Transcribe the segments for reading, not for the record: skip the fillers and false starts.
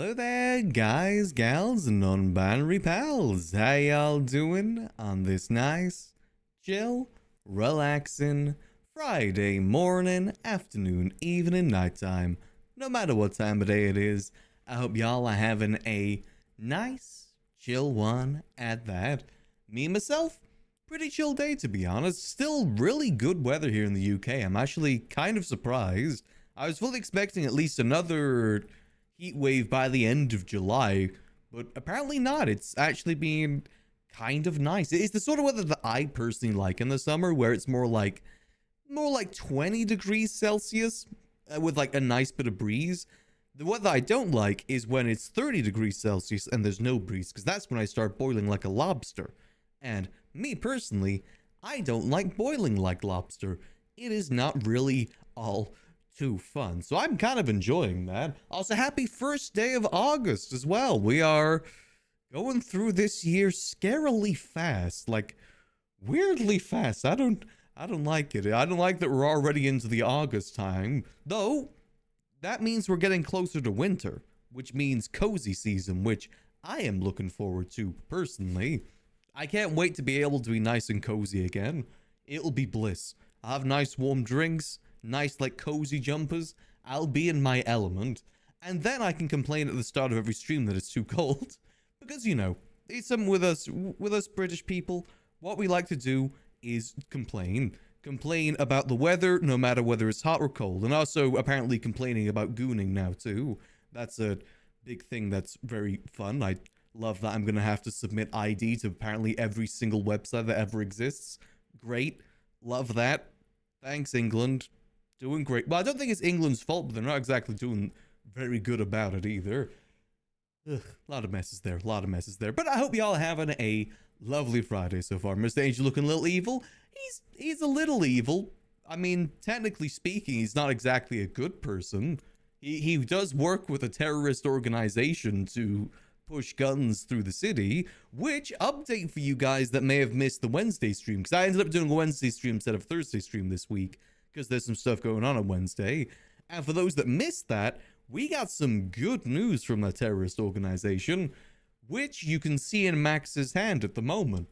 Hello there, guys, gals, and non-binary pals. How y'all doing on this nice, chill, relaxing Friday morning, afternoon, evening, nighttime? No matter what time of day it is, I hope y'all are having a nice, chill one at that. Me, myself, pretty chill day to be honest. Still really good weather here in the UK. I'm actually kind of surprised. I was fully expecting at least another heat wave by the end of July, but apparently not. It's actually been kind of nice. It's the sort of weather that I personally like in the summer, where it's more like 20 degrees Celsius with like a nice bit of breeze. The weather I don't like is when it's 30 degrees Celsius and there's no breeze, because that's when I start boiling like a lobster. And me personally, I don't like boiling like lobster. It is not really all too fun. So I'm kind of enjoying that. Also, happy first day of August as well. We are going through this year scarily fast, like weirdly fast. I don't like it. I don't like that we're already into the August time, though. That means we're getting closer to winter, which means cozy season, which I am looking forward to personally. I can't wait to be able to be nice and cozy again. It'll be bliss. I'll have nice warm drinks, nice like cozy jumpers. I'll be in my element, and then I can complain at the start of every stream that it's too cold, because you know, it's something with us British people. What we like to do is complain about the weather, no matter whether it's hot or cold, and also apparently complaining about gooning now too. That's a big thing that's very fun. I love that I'm gonna have to submit ID to apparently every single website that ever exists. Great, love that. Thanks, England. Doing great. Well, I don't think it's England's fault, but they're not exactly doing very good about it either. Ugh, a lot of messes there. But I hope y'all are having a lovely Friday so far. Mr. Angel looking a little evil. He's a little evil. I mean, technically speaking, he's not exactly a good person. He does work with a terrorist organization to push guns through the city, which, update for you guys that may have missed the Wednesday stream, because I ended up doing a Wednesday stream instead of Thursday stream this week, because there's some stuff going on Wednesday. And for those that missed that, we got some good news from the terrorist organization, which you can see in Max's hand at the moment.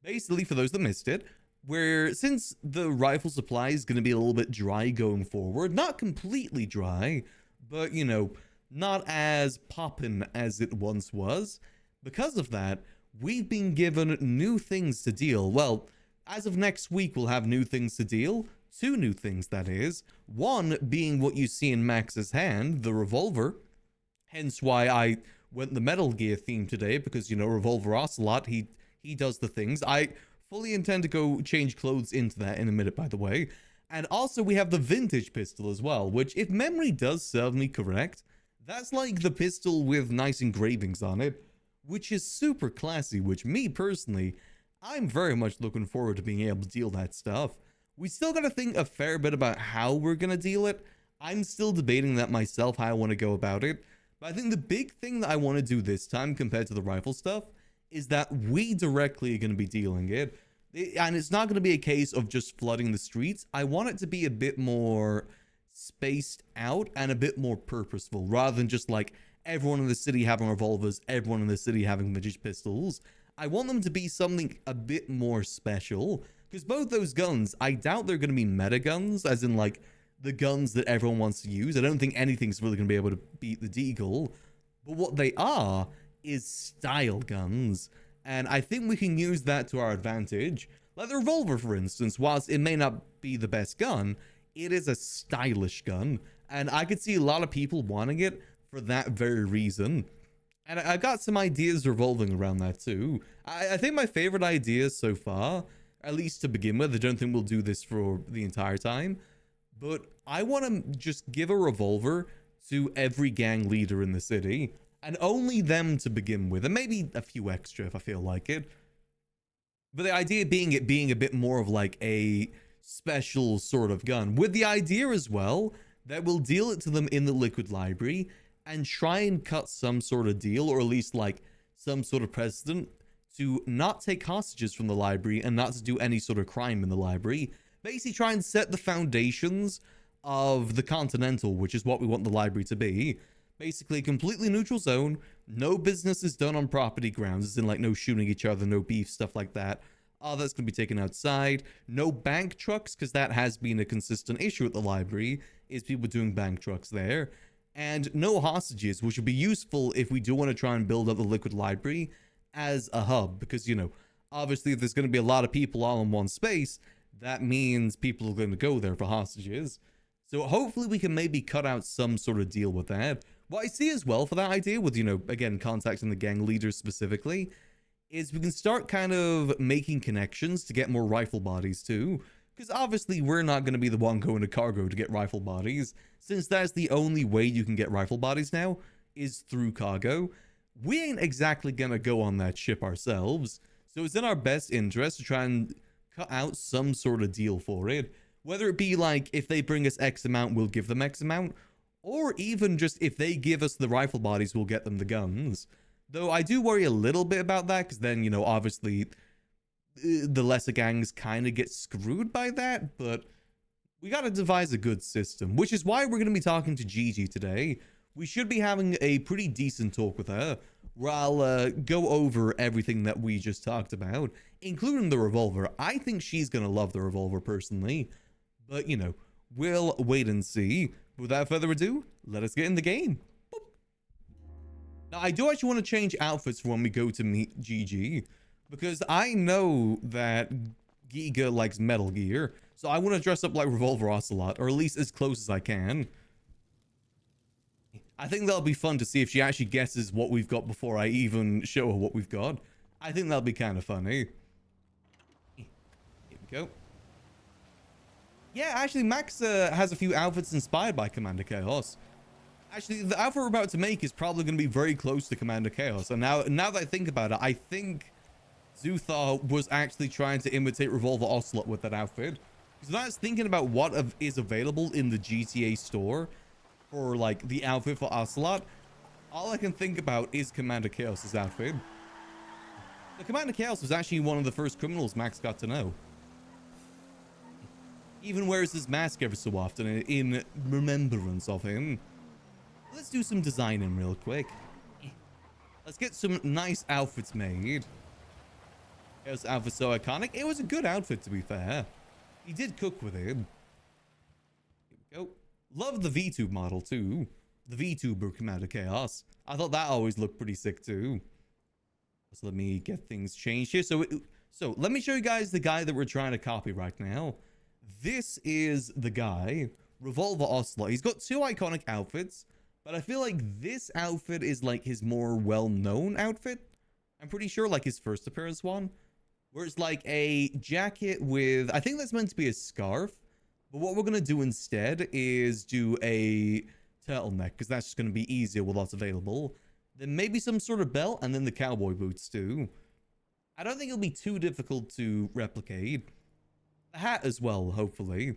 Basically, for those that missed it, where since the rifle supply is going to be a little bit dry going forward, not completely dry, but you know, not as poppin' as it once was, because of that, we've been given new things to deal. Well, as of next week, we'll have new things to deal. 2 new things, that is. One being what you see in Max's hand, the revolver. Hence why I went the Metal Gear theme today, because, you know, Revolver Ocelot, he does the things. I fully intend to go change clothes into that in a minute, by the way. And also we have the vintage pistol as well, which, if memory does serve me correct, that's like the pistol with nice engravings on it, which is super classy, which me personally, I'm very much looking forward to being able to deal that stuff. We still gotta think a fair bit about how we're gonna deal it. I'm still debating that myself, how I want to go about it. But I think the big thing that I want to do this time compared to the rifle stuff is that we directly are going to be dealing it. And it's not going to be a case of just flooding the streets. I want it to be a bit more spaced out and a bit more purposeful, rather than just like everyone in the city having revolvers, everyone in the city having vintage pistols. I want them to be something a bit more special. Because both those guns, I doubt they're going to be meta guns, as in like the guns that everyone wants to use. I don't think anything's really going to be able to beat the Deagle. But what they are is style guns. And I think we can use that to our advantage. Like the revolver, for instance, whilst it may not be the best gun, it is a stylish gun. And I could see a lot of people wanting it for that very reason. And I got some ideas revolving around that too. I think my favorite ideas so far, at least to begin with, I don't think we'll do this for the entire time, but I want to just give a revolver to every gang leader in the city, and only them to begin with, and maybe a few extra if I feel like it. But the idea being it being a bit more of like a special sort of gun, with the idea as well that we'll deal it to them in the liquid library and try and cut some sort of deal, or at least like some sort of precedent, to not take hostages from the library and not to do any sort of crime in the library. Basically try and set the foundations of the Continental, which is what we want the library to be. Basically, a completely neutral zone. No business is done on property grounds, as in like no shooting each other, no beef, stuff like that. All that's going to be taken outside. No bank trucks, because that has been a consistent issue at the library, is people doing bank trucks there. And no hostages, which would be useful if we do want to try and build up the liquid library as a hub, because, you know, obviously if there's going to be a lot of people all in one space, that means people are going to go there for hostages. So hopefully we can maybe cut out some sort of deal with that. What I see as well for that idea with, you know, again, contacting the gang leaders specifically, is we can start kind of making connections to get more rifle bodies too. Because obviously we're not going to be the one going to cargo to get rifle bodies, since that's the only way you can get rifle bodies now, is through cargo. We ain't exactly going to go on that ship ourselves, so it's in our best interest to try and cut out some sort of deal for it. Whether it be like, if they bring us X amount, we'll give them X amount, or even just if they give us the rifle bodies, we'll get them the guns. Though I do worry a little bit about that, because then, you know, obviously the lesser gangs kind of get screwed by that, but we got to devise a good system, which is why we're going to be talking to Gigi today. We should be having a pretty decent talk with her, where I'll go over everything that we just talked about, including the revolver. I think she's going to love the revolver personally, but, you know, we'll wait and see. Without further ado, let us get in the game. Boop. Now, I do actually want to change outfits for when we go to meet Gigi, because I know that Giga likes Metal Gear, so I want to dress up like Revolver Ocelot, or at least as close as I can. I think that'll be fun to see if she actually guesses what we've got before I even show her what we've got. I think that'll be kind of funny. Here we go. Yeah, actually, Max has a few outfits inspired by Commander Chaos. Actually, the outfit we're about to make is probably going to be very close to Commander Chaos. And now that I think about it, I think Zuthar was actually trying to imitate Revolver Ocelot with that outfit. Because when I was thinking about what is available in the GTA store for, like, the outfit for Ocelot, all I can think about is Commander Chaos's outfit. The Commander Chaos was actually one of the first criminals Max got to know. Even wears his mask every so often in remembrance of him. Let's do some designing real quick. Let's get some nice outfits made. His outfit so iconic. It was a good outfit, to be fair. He did cook with it. Here we go. Love the VTube model too. The VTuber Commander Chaos. I thought that always looked pretty sick too. So let me get things changed here. So let me show you guys the guy that we're trying to copy right now. This is the guy, Revolver Ocelot. He's got two iconic outfits, but I feel like this outfit is like his more well-known outfit. I'm pretty sure like his first appearance one, where it's like a jacket with, I think that's meant to be a scarf, but what we're going to do instead is do a turtleneck, because that's just going to be easier with what's available. Then maybe some sort of belt, and then the cowboy boots too. I don't think it'll be too difficult to replicate. The hat as well, hopefully.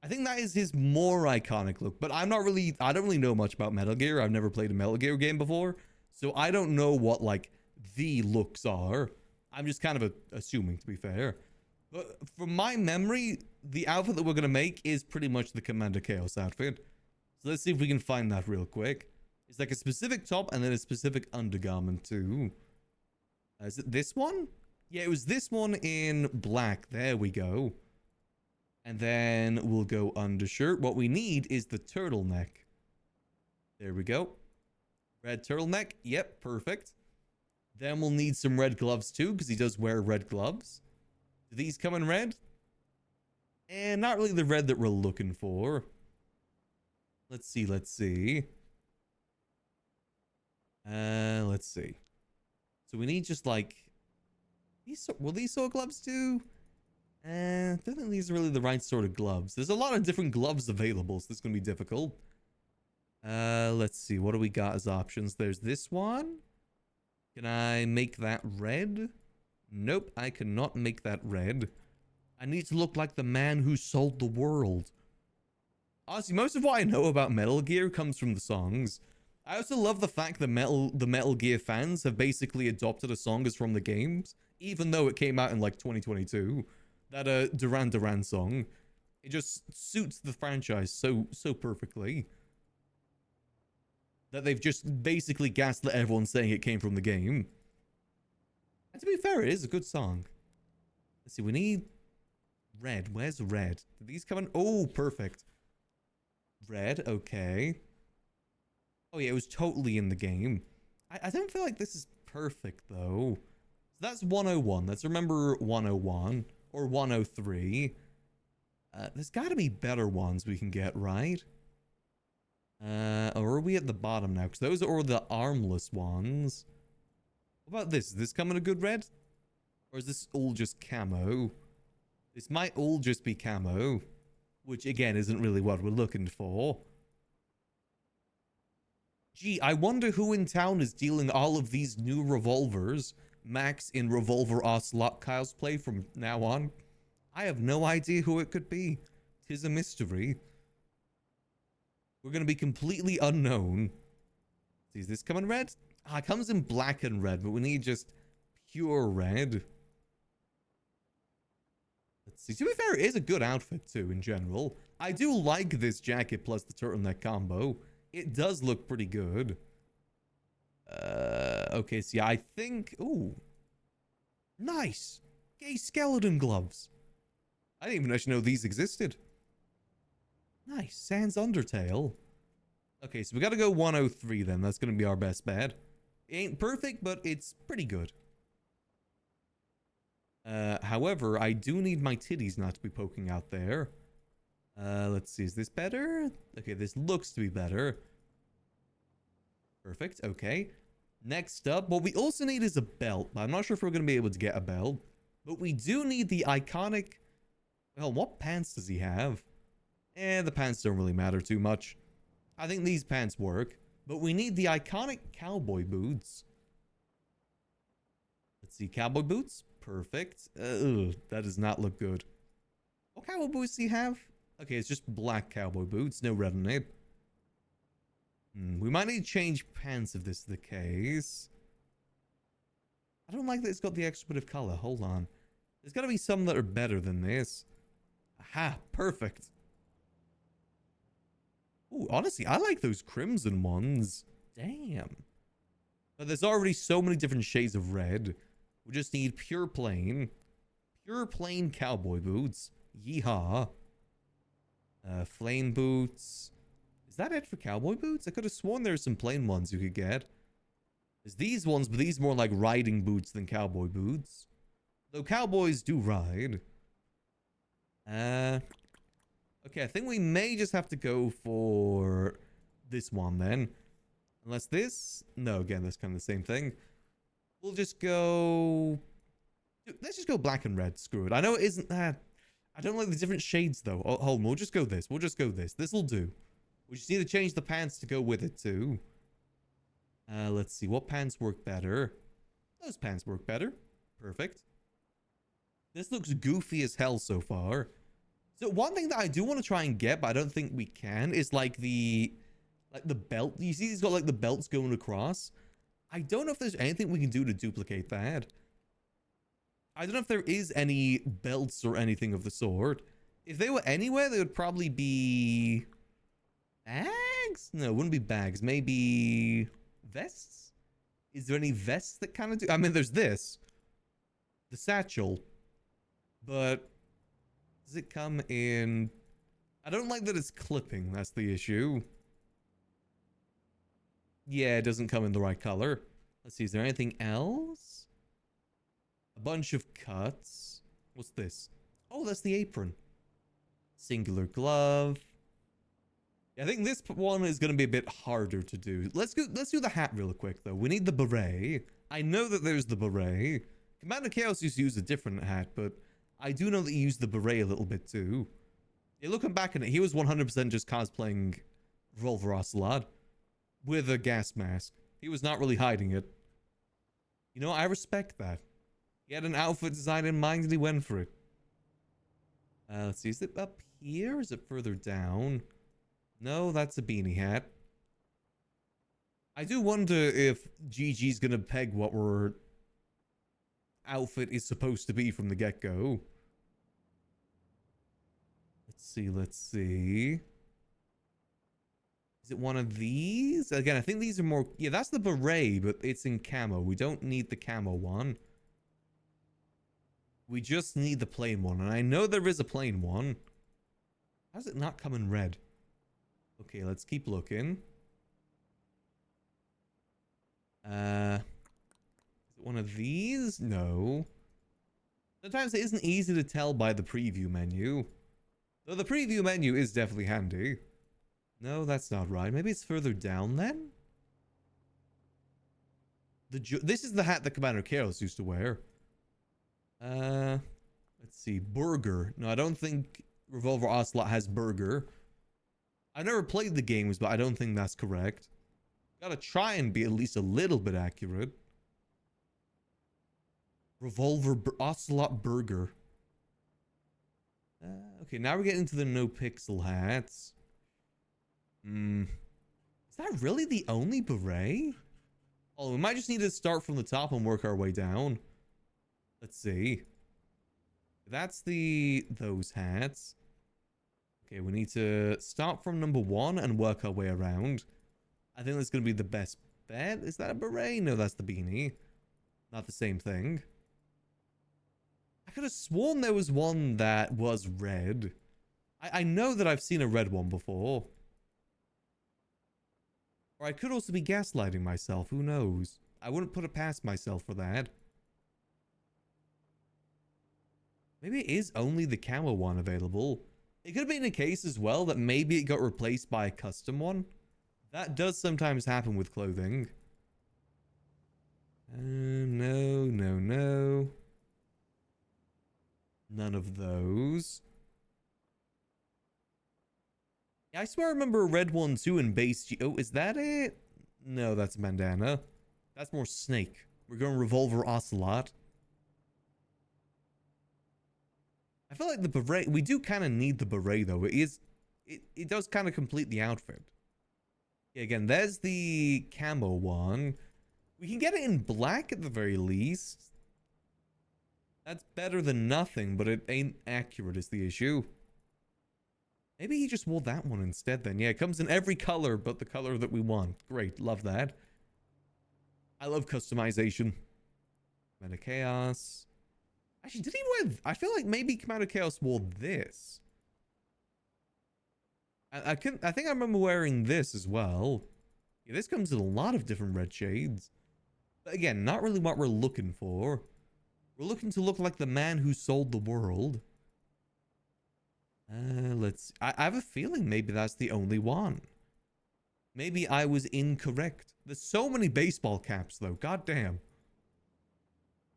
I think that is his more iconic look, but I don't really know much about Metal Gear. I've never played a Metal Gear game before, so I don't know what like the looks are. I'm just kind of assuming, to be fair. But from my memory, the outfit that we're going to make is pretty much the Commander Chaos outfit. So let's see if we can find that real quick. It's like a specific top and then a specific undergarment too. Is it this one? Yeah, it was this one in black. There we go. And then we'll go undershirt. What we need is the turtleneck. There we go. Red turtleneck. Yep, perfect. Then we'll need some red gloves too, because he does wear red gloves. Do these come in red? And not really the red that we're looking for. Let's see, let's see. Let's see. So we need just like... will these sort of gloves do? I don't think these are really the right sort of gloves. There's a lot of different gloves available, so this is going to be difficult. Let's see. What do we got as options? There's this one. Can I make that red? Nope, I cannot make that red. I need to look like the man who sold the world. Honestly, most of what I know about Metal Gear comes from the songs. I also love the fact that the Metal Gear fans have basically adopted a song as from the games, even though it came out in like 2022. That Duran Duran song. It just suits the franchise so perfectly. that they've just basically gaslit everyone saying it came from the game. And to be fair, it is a good song. Let's see, we need red. Where's red? Did these come in? Oh, perfect. Red, okay. Oh yeah, it was totally in the game. I don't feel like this is perfect though. So that's 101. Let's remember 101 or 103. There's got to be better ones we can get, right? Or are we at the bottom now? Because those are the armless ones. What about this? Is this coming a good red? Or is this all just camo? This might all just be camo. Which, again, isn't really what we're looking for. Gee, I wonder who in town is dealing all of these new revolvers. Max in Revolver Ocelot cosplay from now on. I have no idea who it could be. 'Tis a mystery. We're going to be completely unknown. See, is this coming red? Ah, it comes in black and red, but we need just pure red. Let's see. To be fair, it is a good outfit too, in general. I do like this jacket plus the turtleneck combo. It does look pretty good. Okay, see, I think... Ooh. Nice. Gay skeleton gloves. I didn't even actually know these existed. Nice. Sans Undertale. Okay, so we gotta go 103 then. That's gonna be our best bet. It ain't perfect, but it's pretty good. However, I do need my titties not to be poking out there. Let's see. Is this better? Okay, this looks to be better. Perfect. Okay. Next up, what we also need is a belt. I'm not sure if we're going to be able to get a belt. But we do need the iconic... Well, what pants does he have? The pants don't really matter too much. I think these pants work. But we need the iconic cowboy boots. Let's see. Cowboy boots. Perfect. That does not look good. What cowboy boots do you have? Okay, it's just black cowboy boots. No red on it. We might need to change pants if this is the case. I don't like that it's got the extra bit of color. Hold on. There's got to be some that are better than this. Aha, perfect. Ooh, honestly, I like those crimson ones. Damn. But there's already so many different shades of red. We just need pure plain cowboy boots. Yeehaw. Flame boots. Is that it for cowboy boots? I could have sworn there's some plain ones you could get. There's these ones, but these more like riding boots than cowboy boots. Though cowboys do ride. Okay, I think we may just have to go for this one then. Unless this... No, again, that's kind of the same thing. We'll just go... Let's just go black and red. Screw it. I know it isn't that... I don't like the different shades, though. Oh, hold on. We'll just go this. We'll just go this. This'll do. We just need to change the pants to go with it, too. Let's see. What pants work better? Those pants work better. Perfect. This looks goofy as hell so far. So one thing that I do want to try and get, but I don't think we can, is like the belt. You see he's got like the belts going across? I don't know if there's anything we can do to duplicate that. I don't know if there is any belts or anything of the sort. If they were anywhere, they would probably be... bags? No, it wouldn't be bags. Maybe vests? Is there any vests that kind of do... I mean, there's this. The satchel. But does it come in... I don't like that it's clipping. That's the issue. Yeah, it doesn't come in the right color. Let's see. Is there anything else? A bunch of cuts. What's this? Oh, that's the apron. Singular glove. I think this one is going to be a bit harder to do. Let's do the hat real quick, though. We need the beret. I know that there's the beret. Commander Chaos used to use a different hat, but I do know that he used the beret a little bit, too. Yeah, looking back at it, he was 100% just cosplaying Revolver Ocelot with a gas mask. He was not really hiding it. You know, I respect that. He had an outfit design in mind and he went for it. Let's see. Is it up here? Is it further down? No, that's a beanie hat. I do wonder if GG's gonna peg what our outfit is supposed to be from the get-go. Let's see. Is it one of these? Again, I think these are more... Yeah, that's the beret, but it's in camo. We don't need the camo one. We just need the plain one. And I know there is a plain one. How does it not come in red? Okay, let's keep looking. Is it one of these? No. Sometimes it isn't easy to tell by the preview menu. Though the preview menu is definitely handy. No, that's not right. Maybe it's further down then? This is the hat that Commander Chaos used to wear. Let's see. Burger. No, I don't think Revolver Ocelot has burger. I've never played the games, but I don't think that's correct. Gotta try and be at least a little bit accurate. Ocelot burger. Okay, now we're getting to the NoPixel hats. Is that really the only beret? Oh, we might just need to start from the top and work our way down. Let's see. That's those hats. Okay, we need to start from number 1 and work our way around. I think that's going to be the best bet. Is that a beret? No, that's the beanie. Not the same thing. I could have sworn there was one that was red. I know that I've seen a red one before. Or I could also be gaslighting myself. Who knows? I wouldn't put it past myself for that. Maybe it is only the camo one available. It could have been a case as well that maybe it got replaced by a custom one. That does sometimes happen with clothing. No. None of those. I swear I remember a red one too in base G. Oh, is that it? No, that's a bandana. That's more snake. We're going Revolver Ocelot. I feel like the beret, we do kind of need the beret though. It does kind of complete the outfit. Yeah, again, there's the camo one. We can get it in black at the very least. That's better than nothing, but it ain't accurate is the issue. Maybe he just wore that one instead then. Yeah, it comes in every color but the color that we want. Great, love that. I love customization. Commander Chaos. Actually, did he wear... I feel like maybe Commander Chaos wore this. I think I remember wearing this as well. Yeah, this comes in a lot of different red shades. But again, not really what we're looking for. We're looking to look like the man who sold the world. Let's... I have a feeling maybe that's the only one. Maybe I was incorrect. There's so many baseball caps, though. God damn.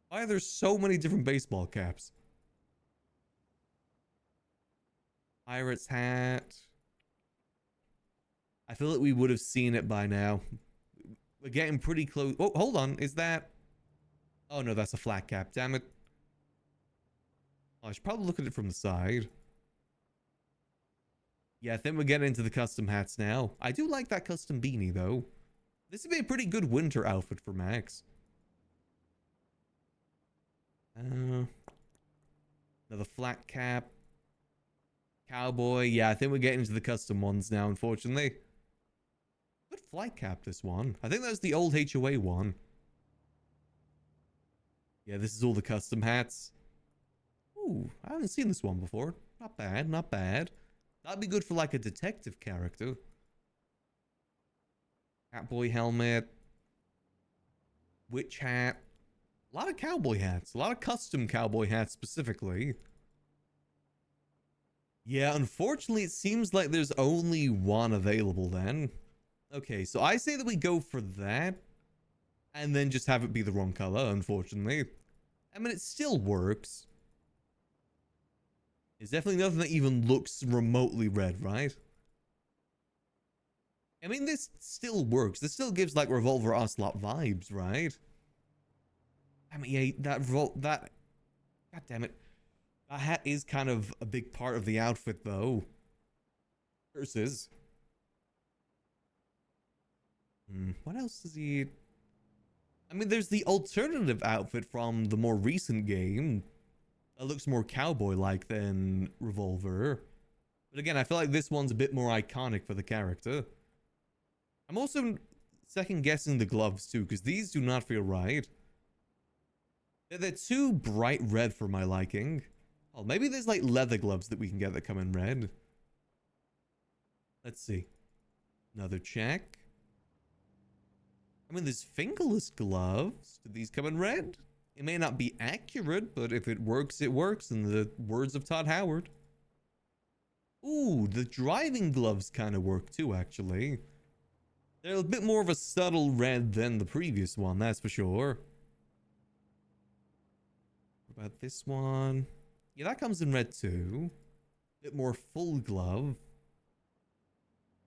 Why are there so many different baseball caps? Pirate's hat. I feel like we would have seen it by now. We're getting pretty close. Oh, hold on. Is that... Oh, no, that's a flat cap. Damn it. Oh, I should probably look at it from the side. Yeah, I think we're getting into the custom hats now. I do like that custom beanie, though. This would be a pretty good winter outfit for Max. Another flat cap. Cowboy. Yeah, I think we're getting into the custom ones now, unfortunately. Good flight cap, this one. I think that's the old HOA one. Yeah, this is all the custom hats. Ooh, I haven't seen this one before. Not bad, not bad. That'd be good for like a detective character. Catboy helmet. Witch hat. A lot of cowboy hats. A lot of custom cowboy hats specifically. Yeah, unfortunately, it seems like there's only one available then. Okay, so I say that we go for that. And then just have it be the wrong color, unfortunately. I mean, it still works. It's definitely nothing that even looks remotely red, right? I mean, this still works. This still gives, like, Revolver Ocelot vibes, right? I mean, yeah, that... God damn it. That hat is kind of a big part of the outfit, though. Curses. What else does he... I mean, there's the alternative outfit from the more recent game. That looks more cowboy-like than Revolver. But again, I feel like this one's a bit more iconic for the character. I'm also second guessing the gloves too, because these do not feel right. They're too bright red for my liking. Oh, maybe there's like leather gloves that we can get that come in red. Let's see. Another check. I mean, there's fingerless gloves. Do these come in red? It may not be accurate, but if it works, it works, in the words of Todd Howard. Ooh, the driving gloves kind of work too, actually. They're a bit more of a subtle red than the previous one, that's for sure. What about this one? Yeah, that comes in red too. Bit more full glove.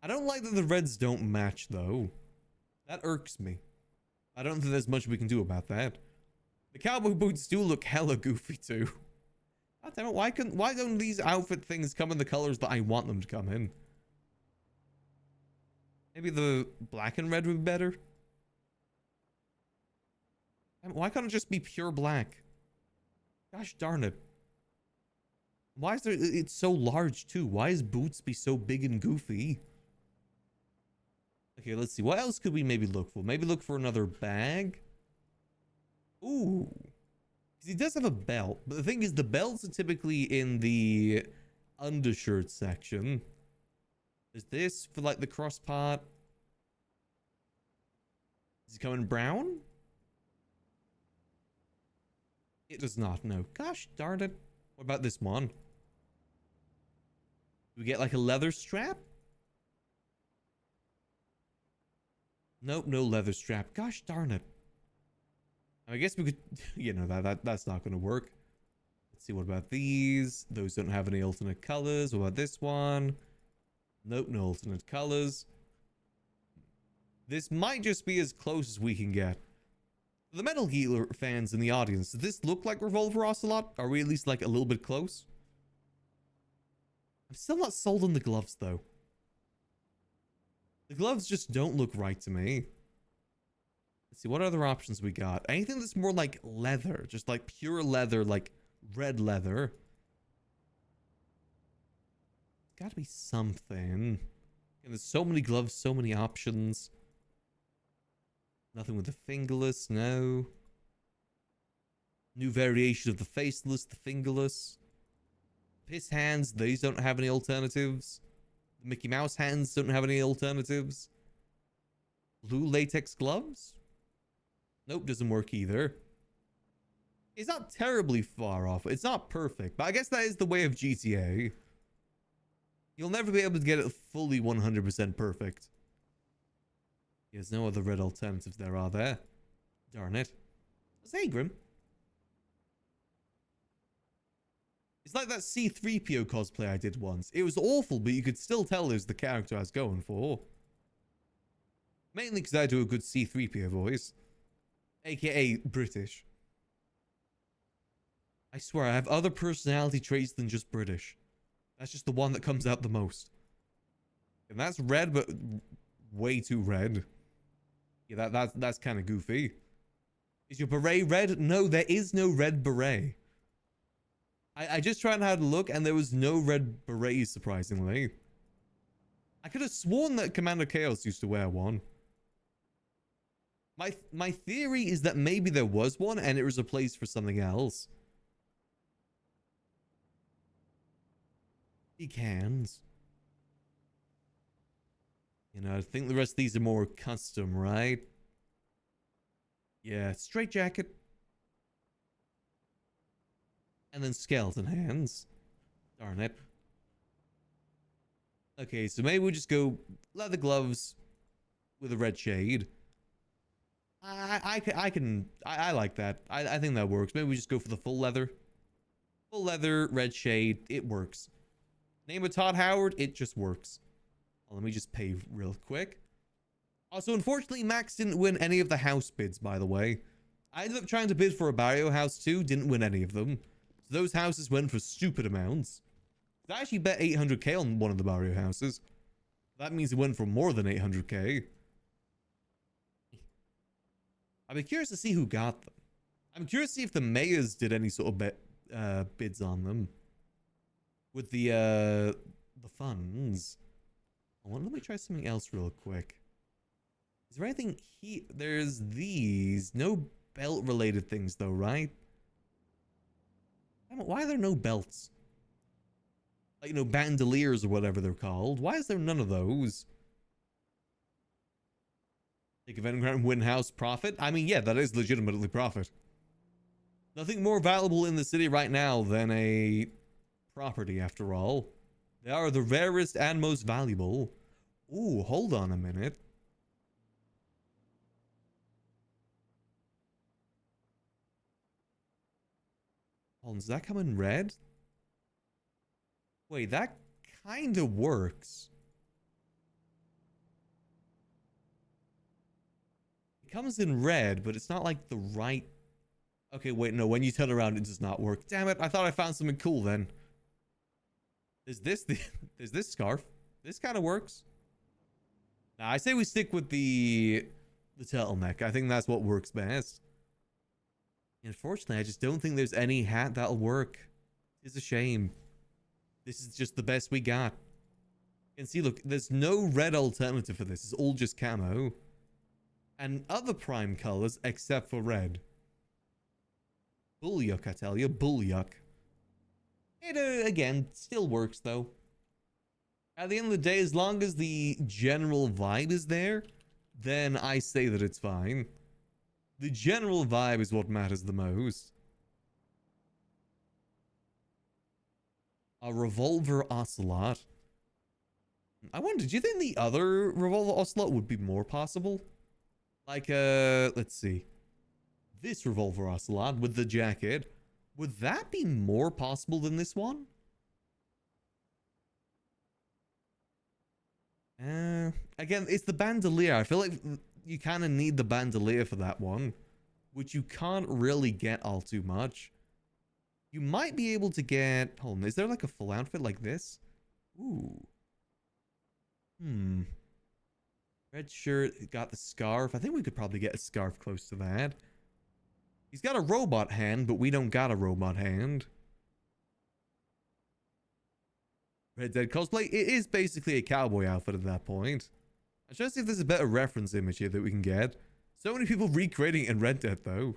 I don't like that the reds don't match, though. That irks me. I don't think there's much we can do about that. The cowboy boots do look hella goofy too. God damn it, why don't these outfit things come in the colors that I want them to come in? Maybe the black and red would be better? Why can't it just be pure black? Gosh darn it. Why is it's so large too? Why is boots be so big and goofy? Okay, let's see. What else could we maybe look for? Maybe look for another bag? Ooh. Because he does have a belt. But the thing is, the belts are typically in the undershirt section. There's this for like the cross part. Is it coming brown? It does not, no. Gosh darn it. What about this one? Do we get like a leather strap? Nope, no leather strap. Gosh darn it. I guess we could, you know, that's not going to work. Let's see, what about these? Those don't have any alternate colors. What about this one? Nope, no alternate colors. This might just be as close as we can get. The Metal Gear fans in the audience, does this look like Revolver Ocelot? Are we at least like a little bit close? I'm still not sold on the gloves though. The gloves just don't look right to me. Let's see, what other options we got? Anything that's more like leather, just like pure leather, like red leather. Gotta be something. And there's so many gloves, so many options. Nothing with the fingerless, no. New variation of the faceless, the fingerless. Piss hands, these don't have any alternatives. The Mickey Mouse hands don't have any alternatives. Blue latex gloves? Nope, doesn't work either. It's not terribly far off. It's not perfect, but I guess that is the way of GTA. You'll never be able to get it fully 100% perfect. There's no other red alternatives there, are there? Darn it. Hey, Grim. It's like that C-3PO cosplay I did once. It was awful, but you could still tell it was the character I was going for. Mainly because I do a good C-3PO voice. AKA British. I swear, I have other personality traits than just British. That's just the one that comes out the most. And that's red, but way too red. Yeah, that's kind of goofy. Is your beret red? No, there is no red beret. I just tried and had a look, and there was no red beret, surprisingly. I could have sworn that Commander Chaos used to wear one. My theory is that maybe there was one, and it was replaced for something else. Big hands. You know, I think the rest of these are more custom, right? Yeah, straight jacket. And then skeleton hands. Darn it. Okay, so maybe we'll just go leather gloves with a red shade. I like that. I think that works. Maybe we just go for the full leather. Full leather, red shade. It works. Name of Todd Howard. It just works. Well, let me just pay real quick. Also, unfortunately, Max didn't win any of the house bids, by the way. I ended up trying to bid for a barrio house too. Didn't win any of them. So those houses went for stupid amounts. I actually bet 800k on one of the barrio houses. That means it went for more than 800k. I'd be curious to see who got them. I'm curious to see if the mayors did any sort of bids on them. With the funds. Let me try something else real quick. Is there anything here? There's these. No belt-related things, though, right? Why are there no belts? Like, you know, bandoliers or whatever they're called. Why is there none of those? Take event ground, win house, profit? I mean, yeah, that is legitimately profit. Nothing more valuable in the city right now than a property, after all. They are the rarest and most valuable. Ooh, hold on a minute. Hold on, does that come in red? Wait, that kind of works. It comes in red, but it's not like the right... Okay, wait, no, when you turn around, it does not work. Damn it, I thought I found something cool then. There's this scarf. This kind of works. Nah, I say we stick with the turtleneck. I think that's what works best. Unfortunately, I just don't think there's any hat that'll work. It's a shame. This is just the best we got. You can see, look, there's no red alternative for this. It's all just camo. And other prime colors except for red. Bullyuck, I tell you. Bullyuck. It, again, still works, though. At the end of the day, as long as the general vibe is there, then I say that it's fine. The general vibe is what matters the most. A revolver Ocelot. I wonder, do you think the other revolver Ocelot would be more possible? Like, let's see. This revolver Ocelot with the jacket. Would that be more possible than this one? Again, it's the bandolier. I feel like you kind of need the bandolier for that one, which you can't really get all too much. You might be able to get... Hold on, is there like a full outfit like this? Ooh. Red shirt, got the scarf. I think we could probably get a scarf close to that. He's got a robot hand, but we don't got a robot hand. Red Dead cosplay. It is basically a cowboy outfit at that point. I'm trying to see if there's a better reference image here that we can get. So many people recreating it in Red Dead, though.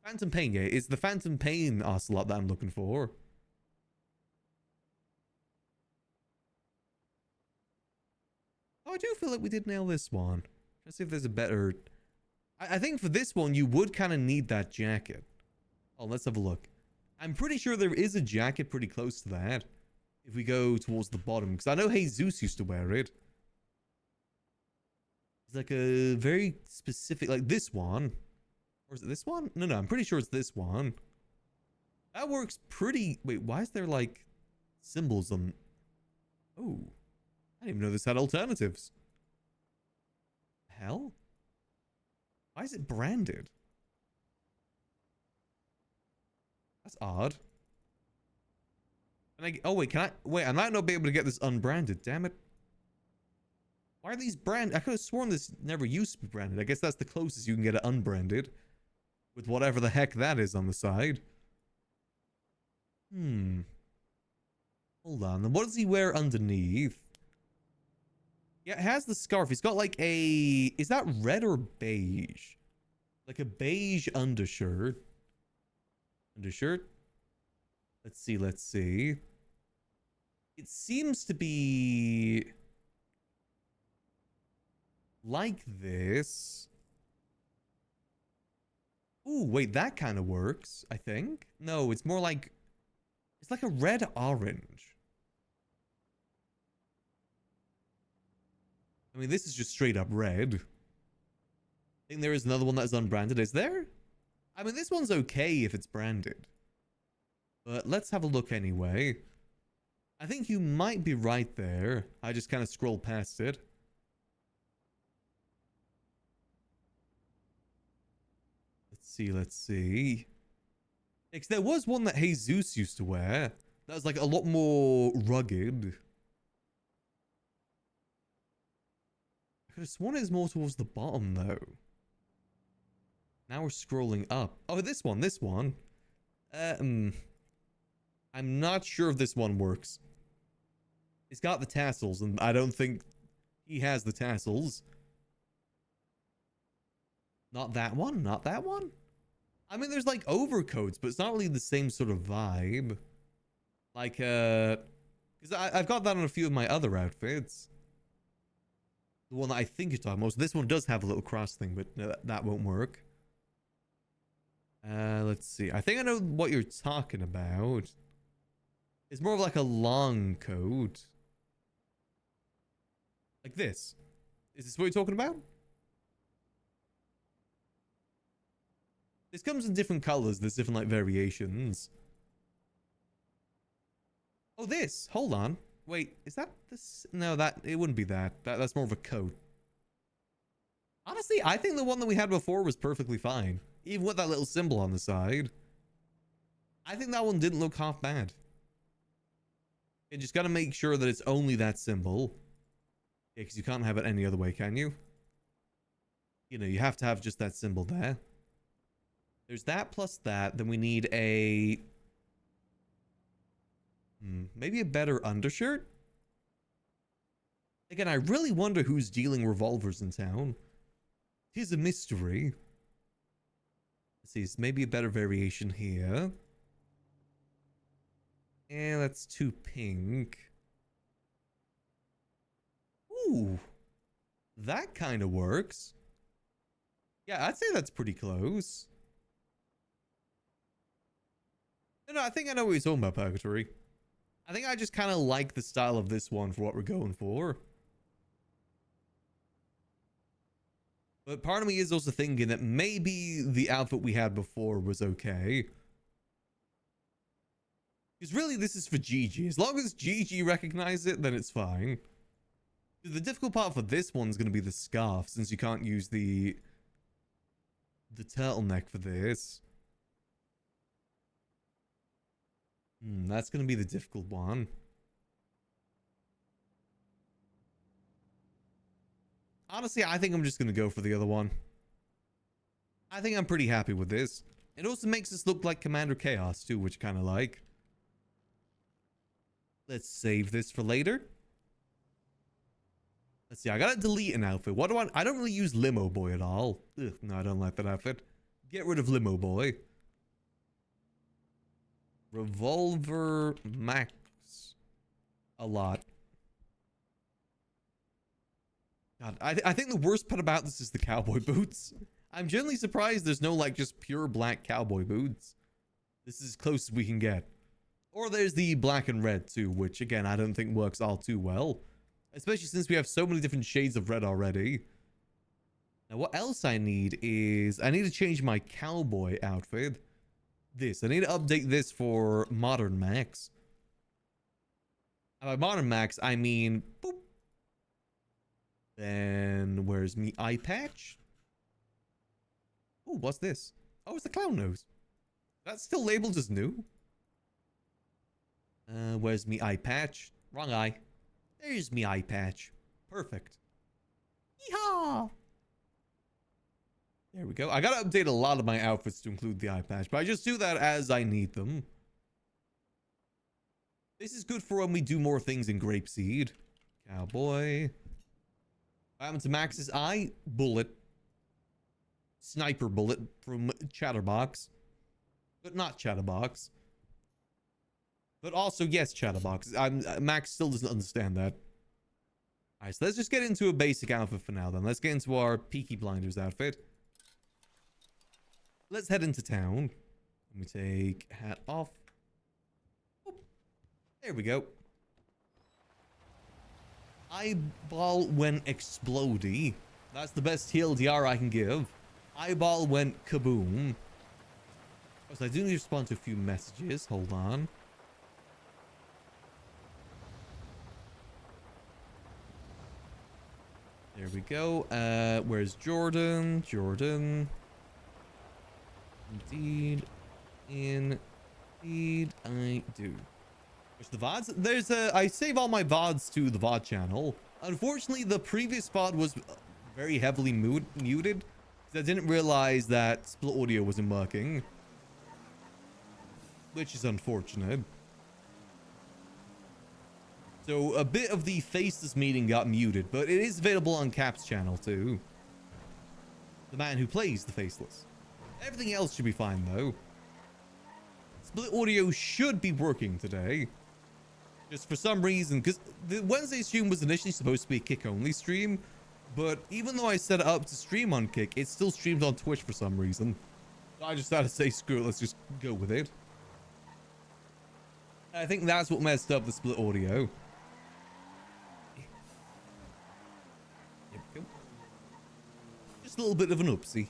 Phantom Pain, yeah. It's the Phantom Pain Ocelot that I'm looking for. Oh, I do feel like we did nail this one. Let's see if there's a better... I think for this one, you would kind of need that jacket. Oh, let's have a look. I'm pretty sure there is a jacket pretty close to that. If we go towards the bottom. Because I know Jesus used to wear it. It's like a very specific... Like this one. Or is it this one? No, I'm pretty sure it's this one. That works pretty... Wait, why is there like symbols on... Oh. I didn't even know this had alternatives. Hell? Why is it branded? That's odd. And oh wait, I might not be able to get this unbranded, damn it. Why are these branded? I could have sworn this never used to be branded. I guess that's the closest you can get it unbranded. With whatever the heck that is on the side. Hold on, then what does he wear underneath? Yeah, it has the scarf. He's got like a... Is that red or beige? Like a beige undershirt. Undershirt? Let's see. It seems to be... like this. Ooh, wait, that kind of works, I think. No, it's more like... It's like a red-orange. I mean, this is just straight up red. I think there is another one that is unbranded. Is there? I mean, this one's okay if it's branded. But let's have a look anyway. I think you might be right there. I just kind of scrolled past it. Let's see. Because there was one that Jesus used to wear. That was like a lot more rugged. I could have sworn it was more towards the bottom though. Now we're scrolling up. Oh, this one. I'm not sure if this one works. It's got the tassels and I don't think He has the tassels. Not that one. Not that one. I mean, there's like overcoats, but it's not really the same sort of vibe. Like, because I've got that on a few of my other outfits. The one that I think you're talking about. So this one does have a little cross thing, but no, that won't work. Let's see. I think I know what you're talking about. It's more of like a long coat. Like this. Is this what you're talking about? This comes in different colors. There's different like variations. Oh, this. Hold on. Wait, is that this? No, it wouldn't be that. That's more of a coat. Honestly, I think the one that we had before was perfectly fine. Even with that little symbol on the side. I think that one didn't look half bad. You just gotta make sure that it's only that symbol. Yeah, because you can't have it any other way, can you? You know, you have to have just that symbol there. There's that plus that. Then we need a... maybe a better undershirt? Again, I really wonder who's dealing revolvers in town. Tis a mystery. Let's see, it's maybe a better variation here. And that's too pink. Ooh. That kind of works. Yeah, I'd say that's pretty close. No, I think I know what you're talking about, Purgatory. I think I just kind of like the style of this one for what we're going for. But part of me is also thinking that maybe the outfit we had before was okay. Because really, this is for Gigi. As long as Gigi recognizes it, then it's fine. The difficult part for this one's going to be the scarf, since you can't use the turtleneck for this. That's going to be the difficult one. Honestly, I think I'm just going to go for the other one. I think I'm pretty happy with this. It also makes us look like Commander Chaos too, which I kind of like. Let's save this for later. Let's see, I gotta delete an outfit. What do I don't really use Limo Boy at all. Ugh, no, I don't like that outfit. Get rid of Limo Boy. Revolver Max. A lot. God, I think the worst part about this is the cowboy boots. I'm generally surprised there's no like just pure black cowboy boots. This is as close as we can get. Or there's the black and red too, which again, I don't think works all too well. Especially since we have so many different shades of red already. Now what else I need is, I need to change my cowboy outfit. I need to update this for Modern Max. And by Modern Max, I mean, boop. Then where's me eye patch? Oh, what's this? Oh, it's the clown nose. That's still labeled as new. Where's me eye patch? Wrong eye. There's me eye patch. Perfect. Yeehaw! There we go. I gotta update a lot of my outfits to include the eye patch, but I just do that as I need them. This is good for when we do more things in Grapeseed. Cowboy. What happened to Max's eye? Bullet. Sniper bullet from Chatterbox. But not Chatterbox. But also, yes, Chatterbox. Max still doesn't understand that. Alright, so let's just get into a basic outfit for now then. Let's get into our Peaky Blinders outfit. Let's head into town. Let me take hat off. Oop. There we go. Eyeball went explodey. That's the best TLDR I can give. Eyeball went kaboom. Oh, so I do need to respond to a few messages. Hold on. There we go. Where's Jordan? Jordan. Indeed. Indeed I do. Where's the VODs? There's I save all my VODs to the VOD channel. Unfortunately, the previous VOD was very heavily muted. I didn't realize that split audio wasn't working. Which is unfortunate. So a bit of the faceless meeting got muted, but it is available on Cap's channel too. The man who plays the faceless. Everything else should be fine though. Split audio should be working today. Just for some reason, because the Wednesday stream was initially supposed to be a Kick-only stream, but even though I set it up to stream on Kick, it still streams on Twitch for some reason. So I just had to say, screw it, let's just go with it. I think that's what messed up the split audio. Yep, go. Just a little bit of an oopsie.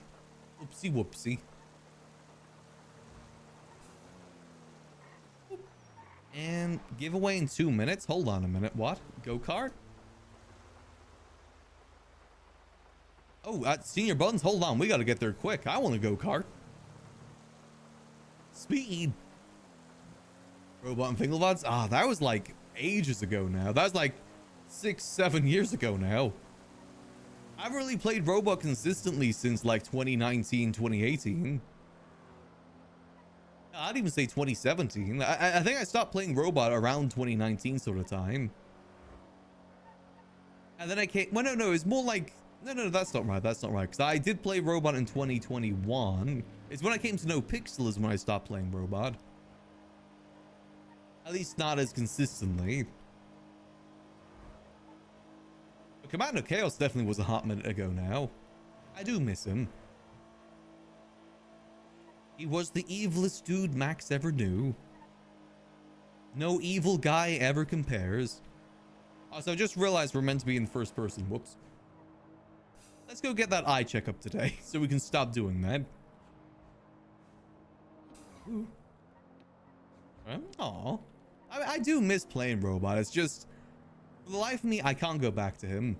Oopsie whoopsie. And giveaway in 2 minutes. Hold on a minute. What? Go-kart? Oh, at Senior Buns, hold on. We got to get there quick. I want to go-kart. Speed. Robot and Fingelvods? Ah, that was like ages ago now. That was like 6-7 years ago now. I've really played Robot consistently since like 2019, 2018. I'd even say 2017. I think I stopped playing Robot around 2019 sort of time. And then I came... Well, no, it's more like... No, that's not right. That's not right. Because I did play Robot in 2021. It's when I came to NoPixel is when I stopped playing Robot. At least not as consistently. But Commando Chaos definitely was a hot minute ago now. I do miss him. He was the evilest dude Max ever knew. No evil guy ever compares. Also, I just realized we're meant to be in first person. Whoops. Let's go get that eye checkup today so we can stop doing that. Aw. I do miss playing Robot. It's just, for the life of me, I can't go back to him.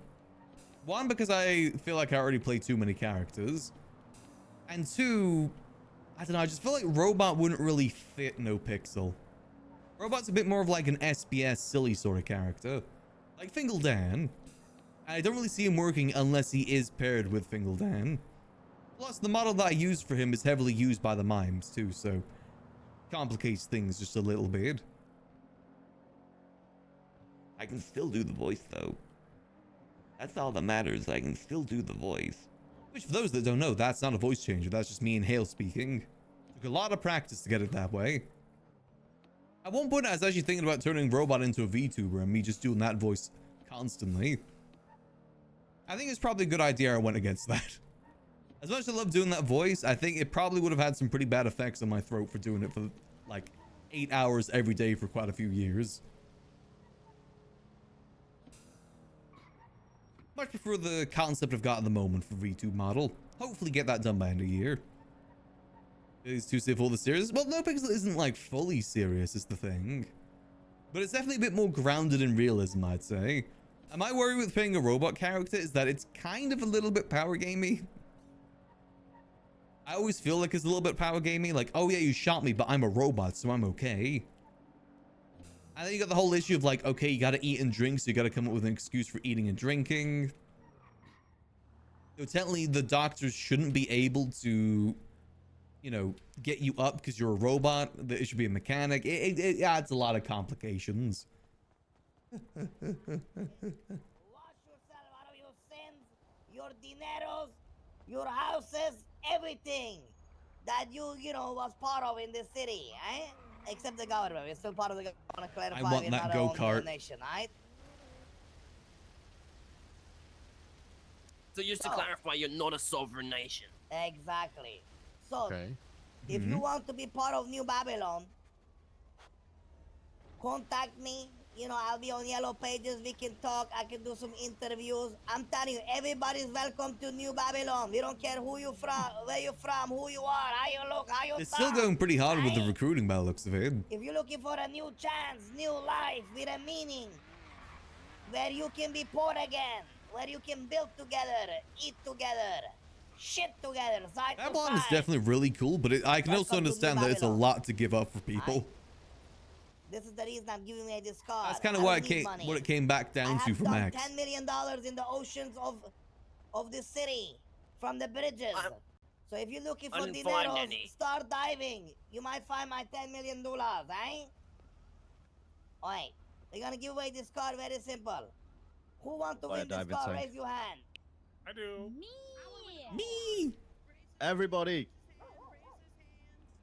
One, because I feel like I already played too many characters. And two, I don't know, I just feel like Robot wouldn't really fit NoPixel. Robot's a bit more of like an SBS silly sort of character. Like Fingal Dan. I don't really see him working unless he is paired with Fingal Dan. Plus, the model that I use for him is heavily used by the mimes too, so complicates things just a little bit. I can still do the voice though. That's all that matters. I can still do the voice. Which, for those that don't know, that's not a voice changer. That's just me and Hale speaking. Took a lot of practice to get it that way. At one point, I was actually thinking about turning Robot into a VTuber and me just doing that voice constantly. I think it's probably a good idea I went against that. As much as I love doing that voice, I think it probably would have had some pretty bad effects on my throat for doing it for like 8 hours every day for quite a few years. Much prefer the concept I've got at the moment for VTube model. Hopefully get that done by end of year. Is too safe for all the serious? Well, NoPixel isn't like fully serious is the thing. But it's definitely a bit more grounded in realism, I'd say. And my worry with playing a robot character is that it's kind of a little bit power gamey. I always feel like it's a little bit power gamey. Like, oh yeah, you shot me, but I'm a robot, so I'm okay. And then you got the whole issue of like, okay, you gotta eat and drink, so you gotta come up with an excuse for eating and drinking. So technically, the doctors shouldn't be able to, you know, get you up because you're a robot. It should be a mechanic. It adds a lot of complications. Wash yourself out of your sins, your dineros, your houses, everything that you know, was part of in this city, eh? Except the government. We're still part of the government. I want to clarify. I want that go-kart. Nation, right? So just to clarify, you're not a sovereign nation. Exactly. So, Okay. if you want to be part of New Babylon, contact me. You know, I'll be on Yellow Pages. We can talk. I can do some interviews. I'm telling you, everybody's welcome to New Babylon. We don't care who you from, where you from, who you are, how you look, how you It's talk. still going pretty hard with the right? recruiting by the looks of it. If you're looking for a new chance, new life with a meaning, where you can be poor again, where you can build together, eat together, shit together, side to Babylon is side. definitely really cool, but I can also Welcome to understand New that it's a Babylon. lot to give up for people. This is the reason I'm giving me this card. That's kind I of what don't need money. it came back I down to have for dumped Max. $10 million in the oceans of this city from the bridges. So if you're looking I for didn't find dineros, any. start diving. You might find my $10 million, eh? Oi, We're gonna give away this car very simple. Who want to Why win this dive car? inside? Raise your hand. I do. Me. Everybody.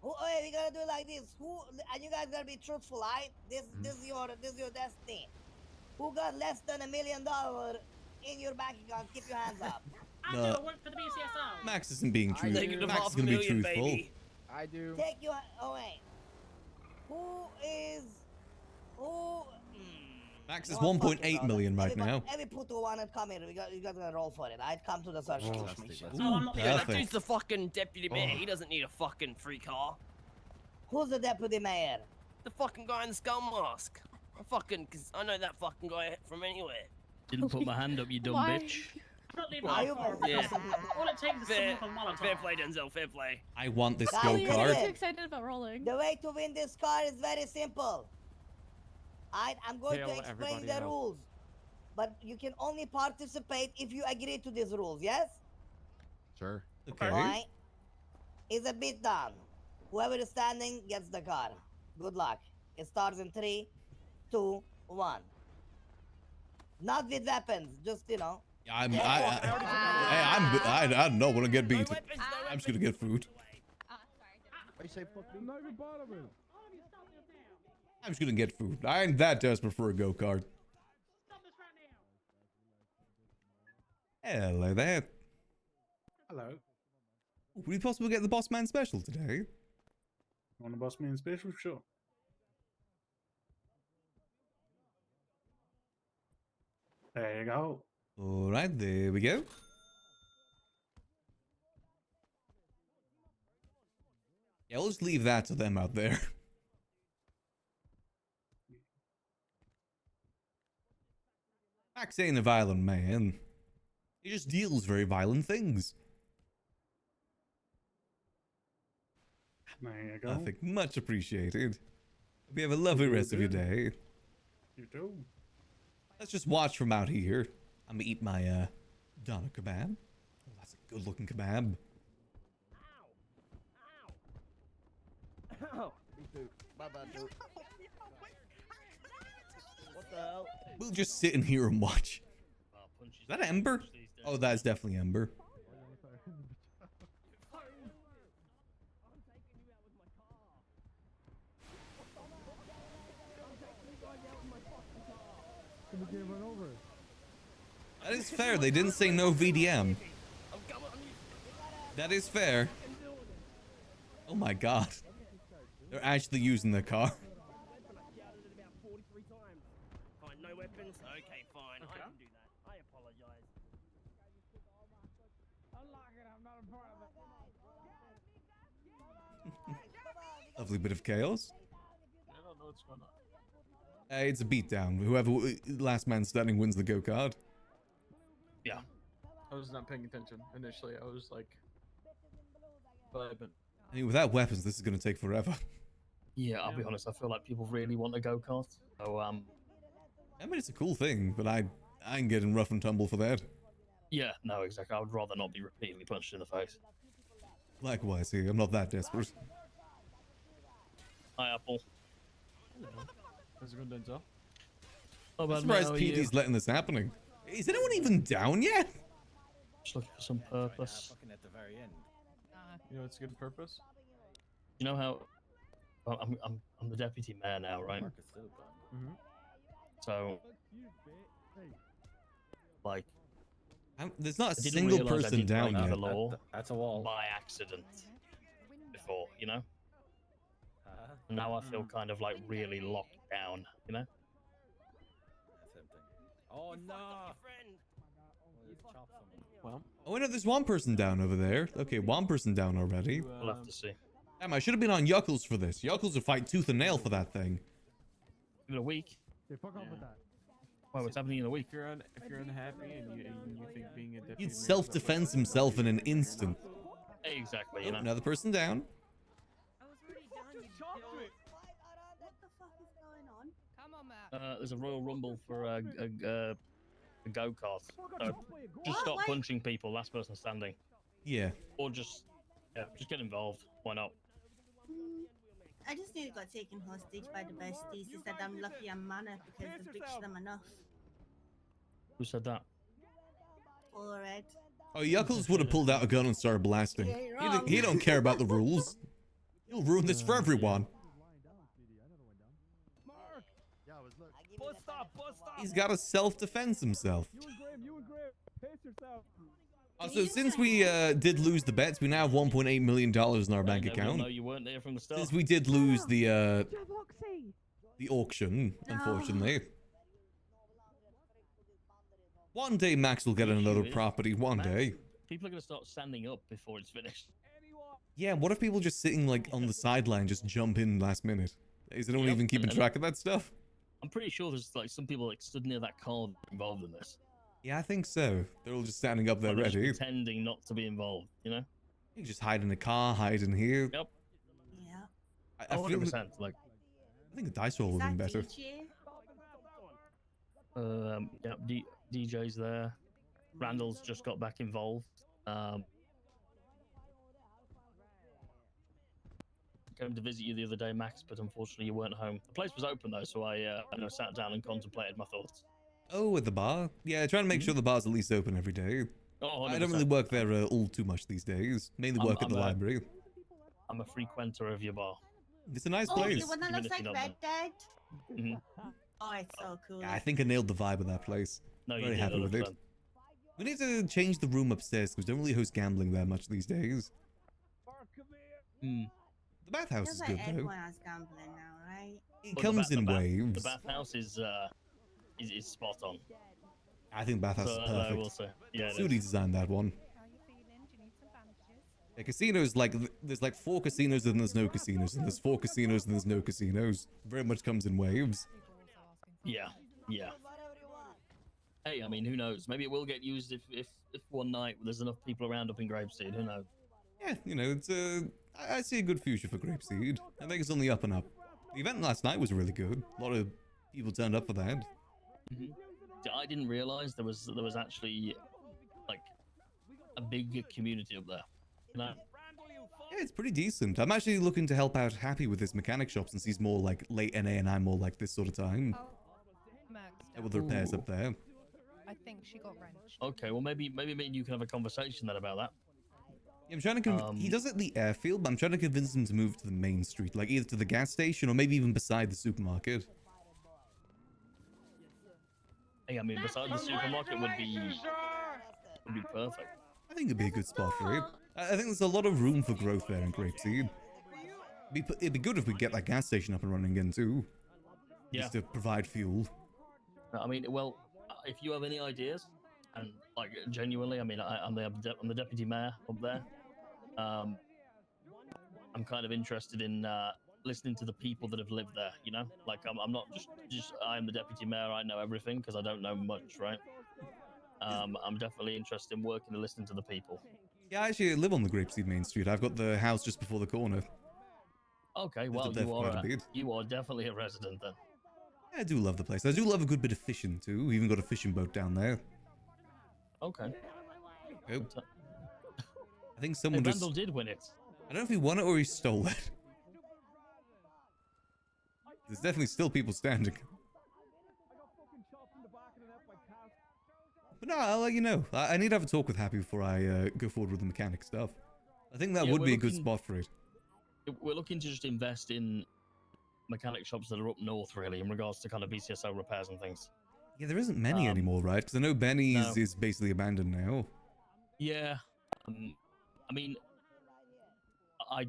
Who? Oh, yeah, we're gonna do it like this. Who? And you guys gotta be truthful, right? This is your destiny. Who got less than $1 million in your bank account? Keep your hands up. I do. I work for the BCSO. Max isn't being truthful. Negative Max is half a gonna be million, truthful. baby. I do. Take your. Oh wait. Who is? Who? Max is No one 1.8 fucking million knows. right now. Every puto wanna come here. You guys gonna roll for it. I'd come to the search station. Oh, I'm not Ooh, the Yeah, that perfect. dude's the fucking deputy mayor. Oh. He doesn't need a fucking free car. Who's the deputy mayor? The fucking guy in the skull mask. Cause I know that fucking guy from anywhere. Didn't put my hand up, you dumb Why? bitch. I'm not leaving Are my you- car. Yeah. All it takes is Fair, some local fair Molotov. play, Denzel. Fair play. I want this Guys, go listen. I'm kart. too excited about rolling. The way to win this car is very simple. I'm going to explain the rules. But you can only participate if you agree to these rules, yes? Sure. Okay. Alright? It's a beatdown. Whoever is standing gets the car. Good luck. It starts in 3, 2, 1. Not with weapons, just, you know. I'm I don't know when I get beat. No weapons, no I'm just weapons. gonna get food. I say fuck me. I'm just gonna get food. I ain't that desperate for a go kart. Stop this right now. Hello there. Hello. Would we possibly get the boss man special today? Want to boss me in special? Sure. There you go. All right, there we go. Yeah, we'll just leave that to them out there. Max ain't a violent man. He just deals very violent things. There you go. I think much appreciated. Hope you have a lovely rest of your day. You do. Let's just watch from out here. I'm gonna eat my doner kebab. Oh, that's a good looking kebab. Ow! Me too. My bad, dude. What the hell? We'll just sit in here and watch. Well, punches Is that Ember? these days. Oh, that's definitely Ember. That is fair. They didn't say no VDM. I'm coming. That is fair. Oh my god. They're actually using the car. Fine, no weapons. Okay, fine. I can do that. I apologize. Lovely bit of chaos. I don't know what's going on. It's a beatdown. Whoever last man standing wins the go kart. Yeah. I was not paying attention initially. I was like, vibing. I mean, without weapons, this is gonna take forever. Yeah, I'll be honest. I feel like people really want a go kart. So I mean, it's a cool thing, but I ain't getting rough and tumble for that. yeah, no, exactly. I would rather not be repeatedly punched in the face. Likewise, here. I'm not that desperate. Hi, Apple. How's it going, Denzel? Oh, I'm bad, surprised mate, how are you? PD's letting this happening. Is anyone even down yet? Just looking for some purpose. Fucking at the very end. You know, it's a good purpose. You know how I'm the deputy mayor now, right? Mark is still gone. Mm-hmm. So, like, There's not a I didn't single realise I person did down break yet. the law That's a wall. by accident before, you know. Uh-huh. And now I feel kind of like really locked down, you know. That's empty. Oh no! Friend. Well, let's chop someone. Well, Oh, wait, no, there's one person down over there. Okay, one person down already. We'll have to see. Damn, I should have been on Yuckles for this. Yuckles would fight tooth and nail for that thing. Give it a week. yeah. Well, what's happening in a week? If you're unhappy and you think being a deputy He'd mayor is self-defense the way- himself in an instant. Exactly, Oh, you know. another person down. There's a royal rumble for a go kart. Just stop punching people. Last person standing, Yeah. or just get involved. Why not? I just nearly got taken hostage by the besties. They said I'm lucky I'm mana because they've breached them enough. Who said that? All right. Oh, Yuckles would have pulled out a gun and started blasting. He don't care about the rules. He'll ruin this for everyone. Bus stop, bus stop. He's got to self-defense himself. So since we did lose the bets, we now have $1.8 million in our bank account. No, you weren't there from the start. Since we did lose the auction, unfortunately. One day Max will get another property, one day. People are going to start standing up before it's finished. Yeah, what if people just sitting like on the sideline just jump in last minute? Is anyone even keeping track of that stuff? I'm pretty sure there's like some people like stood near that car involved in this. Yeah, I think so. They're all just standing up there Like, they're ready. just pretending not to be involved, you know? You just hide in the car, hide in here. Yep. Yeah. I feel 100%. Like, I think a dice roll would have been better. yeah, DJ's there. Randall's just got back involved. Came to visit you the other day, Max, but unfortunately you weren't home. The place was open though, so I sat down and contemplated my thoughts. Oh, at the bar? Yeah, trying to make sure the bar's at least open every day. Oh, I don't really work there all too much these days. Mainly work at the library. I'm a frequenter of your bar. It's a nice Oh, place. the one that looks like Red Dead? Mhm. Oh, it's so cool. Yeah, I think I nailed the vibe of that place. No, you Very did, happy with it. 100%. We need to change the room upstairs because we don't really host gambling there much these days. Hmm. The bathhouse Feels is like good though. everyone has gambling now, right? It Well, comes in The waves. bathhouse is spot on. I think bathhouse is I perfect. will say. Yeah, it Sudi is. designed that one. Yeah, casinos, like, there's like 4 casinos and there's no casinos, and there's 4 casinos and there's no casinos. Very much comes in waves. Yeah, yeah. Hey, I mean, who knows? Maybe it will get used if one night there's enough people around up in Grapeseed. Who knows? Yeah, you know, it's I see a good future for Grapeseed. I think it's on the up and up. The event last night was really good. A lot of people turned up for that. Mm-hmm. I didn't realize there was actually like a big community up there. You know? Yeah, it's pretty decent. I'm actually looking to help out Happy with his mechanic shop since he's more like late NA and I'm more like this sort of time. With the repairs up there. I think she got wrenched. Okay, well maybe me and you can have a conversation then about that. Yeah, I'm trying to he does it at the airfield, but I'm trying to convince him to move to the main street, like either to the gas station or maybe even beside the supermarket. Hey, I mean, beside the supermarket would be perfect. I think it'd be a good spot for it. I think there's a lot of room for growth there in Grapeseed. It'd be good if we get that gas station up and running again too. Yeah. Just to provide fuel. I mean, well, if you have any ideas, and like genuinely, I mean, I'm the deputy mayor up there. I'm kind of interested in listening to the people that have lived there. You know, like I'm not just I'm the deputy mayor. I know everything because I don't know much, right? I'm definitely interested in working and listening to the people. Yeah, I actually live on the Grapeseed main street. I've got the house just before the corner. Okay, Lived well, up there for quite a bit. you are definitely a resident then. I do love the place. I do love a good bit of fishing too. We even got a fishing boat down there. Okay. Oh. I think someone Hey, just... Randall did win it. I don't know if he won it or he stole it. There's definitely still people standing. But no, I'll let you know. I need to have a talk with Happy before I go forward with the mechanic stuff. I think that would be a good spot for it. We're looking to just invest in mechanic shops that are up north, really, in regards to kind of BCSO repairs and things. Yeah, there isn't many anymore, right? Because I know Benny's is basically abandoned now. Yeah. I mean, I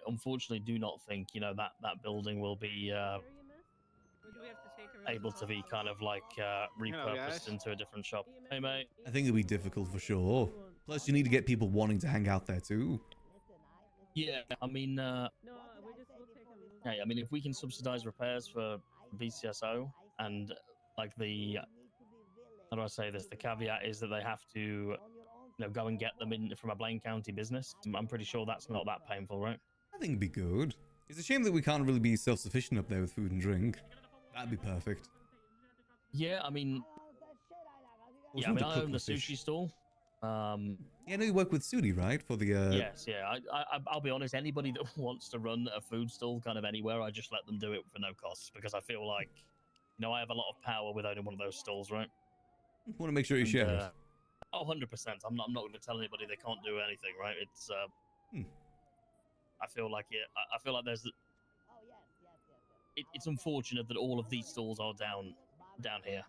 unfortunately do not think, you know, that building will be able to be kind of like repurposed into a different shop. Hey, mate. I think it'll be difficult for sure. Plus, you need to get people wanting to hang out there too. Yeah, I mean, I mean, if we can subsidize repairs for BCSO and like how do I say this? The caveat is that they have to, you know, go and get them in from a Blaine County business. I'm pretty sure that's not that painful, right? I think it'd be good. It's a shame that we can't really be self-sufficient up there with food and drink. That'd be perfect. Yeah, I mean, What's I with the own the cooked fish? sushi stall, Yeah, no, you work with Sudi, right? For the Yes, yeah. I'll be honest. Anybody that wants to run a food stall kind of anywhere, I just let them do it for no cost because I feel like, I have a lot of power with owning one of those stalls, right? want to make sure you And, share it. 100%. I'm not going to tell anybody they can't do anything, right? It's I feel like I feel like there's. It's unfortunate that all of these stalls are down here.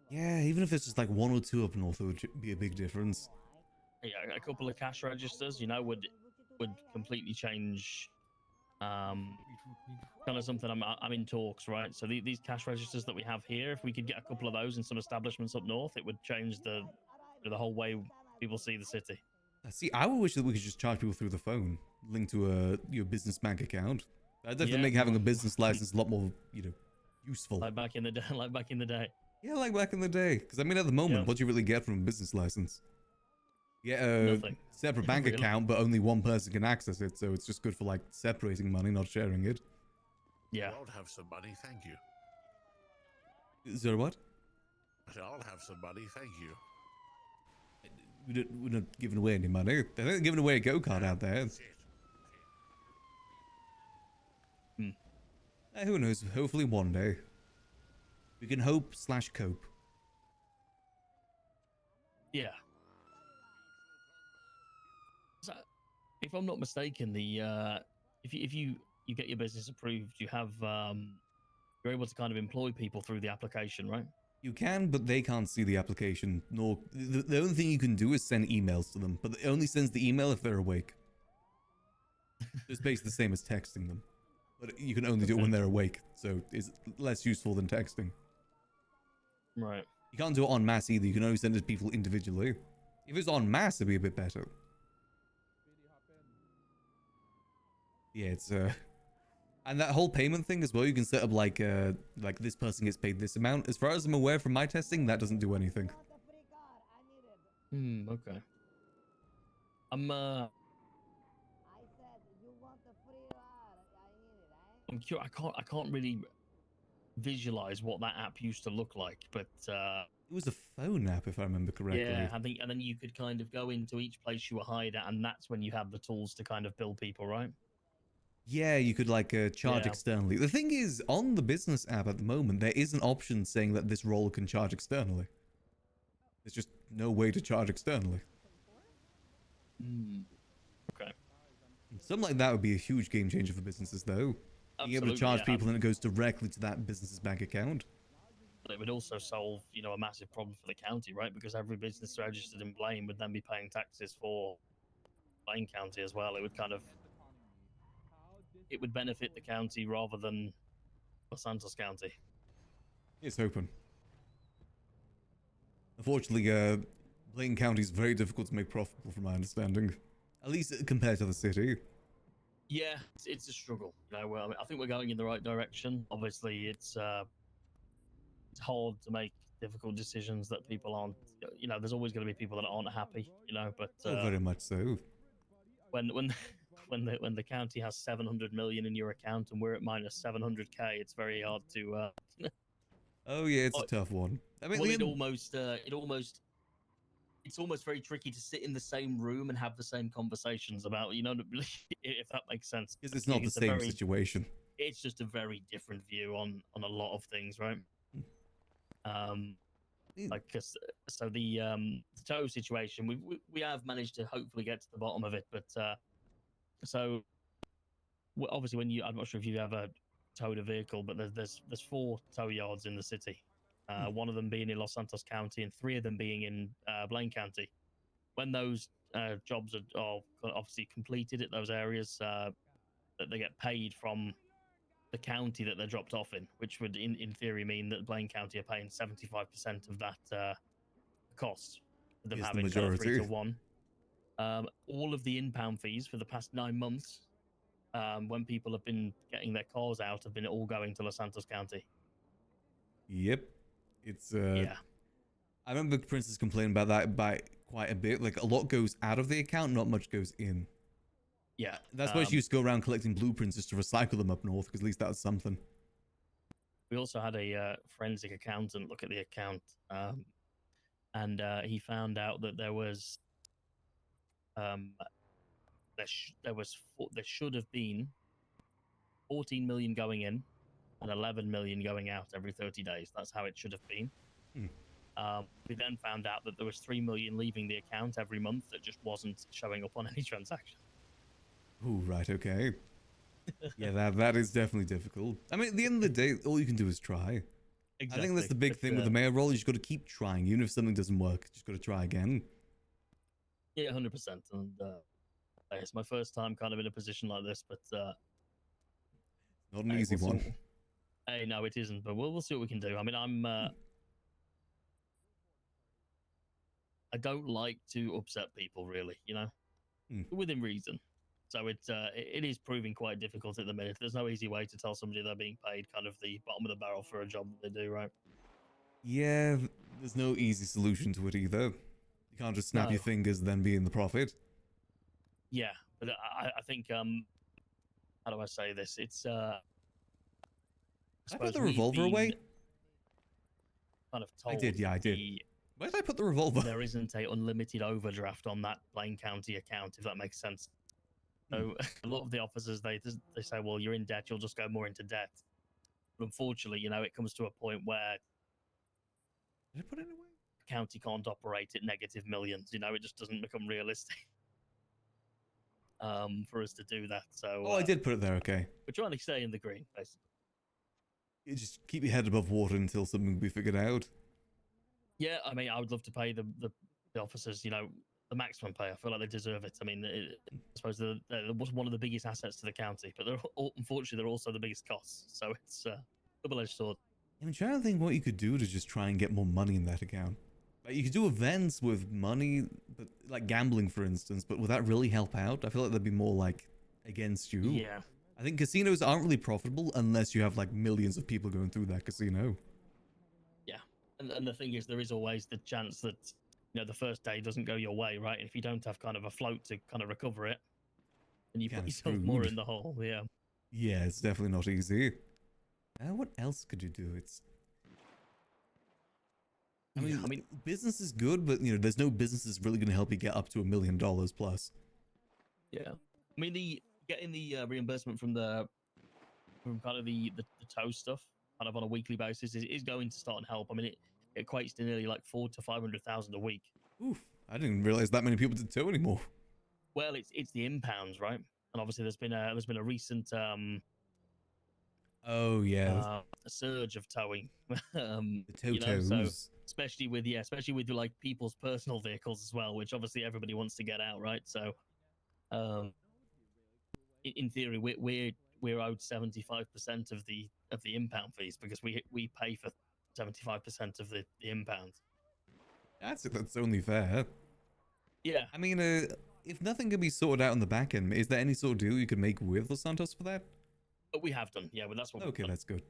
Yeah, even if it's just like 1 or 2 up north, it would be a big difference. Yeah, a couple of cash registers, would completely change. Kind of something I'm in talks, right? So these cash registers that we have here, if we could get a couple of those in some establishments up north, it would change the whole way people see the city. See, I would wish that we could just charge people through the phone, linked to your business bank account. That'd definitely make having a business license a lot more, useful. Like back in the day. Yeah, like back in the day. Because I mean, at the moment, what do you really get from a business license? You get a Nothing. separate bank Really? account, but only one person can access it, so it's just good for like separating money, not sharing it. Yeah. I'll have some money, thank you. Is there what? I'll have some money, thank you. We're not giving away any money. They're giving away a go-kart out there. Who knows? Hopefully one day. We can hope/cope. Yeah. So, if I'm not mistaken, if you get your business approved, you have you're able to kind of employ people through the application, right? You can, but they can't see the application. Nor the only thing you can do is send emails to them, but it only sends the email if they're awake. It's basically the same as texting them, but you can only do it when they're awake, so it's less useful than texting. Right. You can't do it en masse either. You can only send it to people individually. If it's en masse, it'd be a bit better. Yeah, it's and that whole payment thing as well, you can set up like this person gets paid this amount. As far as I'm aware from my testing, that doesn't do anything. Okay. I'm curious. I can't really visualize what that app used to look like, but it was a phone app if I remember correctly. Yeah, I think, and then you could kind of go into each place you were hired at, and that's when you have the tools to kind of bill people, right? Yeah, you could like charge externally. The thing is, on the business app at the moment, there is an option saying that this role can charge externally. There's just no way to charge externally. Okay. Something like that would be a huge game changer for businesses, though. Being able to charge people and it goes directly to that business's bank account. But it would also solve, a massive problem for the county, right? Because every business registered in Blaine would then be paying taxes for Blaine County as well. It would kind of, it would benefit the county rather than Los Santos County. It's open. Unfortunately, Blaine County is very difficult to make profitable, from my understanding. At least compared to the city. Yeah, it's a struggle. Well, I think we're going in the right direction. Obviously, it's hard to make difficult decisions that people aren't. There's always going to be people that aren't happy. But very much so. When the county has 700 million in your account and we're at minus 700k, it's very hard to. Oh yeah, it's a tough one. I mean, well, it's almost very tricky to sit in the same room and have the same conversations about, if that makes sense. Because it's not the same situation. It's just a very different view on a lot of things, right? So the tow situation, we have managed to hopefully get to the bottom of it, but so obviously I'm not sure if you've ever towed a vehicle, but there's 4 tow yards in the city. One of them being in Los Santos County and 3 of them being in Blaine County. When those jobs are obviously completed at those areas, that they get paid from the county that they're dropped off in, which would in theory mean that Blaine County are paying 75% of that cost. Them yes, having the majority. 3 to 1. All of the impound fees for the past 9 months, when people have been getting their cars out, have been all going to Los Santos County. Yep. It's yeah. I remember Princess complaining about that by quite a bit. Like a lot goes out of the account, not much goes in. Yeah. That's why she used to go around collecting blueprints just to recycle them up north, because at least that was something. We also had a forensic accountant look at the account. and he found out that there was there should have been 14 million going in and 11 million going out every 30 days. That's how it should have been. We then found out that there was 3 million leaving the account every month that just wasn't showing up on any transaction. Ooh, right, okay. Yeah, that is definitely difficult. I mean, at the end of the day, all you can do is try. Exactly. I think that's the big thing with the mayor role. You just got to keep trying. Even if something doesn't work, you just got to try again. Yeah, 100%. And it's my first time kind of in a position like this, but not an easy one. Hey, no, it isn't. But we'll see what we can do. I mean, I don't like to upset people, really. You know, within reason. So it is proving quite difficult at the minute. There's no easy way to tell somebody they're being paid kind of the bottom of the barrel for a job that they do, right? Yeah, there's no easy solution to it either. You can't just snap your fingers and then be in the profit. Yeah, but I think how do I say this? It's I put the revolver away. Kind of told I did, yeah, I did. Where did I put the revolver? There isn't a unlimited overdraft on that Blaine County account, if that makes sense. So a lot of the officers they say, well, you're in debt, you'll just go more into debt. But unfortunately, you know, it comes to a point where did I put it away? The county can't operate at negative millions. You know, it just doesn't become realistic for us to do that. So I did put it there. Okay. We're trying to stay in the green, basically. You just keep your head above water until something will be figured out. Yeah, I mean, I would love to pay the officers, you know, the maximum pay. I feel like they deserve it. I mean, I suppose they're one of the biggest assets to the county, but unfortunately they're also the biggest costs. So it's a double-edged sword. I'm trying to think what you could do to just try and get more money in that account. Like, you could do events with money, but like gambling, for instance. But would that really help out? I feel like that'd be more like against you. Yeah. I think casinos aren't really profitable unless you have like millions of people going through that casino. Yeah, and the thing is, there is always the chance that, you know, the first day doesn't go your way, right? And if you don't have kind of a float to kind of recover it, then you put yourself more in the hole. Yeah. Yeah, it's definitely not easy. What else could you do? I mean, business is good, but you know, there's no business that's really going to help you get up to $1 million plus. Yeah, I mean, getting the reimbursement from kind of the tow stuff, kind of on a weekly basis, is going to start and help. I mean, it equates to nearly like $400,000 to $500,000 a week. Oof! I didn't realize that many people did tow anymore. Well, it's the impounds, right? And obviously, there's been a recent oh yeah, a surge of towing. The tow you know, so tows. especially with like people's personal vehicles as well, which obviously everybody wants to get out, right? So, in theory, we're owed 75% of the impound fees because we pay for 75% of the impounds. That's only fair. Yeah. I mean, if nothing can be sorted out on the back end, is there any sort of deal you could make with Los Santos for that? But we have done, yeah. But that's what. Okay, that's good.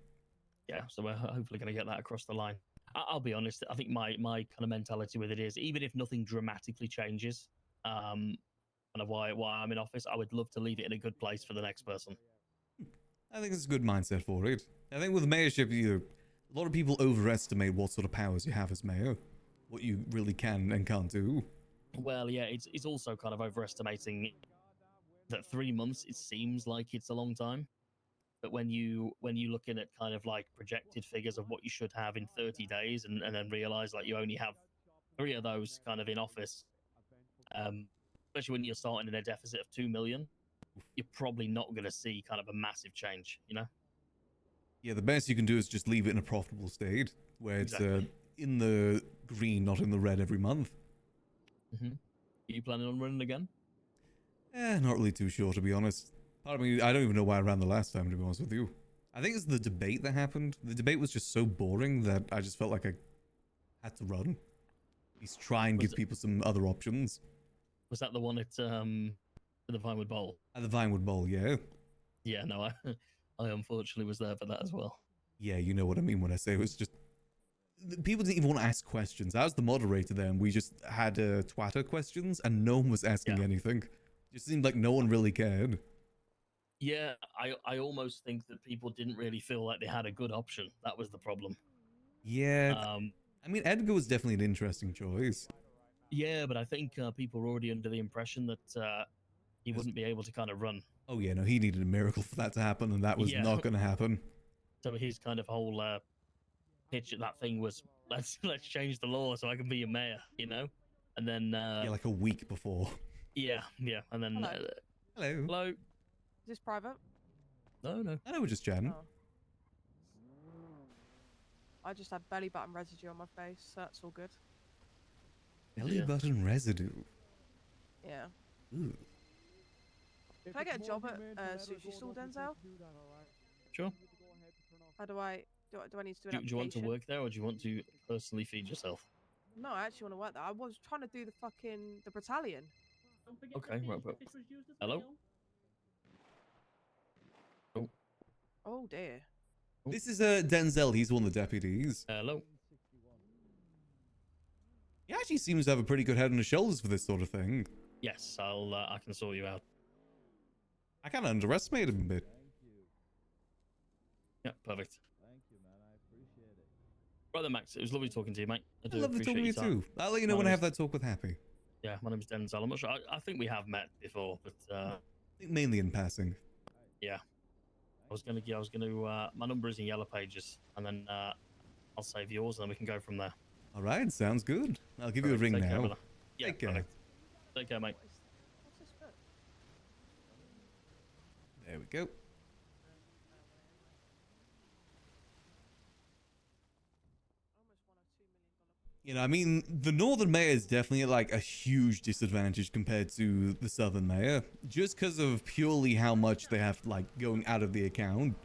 Yeah, so we're hopefully going to get that across the line. I'll be honest. I think my kind of mentality with it is, even if nothing dramatically changes, kind of why I'm in office, I would love to leave it in a good place for the next person. I think it's a good mindset for it. I think with mayorship, a lot of people overestimate what sort of powers you have as mayor, what you really can and can't do. Well, yeah, it's also kind of overestimating that 3 months, it seems like it's a long time. But when you're looking at kind of like projected figures of what you should have in 30 days and then realize like you only have 3 of those kind of in office, especially when you're starting in a deficit of 2 million, you're probably not going to see kind of a massive change, you know? Yeah, the best you can do is just leave it in a profitable state where it's in the green, not in the red every month. Mm-hmm. Are you planning on running again? Not really too sure, to be honest. Part of me, I don't even know why I ran the last time, to be honest with you. I think it's the debate that happened. The debate was just so boring that I just felt like I had to run. At least try and give people some other options. Was that the one at the Vinewood Bowl? At the Vinewood Bowl, yeah. Yeah, no, I unfortunately was there for that as well. Yeah, you know what I mean when I say it was just... People didn't even want to ask questions. I was the moderator there, and we just had Twitter questions, and no one was asking anything. It just seemed like no one really cared. Yeah, I almost think that people didn't really feel like they had a good option. That was the problem. Yeah, I mean, Edgar was definitely an interesting choice. Yeah, but I think people were already under the impression that he wouldn't be able to kind of run. Oh yeah, no, he needed a miracle for that to happen, and that was Yeah. not going to happen. So his kind of whole pitch at that thing was, let's change the law so I can be your mayor, you know? And then Yeah, like a week before. yeah, and then Hello. Hello. hello. Is this private? No. I know we're just chatting. Oh. I just had belly button residue on my face, so that's all good. Belly Yeah. button residue. Yeah. Ooh. Can I get a job at sushi stall, Denzel? Sure. How do I need to do an Do application? you want to work there, or do you want to personally feed yourself? No, I actually want to work there. I was trying to do the battalion. Okay, right. Hello. Oh. Oh dear. This is Denzel. He's one of the deputies. Hello. He actually seems to have a pretty good head on his shoulders for this sort of thing. Yes, I can sort you out. I kind of underestimated him a bit. Yeah, perfect. Thank you, man. I appreciate it. Right then, Max. It was lovely talking to you, mate. I I do love to talk to you appreciate your time. too. I'll let you know My when I name's- have that talk with Happy. Yeah, my name's Denzel. I'm not sure. I think we have met before, but I think mainly in passing. yeah. I was gonna. My number is in Yellow Pages, and then I'll save yours, and then we can go from there. All right, sounds good. I'll give you a Perfect. ring Take care, now. brother. Yeah, Take care. perfect. Take care, mate. What's this book? There we go. You know, I mean, the Northern Mayor is definitely like a huge disadvantage compared to the Southern Mayor, just because of purely how much they have like going out of the account.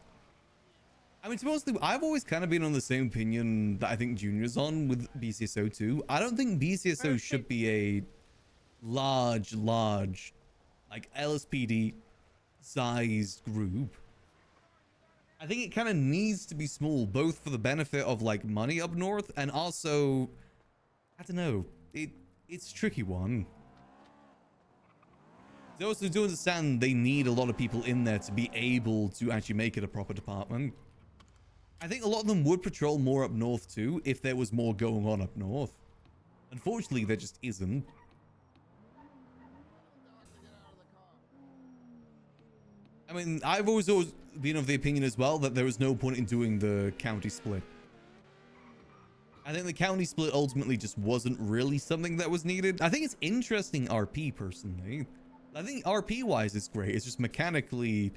I mean, to be honest, I've always kind of been on the same opinion that I think Junior's on with BCSO too. I don't think BCSO should be a large, like LSPD sized group. I think it kind of needs to be small, both for the benefit of like money up north and also, I don't know, it's a tricky one. They also do understand they need a lot of people in there to be able to actually make it a proper department. I think a lot of them would patrol more up north too if there was more going on up north. Unfortunately, there just isn't. I mean, I've always been of the opinion as well that there was no point in doing the county split. I think the county split ultimately just wasn't really something that was needed. I think it's interesting RP personally. I think RP wise it's great. It's just mechanically,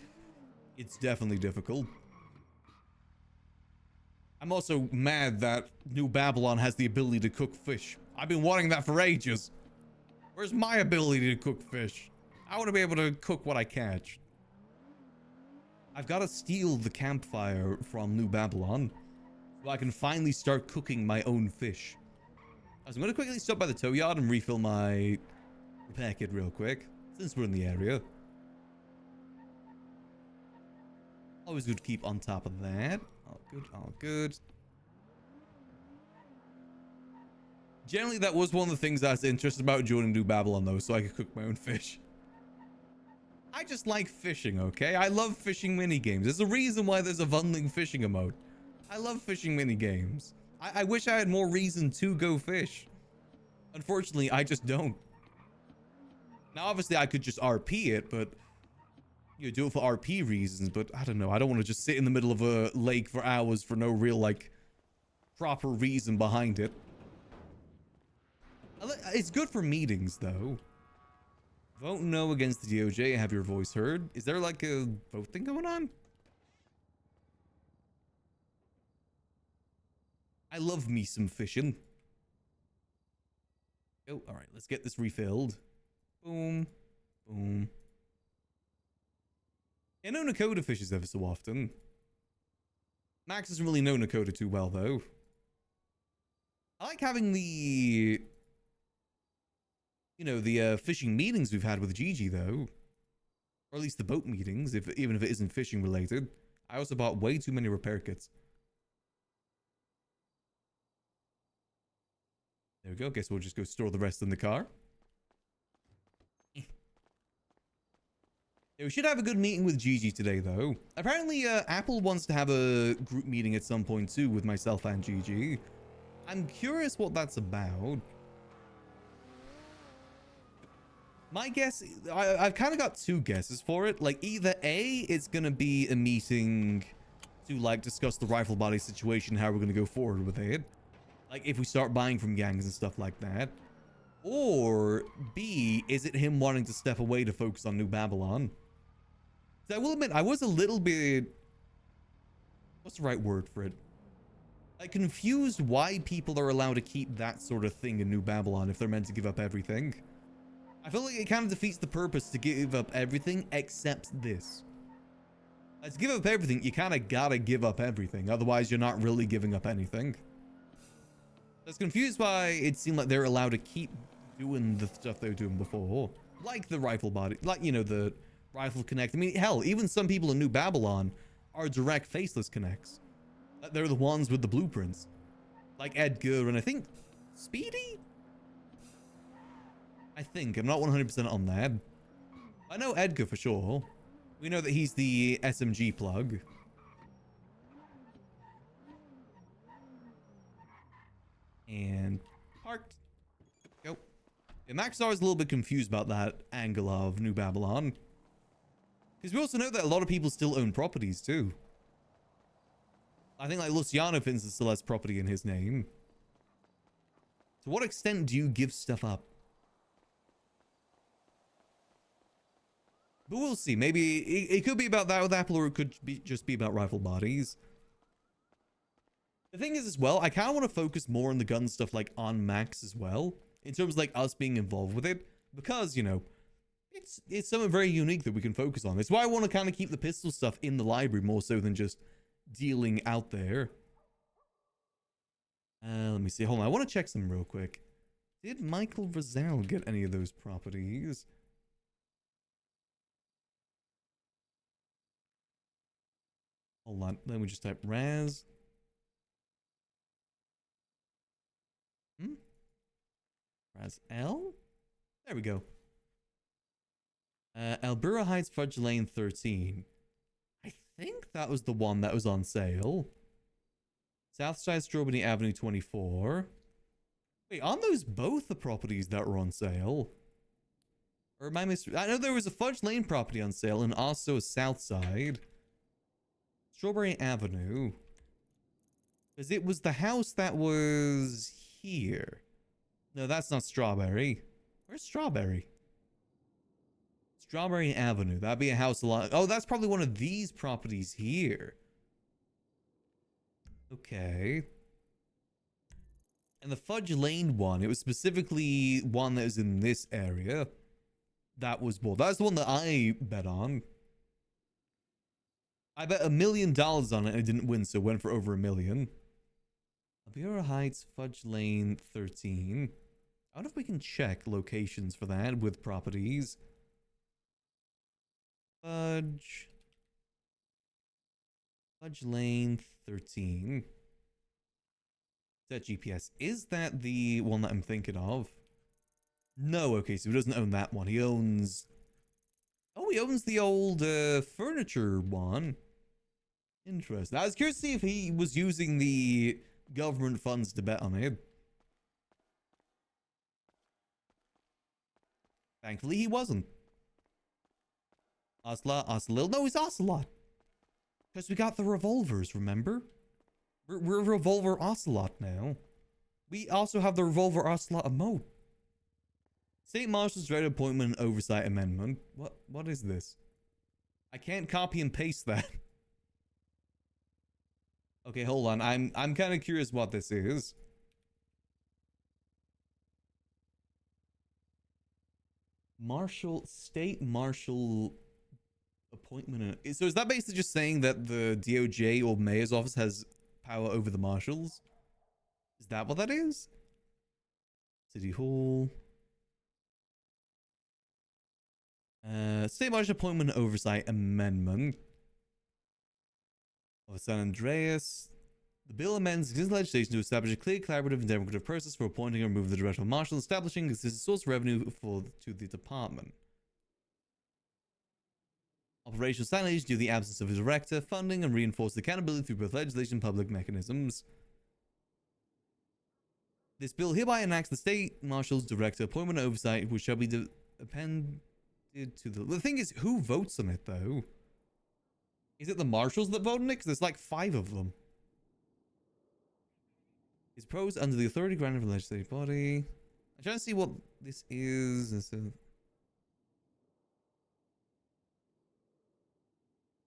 it's definitely difficult. I'm also mad that New Babylon has the ability to cook fish. I've been wanting that for ages. Where's my ability to cook fish? I want to be able to cook what I catch. I've got to steal the campfire from New Babylon so I can finally start cooking my own fish. I'm going to quickly stop by the tow yard and refill my repair kit real quick, since we're in the area. Always good to keep on top of that. All good, all good. Generally, that was one of the things I was interested about joining New Babylon, though, so I could cook my own fish. I just like fishing, okay? I love fishing minigames. There's a reason why there's a Vundling fishing emote. I love fishing minigames. I wish I had more reason to go fish. Unfortunately, I just don't. Now, obviously, I could just RP it, but... You know, do it for RP reasons, but I don't know. I don't want to just sit in the middle of a lake for hours for no real, like, proper reason behind it. It's good for meetings, though. Vote no against the DOJ. Have your voice heard. Is there, like, a vote thing going on? I love me some fishing. Oh, all right. Let's get this refilled. Boom. Boom. Yeah, no Nakota fishes ever so often. Max doesn't really know Nakota too well, though. I like having the... You know, the fishing meetings we've had with Gigi, though. Or at least the boat meetings, even if it isn't fishing related. I also bought way too many repair kits. There we go. Guess we'll just go store the rest in the car. Yeah, we should have a good meeting with Gigi today, though. Apparently, Apple wants to have a group meeting at some point, too, with myself and Gigi. I'm curious what that's about. My guess, I've kind of got two guesses for it. Like, either A, it's going to be a meeting to, like, discuss the rifle body situation, how we're going to go forward with it. Like, if we start buying from gangs and stuff like that. Or B, is it him wanting to step away to focus on New Babylon? So I will admit, I was a little bit... What's the right word for it? Like, confused why people are allowed to keep that sort of thing in New Babylon if they're meant to give up everything. I feel like it kind of defeats the purpose to give up everything except this. To give up everything, you kind of gotta give up everything. Otherwise, you're not really giving up anything. I was confused why it seemed like they're allowed to keep doing the stuff they were doing before. Like the rifle body, like, you know, the rifle connect. I mean, hell, even some people in New Babylon are direct faceless connects. They're the ones with the blueprints. Like Edgar and I think Speedy? I think. I'm not 100% on that. I know Edgar for sure. We know that he's the SMG plug. And parked. Go. Yeah, Max is a little bit confused about that angle of New Babylon. Because we also know that a lot of people still own properties too. I think like Luciano, for instance, still has property in his name. To what extent do you give stuff up? But we'll see. Maybe it could be about that with Apple, or it could be just be about rifle bodies. The thing is as well, I kind of want to focus more on the gun stuff like on Max as well. In terms of like us being involved with it. Because, you know, it's something very unique that we can focus on. It's why I want to kind of keep the pistol stuff in the library more so than just dealing out there. Let me see. Hold on. I want to check some real quick. Did Michael Rizal get any of those properties? Hold on. Let me just type Raz. Raz L? There we go. Albura Heights Fudge Lane 13. I think that was the one that was on sale. Southside Strawberry Avenue 24. Wait, aren't those both the properties that were on sale? Or am I I know there was a Fudge Lane property on sale and also a Southside. Strawberry Avenue. Because it was the house that was here. No, that's not Strawberry. Where's Strawberry? Strawberry Avenue. That'd be a house a lot. Oh, that's probably one of these properties here. Okay. And the Fudge Lane one, it was specifically one that was in this area. That was bought. That's the one that I bet on. I bet $1 million on it and I didn't win, so it went for over $1 million. Albura Heights, Fudge Lane 13. I wonder if we can check locations for that with properties. Fudge Lane 13. That GPS. Is that the one that I'm thinking of? No, okay, so he doesn't own that one. He owns... Oh, he owns the old furniture one. Interesting. I was curious to see if he was using the government funds to bet on it. Thankfully, he wasn't. Ocelot. No, he's Ocelot. Because we got the revolvers, remember? We're Revolver Ocelot now. We also have the Revolver Ocelot emote. State Marshal's Dread Appointment and Oversight Amendment. What is this? I can't copy and paste that. Okay, hold on. I'm kind of curious what this is. State Marshal Appointment. So is that basically just saying that the DOJ or Mayor's office has power over the marshals? Is that what that is? City Hall. State Marshal Appointment and Oversight Amendment of San Andreas. The bill amends existing legislation to establish a clear, collaborative, and democratic process for appointing or removing the director of marshal, establishing a source of revenue to the department. Operational sanitation due to the absence of a director, funding, and reinforce accountability through both legislation and public mechanisms. This bill hereby enacts the state marshal's director appointment and oversight, which shall be appended to the thing is, who votes on it though? Is it the marshals that vote on it? Because there's like 5 of them. Is proposed under the authority granted from the legislative body. I'm trying to see what this is. It's a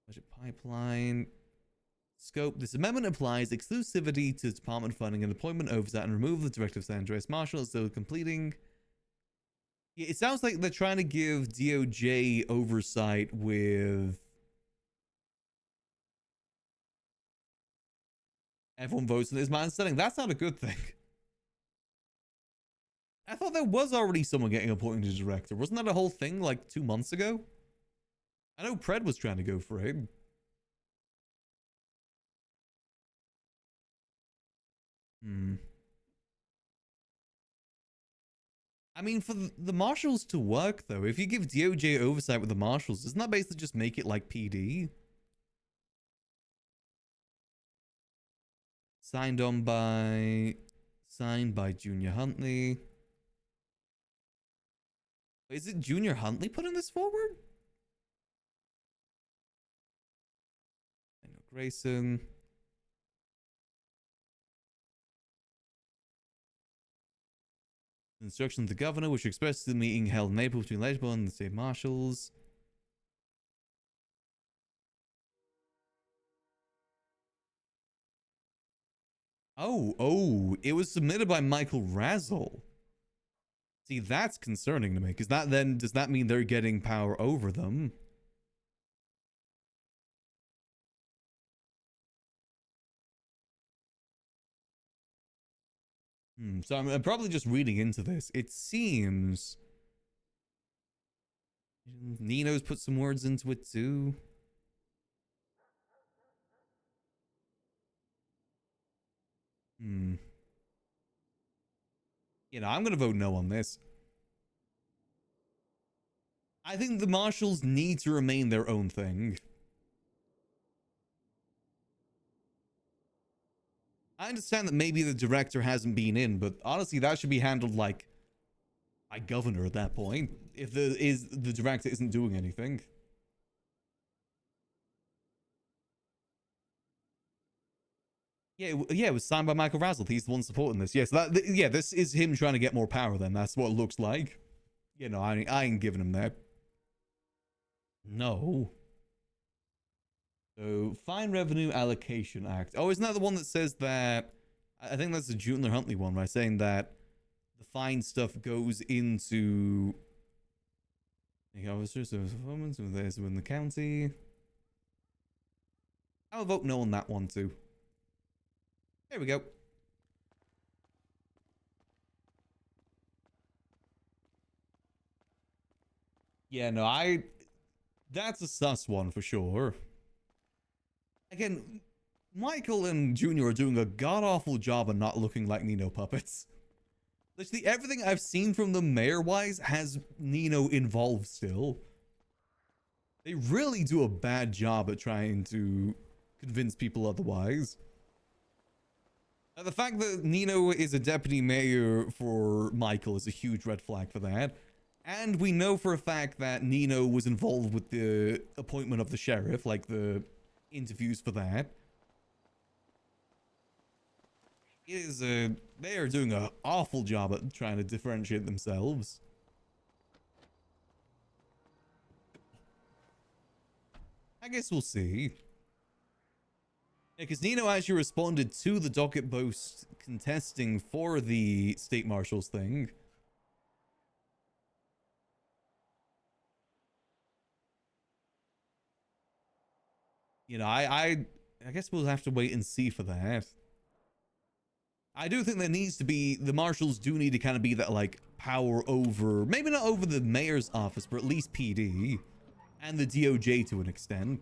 budget pipeline. Scope. This amendment applies exclusivity to department funding and appointment oversight and remove the director of San Andreas Marshal as though completing. Yeah, it sounds like they're trying to give DOJ oversight with everyone votes in this. My understanding, that's not a good thing. I thought there was already someone getting appointed as director. Wasn't that a whole thing like 2 months ago? I know Pred was trying to go for it. I mean, for the marshals to work, though, if you give DOJ oversight with the marshals, doesn't that basically just make it like PD? Signed by Junior Huntley. Is it Junior Huntley putting this forward? I know Grayson. Instructions of the governor, which were expressed in the meeting held in April between legislature and the state marshals. Oh, it was submitted by Michael Razzle. See, that's concerning to me, because that then, does that mean they're getting power over them? So I'm probably just reading into this. It seems Nino's put some words into it too. You know, I'm gonna vote no on this. I think the marshals need to remain their own thing. I understand that maybe the director hasn't been in, but honestly, that should be handled like by governor at that point. If the director isn't doing anything. Yeah, it was signed by Michael Razzle. He's the one supporting this. Yes, this is him trying to get more power. Then that's what it looks like. You know, I ain't giving him that. No. So, Fine Revenue Allocation Act. Oh, isn't that the one that says that? I think that's the Junior Huntley one, right? Saying that the fine stuff goes into the officers of performance in the county. I'll vote no on that one too. There we go. Yeah, no, that's a sus one for sure. Again, Michael and Junior are doing a god-awful job of not looking like Nino puppets. Literally, everything I've seen from them mayor-wise has Nino involved still. They really do a bad job at trying to convince people otherwise. The fact that Nino is a deputy mayor for Michael is a huge red flag for that. And we know for a fact that Nino was involved with the appointment of the sheriff, like the interviews for that. They are doing an awful job at trying to differentiate themselves. I guess we'll see. Yeah, because Nino actually responded to the docket post contesting for the state marshals thing. You know, I guess we'll have to wait and see for that. I do think there needs to be, the marshals do need to kind of be that, like, power over, maybe not over the mayor's office, but at least PD and the DOJ to an extent.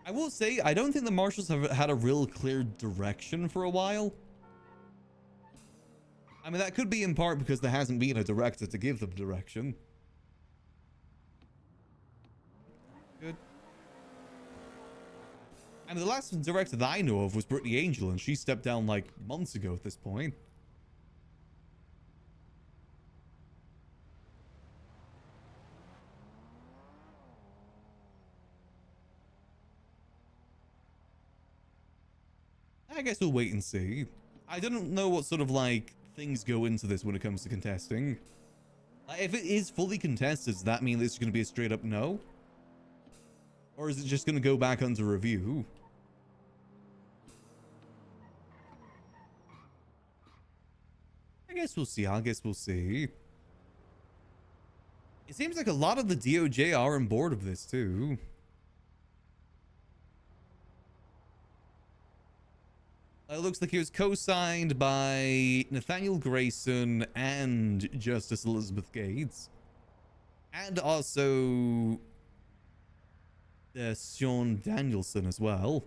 I will say, I don't think the marshals have had a real clear direction for a while. I mean, that could be in part because there hasn't been a director to give them direction. Good. I mean, the last director that I know of was Brittany Angel, and she stepped down like months ago at this point. I guess we'll wait and see. I don't know what sort of like things go into this when it comes to contesting. Like, if it is fully contested, does that mean this is going to be a straight up no? Or is it just going to go back under review? I guess we'll see. I guess we'll see. It seems like a lot of the DOJ are on board of this too. It looks like it was co-signed by Nathaniel Grayson and Justice Elizabeth Gates. And also Sean Danielson as well.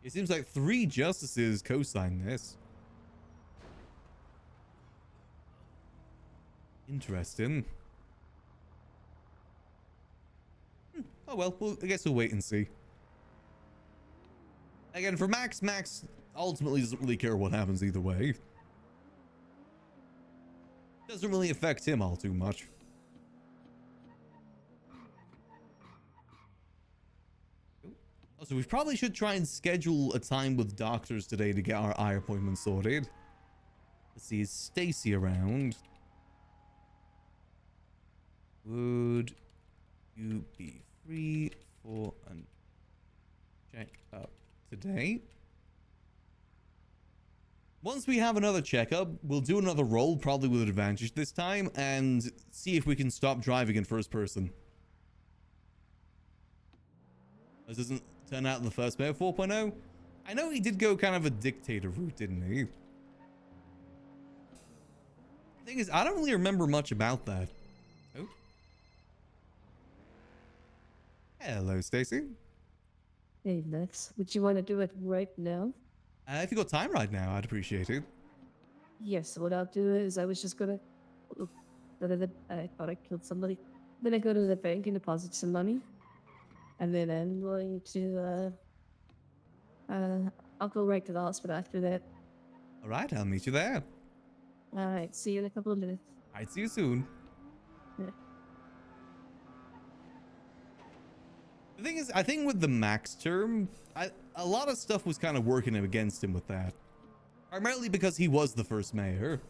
It seems like 3 justices co-signed this. Interesting. Oh well, I guess we'll wait and see. Again, for Max ultimately doesn't really care what happens either way. Doesn't really affect him all too much. Also, we probably should try and schedule a time with doctors today to get our eye appointment sorted. Let's see, is Stacy around? Would you be free for a check-up today? Once we have another checkup, we'll do another roll, probably with advantage this time, and see if we can stop driving in first person. This doesn't turn out in the first Mayor 4.0. I know he did go kind of a dictator route, didn't he? Thing is, I don't really remember much about that. Oh. Hello, Stacy. Hey, Max. Would you want to do it right now? If you got time right now, I'd appreciate it. Yes, what I'll do is I was just gonna look, I thought I killed somebody. Then I go to the bank and deposit some money. And then I'm going to I'll go right to the hospital after that. Alright, I'll meet you there. Alright, see you in a couple of minutes. I'd see you soon. Yeah. The thing is, I think with the Max term, a lot of stuff was kind of working against him with that. Primarily because he was the first mayor.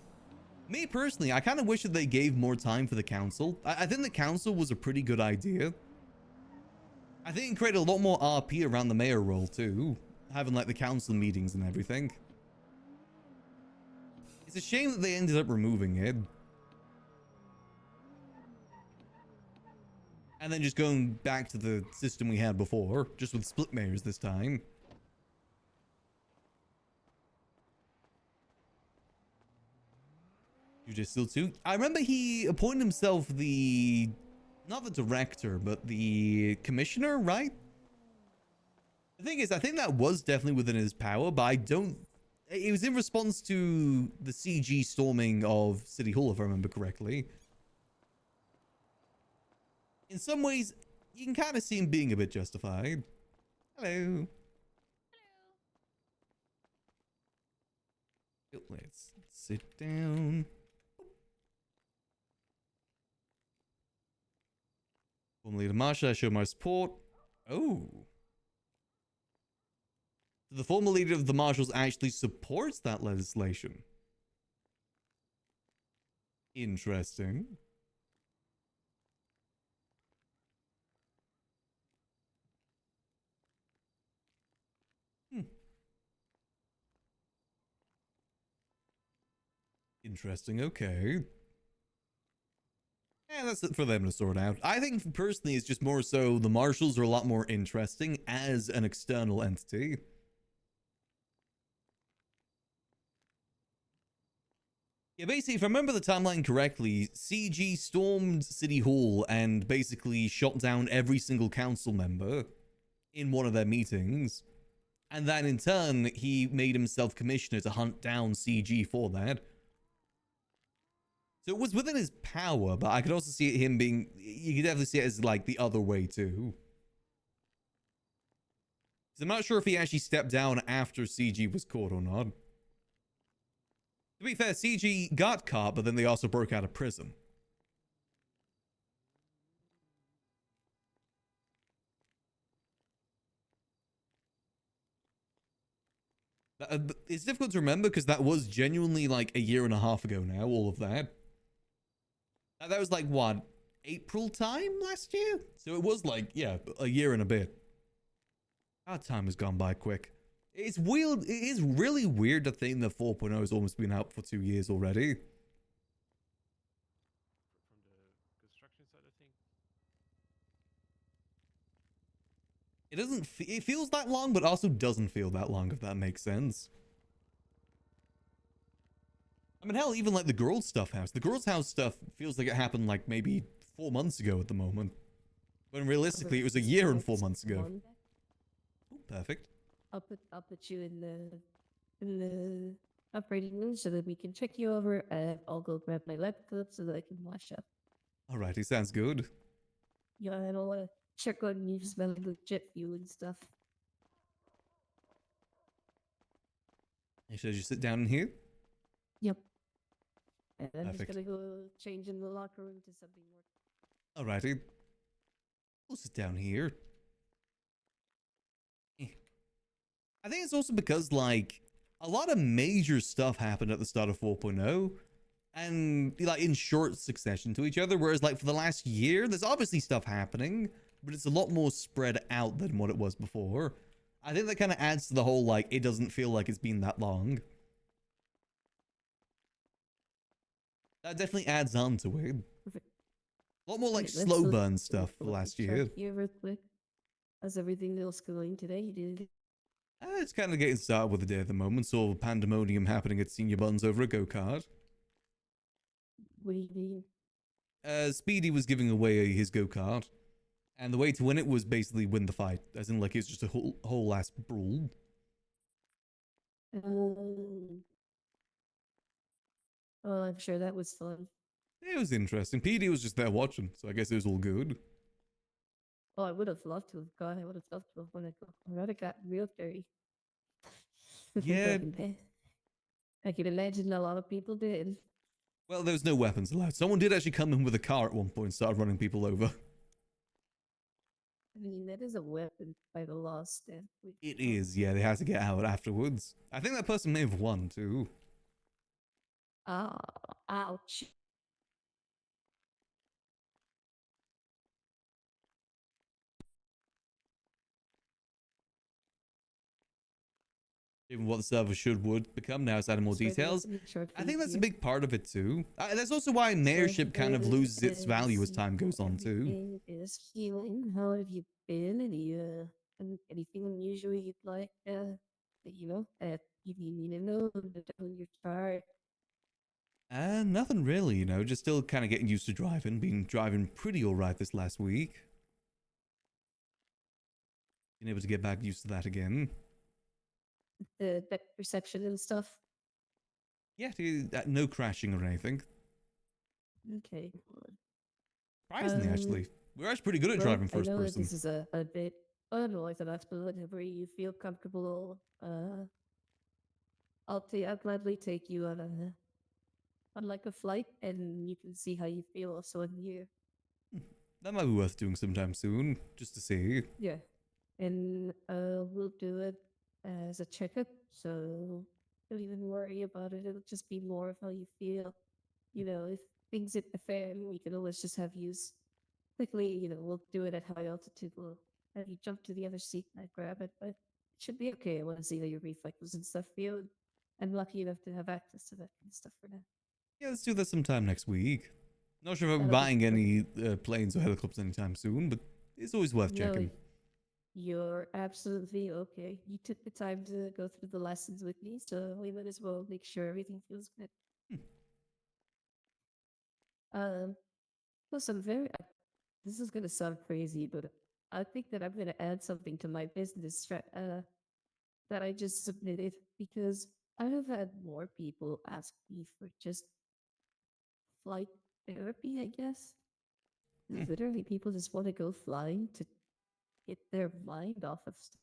Me personally, I kind of wish that they gave more time for the council. I think the council was a pretty good idea. I think it created a lot more RP around the mayor role too. Having like the council meetings and everything. It's a shame that they ended up removing it. And then just going back to the system we had before, just with split mayors this time. You just still too. I remember he appointed himself the, not the director, but the commissioner, right? The thing is, I think that was definitely within his power, but I don't. It was in response to the CG storming of City Hall, if I remember correctly. In some ways, you can kind of see him being a bit justified. Hello. Hello. Let's sit down. Former leader Marsha, I show my support. Oh. The former leader of the Marshals actually supports that legislation. Interesting. Interesting, okay. Yeah, that's it for them to sort out. I think personally it's just more so the Marshals are a lot more interesting as an external entity. Yeah, basically, if I remember the timeline correctly, CG stormed City Hall and basically shot down every single council member in one of their meetings. And then in turn, he made himself commissioner to hunt down CG for that. So it was within his power, but I could also see him being, you could definitely see it as like the other way too. 'Cause I'm not sure if he actually stepped down after CG was caught or not. To be fair, CG got caught, but then they also broke out of prison. It's difficult to remember because that was genuinely like a year and a half ago now, all of that. That was like, what, April time last year? So it was like, yeah, a year and a bit. Our time has gone by quick. It's weird. It is really weird to think that 4.0 has almost been out for 2 years already. From the construction side, I think. It doesn't. It feels that long, but also doesn't feel that long, if that makes sense. I mean, hell, even like the girls' house. The girls' house stuff feels like it happened like maybe 4 months ago at the moment. When realistically, it was a year and 4 months ago. Ooh, perfect. I'll put you in the operating room so that we can check you over, and I'll go grab my laptop so that I can wash up. Alrighty, sounds good. Yeah, I don't want to check on you smelling like jet fuel and stuff. Should I just sit down in here? Yep. And I'm Perfect. just gonna go change in the locker room to something more. Alrighty. We'll sit down here. I think it's also because, like, a lot of major stuff happened at the start of 4.0 and, like, in short succession to each other. Whereas, like, for the last year, there's obviously stuff happening, but it's a lot more spread out than what it was before. I think that kind of adds to the whole, like, it doesn't feel like it's been that long. That definitely adds on to it. Perfect. A lot more, like, Wait, let's slow look- burn stuff for look last at year. chart here real quick. How's everything else going today? You did It's kind of getting started with the day at the moment. Saw pandemonium happening at Senior Buns over a go-kart. what do you mean? Speedy was giving away his go-kart, and the way to win it was basically win the fight, as in like it's just a whole ass brawl. Oh, I'm sure that was fun. It was interesting. PD was just there watching, so I guess it was all good. Oh, I would have loved to have gone. I would have loved to have won it. I would have got real dirty. Yeah. I can imagine a lot of people did. Well, there was no weapons allowed. Someone did actually come in with a car at one point and started running people over. I mean, that is a weapon by the law standpoint. It is, yeah. They had to get out afterwards. I think that person may have won too. Ah, ouch. Even what the server would become now, it's adding more details. I think that's a big part of it too. That's also why mayorship kind of loses its value as time goes on too. Everything is healing. How have you been? Anything unusual you'd like, that you need to know on your chart? Nothing really, you know, just still kind of getting used to driving. Been driving pretty alright this last week. Been able to get back used to that again. The depth perception and stuff. Yeah, no crashing or anything. Okay. Surprisingly, actually. We're actually pretty good at driving first I know person. that this is a bit unorthodox, but whenever you feel comfortable, I'll gladly take you on like a flight, and you can see how you feel also in here. That might be worth doing sometime soon, just to see. Yeah, and we'll do it as a checkup, so don't even worry about it. It'll just be more of how you feel. You know, if things hit the fan, we can always just have you quickly. We'll do it at high altitude. We'll have you jump to the other seat and I grab it, but it should be okay. I want to see how your reflexes and stuff feel. I'm lucky enough to have access to that kind of stuff for now. Yeah, let's do that sometime next week. Not sure if I'm That'll be buying any planes or helicopters anytime soon, but it's always worth checking. No, you're absolutely okay. You took the time to go through the lessons with me, so we might as well make sure everything feels good. Plus, this is gonna sound crazy, but I think that I'm gonna add something to my business that I just submitted, because I have had more people ask me for just flight therapy, I guess. Literally, people just want to go flying to get their mind off of stuff.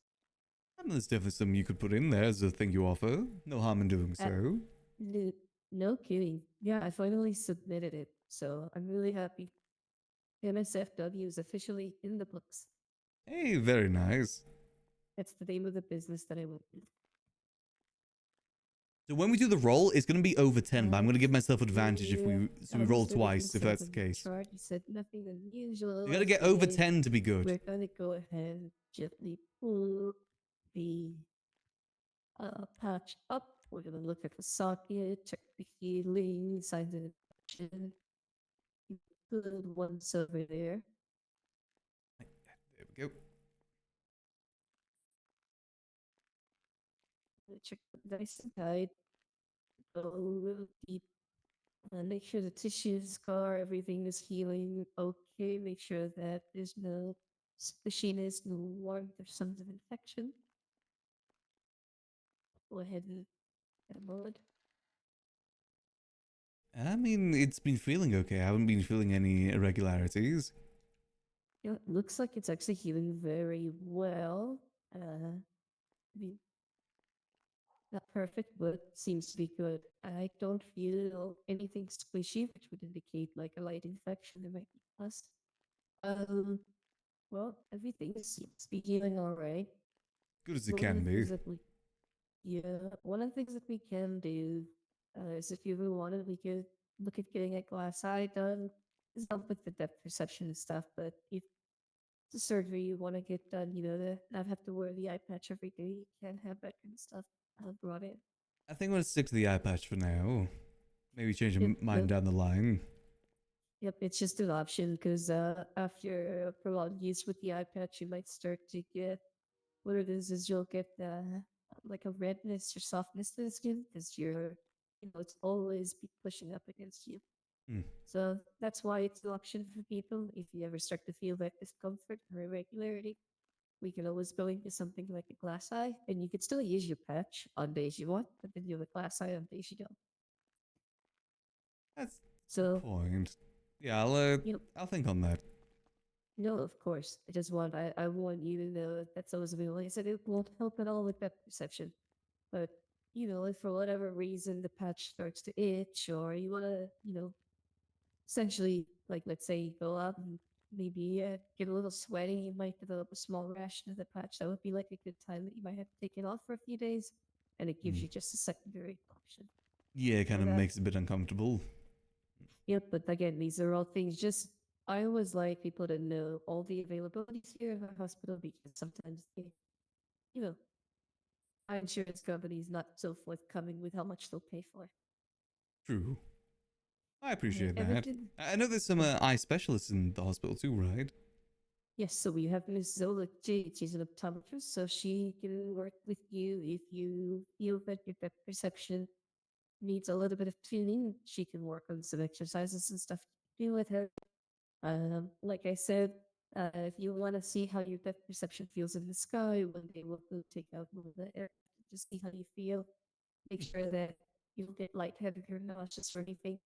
There's definitely something you could put in there as a thing you offer. No harm in doing so. No, no kidding. Yeah, I finally submitted it, so I'm really happy. MSFW is officially in the books. Hey, very nice. That's the name of the business that I went to. So when we do the roll, it's going to be over 10, but I'm going to give myself advantage if we roll Almost twice, everything's if that's set the in case. chart. You said nothing unusual. You got to get over Okay. 10 to be good. We're gonna go ahead and gently pull the patch up. We're gonna look at the socket, check the healing, signs of infection. Good ones over there. There we go. Check the dice inside. Go a little deep. Make sure the tissue, scar, everything is healing. Okay, make sure that there's no squishiness, no warmth or signs of infection. Go ahead and get a moment. I mean, it's been feeling okay. I haven't been feeling any irregularities. Yeah, it looks like it's actually healing very well. I mean, not perfect, but seems to be good. I don't feel anything squishy, which would indicate like a light infection. There might be pus. Well, everything seems to be healing all right. Good as it One of can the be. things that one of the things that we can do is if you really wanted, we could look at getting a glass eye done. It's help with the depth perception and stuff, but if it's a surgery you want to get done, you know, to not have to wear the eye patch every day, you can't have that kind of stuff brought in. I think I'm going to stick to the eye patch for now. Maybe change my Yep, mind yep. down the line. Yep, it's just an option because after prolonged use with the eye patch, you might start to get what it is you'll get like a redness or softness to the skin because it's always be pushing up against you. Hmm. So that's why it's an option for people. If you ever start to feel that discomfort or irregularity, we can always go into something like a glass eye, and you can still use your patch on days you want, but then you have a glass eye on days you don't. That's So, the point. Yeah, I'll think on that. no, of course. I want you to know that that's always available. I said it won't help at all with that perception. But, if for whatever reason the patch starts to itch or you want to, essentially, like, let's say go out and maybe get a little sweaty, you might develop a small rash to the patch. That would be like a good time that you might have to take it off for a few days. And it gives you just a secondary option. Yeah, it kind of But, makes it a bit uncomfortable. Yep, but again, these are all things I always like people to know all the availabilities here in our hospital because sometimes our insurance companies not so forthcoming with how much they'll pay for. True. I appreciate that. Everything. I know there's some eye specialists in the hospital too, right? Yes, so we have Miss Zola Jade. She's an optometrist, so she can work with you if you feel that your depth perception needs a little bit of tuning. She can work on some exercises and stuff to do with her. Like I said, if you want to see how your depth perception feels in the sky, one day we'll go take out one of the air to see how you feel. Make sure that you don't get lightheaded or nauseous or anything.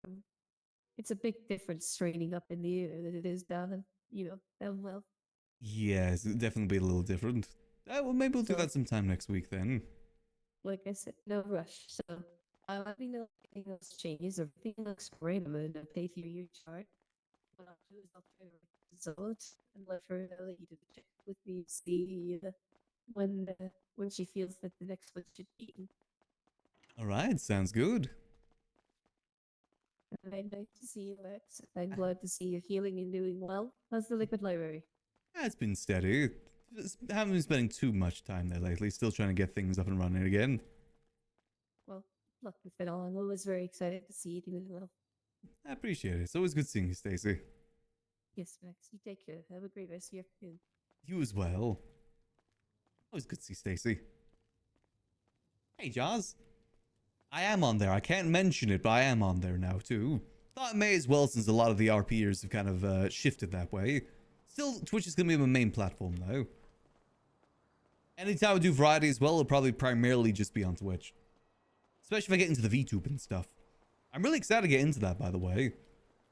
It's a big difference straining up in the air than it is down down well. Yeah, it's definitely be a little different. Well, maybe we'll do that sometime next week then. Like I said, no rush. So let me know if anything else changes. Everything looks great. I'm gonna update your chart. What I'll do is I'll try to result and let her know that you did check with me, see when she feels that the next one should be. All right, sounds good. I'd like to see you, Max. I'm glad to see you're healing and doing well. How's the liquid library? Yeah, it's been steady. Haven't been spending too much time there lately. Still trying to get things up and running again. Well, luck with it all. I'm always very excited to see you doing well. I appreciate it. It's always good seeing you, Stacy. Yes, Max. You take care. Have a great rest of your afternoon. You as well. Always good to see Stacy. Hey, Jaws. I am on there. I can't mention it, but I am on there now, too. Thought it may as well since a lot of the RPers have kind of shifted that way. Still, Twitch is going to be my main platform, though. Anytime I do variety as well, it'll probably primarily just be on Twitch. Especially if I get into the VTube and stuff. I'm really excited to get into that, by the way.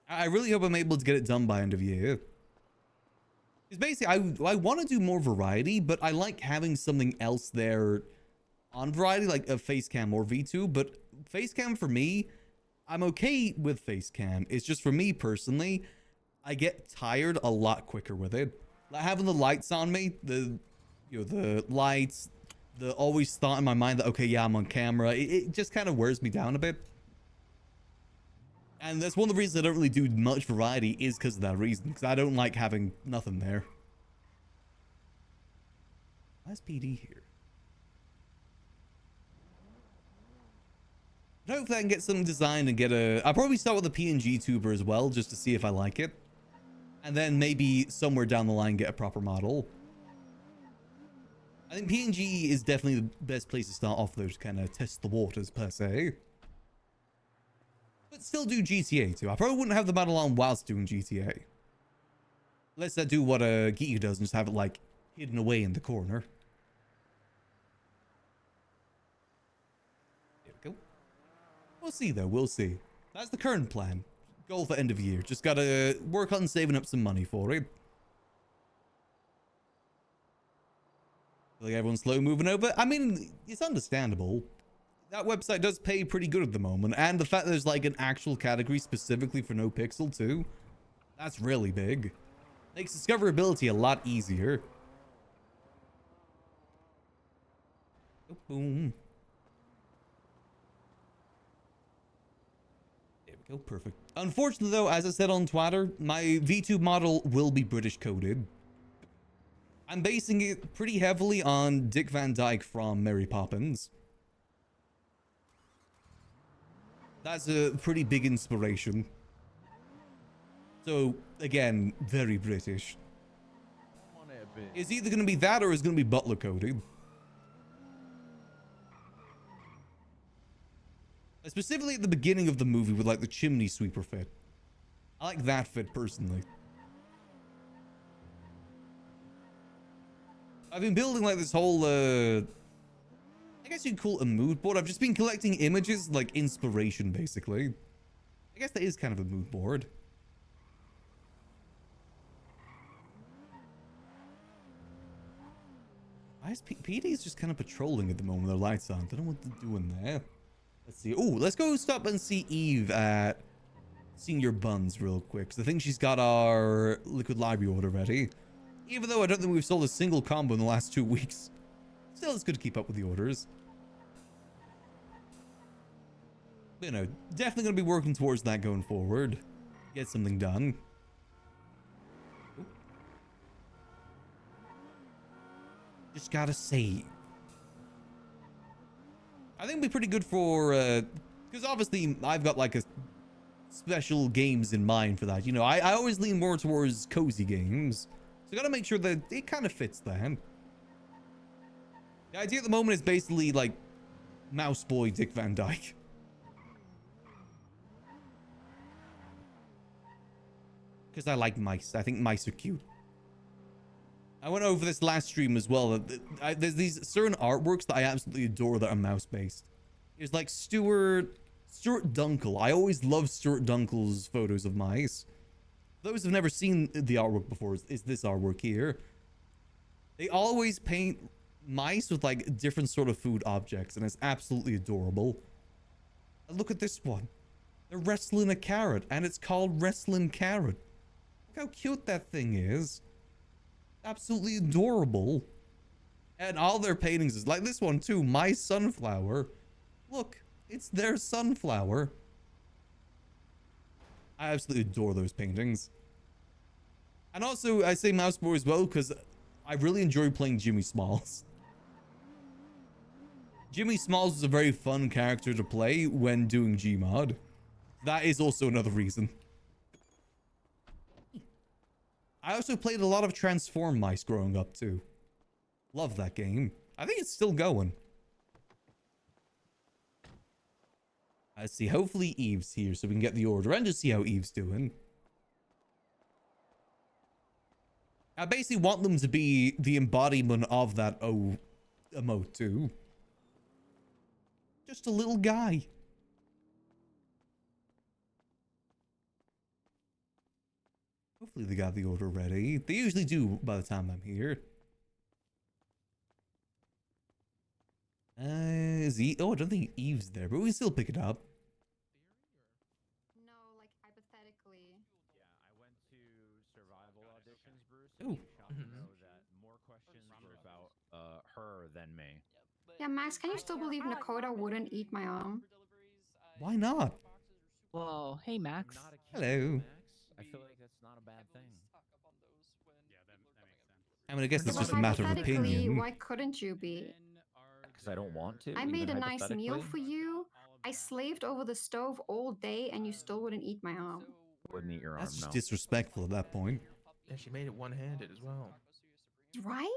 I really hope I'm able to get it done by end of year. It's basically, I want to do more variety, but I like having something else there on variety, like a face cam or V2. But face cam for me, I'm okay with face cam. It's just for me personally, I get tired a lot quicker with it. Like having the lights on me, the lights, the always thought in my mind that, okay, yeah, I'm on camera. It just kind of wears me down a bit. And that's one of the reasons I don't really do much variety is because of that reason. Because I don't like having nothing there. Why's PD here? But hopefully I can get something designed and get a... I'll probably start with a PNG tuber as well, just to see if I like it. And then maybe somewhere down the line get a proper model. I think PNG is definitely the best place to start off though, to kind of test the waters per se. But still do GTA too. I probably wouldn't have the model on whilst doing GTA. Unless I do what a Geeky does and just have it like hidden away in the corner. There we go. We'll see though, we'll see. That's the current plan. Goal for end of year. Just gotta work on saving up some money for it. Like everyone's slow moving over. I mean, it's understandable. That website does pay pretty good at the moment. And the fact that there's like an actual category specifically for NoPixel too. That's really big. Makes discoverability a lot easier. Oh, boom. There we go. Perfect. Unfortunately though, as I said on Twitter, my V2 model will be British coded. I'm basing it pretty heavily on Dick Van Dyke from Mary Poppins. That's a pretty big inspiration. So, again, very British. It's either going to be that or it's going to be butler coding. Specifically at the beginning of the movie with like the chimney sweeper fit. I like that fit personally. I've been building like this whole, I guess you'd call it a mood board. I've just been collecting images, like inspiration, basically. I guess that is kind of a mood board. Why is PD's just kind of patrolling at the moment with their lights on? I don't know what they're doing there. Let's see. Oh, let's go stop and see Eve at Senior Buns real quick. Because I think she's got our Liquid Library order ready. Even though I don't think we've sold a single combo in the last 2 weeks. Still, it's good to keep up with the orders. You know, definitely going to be working towards that going forward. Get something done. Just gotta save. I think it'll be pretty good for, because obviously I've got like a special games in mind for that. You know, I always lean more towards cozy games. So gotta make sure that it kind of fits then. The idea at the moment is basically like Mouse Boy Dick Van Dyke. Because I like mice. I think mice are cute. I went over this last stream as well. There's these certain artworks that I absolutely adore that are mouse based. There's like Stuart Dunkel. I always love Stuart Dunkel's photos of mice. Those who've never seen the artwork before is this artwork here. They always paint mice with like different sort of food objects, and it's absolutely adorable. And look at this one. They're wrestling a carrot, and it's called Wrestling Carrot. Look how cute that thing is. Absolutely adorable. And all their paintings is like this one too. My sunflower. Look, it's their sunflower. I absolutely adore those paintings. And also, I say Mouse Boy as well because I really enjoy playing Jimmy Smalls. Jimmy Smalls is a very fun character to play when doing Gmod. That is also another reason. I also played a lot of Transform Mice growing up too. Love that game. I think it's still going. Let's see. Hopefully Eve's here so we can get the order and just see how Eve's doing. I basically want them to be the embodiment of that O emote too. Just a little guy. Hopefully Hopefully they got the order ready. They usually do by the time I'm here. Is he? Oh, I don't think Eve's there, but we can still pick it up. No, like hypothetically. Yeah, I went to survival auditions, Bruce. Ooh. Shocked to know that more questions were about her than me. Yeah, Max, can you still believe Nakota wouldn't eat my arm? Why not? Whoa, hey Max. Not a kid, Hello. Max. I feel like that's not a bad thing. Yeah, that makes sense. I mean, I guess it's But just a matter of hypothetically, opinion. why couldn't you be? Because I don't want to. I even made a nice meal hypothetically. for you. I slaved over the stove all day, and you still wouldn't eat my arm. Wouldn't eat your arm, That's just no. disrespectful at that point. Yeah, she made it one-handed as well. Right?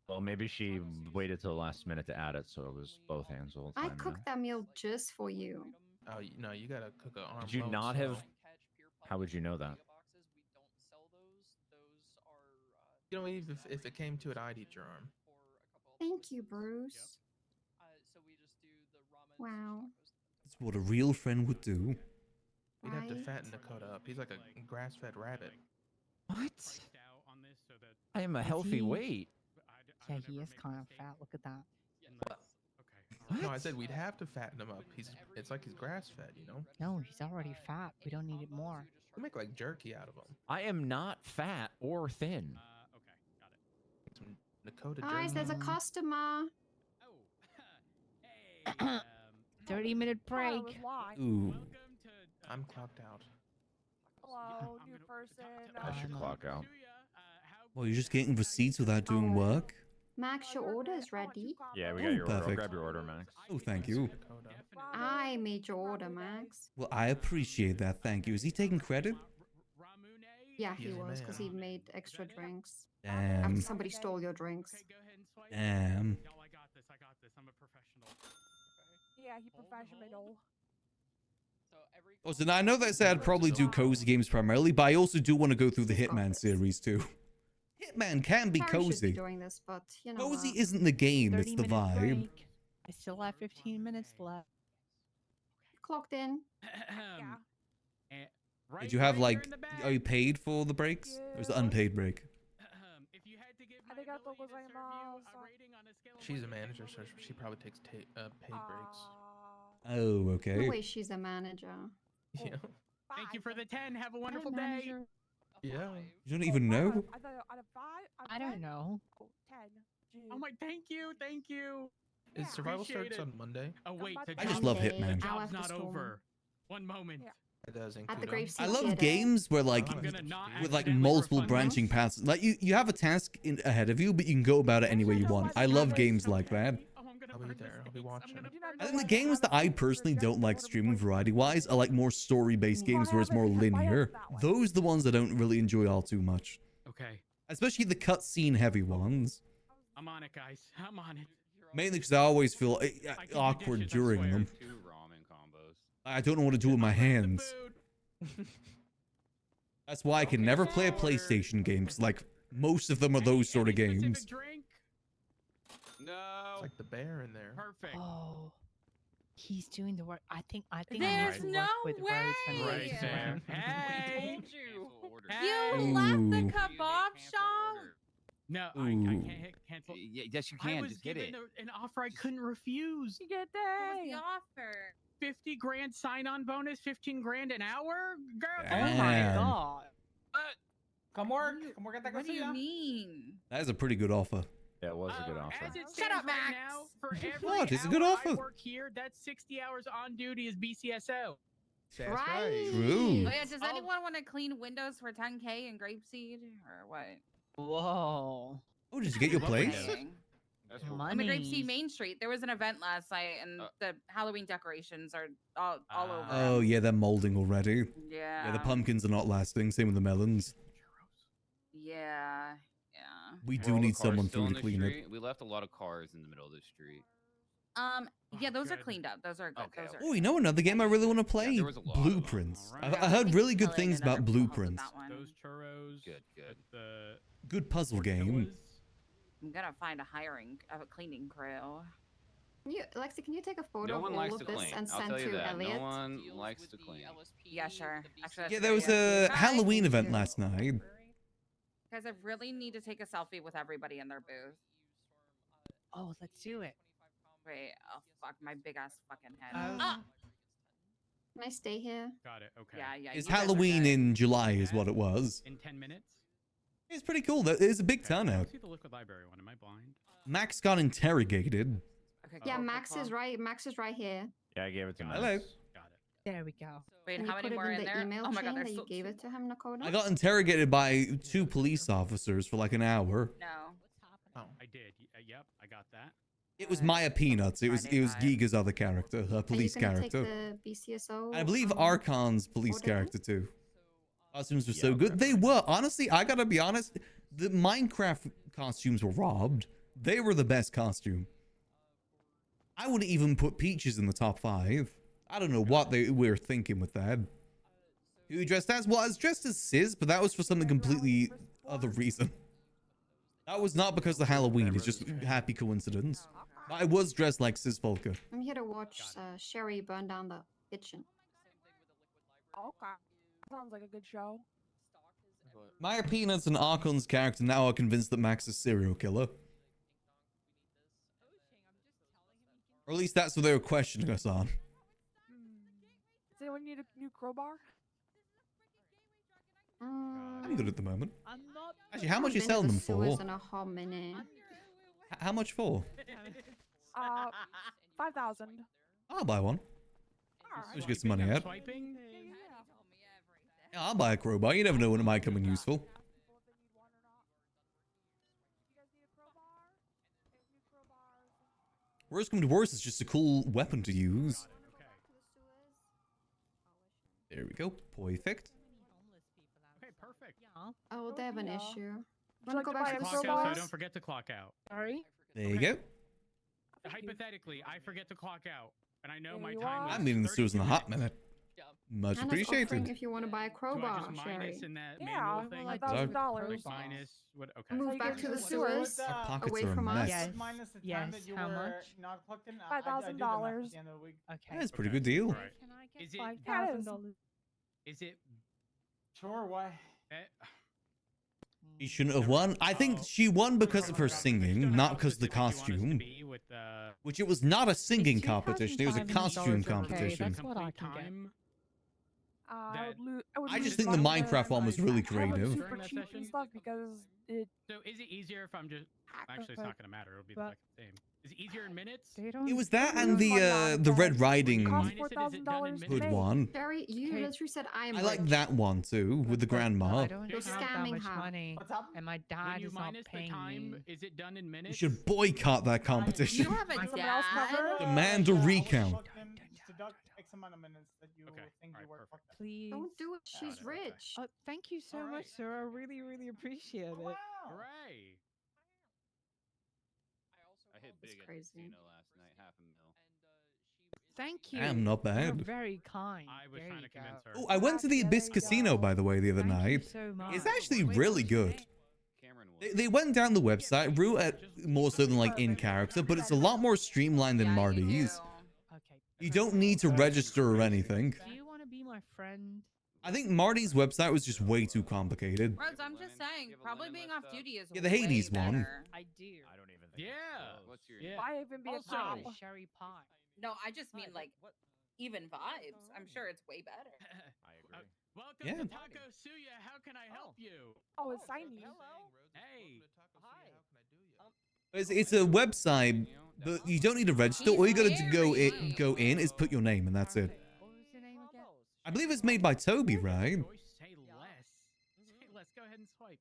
Well, maybe she waited till the last minute to add it, so it was both hands all the I time. you know? cooked that meal just for you. Oh, no, you gotta cook an arm. Did you loaf, not so- have? How would you know that? You know, even if it came to it, I'd eat your arm. Thank you, Bruce. Wow. That's what a real friend would do. We'd have to Right. fatten Dakota up. He's like a grass-fed rabbit. What? I am a Is healthy he- weight. Yeah, he is kind of fat. Look at that. No, I said we'd have to fatten him up. It's like he's grass-fed, you know? No, he's already fat. We don't need it more. We make like jerky out of him. I am not fat or thin. Some Dakota Guys, there's a jerky. customer. 30-minute break. Ooh. I'm clocked out. Hello, new person. I should clock out. Well, you're just getting receipts without doing work? Max, your order is ready. Yeah, we Oh, got your order. I'll perfect. grab your order, Max. Oh, thank you. Dakota. I made your order, Max. Well, I appreciate that. Thank you. Is he taking credit? Yeah, he He's a was, because man. he made extra drinks. Damn. After somebody stole your drinks. Damn. Yeah, he professional. Oh, so now I know that I said I'd probably do cozy games primarily, but I also do want to go through the Hitman series too. Hitman can be Harry should be cozy. doing this, but you know. Cozy isn't the game, it's the 30-minute vibe. break. I still have 15 minutes left. Clocked in. Yeah. Did you have like, are you paid for the breaks? Or is it unpaid break? I think I thought was like She's a manager, so she probably takes paid breaks. Oh, No okay. way she's a manager. Yeah. Thank you for the 10. Have a Hi, manager. Yeah. You don't even know? I don't know. 10. Oh my, thank you. Is survival Appreciate starts it. on Monday? Oh wait, the I just love Monday, Hitman. hour job's after not storm. over. One moment. It does At the include Grapeseed I love Theater. games where like, I'm gonna not with like accidentally multiple refund branching paths. Like you have a task ahead of you, but you can go about it any way you want. I love games like that. Oh, I'm gonna I'll be burn there. this I'll be place. I'm watching. gonna I think the games that I personally don't like streaming variety-wise are like more story-based games where it's more linear. Those are the ones I don't really enjoy all too much. Okay, Especially the cutscene-heavy ones. I'm on it, guys. I'm on it. Mainly because I always feel I can do awkward dishes, I during swear. them. 2 ramen combos. I don't know what to do with my hands. Food. That's why I can never play a PlayStation game, because like most of them are those sort of Any specific games. Drink? It's No. like the bear in there. Perfect. Oh, he's doing the work. I think There's I need to no work with Rose when way! Rose is Right around. there. Hey. You Hey. left the Ooh. kebab shop? No, I Ooh. can't hit cancel. Yes, you I can. was Just get it. given an offer I couldn't refuse. You get What was that? the offer? 50 grand sign-on bonus, 15 grand an hour? Girl, Oh come on. my Damn. god. Come What do you mean? That is a pretty good offer. Yeah, it was a good As offer. it Shut stands up, right Max. now, for every What? It's a good hour offer. I work here, that's 60 hours on duty as BCSO. That's Right. True. Oh yeah, does Oh. anyone want to clean windows for 10K in Grapeseed or what? Whoa. Oh, did you get your place? Saying. That's On the Money. Grapeseed Main Street, there was an event last night, and the Halloween decorations are all over. Oh yeah, they're molding already. Yeah. Yeah, the pumpkins are not lasting. Same with the melons. Yeah. We Were do all the need cars someone still through in to the clean it. street? We left a lot of cars in the middle of the street. Yeah, those are good. cleaned up. Those are good. Okay, Those are Oh, you know another game I really want to play? there was a lot of them. Blueprints. Alright. I heard really good Helen things and other about people helped with Blueprints. that one. Those churros. Good. The Good puzzle game. tortillas. I'm gonna find a cleaning crew. Lexi, can you take a photo No of one all likes of to this clean. and I'll send tell you to that. Elliot? No one likes to clean. Yeah, sure. Actually, that's Yeah, a there good was idea. a Halloween event last night. Guys, I really need to take a selfie with everybody in their booth. Oh, let's do it. Wait, oh fuck, my big ass fucking head. Oh. Ah! Can I stay here? Got it. Okay. Yeah. It's you guys are Halloween good. in July is what it was. In 10 minutes. It's pretty cool. There's a big Okay, I turnout. don't see the liquid library one. Am I blind? Max got interrogated. Okay, Yeah, cool, Max cool, is cool. right. Max is right here. Yeah, I gave it to Max. Hello. Got it. There we go. Wait, And how you many put more it in in the there? email Oh my god, chain there's that you so gave it to him, Nakoda? I got interrogated by 2 police officers for like an hour. No. I did. Yep, I got that. It was Maya Peanuts. It was Giga's other character, her Are you police gonna character. take the BCSO? I believe Archon's police order? character too. Costumes were Yeah, so good. okay. They were. Honestly, I gotta be honest. The Minecraft costumes were robbed. They were the best costume. I wouldn't even put Peaches in the top 5. I don't know what they were thinking with that. Who you dressed as? Well, I was dressed as Sis, but that was for something completely other reason. That was not because of Halloween. It's just happy coincidence. I was dressed like Sis Volker. I'm here to watch Sherry burn down the kitchen. Okay. Sounds like a good show. Maya Peanuts and Archon's character now are convinced that Max is a serial killer. Or at least that's what they were questioning us on. Does anyone need a new crowbar? I'm good at the moment. I'm not. Actually, how much are you selling them for? In a hot minute. How much for? 5,000. I'll buy one. Let's get some money out. Swiping? Yeah, I'll buy a crowbar. You never know when it might come in useful. Worst come to worst, it's just a cool weapon to use. There we go. Perfect. Okay, perfect. Oh, they have an issue. Would Wanna you go like to back to buy the a Clock out, so I stores? don't forget to clock out. Sorry. There you go. Hypothetically, I forget to clock out, and I know my you time. are. was I'm eating the stores in a 32 hot minutes. minute. Much Hannah's offering appreciated. if you want to buy a Do I crowbar, just Sherry. minus in that Yeah, manual thing? like $1,000. Like minus what? Okay. Move you back get to the to sewers, Our pockets away are a from us. mess. Yes. Minus the time Yes. that you How were much? not plugged in. $5,000. Okay. That's a pretty good deal. Right. Can I get Is it- $5,000? Is it? Sure, why? She shouldn't have won. I think she won because of her singing, not because of the costume. Which it was not a singing competition, it was a costume competition. That's what I can get. I just think the Minecraft one was really creative. Super cheap and stuff because it. So is it easier if I'm just? Actually, it's not gonna matter. It'll be the But- exact same. Is it easier in minutes? It was that and the Red Riding Cost $4,000 to hood make. one. Sherry, you Okay. literally said I am I like rich. that one too, with the grandma. I don't You're have that scamming much her. money, What's up? and my When dad you is not minus the paying time, me. is it done in We minutes? should boycott that competition. You have a Someone else dad? cover? Demand a recount. Deduct X amount of minutes that you Okay, think you alright, work. perfect. Fuck Please. Don't do it. She's it, okay. rich. Thank you so much, Alright. sir. I really, really appreciate it. Wow. Hooray! I hit big at the crazy. casino last night, $500,000. Thank you. Damn, not You're bad. very kind. I was There trying you to convince go. her. Oh, I went to the Yeah, Abyss there you Casino, go. by the way, the other Thank you night. so much. It's actually Wait, really what's good. your name? Cameron They, was. they went down the website route at more so than like in character, but it's a lot more streamlined than Yeah, you Marty's. do. Okay. You don't need to register or anything. Do you want to be my friend? I think Marty's website was just way too complicated. Rose, I'm just saying, Give a probably lemon being list off up. duty is Yeah, the Hades way one. better. I do. I don't even think. Yeah. What's your Yeah. Why even be a Also- cop? Sherry pie. No, I just mean like even vibes. I'm sure it's way better. I agree. Welcome Yeah. to Taco Suya. How can I help you? Oh, it's tiny. Hey. It's a website, but you don't need to register. All you gotta go in is put your name, and that's it. What was your name again? I believe it's made by Toby, right? Say less. Say less. Go ahead and swipe.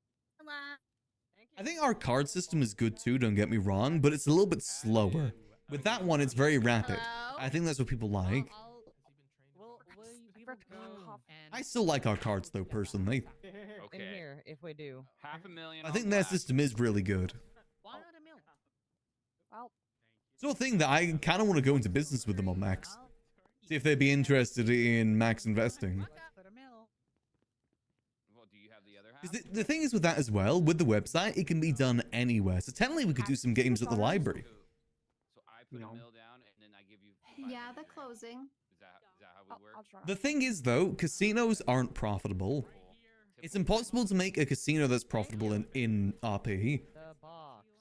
I think our card system is good too, don't get me wrong, but it's a little bit slower. With that one, it's very rapid. I think that's what people like. I still like our cards though, personally. Okay. here, if we do. $500,000. I think their system is really good. Why not a mil? Well, It's a thing that I kind of want to go into business with them on Max. See if they'd be interested in Max investing. Put a mil. Well, do you have the other half? 'Cause the thing is with that as well, with the website, it can be done anywhere. So technically we could do some games at the library. So I put a mill down and then I give you. Yeah, they're 500 grand. closing. Is that how we work? I'll try. The thing is though, casinos aren't profitable. It's impossible to make a casino that's profitable in RP.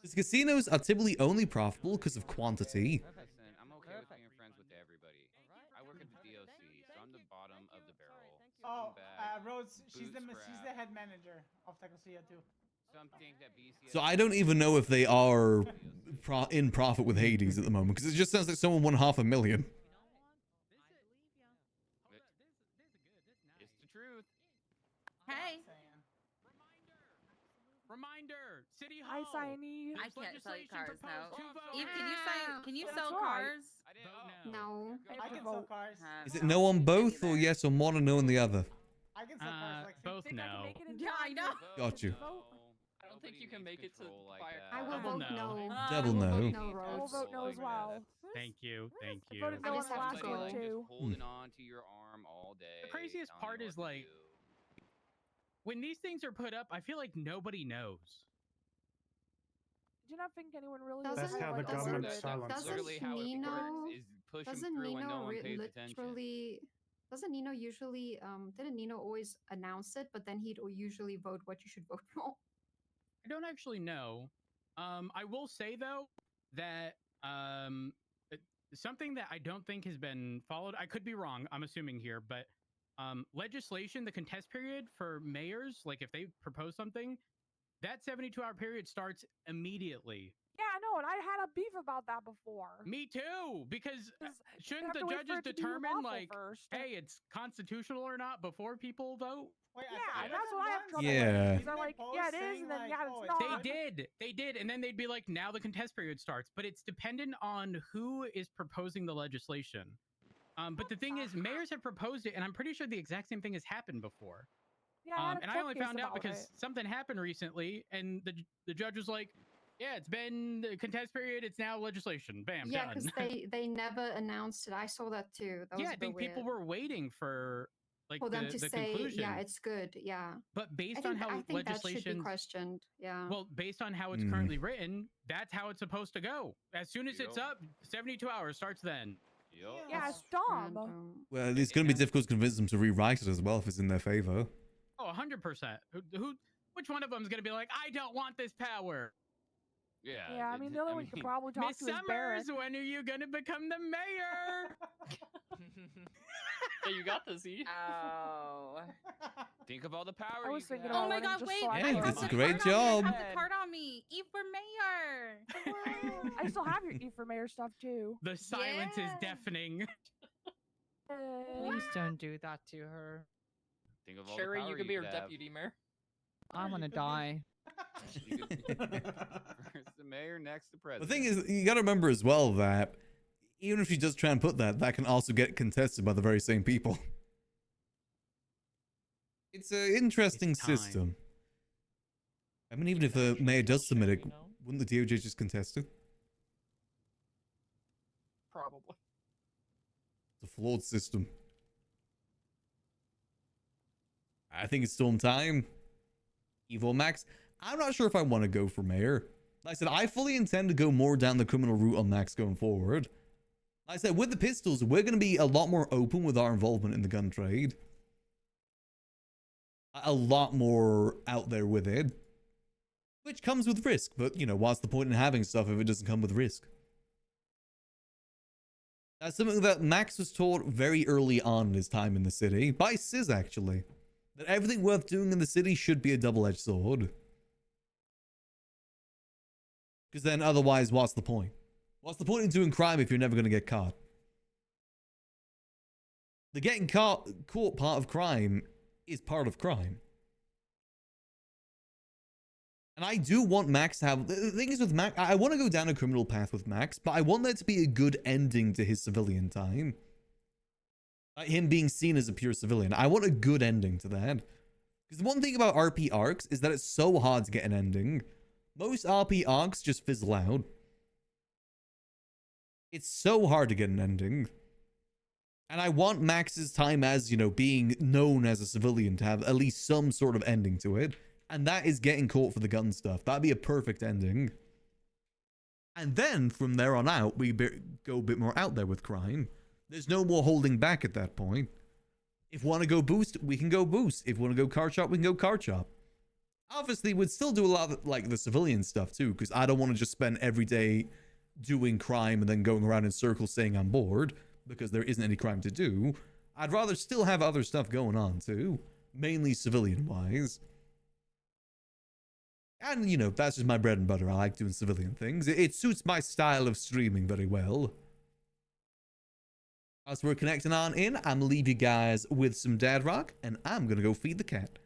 Because casinos are typically only profitable because of quantity. Listen, I'm okay with being friends with everybody. I work at the DOC, so I'm the bottom of the barrel. Oh, Scumbag, Rose, she's the bootstrap. head manager of Tecosia too. Some think that BCS So I don't even know if they are in profit with Hades at the moment, because it just sounds like someone won $500,000. It's the truth. Hey. Reminder, City Hi, Hall. Signy. I can't sell you cars now. to vote Eve, can you That's sell right. cars? No. I can sell cars. Is it no on both, or yes on one and no on the other? I can sell cars like Both Think I can no. make it in Yeah, I time? know. Got you. I don't think you can make it to fire. I will Double vote no. no. Double I will no. vote no, I will Rose. vote no as well. Thank you, thank I you. voted I no on just the have last to one go. too. Just holding on to your arm all day. The craziest telling part you is what to like, do. when these things are put up, I feel like nobody knows. Do you not think anyone really? Doesn't- has how the like, government understood? silences. Literally how it Nino- works is push them Doesn't through when no Nino one pays attention. literally? Doesn't Nino usually? Didn't Nino always announce it, but then he'd usually vote what you should vote for? I don't actually know. I will say though that something that I don't think has been followed. I could be wrong. I'm assuming here, but legislation, the contest period for mayors, like if they propose something, that 72-hour period starts immediately. Yeah, I know, and I had a beef about that before. Me too, because shouldn't have the to wait for judges it to be determine lawful like, first. hey, it's constitutional or not before people vote? Wait, Yeah, that's what I have trouble Yeah. with. They're like, yeah, it is, and then yeah, it's not. They did, and then they'd be like, now the contest period starts. But it's dependent on who is proposing the legislation. But the thing is, mayors have proposed it, and I'm pretty sure the exact same thing has happened before. Yeah, I had a And I court only case found out about because it. something happened recently, and the judge was like, yeah, it's been the contest period, it's now legislation. Bam, Yeah, done. because they never announced it. I saw that too. That was Yeah, a I bit think people weird. were waiting for like For them the to say, conclusion. yeah, it's good. Yeah. But based I on think, how I think that should be legislation, questioned. Yeah. well, based on how it's Mm. currently written, that's how it's supposed to go. As soon as it's up, 72 hours starts then. Yeah, it's dumb. Well, it's going to be difficult to convince them to rewrite it as well if it's in their favor. Oh, 100%. Which one of them is going to be like, I don't want this power? Yeah, I mean, the only one you could probably talk Miss to is Barrett. Summers, when are you going to become the mayor? Yeah, you got this, E. Oh. Think of all the power I was you could thinking have. Oh about my winning god, just wait. so I I Yeah, could have it's the a great card on me. I job. have the card on me. Eve for mayor. I still have your E for mayor stuff too. The silence is Yeah. deafening. Please don't do that to her. Think of all Sherry, the power you could be her could have. deputy mayor. I want to die. You could- First the mayor, next the The president. thing is, you got to remember as well that even if she does try and put that, that can also get contested by the very same people. It's an interesting It's time. system. I mean, even if the mayor does submit it, wouldn't the DOJ just contest it? Probably. It's a flawed system. I think it's storm time. Evo Max. I'm not sure if I want to go for mayor. Like I said, I fully intend to go more down the criminal route on Max going forward. Like I said, with the pistols, we're going to be a lot more open with our involvement in the gun trade. A lot more out there with it. Which comes with risk, but, you know, what's the point in having stuff if it doesn't come with risk? That's something that Max was taught very early on in his time in the city, by Sis actually. That everything worth doing in the city should be a double-edged sword. Because then otherwise, what's the point? What's the point in doing crime if you're never going to get caught? The getting caught part of crime is part of crime. And I do want Max to have... The thing is with Max, I want to go down a criminal path with Max, but I want there to be a good ending to his civilian time. Like him being seen as a pure civilian. I want a good ending to that. Because the one thing about RP arcs is that it's so hard to get an ending. Most RP arcs just fizzle out. It's so hard to get an ending. And I want Max's time as, you know, being known as a civilian to have at least some sort of ending to it. And that is getting caught for the gun stuff. That'd be a perfect ending. And then, from there on out, we go a bit more out there with crime. There's no more holding back at that point. If we want to go boost, we can go boost. If we want to go car chop, we can go car chop. Obviously, we'd still do a lot of like the civilian stuff too, because I don't want to just spend every day doing crime and then going around in circles saying I'm bored because there isn't any crime to do. I'd rather still have other stuff going on too, mainly civilian wise. And you know, that's just my bread and butter. I like doing civilian things. It suits my style of streaming very well. As we're connecting on in, I'm gonna leave you guys with some dad rock, and I'm gonna go feed the cat.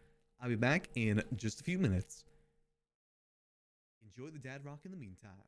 I'll be back in just a few minutes. Enjoy the dad rock in the meantime.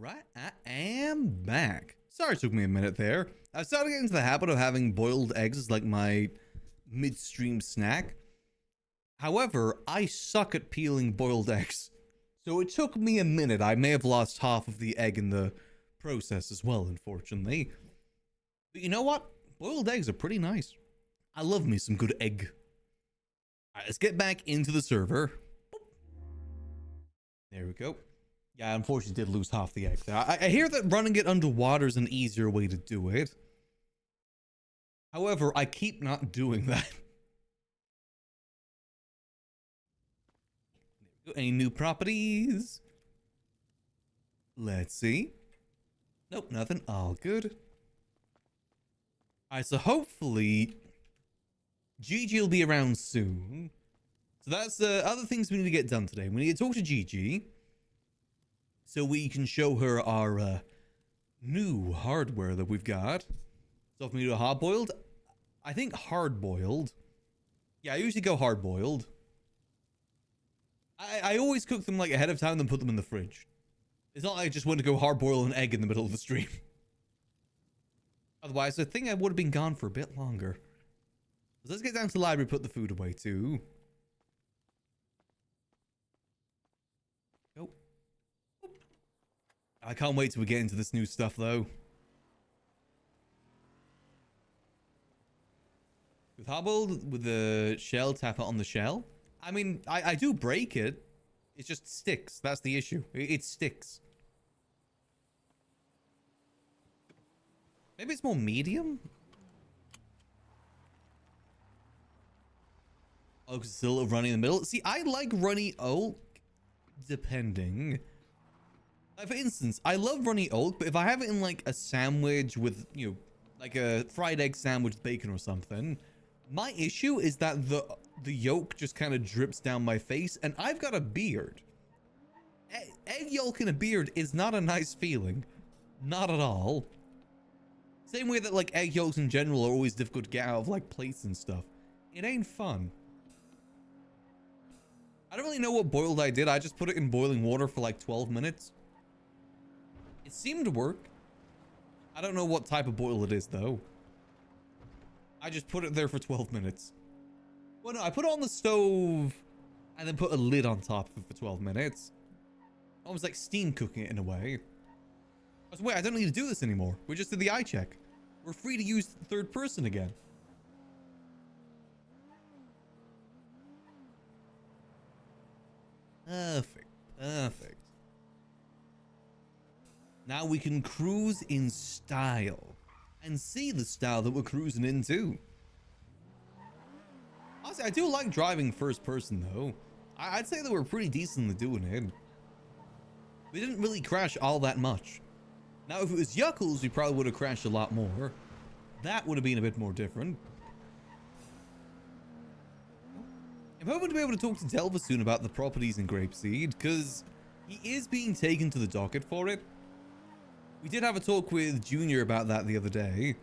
Alright, I am back. Sorry it took me a minute there. I started getting into the habit of having boiled eggs as like my midstream snack. However, I suck at peeling boiled eggs. So it took me a minute. I may have lost half of the egg in the process as well, unfortunately. But you know what? Boiled eggs are pretty nice. I love me some good egg. Alright, let's get back into the server. There we go. Yeah, I unfortunately did lose half the egg there. I hear that running it underwater is an easier way to do it. However, I keep not doing that. Any new properties? Let's see. Nope, nothing. All good. Alright, so hopefully Gigi will be around soon. So that's other things we need to get done today. We need to talk to Gigi so we can show her our new hardware that we've got. So if we do a hard-boiled, I think hard-boiled. Yeah, I usually go hard-boiled. I always cook them like ahead of time, then put them in the fridge. It's not like I just want to go hard-boil an egg in the middle of the stream. Otherwise, I think I would have been gone for a bit longer. So let's get down to the library, put the food away too. Go. I can't wait till we get into this new stuff though. With hard-boiled, with the shell, tap it on the shell. I mean, I do break it. It just sticks. That's the issue. It sticks. Maybe it's more medium? Oh, because it's still a little runny in the middle. See, I like runny oak, depending. Like, for instance, I love runny oak, but if I have it in, like, a sandwich with, you know, like a fried egg sandwich with bacon or something, my issue is that the yolk just kind of drips down my face, and I've got a beard. Egg yolk in a beard is not a nice feeling. Not at all. Same way that, like, egg yolks in general are always difficult to get out of, like, plates and stuff. It ain't fun. I don't really know what boiled I did. I just put it in boiling water for, like, 12 minutes. It seemed to work. I don't know what type of boil it is, though. I just put it there for 12 minutes. Well, no, I put it on the stove and then put a lid on top of it for 12 minutes. Almost like steam cooking it in a way. I was, wait, I don't need to do this anymore. We just did the eye check. We're free to use the third person again. Perfect. Perfect. Now we can cruise in style. And see the style that we're cruising into. Honestly, I do like driving first person though. I'd say that we're pretty decently doing it. We didn't really crash all that much. Now, if it was Yuckles, we probably would have crashed a lot more. That would have been a bit more different. I'm hoping to be able to talk to Delva soon about the properties in Grapeseed, because he is being taken to the docket for it. We did have a talk with Junior about that the other day,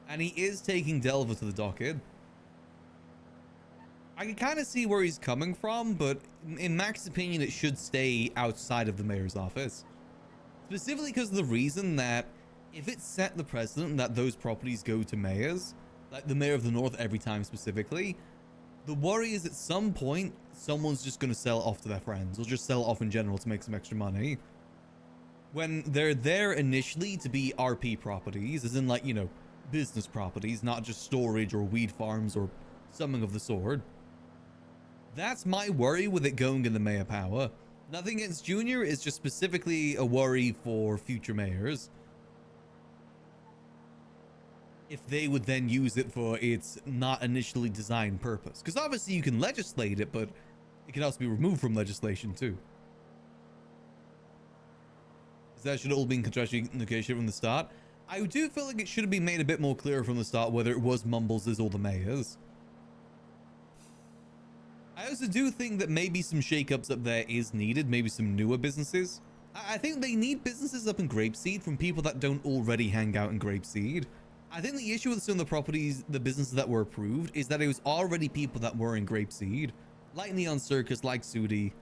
and he is taking Delva to the docket. I can kind of see where he's coming from, but in Max's opinion, it should stay outside of the mayor's office. Specifically because of the reason that if it set the precedent that those properties go to mayors, like the mayor of the north every time specifically, the worry is at some point, someone's just going to sell it off to their friends, or just sell it off in general to make some extra money. When they're there initially to be RP properties, as in like, you know, business properties, not just storage or weed farms or something of the sort. That's my worry with it going in the mayor power. Nothing against Junior, it's just specifically a worry for future mayors. If they would then use it for its not initially designed purpose. Because obviously you can legislate it, but it can also be removed from legislation too. That should have all been contractually negotiated from the start. I do feel like it should have been made a bit more clear from the start whether it was Mumbles' or the mayor's. I also do think that maybe some shakeups up there is needed, maybe some newer businesses. I think they need businesses up in Grapeseed from people that don't already hang out in Grapeseed. I think the issue with some of the properties, the businesses that were approved, is that it was already people that were in Grapeseed, like Neon Circus, like Sudi.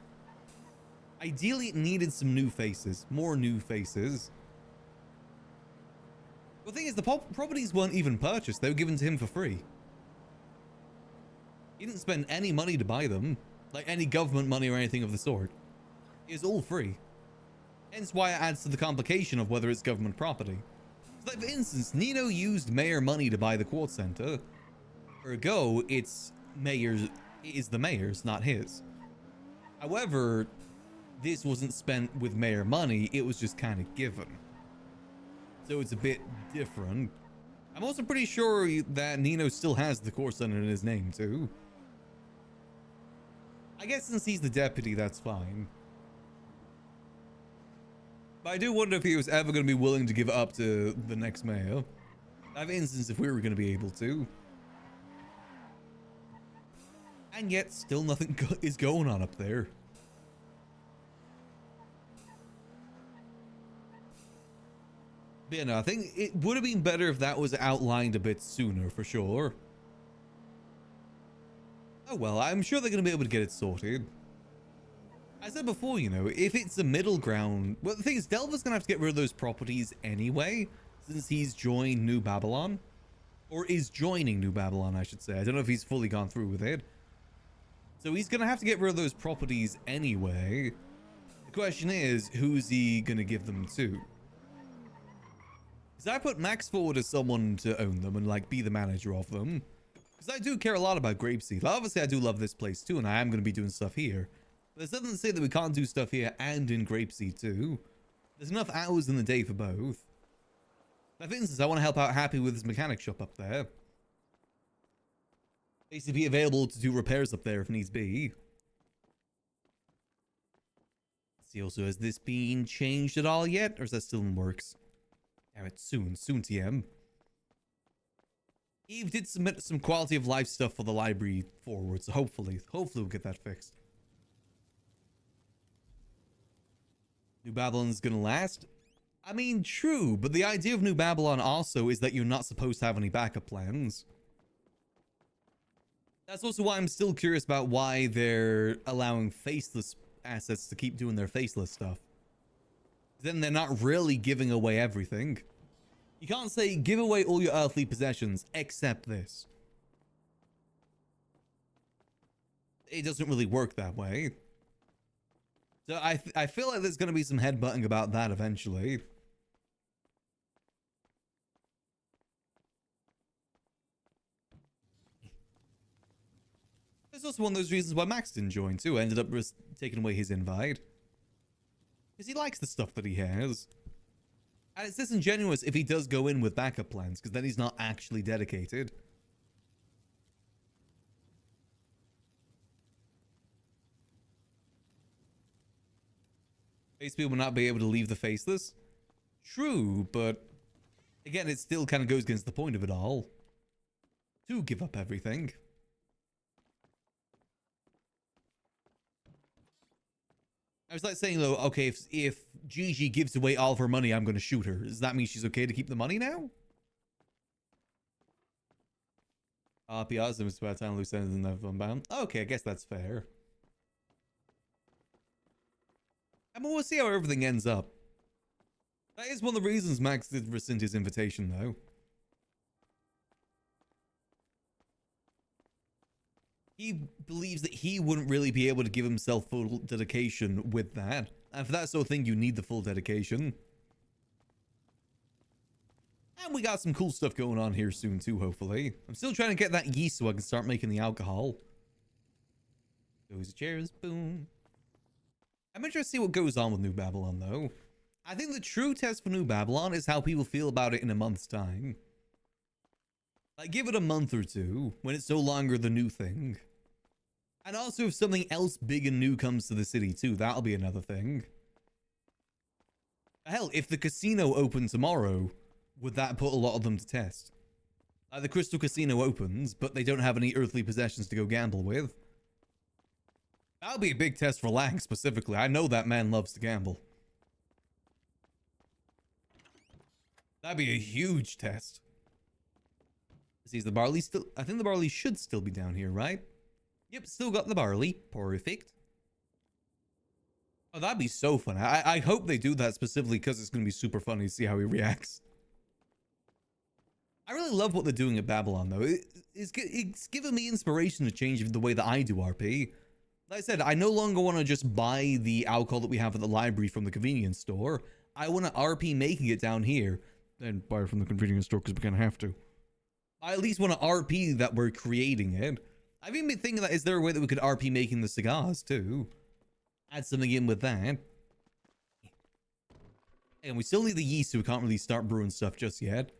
Ideally, it needed some new faces, more new faces. The thing is, the properties weren't even purchased. They were given to him for free. He didn't spend any money to buy them, like any government money or anything of the sort. It's all free. Hence why it adds to the complication of whether it's government property. Like, for instance, Nino used mayor money to buy the Quartz Center. Ergo, it's the mayor's, not his. However, this wasn't spent with mayor money, it was just kind of given. So it's a bit different. I'm also pretty sure that Nino still has the Quartz Center in his name too. I guess since he's the deputy, that's fine. But I do wonder if he was ever going to be willing to give it up to the next mayor. I have instance if we were going to be able to. And yet, still nothing is going on up there. But yeah, no, I think it would have been better if that was outlined a bit sooner, for sure. Oh well, I'm sure they're going to be able to get it sorted. I said before, you know, if it's a middle ground... Well, the thing is, Delva's going to have to get rid of those properties anyway, since he's joined New Babylon. Or is joining New Babylon, I should say. I don't know if he's fully gone through with it. So he's going to have to get rid of those properties anyway. The question is, who's he going to give them to? Because I put Max forward as someone to own them and, like, be the manager of them. Because I do care a lot about Grapeseed. Obviously, I do love this place too, and I am going to be doing stuff here. But there's nothing to say that we can't do stuff here and in Grapeseed too. There's enough hours in the day for both. Now, for instance, I want to help out Happy with his mechanic shop up there. Basically be available to do repairs up there if needs be. Let's see also, has this been changed at all yet? Or is that still in works? Damn it, soon TM. Eve did submit some quality of life stuff for the library forward, so hopefully we'll get that fixed. New Babylon's gonna last? I mean, true, but the idea of New Babylon also is that you're not supposed to have any backup plans. That's also why I'm still curious about why they're allowing faceless assets to keep doing their faceless stuff. Then they're not really giving away everything. You can't say, give away all your earthly possessions, except this. It doesn't really work that way. So I feel like there's going to be some headbutting about that eventually. There's also one of those reasons why Max didn't join too. I ended up taking away his invite. Because he likes the stuff that he has. And it's disingenuous if he does go in with backup plans, because then he's not actually dedicated. Face people will not be able to leave the faceless. True, but again, it still kind of goes against the point of it all. To give up everything. I was like saying though, okay, if Gigi gives away all of her money, I'm going to shoot her. Does that mean she's okay to keep the money now? RPRs and spare time loose ends and never unbound. Okay, I guess that's fair. I mean, we'll see how everything ends up. That is one of the reasons Max did rescind his invitation, though. He believes that he wouldn't really be able to give himself full dedication with that. And for that sort of thing, you need the full dedication. And we got some cool stuff going on here soon, too, hopefully. I'm still trying to get that yeast so I can start making the alcohol. Those chairs, boom. I'm interested to see what goes on with New Babylon, though. I think the true test for New Babylon is how people feel about it in a month's time. Like, give it a month or two, when it's no longer the new thing. And also, if something else big and new comes to the city, too, that'll be another thing. Hell, if the casino opened tomorrow, would that put a lot of them to test? Like, the Crystal Casino opens, but they don't have any earthly possessions to go gamble with. That'll be a big test for Lang specifically. I know that man loves to gamble. That'd be a huge test. See, is the barley still... I think the barley should still be down here, right? Yep, still got the barley. Perfect. Oh, that'd be so fun. I hope they do that specifically because it's going to be super funny to see how he reacts. I really love what they're doing at Babylon, though. It's given me inspiration to change the way that I do RP. Like I said, I no longer want to just buy the alcohol that we have at the library from the convenience store. I want to RP making it down here. Then buy it from the convenience store because we kind of have to. I at least want to RP that we're creating it. I've even been thinking that, is there a way that we could RP making the cigars too? Add something in with that. And we still need the yeast, so we can't really start brewing stuff just yet.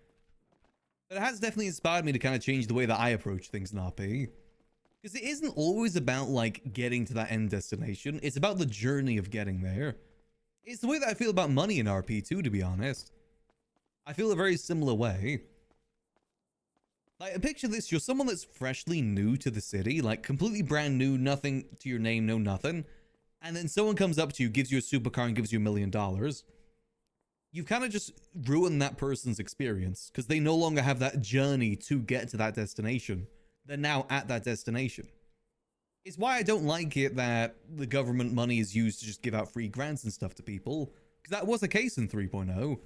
But it has definitely inspired me to kind of change the way that I approach things in RP. Because it isn't always about, like, getting to that end destination. It's about the journey of getting there. It's the way that I feel about money in RP too, to be honest. I feel a very similar way. Like, picture this, you're someone that's freshly new to the city, like, completely brand new, nothing to your name, no nothing. And then someone comes up to you, gives you a supercar, and gives you $1 million. You've kind of just ruined that person's experience because they no longer have that journey to get to that destination. They're now at that destination. It's why I don't like it that the government money is used to just give out free grants and stuff to people, because that was a case in 3.0.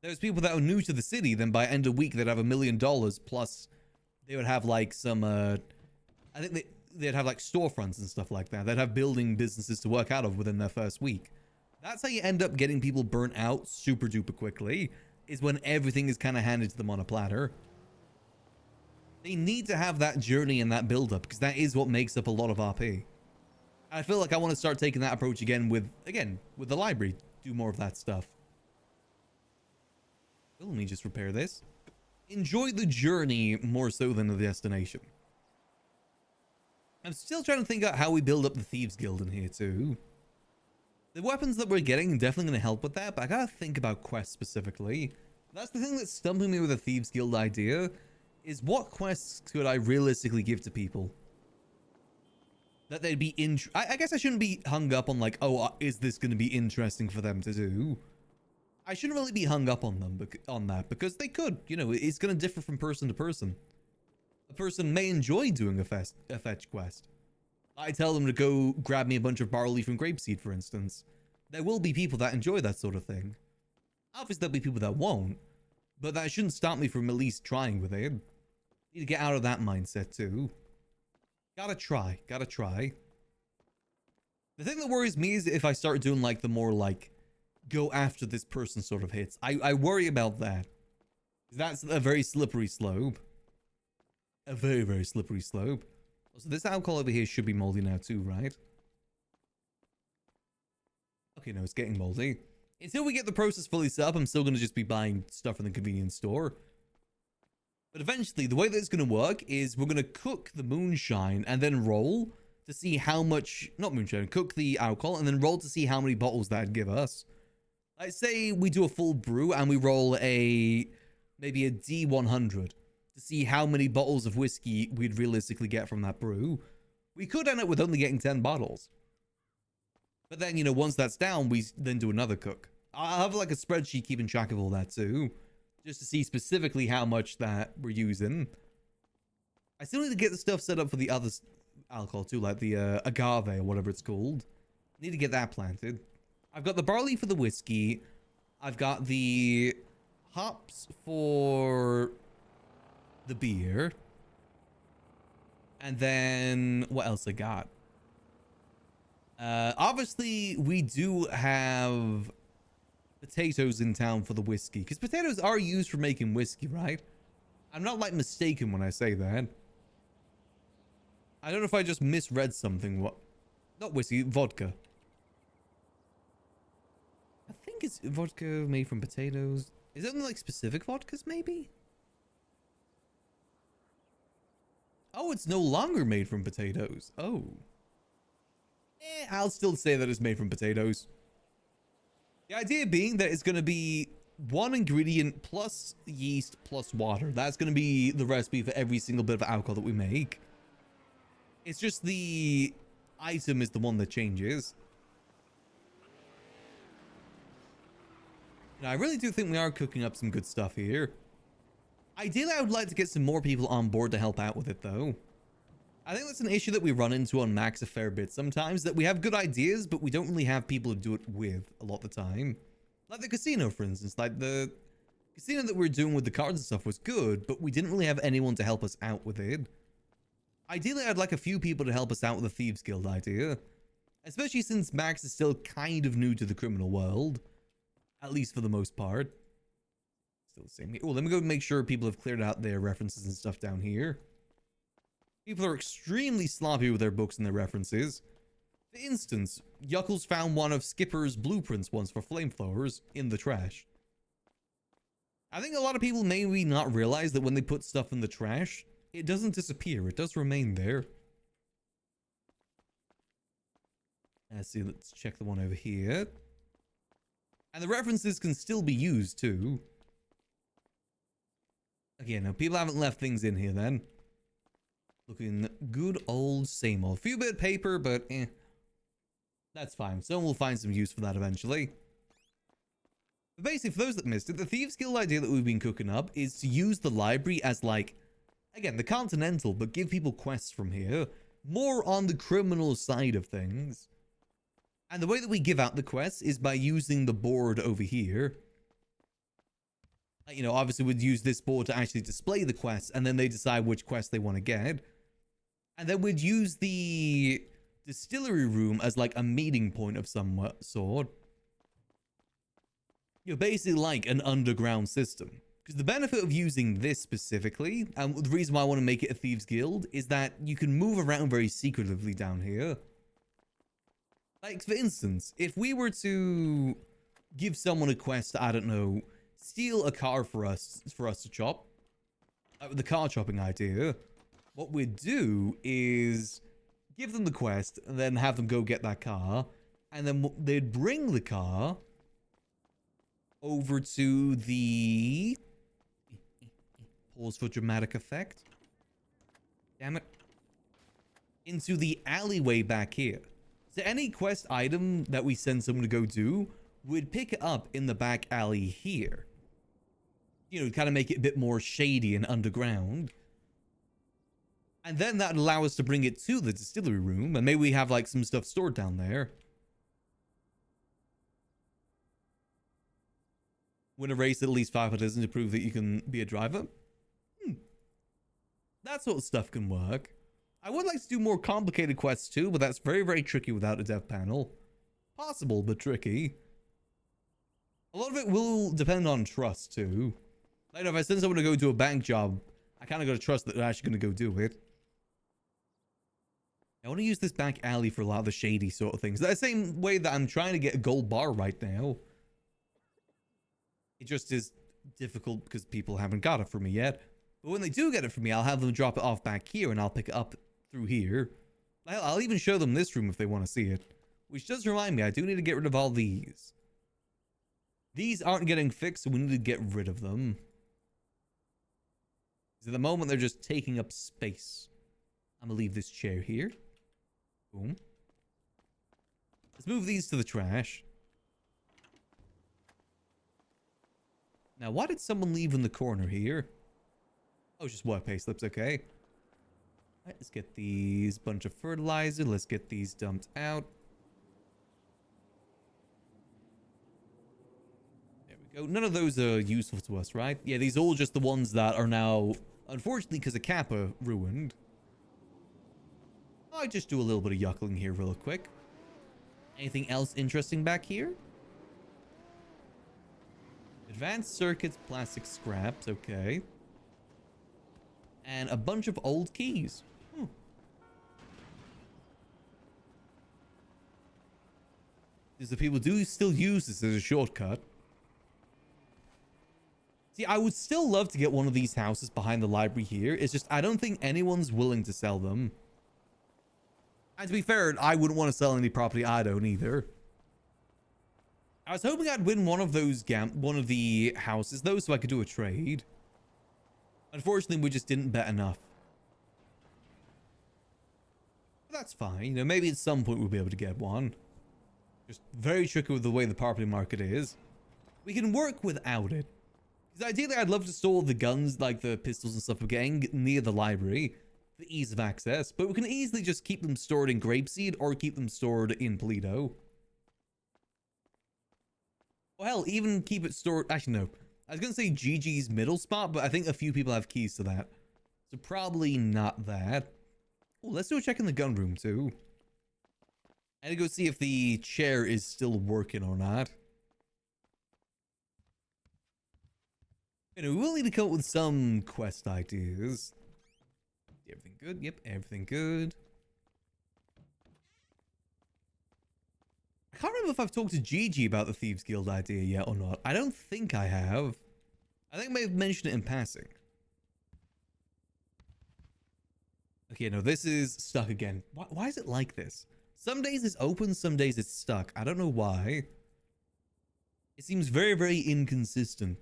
There's people that are new to the city, then by end of week they'd have $1 million plus they would have like some I think they'd have like storefronts and stuff like that. They'd have building businesses to work out of within their first week. That's how you end up getting people burnt out super duper quickly, is when everything is kind of handed to them on a platter. They need to have that journey and that build up, because that is what makes up a lot of RP. I feel like I want to start taking that approach again with the library. Do more of that stuff. Well, let me just repair this. Enjoy the journey more so than the destination. I'm still trying to think out how we build up the Thieves Guild in here too. The weapons that we're getting are definitely going to help with that, but I gotta think about quests specifically. That's the thing that's stumping me with the Thieves Guild idea, is what quests could I realistically give to people? That they'd be I guess I shouldn't be hung up on like, oh, is this going to be interesting for them to do? I shouldn't really be hung up on them on that, because they could, you know, it's going to differ from person to person. A person may enjoy doing a fetch quest. I tell them to go grab me a bunch of barley from grapeseed, for instance. There will be people that enjoy that sort of thing. Obviously, there'll be people that won't, but that shouldn't stop me from at least trying with it. Need to get out of that mindset too. Gotta try. The thing that worries me is if I start doing like the more like go after this person sort of hits. I worry about that. That's a very slippery slope. A very, very slippery slope. So this alcohol over here should be moldy now too, right? Okay, no, it's getting moldy. Until we get the process fully set up, I'm still going to just be buying stuff from the convenience store. But eventually, the way that it's going to work is we're going to cook the moonshine and then roll to see how much... Not moonshine, cook the alcohol and then roll to see how many bottles that'd give us. Like, say we do a full brew and we roll maybe a D100 to see how many bottles of whiskey we'd realistically get from that brew. We could end up with only getting 10 bottles. But then, you know, once that's down, we then do another cook. I'll have like a spreadsheet keeping track of all that too, just to see specifically how much that we're using. I still need to get the stuff set up for the other alcohol too, like the agave or whatever it's called. Need to get that planted. I've got the barley for the whiskey. I've got the hops for the beer. And then what else I got? Obviously we do have potatoes in town for the whiskey, because potatoes are used for making whiskey, right? I'm not like mistaken when I say that. I don't know if I just misread something. What? Not whiskey, vodka. I think it's vodka made from potatoes. Is it like specific vodkas maybe? Oh, it's no longer made from potatoes. Oh. I'll still say that it's made from potatoes. The idea being that it's going to be one ingredient plus yeast plus water. That's going to be the recipe for every single bit of alcohol that we make. It's just the item is the one that changes. Now, I really do think we are cooking up some good stuff here. Ideally, I would like to get some more people on board to help out with it, though. I think that's an issue that we run into on Max a fair bit sometimes, that we have good ideas, but we don't really have people to do it with a lot of the time. Like the casino, for instance. Like the casino that we were doing with the cards and stuff was good, but we didn't really have anyone to help us out with it. Ideally, I'd like a few people to help us out with the Thieves Guild idea. Especially since Max is still kind of new to the criminal world. At least for the most part. Still the same. Oh, let me go make sure people have cleared out their references and stuff down here. People are extremely sloppy with their books and their references. For instance, Yuckles found one of Skipper's blueprints once for flamethrowers in the trash. I think a lot of people maybe not realize that when they put stuff in the trash, it doesn't disappear. It does remain there. Let's see, let's check the one over here. And the references can still be used too. Again, no, people haven't left things in here then. Looking good old same old. Few bit of paper, but that's fine. Someone will find some use for that eventually. But basically, for those that missed it, the Thieves Guild idea that we've been cooking up is to use the library as like, again, the Continental, but give people quests from here. More on the criminal side of things. And the way that we give out the quests is by using the board over here. You know, obviously we'd use this board to actually display the quests, and then they decide which quest they want to get. And then we'd use the distillery room as like a meeting point of some sort. You're basically like an underground system. Because the benefit of using this specifically, and the reason why I want to make it a Thieves Guild, is that you can move around very secretively down here. Like, for instance, if we were to give someone a quest, I don't know, steal a car for us to chop, the car chopping idea, what we'd do is give them the quest and then have them go get that car, and then they'd bring the car over to the... Pause for dramatic effect. Damn it. Into the alleyway back here. So any quest item that we send someone to go do, we'd pick it up in the back alley here. You know, kind of make it a bit more shady and underground. And then that'd allow us to bring it to the distillery room, and maybe we have like some stuff stored down there. Win a race at least 5 participants to prove that you can be a driver. That sort of stuff can work. I would like to do more complicated quests too, but that's very, very tricky without a dev panel. Possible, but tricky. A lot of it will depend on trust too. Like, if I send someone to go do a bank job, I kind of got to trust that they're actually going to go do it. I want to use this back alley for a lot of the shady sort of things. The same way that I'm trying to get a gold bar right now. It just is difficult because people haven't got it for me yet. But when they do get it for me, I'll have them drop it off back here and I'll pick it up through here. I'll even show them this room if they want to see it. Which does remind me, I do need to get rid of all these. These aren't getting fixed, so we need to get rid of them. Because at the moment, they're just taking up space. I'm going to leave this chair here. Boom. Let's move these to the trash. Now, why did someone leave in the corner here? Oh, just work pay slips, okay. Alright, let's get these bunch of fertilizer. Let's get these dumped out. There we go. None of those are useful to us, right? Yeah, these are all just the ones that are now, unfortunately, because of Kappa, ruined. I'll just do a little bit of yuckling here real quick. Anything else interesting back here? Advanced circuits, plastic scraps, okay. And a bunch of old keys. Because the people do still use this as a shortcut. See, I would still love to get one of these houses behind the library here. It's just, I don't think anyone's willing to sell them. And to be fair, I wouldn't want to sell any property I don't either. I was hoping I'd win one of those one of the houses though, so I could do a trade. Unfortunately, we just didn't bet enough. But that's fine. You know, maybe at some point we'll be able to get one. Just very tricky with the way the property market is. We can work without it. Because ideally, I'd love to store the guns, like the pistols and stuff we're getting, near the library. for the ease of access, but we can easily just keep them stored in Grapeseed or keep them stored in Polito. Or hell, even keep it stored... Actually, no. I was going to say GG's middle spot, but I think a few people have keys to that. So probably not that. Oh, let's do a check in the gun room, too. I had to go see if the chair is still working or not. You know, we'll need to come up with some quest ideas. Everything good? Yep, everything good. I can't remember if I've talked to Gigi about the Thieves Guild idea yet or not. I don't think I have. I think I may have mentioned it in passing. Okay, no, this is stuck again. Why is it like this? Some days it's open, some days it's stuck. I don't know why. It seems very, very inconsistent.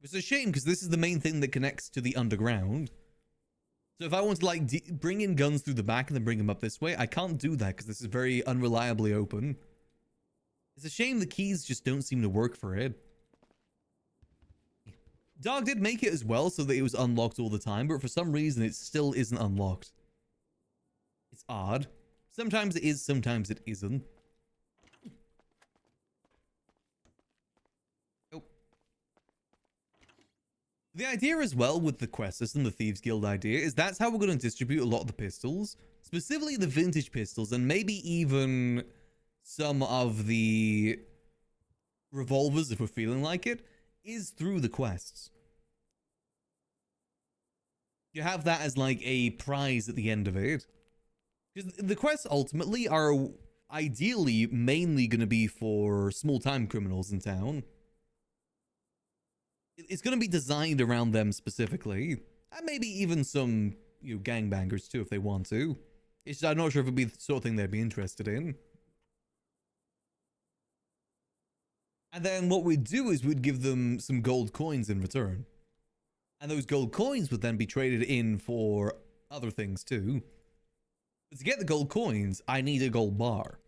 It's a shame because this is the main thing that connects to the underground. So if I want to like bring in guns through the back and then bring them up this way, I can't do that because this is very unreliably open. It's a shame the keys just don't seem to work for it. Dog did make it as well so that it was unlocked all the time, but for some reason it still isn't unlocked. It's odd. Sometimes it is, sometimes it isn't. Oh. The idea as well with the quest system, the Thieves Guild idea, is that's how we're going to distribute a lot of the pistols. Specifically the vintage pistols, and maybe even some of the revolvers, if we're feeling like it, is through the quests. You have that as like a prize at the end of it. Because the quests ultimately are ideally mainly going to be for small-time criminals in town. It's going to be designed around them specifically. And maybe even some, you know, gangbangers too if they want to. It's just, I'm not sure if it'd be the sort of thing they'd be interested in. And then what we'd do is we'd give them some gold coins in return. And those gold coins would then be traded in for other things too. But to get the gold coins, I need a gold bar.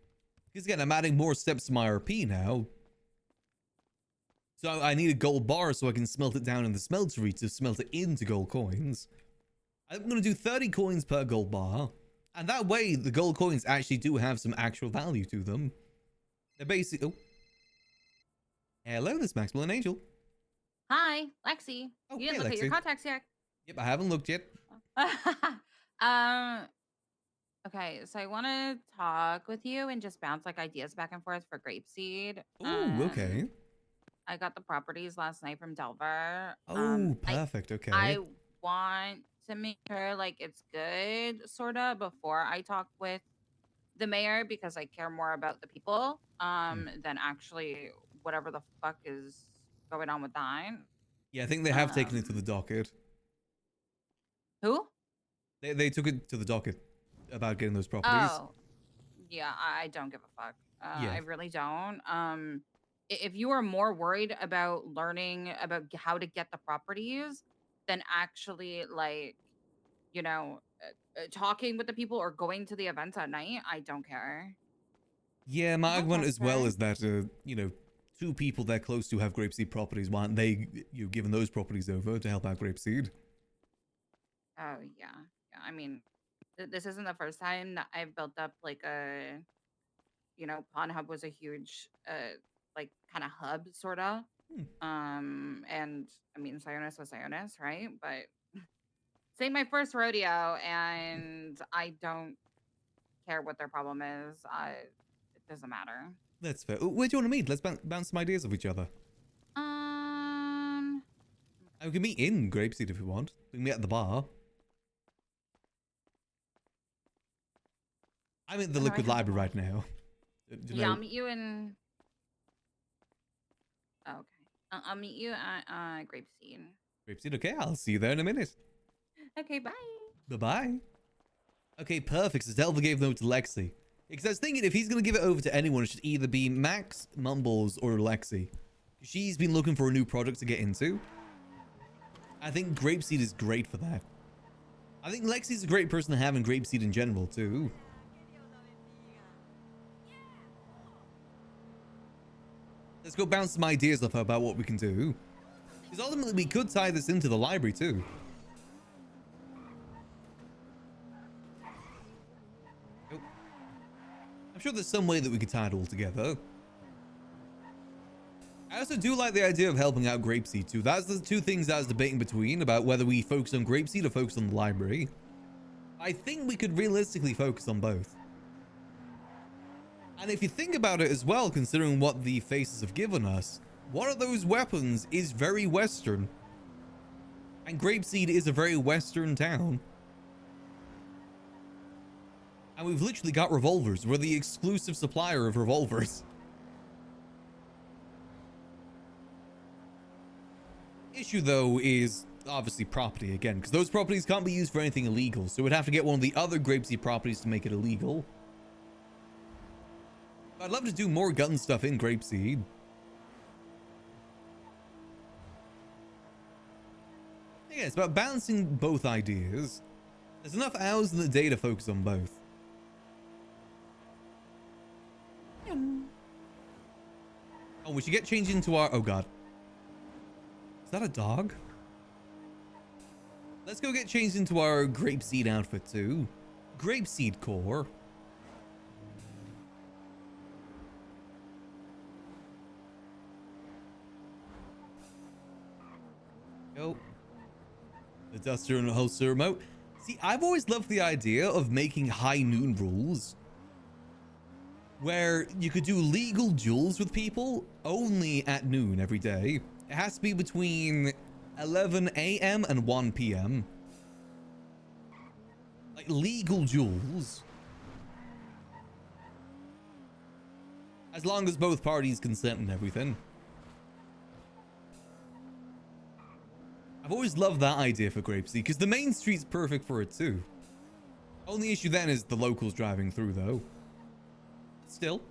Because again, I'm adding more steps to my RP now. So I need a gold bar so I can smelt it down in the smeltery to smelt it into gold coins. I'm going to do 30 coins per gold bar. And that way, the gold coins actually do have some actual value to them. They're basically... Oh. Hello, this is Maximillian Angel. Hi, Lexi. Oh, You didn't hey, look at your Lexi. contacts yet. Yep, I haven't looked yet. Okay, so I want to talk with you and just bounce like ideas back and forth for Grapeseed. Ooh, okay. I got the properties last night from Delver. Oh, perfect. Okay. I want to make sure like it's good, sorta, before I talk with the mayor because I care more about the people than actually whatever the fuck is going on with that. Yeah, I think they have taken it to the docket. Who? They took it to the docket about getting those properties. Oh, yeah, I don't give a fuck. Yeah. I really don't. If you are more worried about learning about how to get the properties than actually like, you know, talking with the people or going to the events at night, I don't care. Yeah, my argument as well is that, you know, two people they're close to have Grapeseed properties. Why aren't they, you know, giving those properties over to help out Grapeseed? Oh, yeah. I mean, this isn't the first time that I've built up like a, you know, Pawn Hub was a huge, like kind of hub sort of. And I mean, Sionis was Sionis, right? But this ain't my first rodeo, and I don't care what their problem is. It doesn't matter. That's fair. Where do you want to meet? Let's bounce some ideas off each other. We can meet in Grapeseed if you want. We can meet at the bar. I'm at the Liquid Library right now. Yeah, I'll meet you in. Oh, okay. I'll meet you at Grapeseed. Grapeseed, okay. I'll see you there in a minute. Okay, bye. Bye-bye. Okay, perfect. So Delver gave them over to Lexi. Because I was thinking if he's going to give it over to anyone, it should either be Max, Mumbles, or Lexi. She's been looking for a new product to get into. I think Grapeseed is great for that. I think Lexi's a great person to have in Grapeseed in general, too. Let's go bounce some ideas off her about what we can do. Because ultimately we could tie this into the library, too. I'm sure there's some way that we could tie it all together. I also do like the idea of helping out Grapeseed too. That's the two things I was debating between about whether we focus on Grapeseed or focus on the library. I think we could realistically focus on both. And if you think about it as well, considering what the faces have given us, one of those weapons is very Western. And Grapeseed is a very Western town. And we've literally got revolvers. We're the exclusive supplier of revolvers. Issue though is obviously property again, because those properties can't be used for anything illegal. So we'd have to get one of the other Grapeseed properties to make it illegal. I'd love to do more gun stuff in Grapeseed. Yeah, it's about balancing both ideas. There's enough hours in the day to focus on both. Oh, we should get changed into our... Oh, God. Is that a dog? Let's go get changed into our Grapeseed outfit, too. Grapeseed core. Go. The duster and holster remote. See, I've always loved the idea of making high noon rules where you could do legal duels with people only at noon every day. It has to be between 11 a.m. and 1 p.m. Like legal duels. As long as both parties consent and everything. I've always loved that idea for Grapeseed because the main street's perfect for it too. Only issue then is the locals driving through though. Still.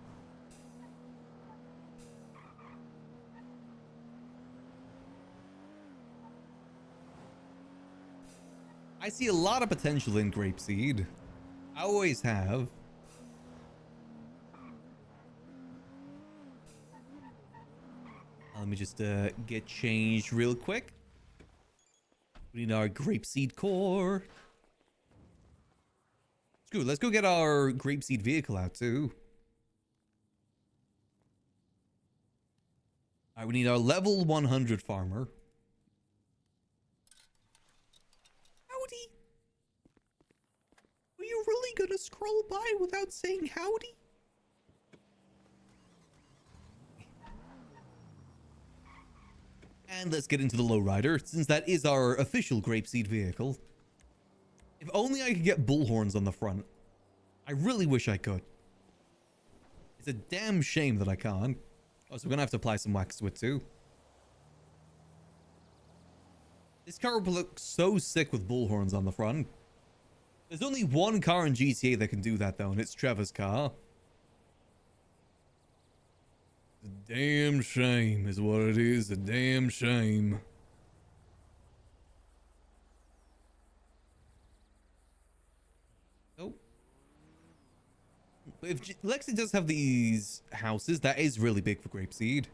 I see a lot of potential in Grapeseed. I always have. Let me just get changed real quick. We need our Grapeseed core. It's good. Let's go get our Grapeseed vehicle out too. All right, we need our level 100 farmer. Howdy. Are you really gonna scroll by without saying howdy? And let's get into the lowrider, since that is our official Grapeseed vehicle. If only I could get bullhorns on the front. I really wish I could. It's a damn shame that I can't. Oh, so we're gonna have to apply some wax to it too. This car will look so sick with bullhorns on the front. There's only one car in GTA that can do that though, and it's Trevor's car. It's a damn shame is what it is, a damn shame. Oh. If Lexi does have these houses, that is really big for Grapeseed.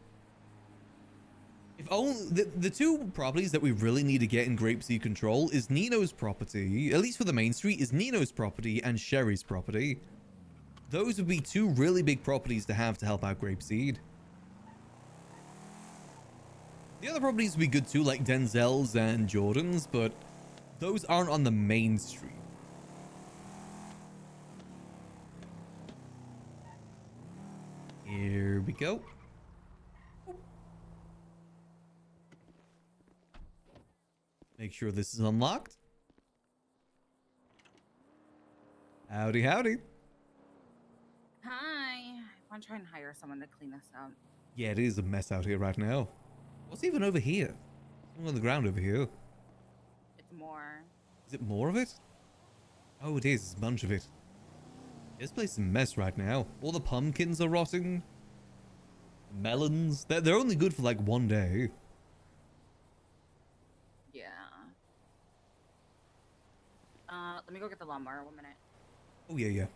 If only the two properties that we really need to get in Grapeseed control is Nino's property, at least for the main street, is Nino's property and Sherry's property. Those would be two really big properties to have to help out Grapeseed. The other properties would be good too, like Denzel's and Jordan's, but those aren't on the main street. Here we go. Make sure this is unlocked. Howdy, howdy. Hi. I want to try and hire someone to clean this up. Yeah, it is a mess out here right now. What's even over here? Something on the ground over here. It's more. Is it more of it? Oh, it is. It's a bunch of it. This place is a mess right now. All the pumpkins are rotting. Melons. They're only good for like one day. Yeah. Let me go get the lawnmower. 1 minute. Oh, yeah, yeah.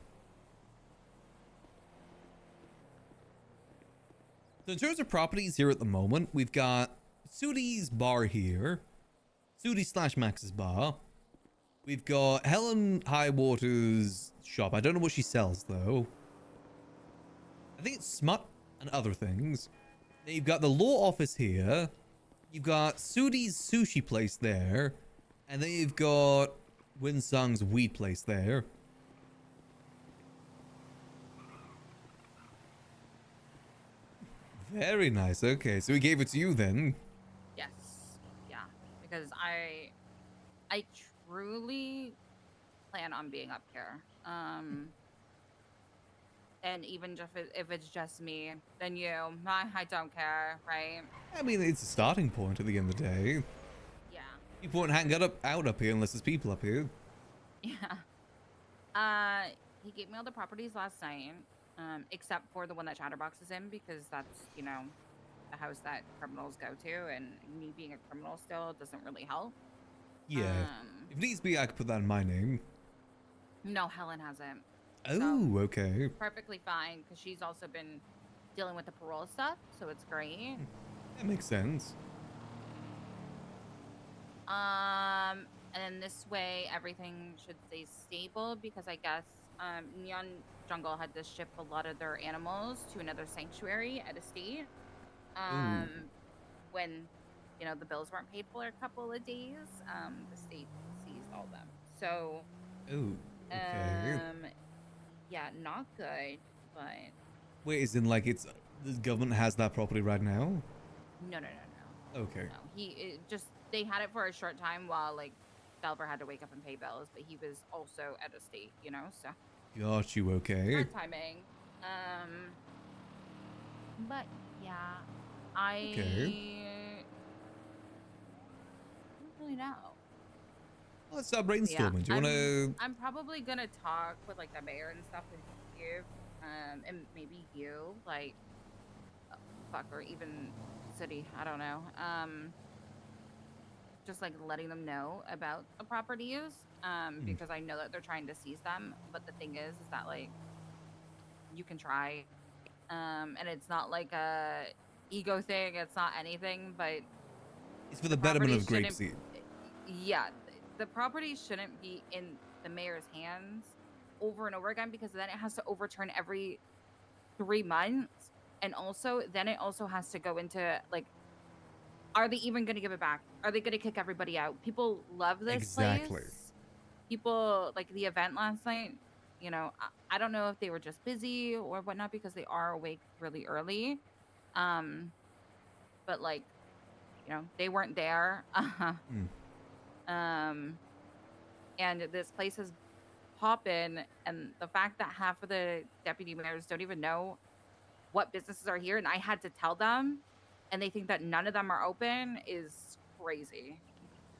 So in terms of properties here at the moment, we've got Sudi's bar here. Sudi / Max's bar. We've got Helen Highwater's shop. I don't know what she sells, though. I think it's smut and other things. Then you've got the law office here. You've got Sudi's sushi place there. And then you've got Winsong's weed place there. Very nice. Okay, so he gave it to you then. Yes. Yeah. Because I truly plan on being up here. And even if it's just me, then you, I don't care, right? I mean, it's a starting point at the end of the day. Yeah. People won't hang out up here unless there's people up here. Yeah. He gave me all the properties last night, except for the one that Chatterbox is in, because that's, you know, the house that criminals go to, and me being a criminal still doesn't really help. Yeah. If needs be, I could put that in my name. No, Helen hasn't. Oh, okay. Perfectly fine, because she's also been dealing with the parole stuff, so it's great. That makes sense. And then this way, everything should stay stable, because I guess Neon Jungle had to ship a lot of their animals to another sanctuary at a state. When, you know, the bills weren't paid for a couple of days, the state seized all of them. So, okay. yeah, not good, but Wait, is in like it's the government has that property right now? no. Okay. No, they had it for a short time while like Delver had to wake up and pay bills, but he was also at a state, you know, so. Got you. Okay. Bad timing. But yeah, I don't really know. Let's start brainstorming. Do you want to? I'm probably gonna talk with like the mayor and stuff with you, and maybe you, like, or even city. I don't know. Just like letting them know about the properties, because I know that they're trying to seize them. But the thing is that like you can try, and it's not like a ego thing. It's not anything, but It's for the betterment of property shouldn't- Grapeseed. Yeah, the property shouldn't be in the mayor's hands over and over again, because then it has to overturn every 3 months, and also then it also has to go into like, are they even going to give it back? Are they going to kick everybody out? People love this Exactly. place. People like the event last night. You know, I don't know if they were just busy or whatnot, because they are awake really early. But like, you know, they weren't there. And this place is poppin', and the fact that half of the deputy mayors don't even know what businesses are here, and I had to tell them, and they think that none of them are open, is crazy.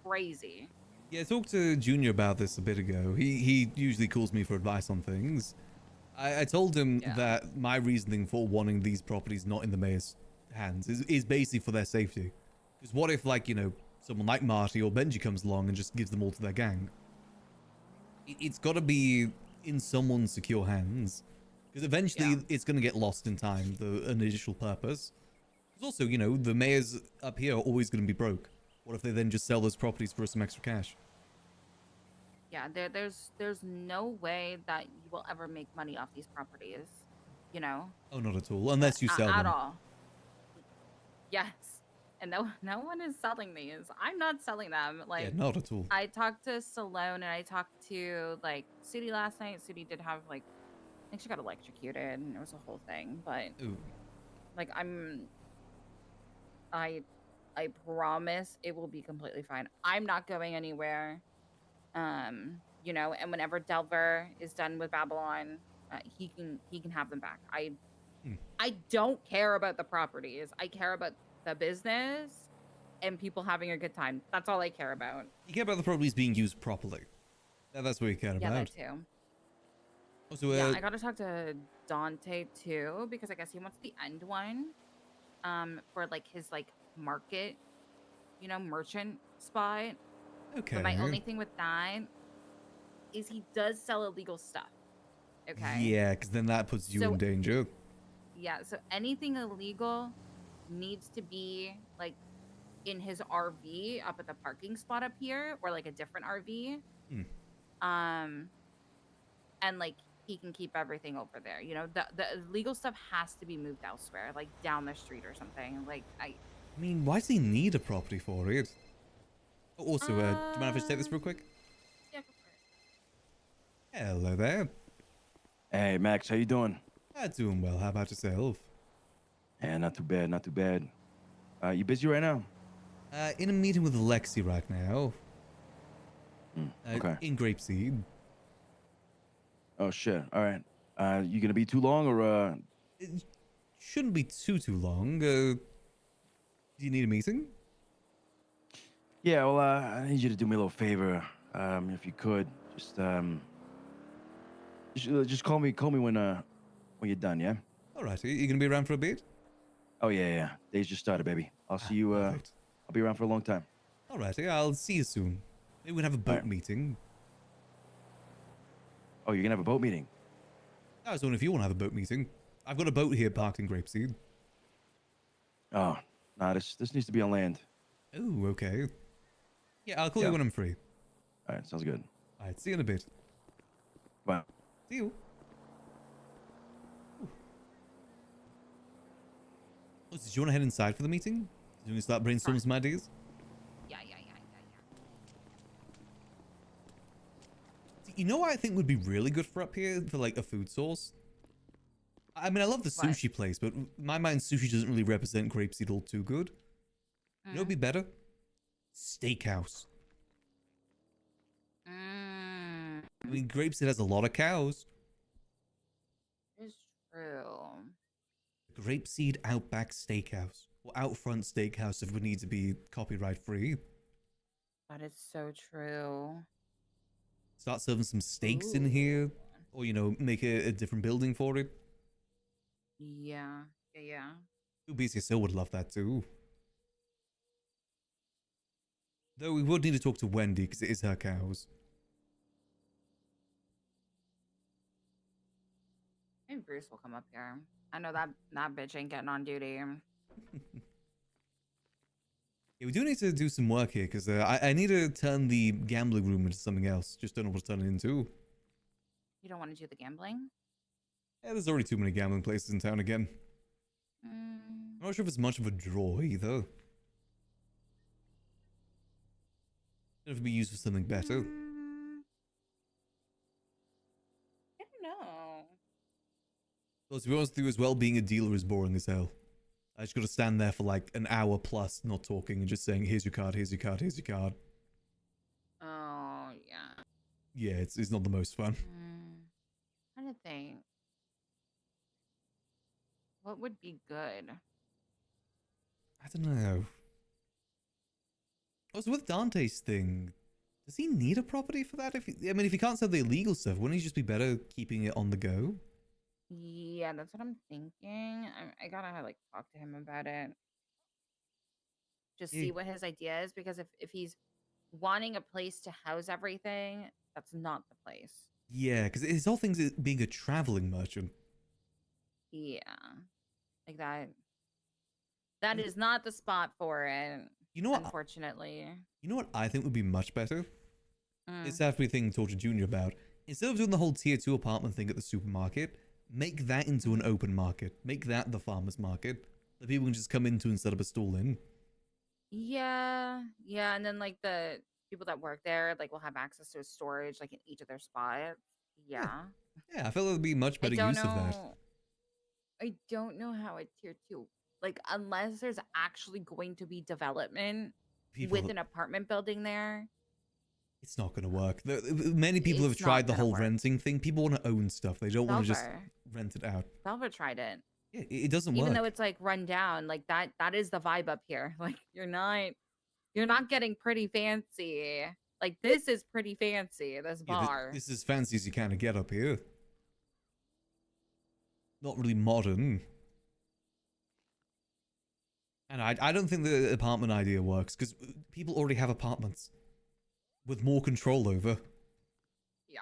Crazy. Yeah, I talked to Junior about this a bit ago. He usually calls me for advice on things. I told him that my reasoning for wanting these properties not in the mayor's hands is basically for their safety. Because what if, like, you know, someone like Marty or Benji comes along and just gives them all to their gang? It's got to be in someone's secure hands. Because eventually it's going to get lost in time, the initial purpose. Because also, you know, the mayors up here are always going to be broke. What if they then just sell those properties for some extra cash? Yeah, there's no way that you will ever make money off these properties, you know? Oh, not at all. Unless you sell them. At all. Yes. And no one is selling these. I'm not selling them. Like, Yeah, not at all. I talked to Salone and I talked to like Sudi last night. Sudi did have like, I think she got electrocuted and it was a whole thing. But like I promise it will be completely fine. I'm not going anywhere. You know, and whenever Delver is done with Babylon, he can have them back. I don't care about the properties. I care about the business and people having a good time. That's all I care about. You care about the properties being used properly. That's what you care Yeah, about. that too. Also, Yeah, I gotta talk to Dante too, because I guess he wants the end one, for like his like market, you know, merchant spot. Okay. But my only thing with that is he does sell illegal stuff. Okay. Yeah, because then that puts you So- in danger. Yeah, so anything illegal needs to be like in his RV up at the parking spot up here, or like a different RV. And like he can keep everything over there. You know, the illegal stuff has to be moved elsewhere, like down the street or something. Like I mean, why does he need a property for it? Also, do you mind if I just take this real quick? Yeah, go for it. Hello there. Hey, Max, how you doing? Doing well. How about yourself? Yeah, not too bad, not too bad. You busy right now? In a meeting with Lexi right now. Okay. In Grapeseed. Oh, shit. All right. You gonna be too long, or It shouldn't be too long. Do you need a meeting? Yeah, well, I need you to do me a little favor, if you could. Just call me when you're done, yeah? Alright, you gonna be around for a bit? Oh, yeah. Day's just started, baby. I'll see you, I'll be around for a long time. Alright, I'll see you soon. Maybe we can have a boat meeting. Oh, you're gonna have a boat meeting? I was wondering if you want to have a boat meeting. I've got a boat here parked in Grapeseed. Oh, nah, this needs to be on land. Oh, okay. Yeah, I'll call you when I'm free. Alright, sounds good. Alright, see you in a bit. Bye. See you. Oh, did you want to head inside for the meeting? Do you want to start brainstorming some ideas? Yeah. You know what I think would be really good for up here for like a food source? I mean, I love the sushi place, but in my mind, sushi doesn't really represent Grapeseed all too good. You know what'd be better? Steakhouse. I mean, Grapeseed has a lot of cows. It's true. Grapeseed Outback Steakhouse. Or Outfront Steakhouse if we need to be copyright free. That is so true. Start serving some steaks in here. Or, you know, make a different building for it. Yeah. Ooh, BCSO would love that too. Though we would need to talk to Wendy because it is her cows. Maybe Bruce will come up here. I know that bitch ain't getting on duty. Yeah, we do need to do some work here because I need to turn the gambling room into something else. Just don't know what to turn it into. You don't want to do the gambling? Yeah, there's already too many gambling places in town again. I'm not sure if it's much of a draw either. Don't know if it'd be used for something better. I don't know. Well, to be honest with you as well, being a dealer is boring as hell. I just gotta stand there for like an hour plus not talking and just saying, here's your card, here's your card, here's your card. Oh, yeah. Yeah, it's not the most fun. Trying to think. What would be good? I don't know. Also, with Dante's thing, does he need a property for that? If if he can't sell the illegal stuff, wouldn't he just be better keeping it on the go? Yeah, that's what I'm thinking. I gotta like talk to him about it. Just see what his idea is, because if he's wanting a place to house everything, that's not the place. Yeah, because his whole thing's being a traveling merchant. Yeah, like that. That is not the spot for it. You know what? Unfortunately. You know what I think would be much better? Mm. It's after thing talked to Junior about. Instead of doing the whole tier 2 apartment thing at the supermarket, make that into an open market. Make that the farmer's market that people can just come into and set up a stall in. Yeah, and then like the people that work there like will have access to a storage like in each of their spots. Yeah. Yeah, I feel there'd be much better use of that. I don't know how a tier 2, like unless there's actually going to be development with an apartment building there. It's not going to work. Many people have tried the whole renting thing. People want to own stuff. They don't want to just rent it out. Velvet tried it. Yeah, it doesn't work. Even though it's like run down, like that is the vibe up here. Like you're not getting pretty fancy. Like this is pretty fancy, this bar. This is fancy as you kind of get up here. Not really modern. And I don't think the apartment idea works because people already have apartments with more control over. Yeah.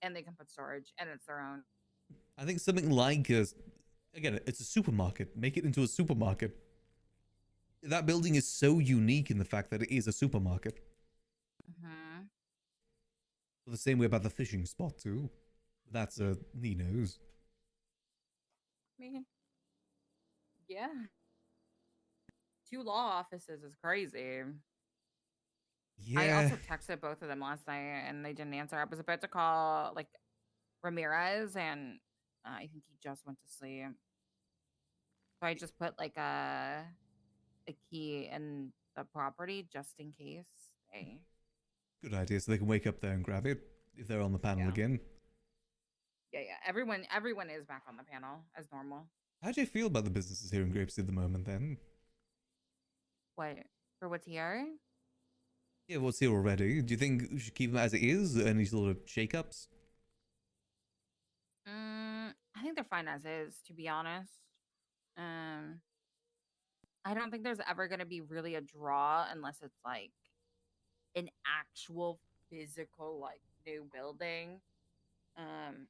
And they can put storage and it's their own. I think something like again, it's a supermarket. Make it into a supermarket. That building is so unique in the fact that it is a supermarket. The same way about the fishing spot too. That's Nino's. I mean, yeah. 2 law offices is crazy. I Yeah. also texted both of them last night and they didn't answer. I was about to call like Ramirez and I think he just went to sleep. So I just put like a key in the property just in case they. Good idea, so they can wake up there and grab it if they're on the panel Yeah. again. Yeah, everyone is back on the panel as normal. How do you feel about the businesses here in Grapeseed at the moment then? What for what's here? Yeah, what's here already? Do you think we should keep them as it is? Any sort of shake-ups? I think they're fine as is, to be honest. I don't think there's ever gonna be really a draw unless it's like an actual physical like new building.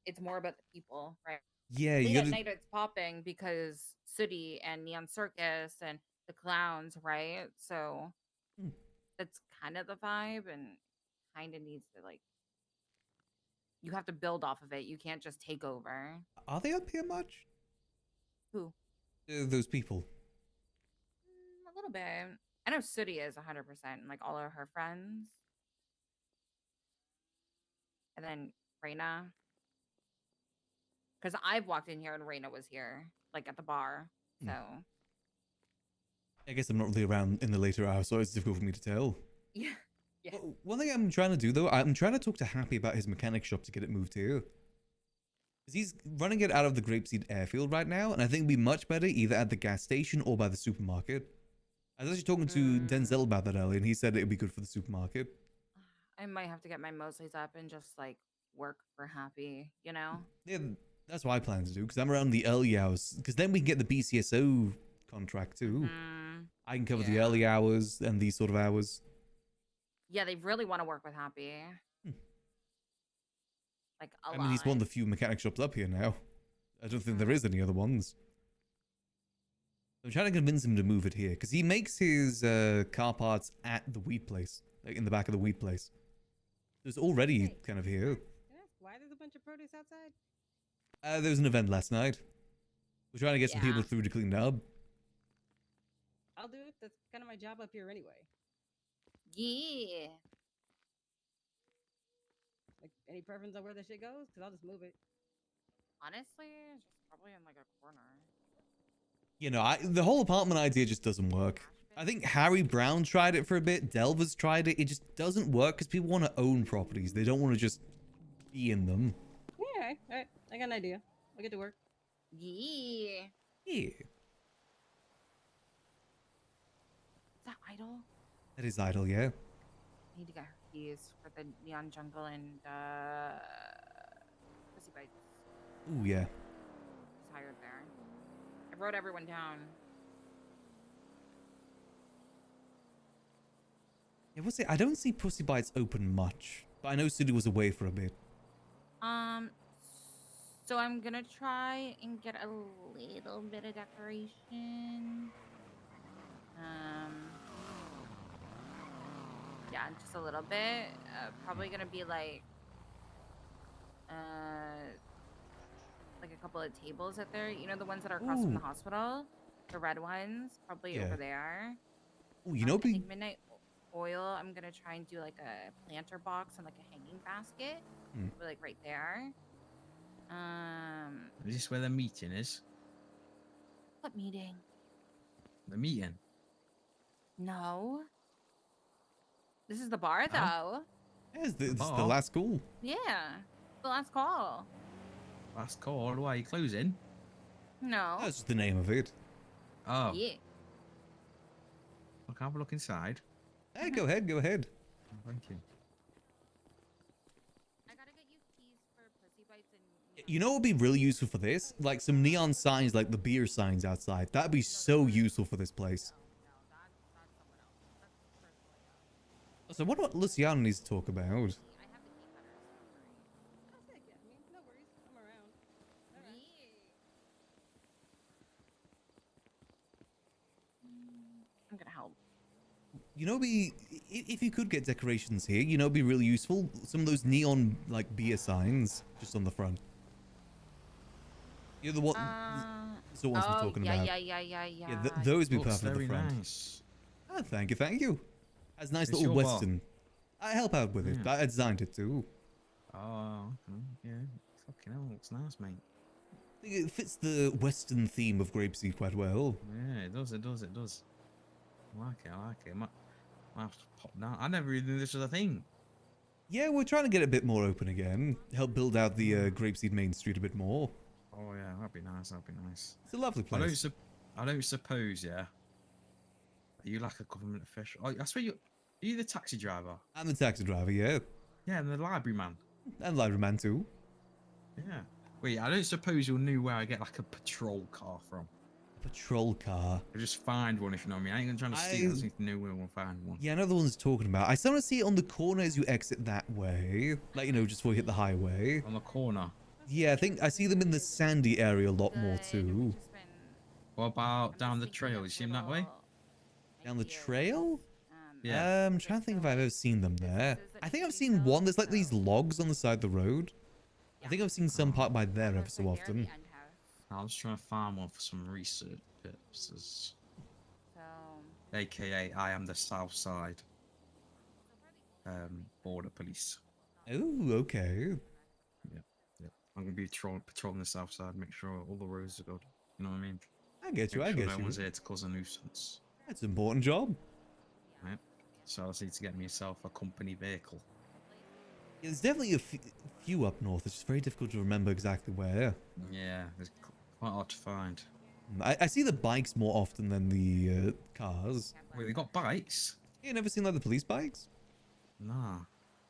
It's more about the people, right? Yeah, you Late at gotta... night it's popping because Sooty and Neon Circus and the clowns, right? So that's kind of the vibe and kind of needs to like you have to build off of it. You can't just take over. Are they up here much? Who? Those people. A little bit. I know Sooty is 100% and like all of her friends. And then Reina. Because I've walked in here and Reina was here, like at the bar. So I guess I'm not really around in the later hours, so it's difficult for me to tell. yeah. One thing I'm trying to do though, I'm trying to talk to Happy about his mechanic shop to get it moved here. Because he's running it out of the Grapeseed airfield right now, and I think it'd be much better either at the gas station or by the supermarket. I was actually talking to Denzel about that earlier, and he said it'd be good for the supermarket. I might have to get my Mosleys up and just like work for Happy, you know? Yeah, that's what I plan to do, because I'm around the early hours, because then we can get the BCSO contract too. I can cover the early hours and these sort of hours. Yeah, they really want to work with Happy. Like a lot. I mean, he's one of the few mechanic shops up here now. I don't think there is any other ones. I'm trying to convince him to move it here, because he makes his car parts at the weed place, like in the back of the weed place. It's already kind of here. Can I ask why there's a bunch of produce outside? There was an event last night. We're trying to get some people through to clean up. I'll do it. That's kind of my job up here anyway. Yeah. Like, any preference on where the shit goes? Because I'll just move it. Honestly, just probably in like a corner. You know, the whole apartment idea just doesn't work. I think Harry Brown tried it for a bit. Delver's tried it. It just doesn't work because people want to own properties. They don't want to just be in them. Yeah, all right. I got an idea. I'll get to work. Yeah. Yeah. Is that Idol? That is idle, yeah. I need to get her keys for the Neon Jungle and Pussy Bites. Ooh, yeah. She's hired there. I wrote everyone down. Yeah, what's it? I don't see Pussy Bites open much, but I know City was away for a bit. So I'm gonna try and get a little bit of decoration. Yeah, just a little bit. Probably gonna be like a couple of tables out there. You know, the ones that are across from the hospital, the red ones, probably over there. Oh, you know, I think Midnight Oil. I'm gonna try and do like a planter box and like a hanging basket, probably like right there. Is this where the meeting is? What meeting? The meeting? No. This is the bar, though. Yeah, it's the bar? last call. Yeah, the last call. Last call. Why are you closing? No. That's just the name of it. Oh. Yeah. Look, have a look inside. Hey, go ahead, go ahead. Oh, thank you. I gotta get you keys for Pussy Bites and. You know what would be really useful for this? Like some neon signs, like the beer signs outside. That'd be so useful for this place. So what about Luciano needs to talk about? No worries. I'm around. I'm gonna help. You know, if you could get decorations here, you know, it'd be really useful. Some of those neon like beer signs just on the front. You're the one. The ones I'm talking about. Yeah, those would be Looks perfect at the very front. nice. Oh, thank you, thank you. That's a nice It's little your bar. western. I help out with it. Yeah. I designed it too. Oh, okay. Yeah. Fucking hell, looks nice, mate. I think it fits the western theme of Grapeseed quite well. Yeah, it does. It does. It does. I like it. I like it. I have to pop down. I never even knew this was a thing. Yeah, we're trying to get it a bit more open again. Help build out the Grapeseed Main Street a bit more. Oh yeah, that'd be nice. That'd be nice. It's a lovely place. I don't suppose, yeah. Are you like a government official? Oh, I swear are you the taxi driver? I'm the taxi driver, yeah. Yeah, and the library man. And library man too. Yeah. Wait, I don't suppose you'll know where I get like a patrol car from. Patrol car. I just find one if you know what I mean. I ain't gonna try to steal it. I just need to know where we'll find one. Yeah, I know the one's talking about. I still see it on the corner as you exit that way. Like, you know, just before you hit the highway. On the corner? Yeah, I think I see them in the sandy area a lot more too. What about down the trail? You see them that way? Down the trail? Yeah. I'm trying to think if I've ever seen them there. I think I've seen one. There's like these logs on the side of the road. I think I've seen some parked by there ever so often. I was trying to find one for some research purposes. AKA, I am the South Side Border Police. Oh, okay. Yeah. I'm gonna be patrolling the South Side, make sure all the roads are good. You know what I mean? I get you. Make I sure get no you. one's here to cause a nuisance. That's an important job. Right. So I just need to get myself a company vehicle. Yeah, there's definitely a few up north. It's just very difficult to remember exactly where. Yeah, it's quite hard to find. I see the bikes more often than the cars. Wait, they got bikes? You never seen like the police bikes? Nah.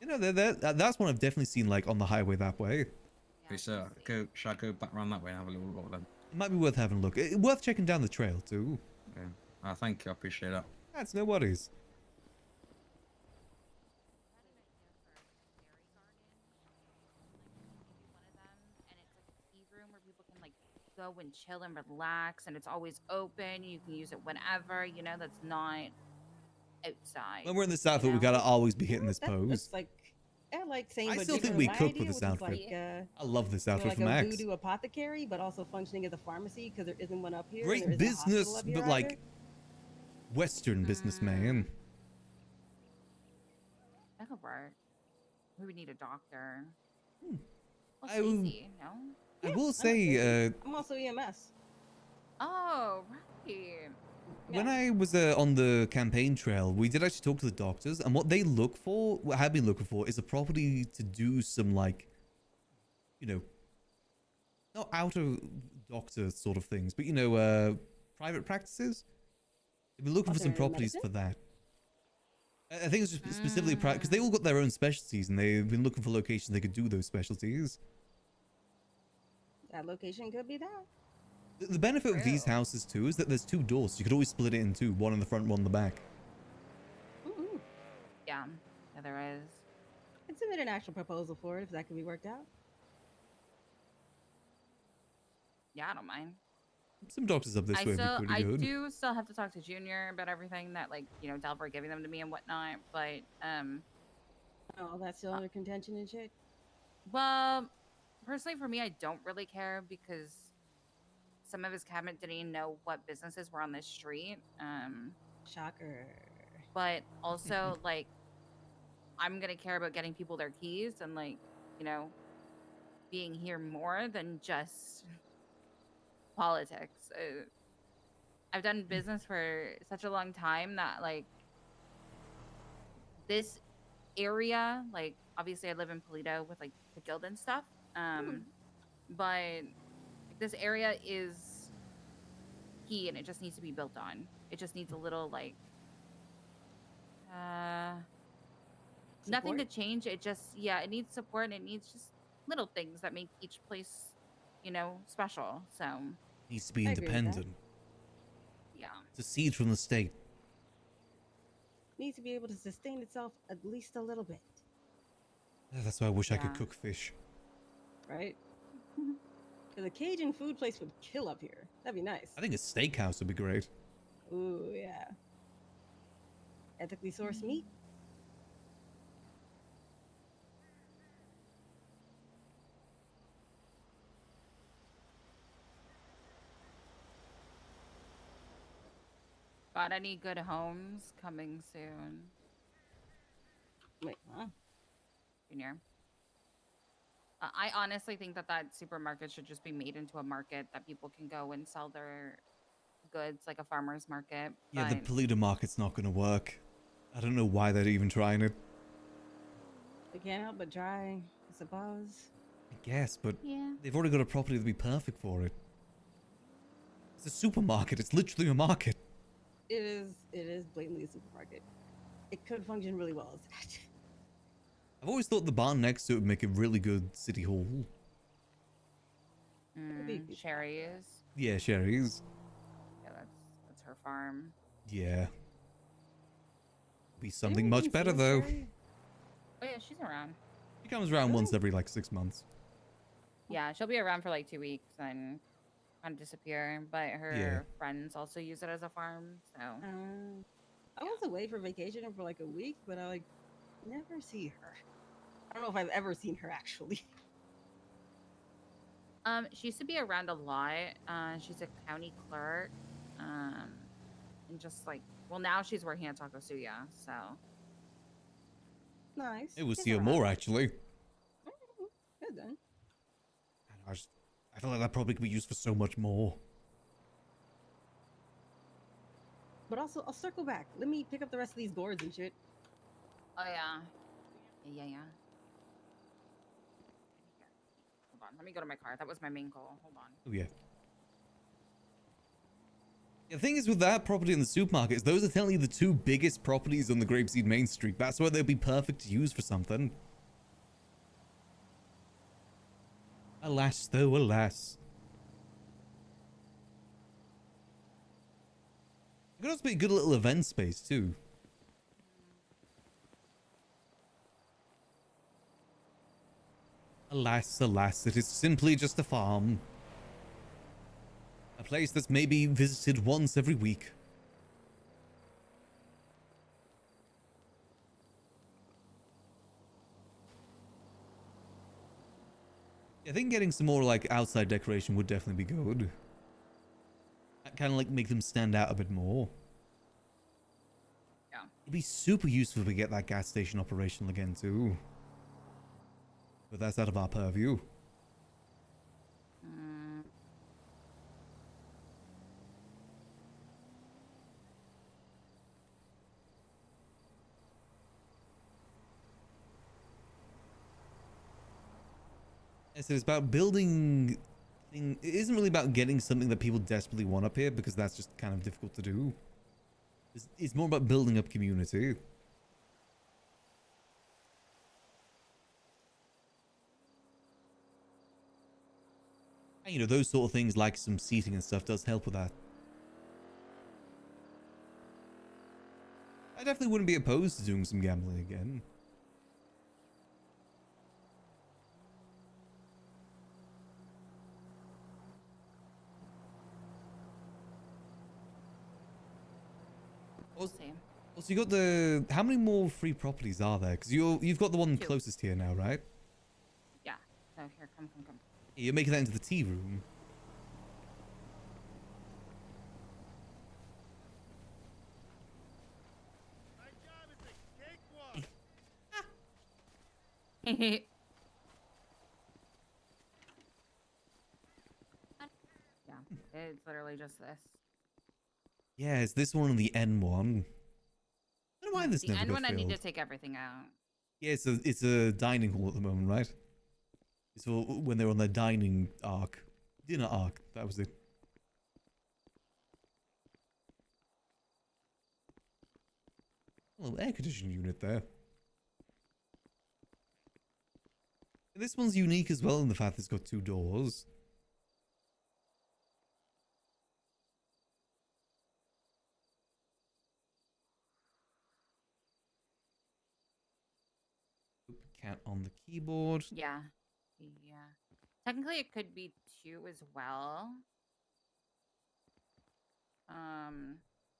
You know, that's one I've definitely seen like on the highway that way. Okay, so should I go back around that way and have a little look then? It might be worth having a look. Worth checking down the trail too. Okay. Thank you, I appreciate that. That's no worries. Go and chill and relax, and it's always open. You can use it whenever, you know, that's not outside. When we're in this outfit, we gotta always be hitting this pose. That's like, I like saying. I what still you think know, we my cook idea, with this which is outfit. Like, I love this you know, outfit like for a Max. voodoo apothecary, but also functioning as a pharmacy because there isn't one up here. and Great there isn't a hospital business, up here but like either. Western businessman. That could work. We would need a doctor. Well, I will- Stacey, no? I will say, I'm also EMS. Oh, right. when I was on the campaign trail, we did actually talk to the doctors, and what they look for, what have been looking for, is a property to do some like, you know, not outer doctor sort of things, but you know, private practices. They've been looking for some Other properties medicine? for that. I think it's just specifically because they all got their own specialties, and they've been looking for locations they could do those specialties. That location could be that. The benefit of these houses too is that there's two doors. So you could always split it in two, one in the front, one in the back. Ooh. Yeah, there is. I'd submit an actual proposal for it if that could be worked out. Yeah, I don't mind. Some doctors up this way would be pretty good. I do still have to talk to Junior about everything that, like, you know, Delver giving them to me and whatnot, but, Oh, that's still under contention and shit? well, personally for me, I don't really care because some of his cabinet didn't even know what businesses were on this street. Shocker. But also, like, I'm gonna care about getting people their keys and, like, you know, being here more than just politics. I've done business for such a long time that, like, this area, like, obviously I live in Polito with, like, the guild and stuff, but this area is key and it just needs to be built on. It just needs a little, like, nothing to Support? change. It just, yeah, it needs support and it needs just little things that make each place, you know, special. So, Needs to be I agree with that. independent. yeah. Secede from the state. Needs to be able to sustain itself at least a little bit, That's why I wish I could Yeah. cook fish. right? Because a Cajun food place would kill up here. That'd be nice. I think a steakhouse would be great. Ooh, yeah. ethically sourced meat. Got any good homes coming soon? Wait, huh? Junior. I honestly think that that supermarket should just be made into a market that people can go and sell their goods, like a farmer's market. Yeah, the But polluter market's not gonna work. I don't know why they're even trying it. They can't help but try, I suppose. I guess, but yeah. they've already got a property that'd be perfect for it. It's a supermarket. It's literally a market. It is blatantly a supermarket. It could function really well as that. I've always thought the barn next to it would make a really good city hall. Sherry's. Yeah, Sherry's. Yeah, that's her farm. Yeah. Be something much better though. Oh yeah, she's around. She comes around once every like 6 months. Yeah, she'll be around for like 2 weeks and kind of disappear. But her friends also use it as a farm, so. I was away for vacation for like a week, but I like never see her. I don't know if I've ever seen her actually. She used to be around a lot. She's a county clerk. And just like, well, now she's working at Taco Suya, so. Nice. It was She's see her around. more actually. Good then. I feel like that probably could be used for so much more. But also, I'll circle back. Let me pick up the rest of these gourds and shit. Oh yeah. Yeah. Hold on, let me go to my car. That was my main goal. Hold on. Oh yeah. The thing is with that property and the supermarkets, those are technically the two biggest properties on the Grapeseed Main Street. That's why they'd be perfect to use for something. Alas, though, alas. It could also be a good little event space, too. Alas, alas, it is simply just a farm. A place that's maybe visited once every week. I think getting some more like outside decoration would definitely be good. That kind of like make them stand out a bit more. Yeah. It'd be super useful if we get that gas station operational again too. But that's out of our purview. So it's about building thing. It isn't really about getting something that people desperately want up here because that's just kind of difficult to do. It's more about building up community. And, you know, those sort of things like some seating and stuff does help with that. I definitely wouldn't be opposed to doing some gambling again. Also, you got the... How many more free properties are there? Because you've got the one closest here now, right? Yeah. So here, come. You're making that into the tea room. Yeah, it's literally just this. Yeah, it's this one and the N one. I don't know why this The never end got one, I need to filled. take everything out. Yeah, it's a dining hall at the moment, right? It's for when they're on their dining arc. Dinner arc, that was it. A little air conditioning unit there. And this one's unique as well in the fact it's got 2 doors. Cat on the keyboard. Yeah. Technically, it could be 2 as well.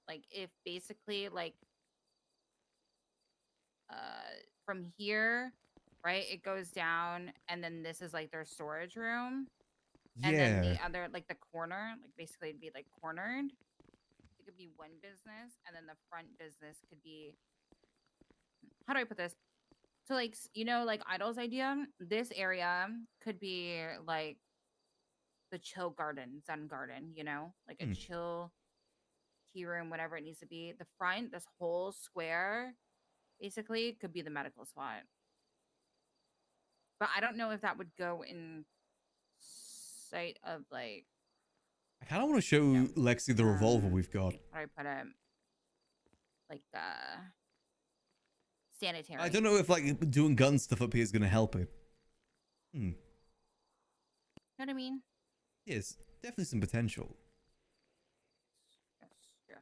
Like if basically like from here, right? It goes down, and then this is like their storage room. And then Yeah. the other, like the corner, like basically it'd be like cornered. It could be one business, and then the front business could be. How do I put this? So like like Idol's idea, this area could be like the chill garden, Zen garden, like a chill tea room, whatever it needs to be. The front, this whole square, basically could be the medical spot. But I don't know if that would go in sight of like, I kind of want to show Lexi the revolver we've got. how do I put it? Like sanitary. I don't know if like doing gun stuff up here is going to help it. You know what I mean? Yes, definitely some potential. Yes.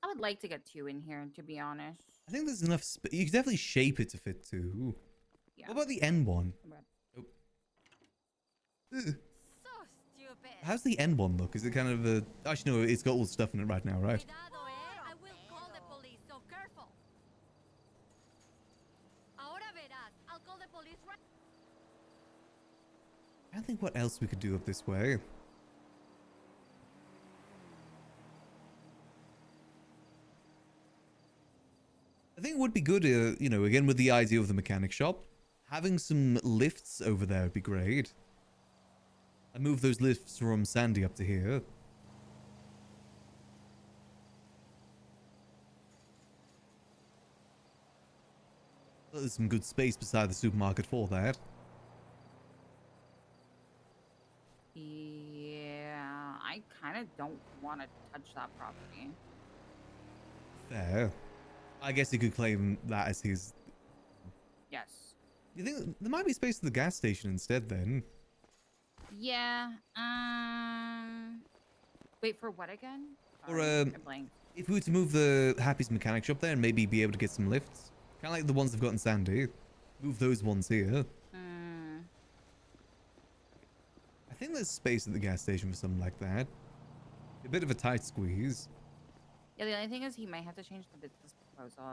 I would like to get 2 in here, to be honest. I think there's enough space. You can definitely shape it to fit too. Yeah. What about the N one? Oh. Ugh. How's the N one look? Is it kind of a... Actually, no, it's got all the stuff in it right now, right? I will call the police, so careful. Ahora verás. I'll call the police right. I don't think what else we could do up this way. I think it would be good, again with the idea of the mechanic shop, having some lifts over there would be great. I move those lifts from Sandy up to here. There's some good space beside the supermarket for that. Yeah, I kind of don't want to touch that property. Fair. I guess he could claim that as his... Yes. You think there might be space at the gas station instead then? Yeah. Wait for what again? Or Sorry, I blanked. if we were to move the Happy's mechanic shop there and maybe be able to get some lifts, kind of like the ones they've got in Sandy, move those ones here. I think there's space at the gas station for something like that. A bit of a tight squeeze. Yeah, the only thing is he might have to change the business proposal.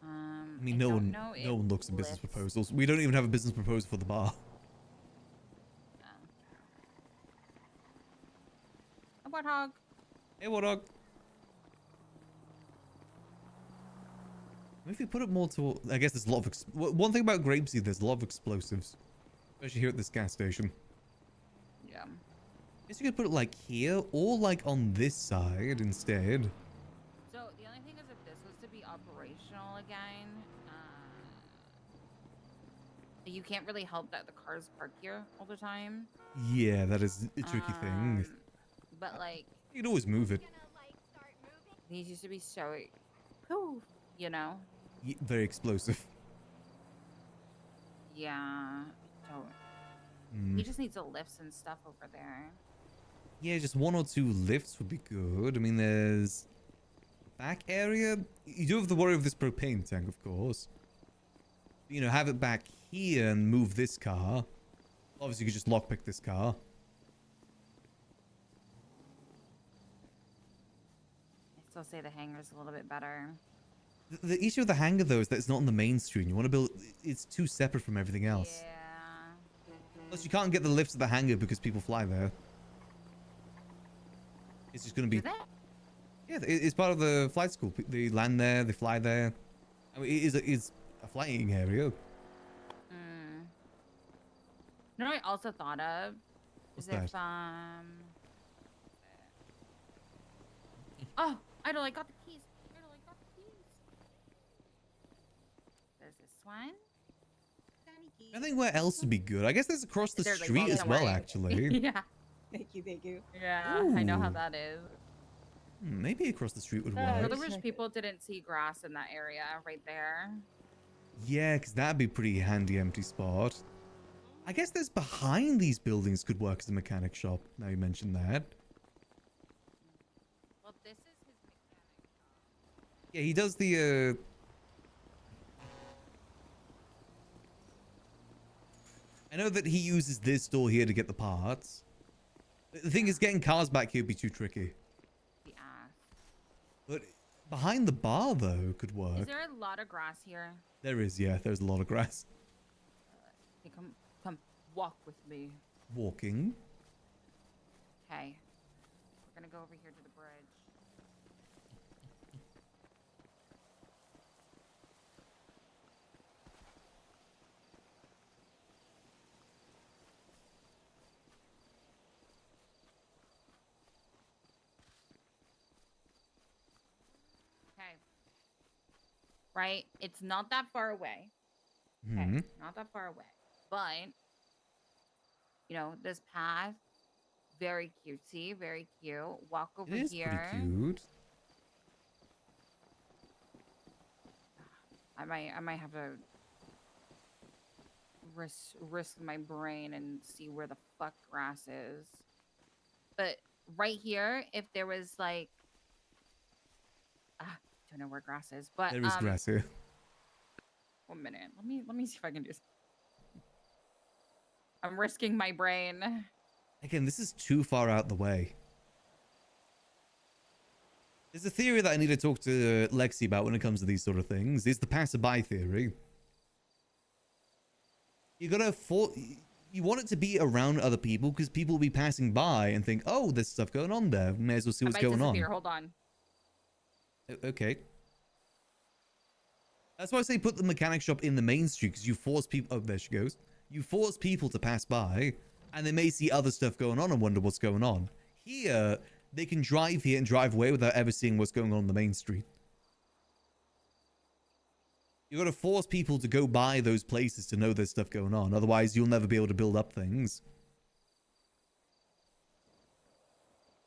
I mean, no one looks at business proposals. We don't even have a business proposal for the bar. A warthog. Hey, warthog. If you put it more to, I guess there's a lot of one thing about Grapeseed, there's a lot of explosives, especially here at this gas station. Yeah. I guess you could put it like here or like on this side instead. So the only thing is, if this was to be operational again, you can't really help that the cars park here all the time. Yeah, that is a tricky thing. But like, You can always move it. these used to be so, poof, Very explosive. Yeah. So Mm. he just needs the lifts and stuff over there. Yeah, just 1 or 2 lifts would be good. I mean, there's back area. You do have the worry of this propane tank, of course. Have it back here and move this car. Obviously, you could just lockpick this car. I still say the hangar's a little bit better. The issue with the hangar, though, is that it's not on the main street. You want to build... It's too separate from everything else. Yeah. Plus, you can't get the lifts at the hangar because people fly there. It's just going to be... Yeah, it's part of the flight school. They land there, they fly there. I mean, it is a flying area. You know what I also thought of? What's Is if, Oh, Idol, I got the keys. Idol, I got the keys. There's this one. I think where else would be good? I guess there's across the There's, like, street one as well, somewhere. actually. Yeah. Thank you, thank you. Yeah, I know how that is. Maybe across the street would I work. really wish people didn't see grass in that area right there. Yeah, because that'd be a pretty handy empty spot. I guess there's behind these buildings could work as a mechanic shop. Now you mentioned that. Well, this is his mechanic shop. Yeah, he does the I know that he uses this door here to get the parts. The thing is, getting cars back here would be too tricky. Yeah. But Behind the bar, though, could Is work. there a lot of grass here? There is, yeah. There's a lot of grass. Okay, come, walk with me. Walking. Okay. We're gonna go over here to the bridge. Okay. Right? It's not that far away. Okay, Hmm. not that far away. But, you know, this path, very cutesy, very cute. Walk over It is here. pretty cute. I might have to risk my brain and see where the fuck grass is. But right here, if there was like, don't know where grass is, but There is grass here. 1 minute. Let me see if I can do this. I'm risking my brain. Again, this is too far out the way. There's a theory that I need to talk to Lexi about when it comes to these sort of things. It's the passerby theory. You want it to be around other people because people will be passing by and think, oh, there's stuff going on there. May as well see what's going on. Hold on. Okay. That's why I say put the mechanic shop in the main street, because you force people... Oh, there she goes. You force people to pass by, and they may see other stuff going on and wonder what's going on. Here, they can drive here and drive away without ever seeing what's going on the main street. You got to force people to go by those places to know there's stuff going on. Otherwise, you'll never be able to build up things.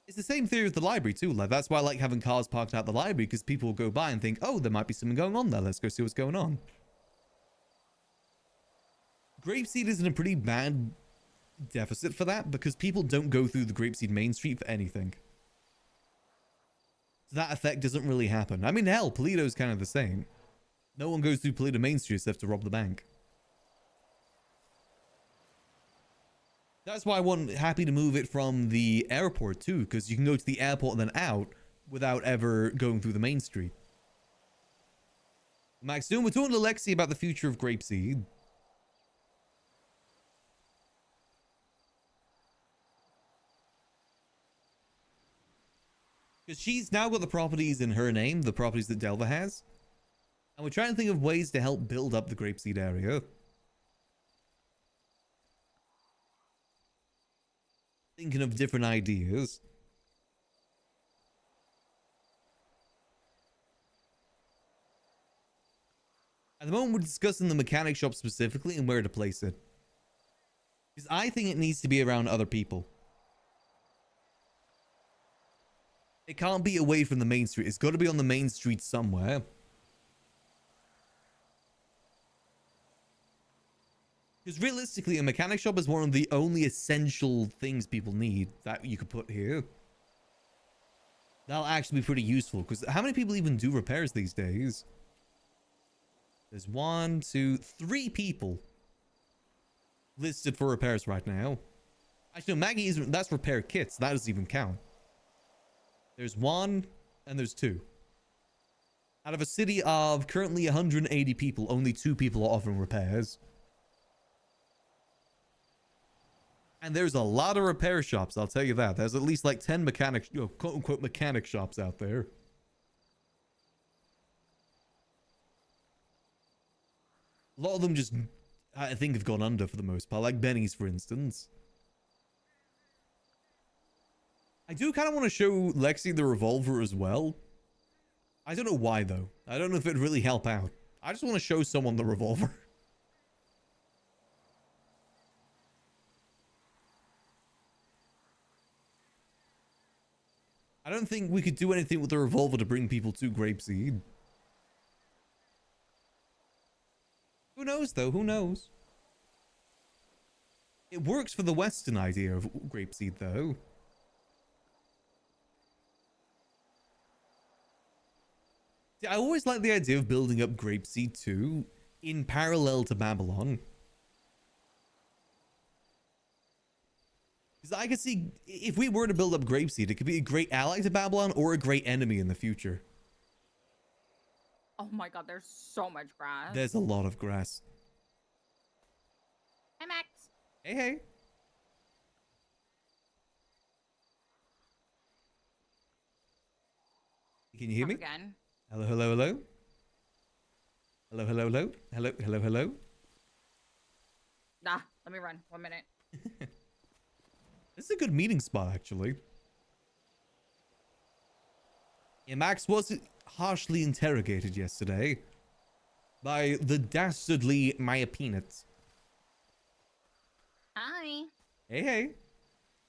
It's the same theory with the library too. Like, that's why I like having cars parked out the library, because people will go by and think, oh, there might be something going on there. Let's go see what's going on. Grapeseed is in a pretty bad deficit for that, because people don't go through the Grapeseed main street for anything. So that effect doesn't really happen. I mean, hell, Polito's kind of the same. No one goes through Polito main street except to rob the bank. That's why I'm happy to move it from the airport too, because you can go to the airport and then out without ever going through the main street. Max, soon we're talking to Lexi about the future of Grapeseed. Because she's now got the properties in her name, the properties that Delva has. And we're trying to think of ways to help build up the Grapeseed area. Thinking of different ideas. At the moment, we're discussing the mechanic shop specifically and where to place it. Because I think it needs to be around other people. It can't be away from the main street. It's got to be on the main street somewhere. Because realistically, a mechanic shop is one of the only essential things people need that you could put here. That'll actually be pretty useful, because how many people even do repairs these days? There's 1, 2, 3 people listed for repairs right now. Actually, no, Maggie isn't. That's repair kits. That doesn't even count. There's 1 and there's 2. Out of a city of currently 180 people, only 2 people are offering repairs. And there's a lot of repair shops, I'll tell you that. There's at least like 10 mechanic, quote-unquote mechanic shops out there. A lot of them just, I think, have gone under for the most part. Like Benny's, for instance. I do kind of want to show Lexi the revolver as well. I don't know why, though. I don't know if it'd really help out. I just want to show someone the revolver. I don't think we could do anything with the revolver to bring people to Grapeseed. Who knows, though? Who knows? It works for the Western idea of Grapeseed, though. See, I always like the idea of building up Grapeseed 2 in parallel to Babylon. Because I could see, if we were to build up Grapeseed, it could be a great ally to Babylon or a great enemy in the future. Oh my god, there's so much grass. There's a lot of grass. Hi, Max. Hey, hey. Can you hear me? Again. Hello, hello, hello. Hello, hello, hello. Hello, hello, hello. Nah, let me run. 1 minute. This is a good meeting spot, actually. Yeah, Max was harshly interrogated yesterday by the dastardly Maya Peanuts. Hi. Hey, hey.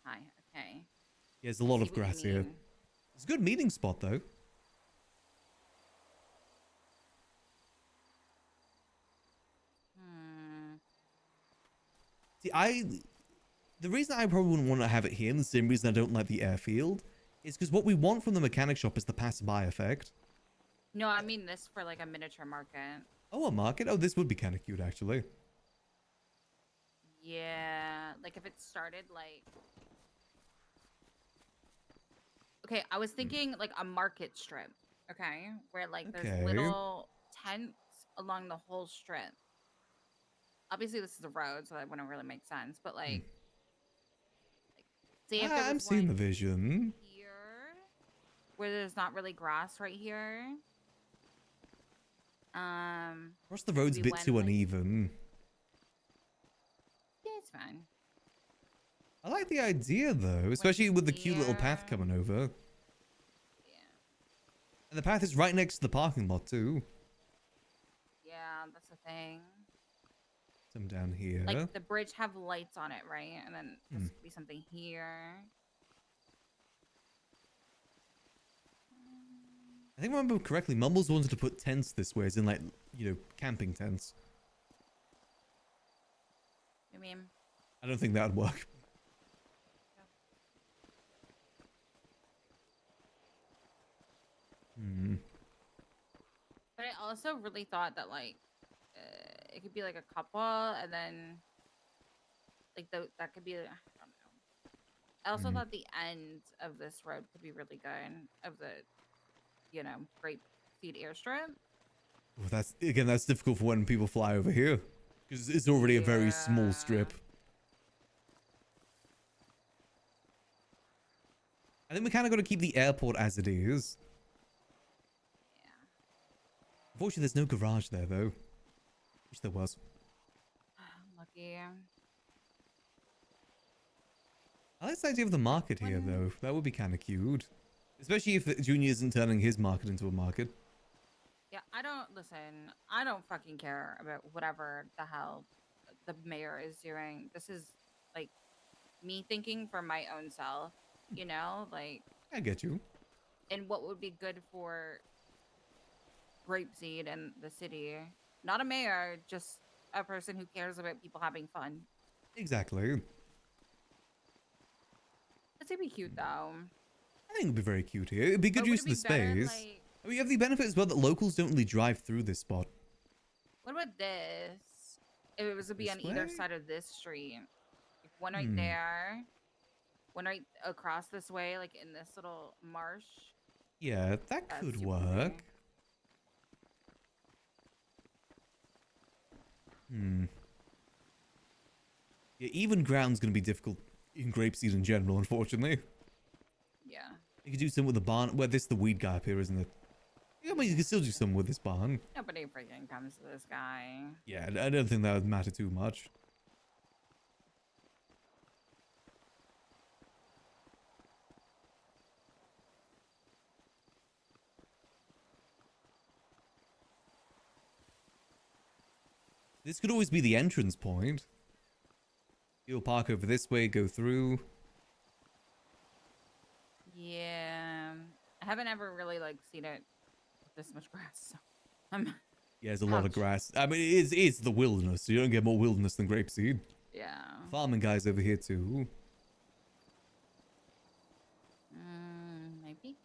Hi. Okay. Yeah, there's a lot see of what you grass here. mean. It's a good meeting spot, though. See, the reason I probably wouldn't want to have it here, and the same reason I don't like the airfield, is because what we want from the mechanic shop is the passerby effect. No, I mean this for like a miniature market. Oh, a market? Oh, this would be kind of cute, actually. Yeah, like if it started like. Okay, I was thinking like a market strip. Okay, where like Okay. there's little tents along the whole strip. Obviously, this is a road, so that wouldn't really make sense. But like, see if there I'm was seeing the one vision. here where there's not really grass right here. Across the road's a maybe bit when, too like- uneven. Yeah, it's fine. I like the idea, though, especially with the cute little path coming over. Yeah. And the path is right next to the parking lot, too. Yeah, that's the thing. Some down here. Like the bridge have lights on it, right? And then this could be something here. I think if I remember correctly, Mumbles wanted to put tents this way, as in, like, you know, camping tents. I mean, I don't think that would work. Hmm. but I also really thought that like it could be like a couple, and then like that could be I don't know. I also thought the end of this road could be really good of the, you know, grape seed airstrip. Well, that's difficult for when people fly over here. Because it's already a very small strip. I think we kind of got to keep the airport as it is. Yeah. Unfortunately, there's no garage there, though. Wish there was. Lucky. I like the idea of the market here, though. That would be kind of cute. Especially if Junior isn't turning his market into a market. Yeah, I don't fucking care about whatever the hell the mayor is doing. This is like me thinking for my own self, you know, like I get you. and what would be good for Grapeseed and the city. Not a mayor, just a person who cares about people having fun. Exactly. This would be cute though. I think it'd be very cute here. It'd be good But would use it of the be better, space. like- I mean, you have the benefit as well that locals don't really drive through this spot. What about this? If it was to be This on either way? side of this street. Like one right there. One right across this way, like in this little marsh. Yeah, that That's could super work. pretty. Yeah, even ground's going to be difficult in Grapeseed in general, unfortunately. Yeah. You could do some with the barn. Well, this is the weed guy up here, isn't it? Yeah, but you can still do some with this barn. Nobody freaking comes to this guy. Yeah, I don't think that would matter too much. This could always be the entrance point. You'll park over this way, go through. Yeah. I haven't ever really like seen it with this much grass. So I'm Yeah, there's a lot of grass. I mean, it's the wilderness, so you don't get more wilderness than Grapeseed. yeah. Farming guys over here too. Maybe.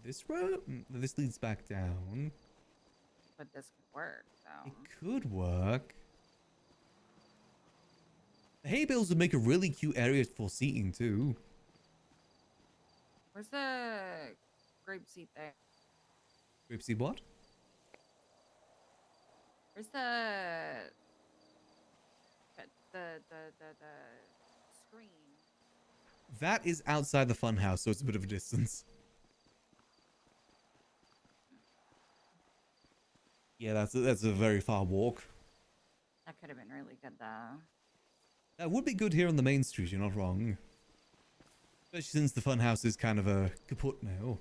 This road? This leads back down. But this could work, so. It could work. The hay bales would make a really cute area for seating too. Where's the grape seat there? Ripsy, what? Where's the screen? That is outside the funhouse, so it's a bit of a distance. Yeah, that's a very far walk. That could have been really good though. That would be good here on the main street, you're not wrong. Especially since the funhouse is kind of a kaput now.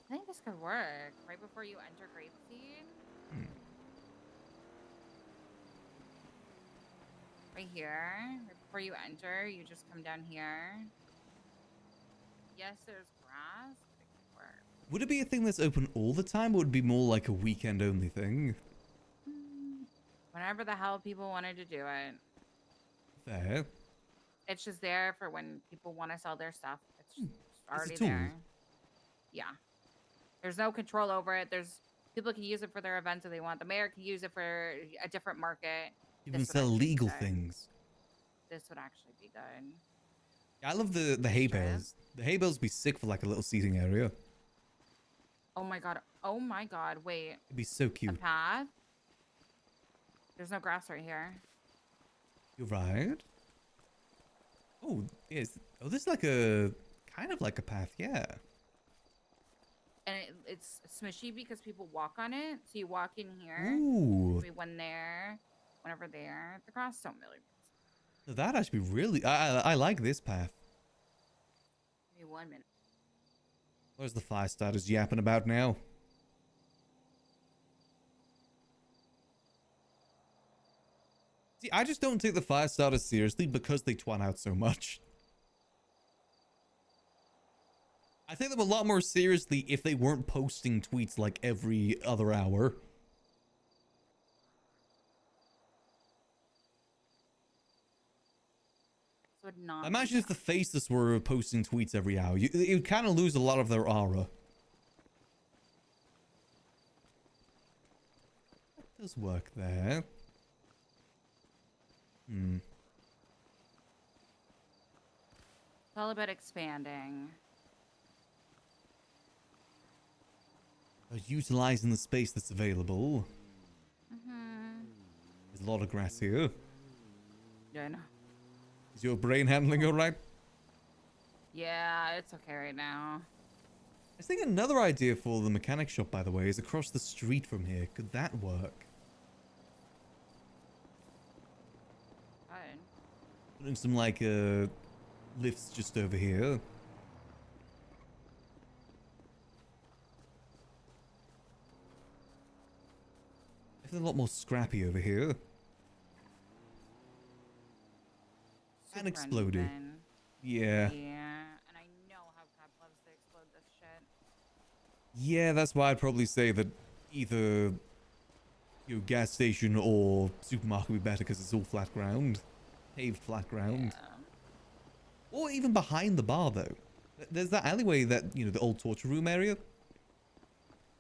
I think this could work. Right before you enter Grapeseed. Right here. Right before you enter, you just come down here. Yes, there's grass, but it could work. Would it be a thing that's open all the time, or would it be more like a weekend only thing? Whenever the hell people wanted to do it. Fair. It's just there for when people want to sell their stuff. It's just already tool. there. Yeah. There's no control over it. People can use it for their events if they want. The mayor can use it for a different market. You can This would sell actually be legal good. things. This would actually be good. I love the hay bales. The hay bales would be sick for like a little seating area. Oh my god. Oh my god. Wait. It'd be so A cute. path? There's no grass right here. You're right. Oh, yes. Oh, this is like a kind of like a path, yeah. And it's smushy because people walk on it. So you walk in here. Ooh. Maybe one there, one over there. The grass don't really. No, that'd actually be really. I like this path. Give me 1 minute. Where's the fire starters yapping about now? See, I just don't take the fire starters seriously because they twat out so much. I take them a lot more seriously if they weren't posting tweets like every other hour. Would not Imagine if the faceless were posting tweets every hour. It would kind of lose a lot of their aura. That does work there. It's all about expanding. Utilizing the space that's available. There's a lot of grass here. Yeah, I know. Is your brain handling alright? Yeah, it's okay right now. I was thinking another idea for the mechanic shop, by the way, is across the street from here. Could that work? Fine. Putting some, like, lifts just over here. I feel a lot more scrappy over here. And exploded. Yeah. Yeah, and I know how Cap loves to explode this shit. Yeah, that's why I'd probably say that either gas station or supermarket would be better because it's all flat ground. Paved flat ground. Yeah. Or even behind the bar, though. There's that alleyway that, the old torture room area.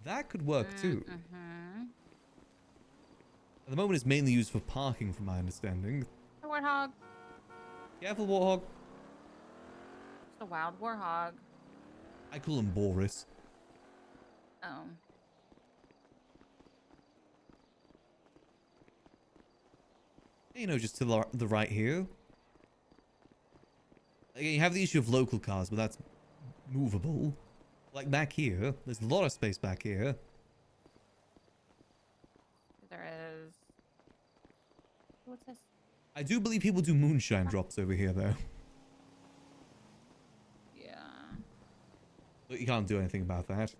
That could work, too. At the moment, it's mainly used for parking, from my understanding. The warthog. Careful, warthog. It's a wild warthog. I call him Boris. Oh. Just to the right here. Again, you have the issue of local cars, but that's movable. Like back here, there's a lot of space back here. There is. What's this? I do believe people do moonshine drops over here, though. Yeah. But you can't do anything about that.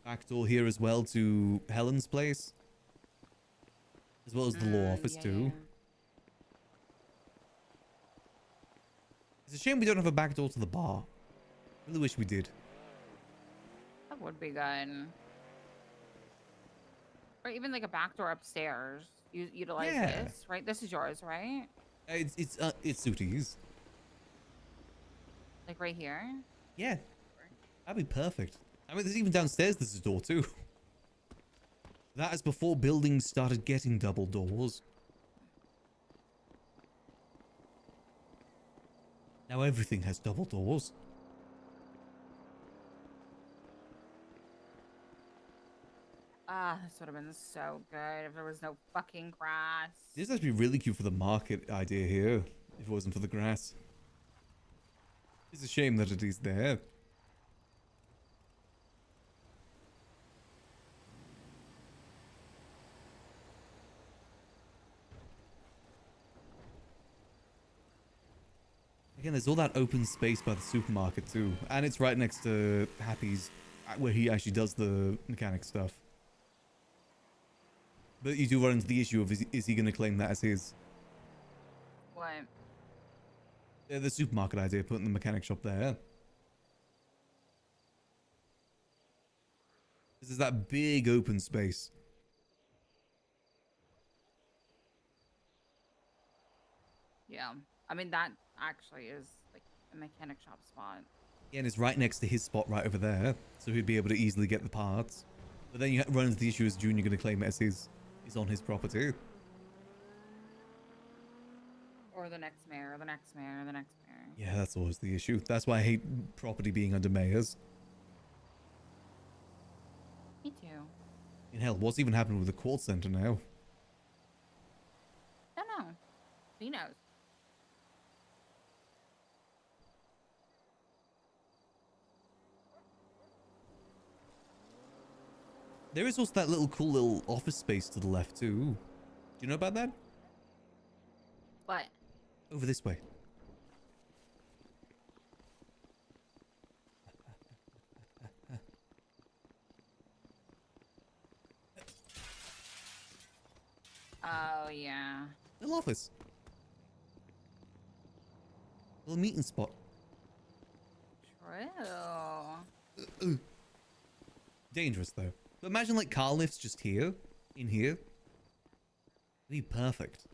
Back door here as well to Helen's place. As well as the law office, too. Yeah. It's a shame we don't have a back door to the bar. Really wish we did. That would be good. Or even like a back door upstairs. Utilize Yeah. this, right? This is yours, right? It's Sooties. Like right here? Yeah. That'd be perfect. I mean, there's even downstairs there's a door, too. That is before buildings started getting double doors. Now everything has double doors. Ah, this would have been so good if there was no fucking grass. This is actually really cute for the market idea here, if it wasn't for the grass. It's a shame that it is there. Again, there's all that open space by the supermarket too. And it's right next to Happy's, where he actually does the mechanic stuff. But you do run into the issue of, is he going to claim that as his? What? The supermarket idea, putting the mechanic shop there. This is that big open space. Yeah. I mean, that actually is like a mechanic shop spot. Yeah, and it's right next to his spot right over there. So he'd be able to easily get the parts. But then you run into the issue, is Junior going to claim it as his? Is on his property. Or the next mayor, the next mayor, the next mayor. Yeah, that's always the issue. That's why I hate property being under mayors. Me too. In hell, what's even happening with the court center now? I don't know. Who knows? There is also that cool little office space to the left too. Do you know about that? What? Over this way. Oh, yeah. Little office. Little meeting spot. True. Dangerous though. But imagine like car lifts just here, in here. It'd be perfect.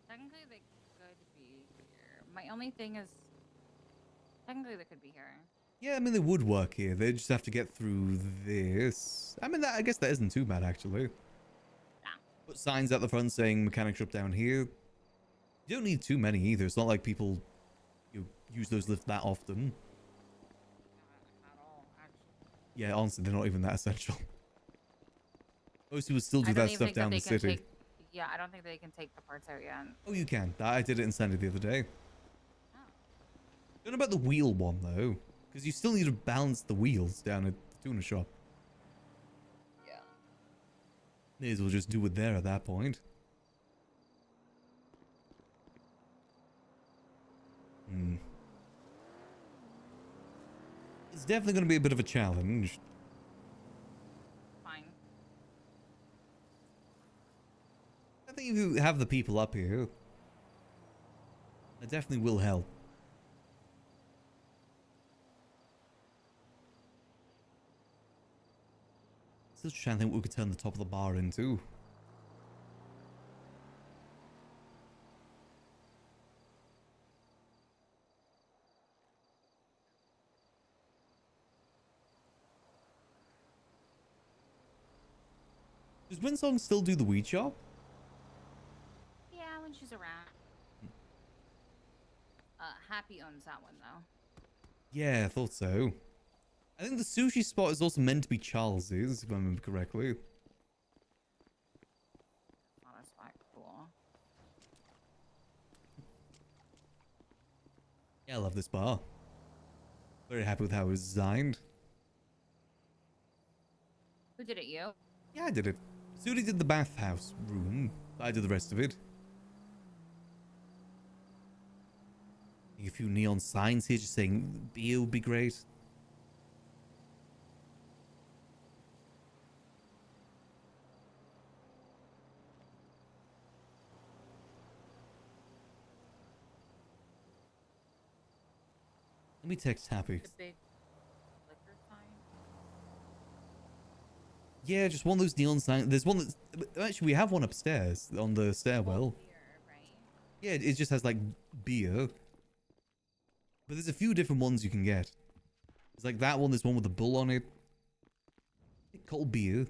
Technically, they could be here. My only thing is, technically, they could be here. Yeah, I mean they would work here. They just have to get through this. I mean, I guess that isn't too bad actually. Yeah. Put signs at the front saying mechanic shop down here. You don't need too many either. It's not like people use those lifts that often. At all, actually. Yeah, honestly, they're not even that essential. Most people still I do don't that even stuff think that down they the can city. yeah, I don't think they can take the parts out yet. Oh, you can. I did it in Sandy the other day. Oh. Don't know about the wheel one though, because you still need to balance the wheels down at the tuner shop. Yeah. May as well just do it there at that point. It's definitely going to be a bit of a challenge. Fine. I think if you have the people up here, it definitely will help. Still trying to think what we could turn the top of the bar into. Does Winsong still do the weed shop? Yeah, when she's around. Happy owns that one though. Yeah, I thought so. I think the sushi spot is also meant to be Charles's, if I remember correctly. Oh, that's quite cool. Yeah, I love this bar. Very happy with how it was designed. Who did it? You? Yeah, I did it. Sudi did the bathhouse room. I did the rest of it. A few neon signs here just saying beer would be great. Let me text Happy. The big liquor sign. Yeah, just one of those neon signs. There's one that's... Actually, we have one upstairs on the stairwell. Yeah, it just has, like, beer. But there's a few different ones you can get. There's, like, that one. There's one with a bull on it. Cold beer.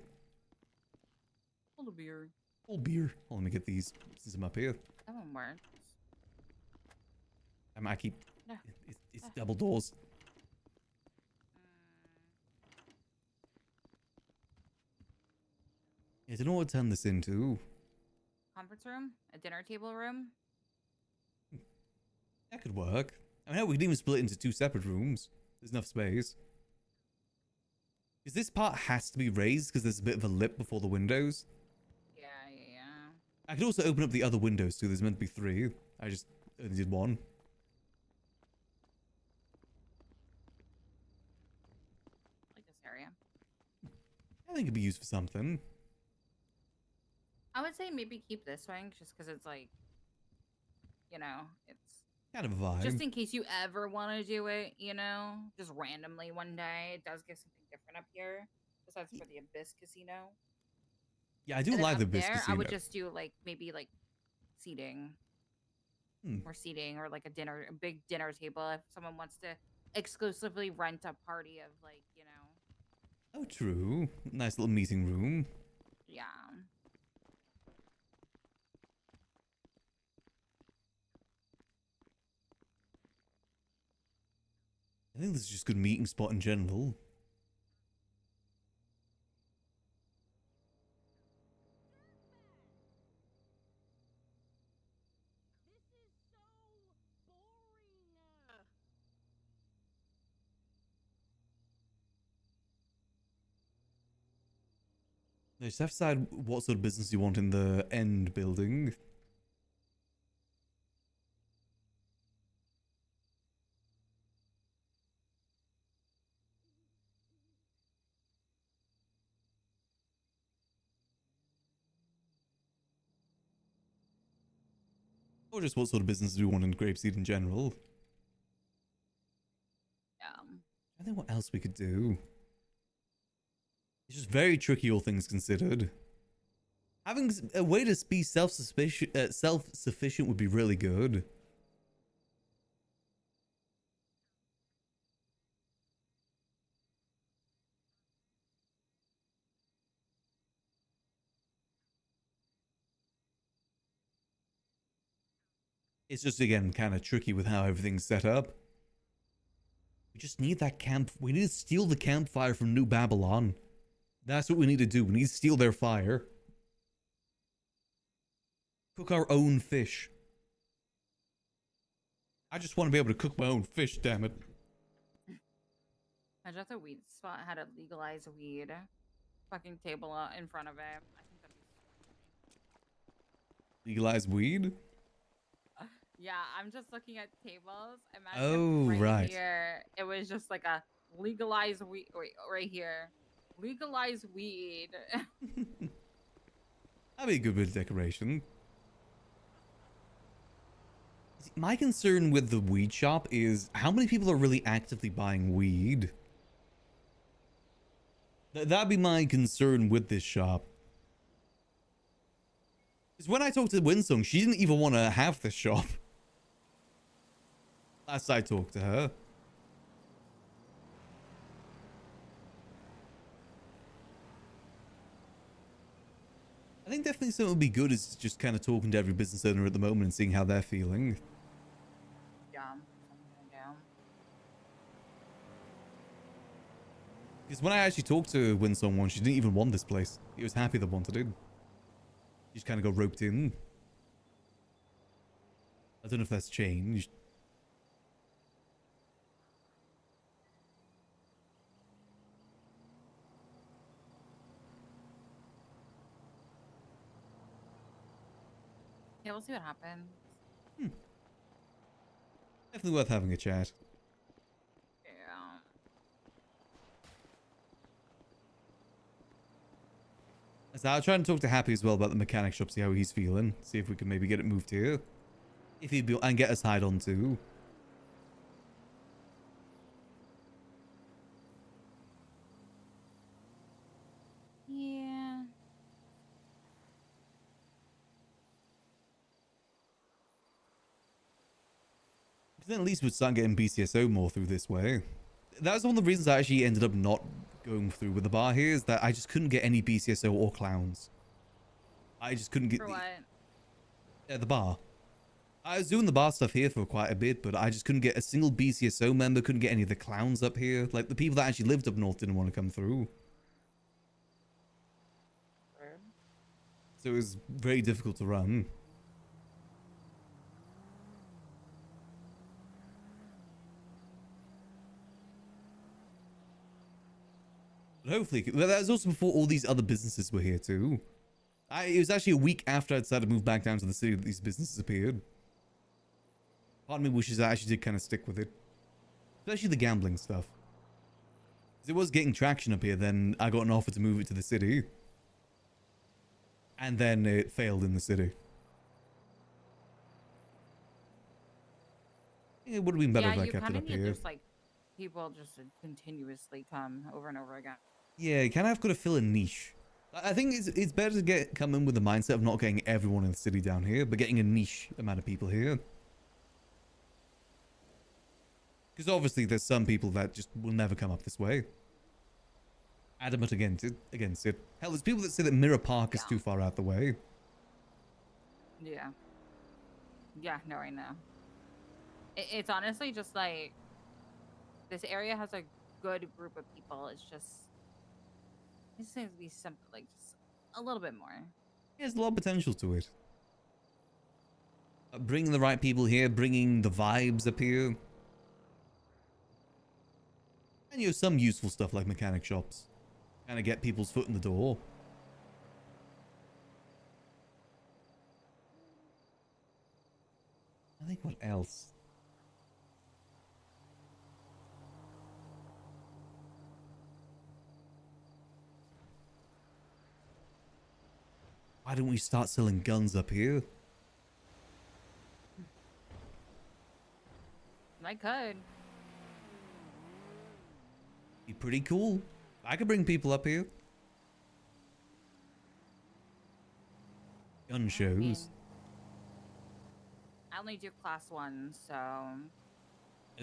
Cold beer. Cold beer. Oh, let me get these since I'm up here. That one works. I keep... No. It's double doors. Yeah, I don't know what to turn this into. Conference room? A dinner table room? That could work. I mean, hell, we could even split into 2 separate rooms. There's enough space. Because this part has to be raised because there's a bit of a lip before the windows. Yeah. I could also open up the other windows too. There's meant to be 3. I just only did 1. Like this area. I think it'd be used for something. I would say maybe keep this wing just because it's like, you know, it's Kind of a vibe. just in case you ever want to do it, you know, just randomly one day. It does give something different up here besides for the Abyss Casino. Yeah, I do And then like up the Abyss there, I would Casino. just do like maybe like seating. More seating or like a big dinner table if someone wants to exclusively rent a party of like, you know. Oh, true. Nice little meeting room. Yeah. I think this is just a good meeting spot in general. You just have to decide what sort of business you want in the end building. Or just what sort of business do we want in Grapeseed in general. Yeah. I think what else we could do. It's just very tricky, all things considered. Having a way to be self-sufficient would be really good. It's just, again, kind of tricky with how everything's set up. We just need that camp. We need to steal the campfire from New Babylon. That's what we need to do. We need to steal their fire. Cook our own fish. I just want to be able to cook my own fish, damn it. Imagine if the weed spot had a legalized weed fucking table in front of it. I think that'd be Legalized weed? Yeah, I'm just looking at tables. Imagine Oh, right. here, it was just like a legalized weed. Wait, right here. Legalized weed. That'd be a good bit of decoration. See, my concern with the weed shop is how many people are really actively buying weed? That'd be my concern with this shop. Because when I talked to Winsong, she didn't even want to have this shop. Last I talked to her. I think definitely something would be good is just kind of talking to every business owner at the moment and seeing how they're feeling. Yeah. Because when I actually talked to Winsong once, she didn't even want this place. He was happy they wanted it. She just kind of got roped in. I don't know if that's changed. Yeah, we'll see what happens. Definitely worth having a chat. Yeah. So I'll try and talk to Happy as well about the mechanic shop, see how he's feeling. See if we can maybe get it moved here. If he'd be, and get us hired on too. Yeah. Because then at least we'd start getting BCSO more through this way. That's one of the reasons I actually ended up not going through with the bar here, is that I just couldn't get any BCSO or clowns. I just couldn't get For what? the bar. I was doing the bar stuff here for quite a bit, but I just couldn't get a single BCSO member, couldn't get any of the clowns up here. Like, the people that actually lived up north didn't want to come through. So it was very difficult to run. But hopefully, well, that was also before all these other businesses were here too. It was actually a week after I decided to move back down to the city that these businesses appeared. Part of me wishes I actually did kind of stick with it. Especially the gambling stuff. Because it was getting traction up here, then I got an offer to move it to the city. And then it failed in the city. It would have been better if I kept it up here. Just like people just continuously come over and over again. Yeah, you kind of got to fill a niche. I think it's better to come in with the mindset of not getting everyone in the city down here, but getting a niche amount of people here. Because obviously there's some people that just will never come up this way. Adamant against it. Hell, there's people that say that Mirror Park is too far out the way. Yeah. Yeah, no, I know. It's honestly just like, this area has a good group of people. It's just, it seems to be something like just a little bit more. There's a lot of potential to it. Bringing the right people here, bringing the vibes up here. And you know, some useful stuff like mechanic shops. Kind of get people's foot in the door. I think what else? Why don't we start selling guns up here? I could. Be pretty cool. I could bring people up here. Gun shows. I only do class 1, so.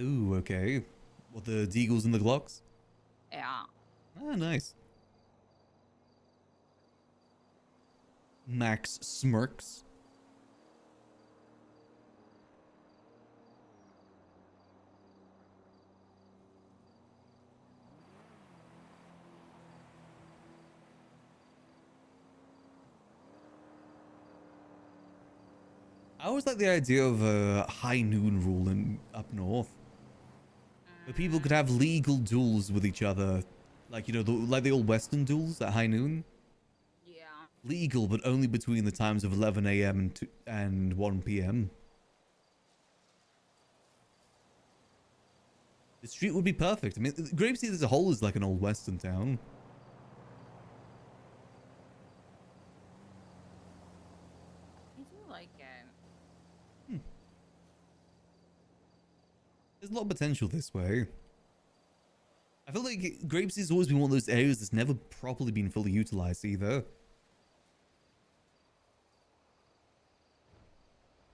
Ooh, okay. What, the Deagles and the Glocks? Yeah. Ah, nice. Max smirks. I always like the idea of a high noon rule up north. Where people could have legal duels with each other. Like, you know, like the old Western duels at high noon. Yeah. Legal, but only between the times of 11 a.m. and 1 p.m. The street would be perfect. I mean, Grapeseed as a whole is like an old Western town. I do like it. There's a lot of potential this way. I feel like Grapeseed's always been one of those areas that's never properly been fully utilized either.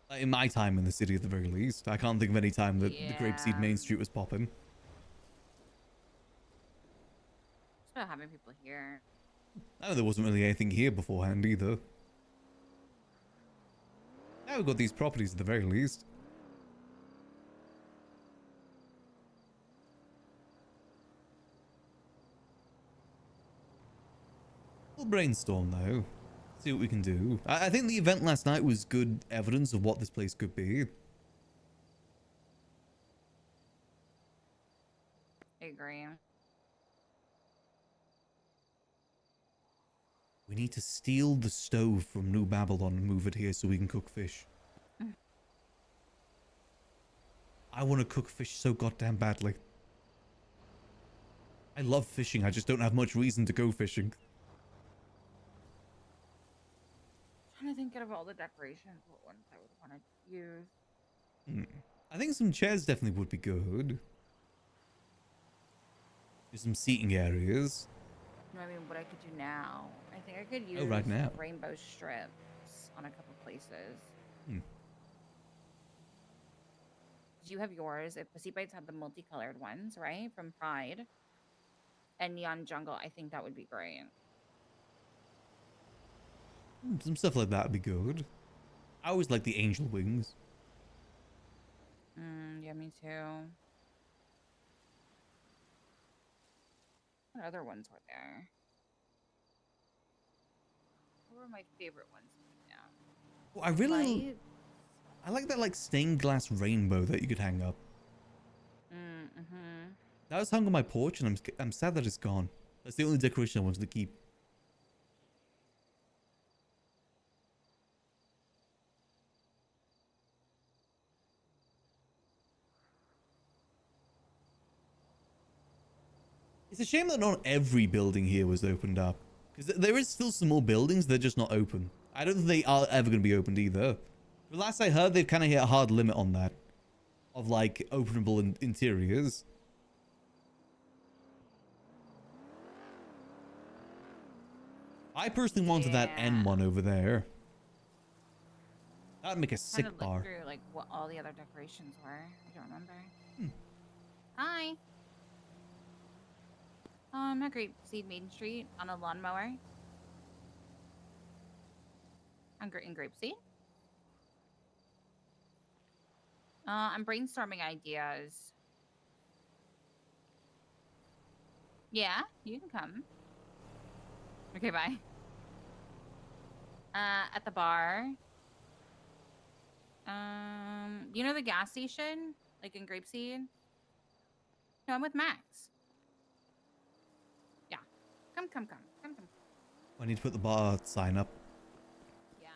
Like in my time in the city at the very least. I can't think of any time that the Grapeseed Main Street was popping. Just about having people here. I know there wasn't really anything here beforehand either. Now we've got these properties at the very least. We'll brainstorm though. See what we can do. I think the event last night was good evidence of what this place could be. I agree. We need to steal the stove from New Babylon and move it here so we can cook fish. I want to cook fish so goddamn badly. I love fishing, I just don't have much reason to go fishing. Trying to think of all the decorations, what ones I would want to use. I think some chairs definitely would be good. There's some seating areas. No, I mean, what I could do now, I think I could use right now. rainbow strips on a couple places. Do you have yours? If Pussy Bites had the multicolored ones, right? From Pride and Neon Jungle, I think that would be great. Some stuff like that would be good. I always like the angel wings. Yeah, me too. What other ones were there? What were my favorite ones? Yeah. Oh, I really Lights. I like that like stained glass rainbow that you could hang up. Mm-hmm. That was hung on my porch, and I'm sad that it's gone. That's the only decoration I wanted to keep. It's a shame that not every building here was opened up. Because there is still some more buildings, they're just not open. I don't think they are ever going to be opened either. The last I heard, they've kind of hit a hard limit on that. Of like, openable interiors. I personally wanted that N1 over there. That'd make a sick Kind of bar. look through like what all the other decorations were. I don't remember. Hi. I'm at Grapeseed Main Street on a lawnmower. In Grapeseed. I'm brainstorming ideas. Yeah, you can come. Okay, bye. At the bar. You know the gas station? Like in Grapeseed? No, I'm with Max. Yeah. Come. I need to put the bar sign up. Yeah.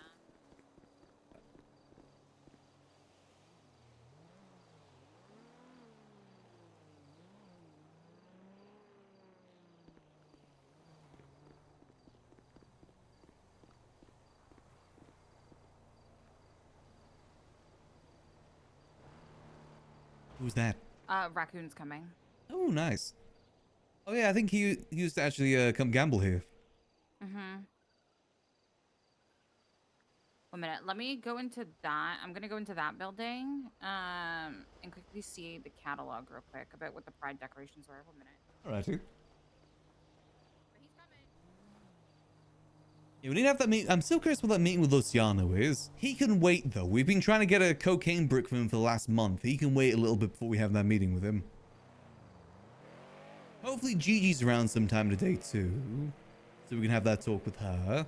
Who's that? Raccoon's coming. Oh, nice. Oh yeah, I think he used to actually come gamble here. Mm-hmm. 1 minute. Let me go into that. I'm gonna go into that building. And quickly see the catalog real quick about what the pride decorations were. 1 minute. Alrighty. Yeah, we need to have that meeting. I'm still curious what that meeting with Luciano is. He can wait though. We've been trying to get a cocaine brick from him for the last month. He can wait a little bit before we have that meeting with him. Hopefully Gigi's around sometime today too. So we can have that talk with her.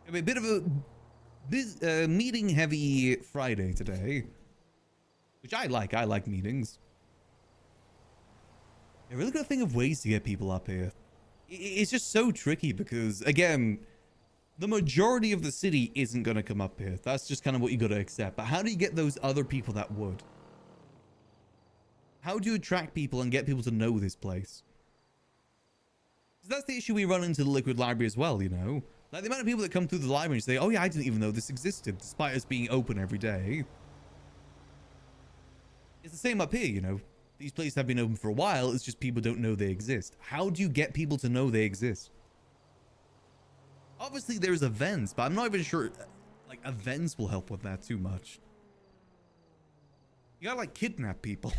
It'll be a bit of a meeting heavy Friday today. Which I like. I like meetings. I really got to think of ways to get people up here. It's just so tricky because, again, the majority of the city isn't going to come up here. That's just kind of what you got to accept. But how do you get those other people that would? How do you attract people and get people to know this place? That's the issue we run into the Liquid Library as well, you know? Like the amount of people that come through the library and say, oh yeah, I didn't even know this existed, despite us being open every day. It's the same up here, you know? These places have been open for a while, it's just people don't know they exist. How do you get people to know they exist? Obviously there's events, but I'm not even sure, like, events will help with that too much. You gotta, like, kidnap people.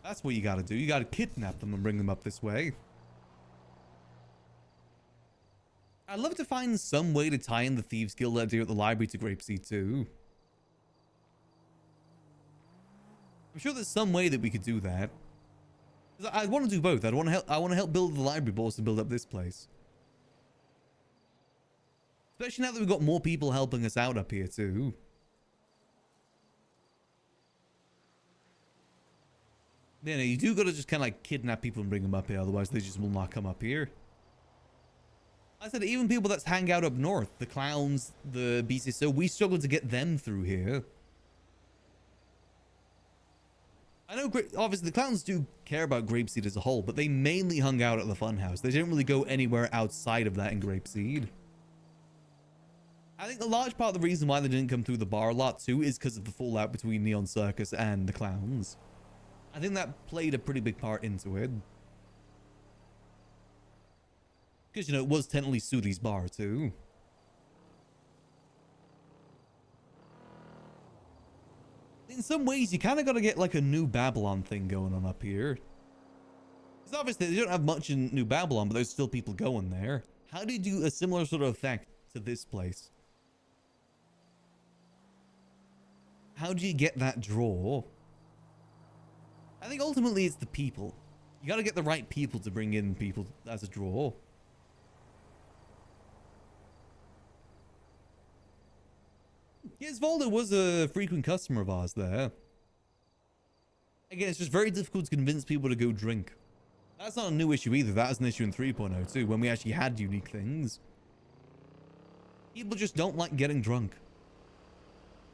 That's what you gotta do. You gotta kidnap them and bring them up this way. I'd love to find some way to tie in the Thieves Guild idea at the library to Grapeseed too. I'm sure there's some way that we could do that. I want to do both. I want to help build the library, but also build up this place. Especially now that we've got more people helping us out up here too. Yeah, no, you do got to just kind of like kidnap people and bring them up here, otherwise they just will not come up here. I said even people that hang out up north, the clowns, the BCSO, we struggle to get them through here. I know, obviously the clowns do care about Grapeseed as a whole, but they mainly hung out at the funhouse. They didn't really go anywhere outside of that in Grapeseed. I think a large part of the reason why they didn't come through the bar a lot too is because of the fallout between Neon Circus and the clowns. I think that played a pretty big part into it. Because, you know, it was technically Sudi's bar, too. In some ways, you kind of got to get, like, a New Babylon thing going on up here. Because obviously, they don't have much in New Babylon, but there's still people going there. How do you do a similar sort of effect to this place? how do you get that draw? I think ultimately it's the people. You got to get the right people to bring in people as a draw. Yes, Voldo was a frequent customer of ours there. Again, it's just very difficult to convince people to go drink. That's not a new issue either. That was an issue in 3.0 too, when we actually had unique things. People just don't like getting drunk.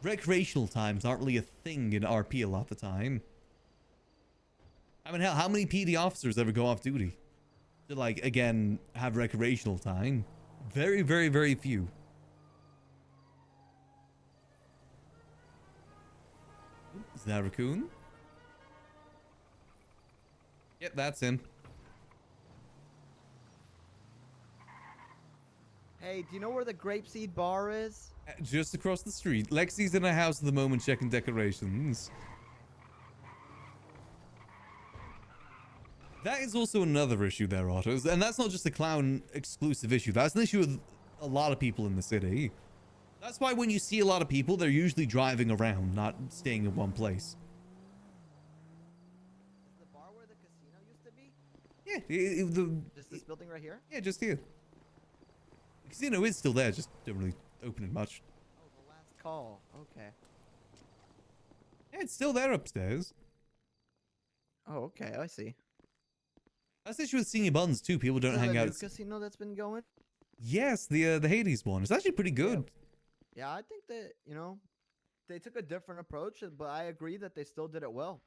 Recreational times aren't really a thing in RP a lot of the time. I mean, hell, how many PD officers ever go off duty to, like, again, have recreational time? Very, very, very few. Is that a raccoon? Yep, that's him. Hey, do you know where the Grapeseed Bar is? Just across the street. Lexi's in her house at the moment checking decorations. That is also another issue there, Ottos. And that's not just a clown exclusive issue. That's an issue with a lot of people in the city. That's why when you see a lot of people, they're usually driving around, not staying in one place. Is the bar where the casino used to be? Yeah, Just this building right here? yeah, just here. The casino is still there, just don't really open it much. Oh, the last call. Okay. Yeah, it's still there upstairs. Oh, okay. I see. That's the issue with senior buns too. People don't Is it hang a out. new casino that's been going? Yes, the Hades one. It's actually pretty good. Yeah, I think that, they took a different approach, but I agree that they still did it well.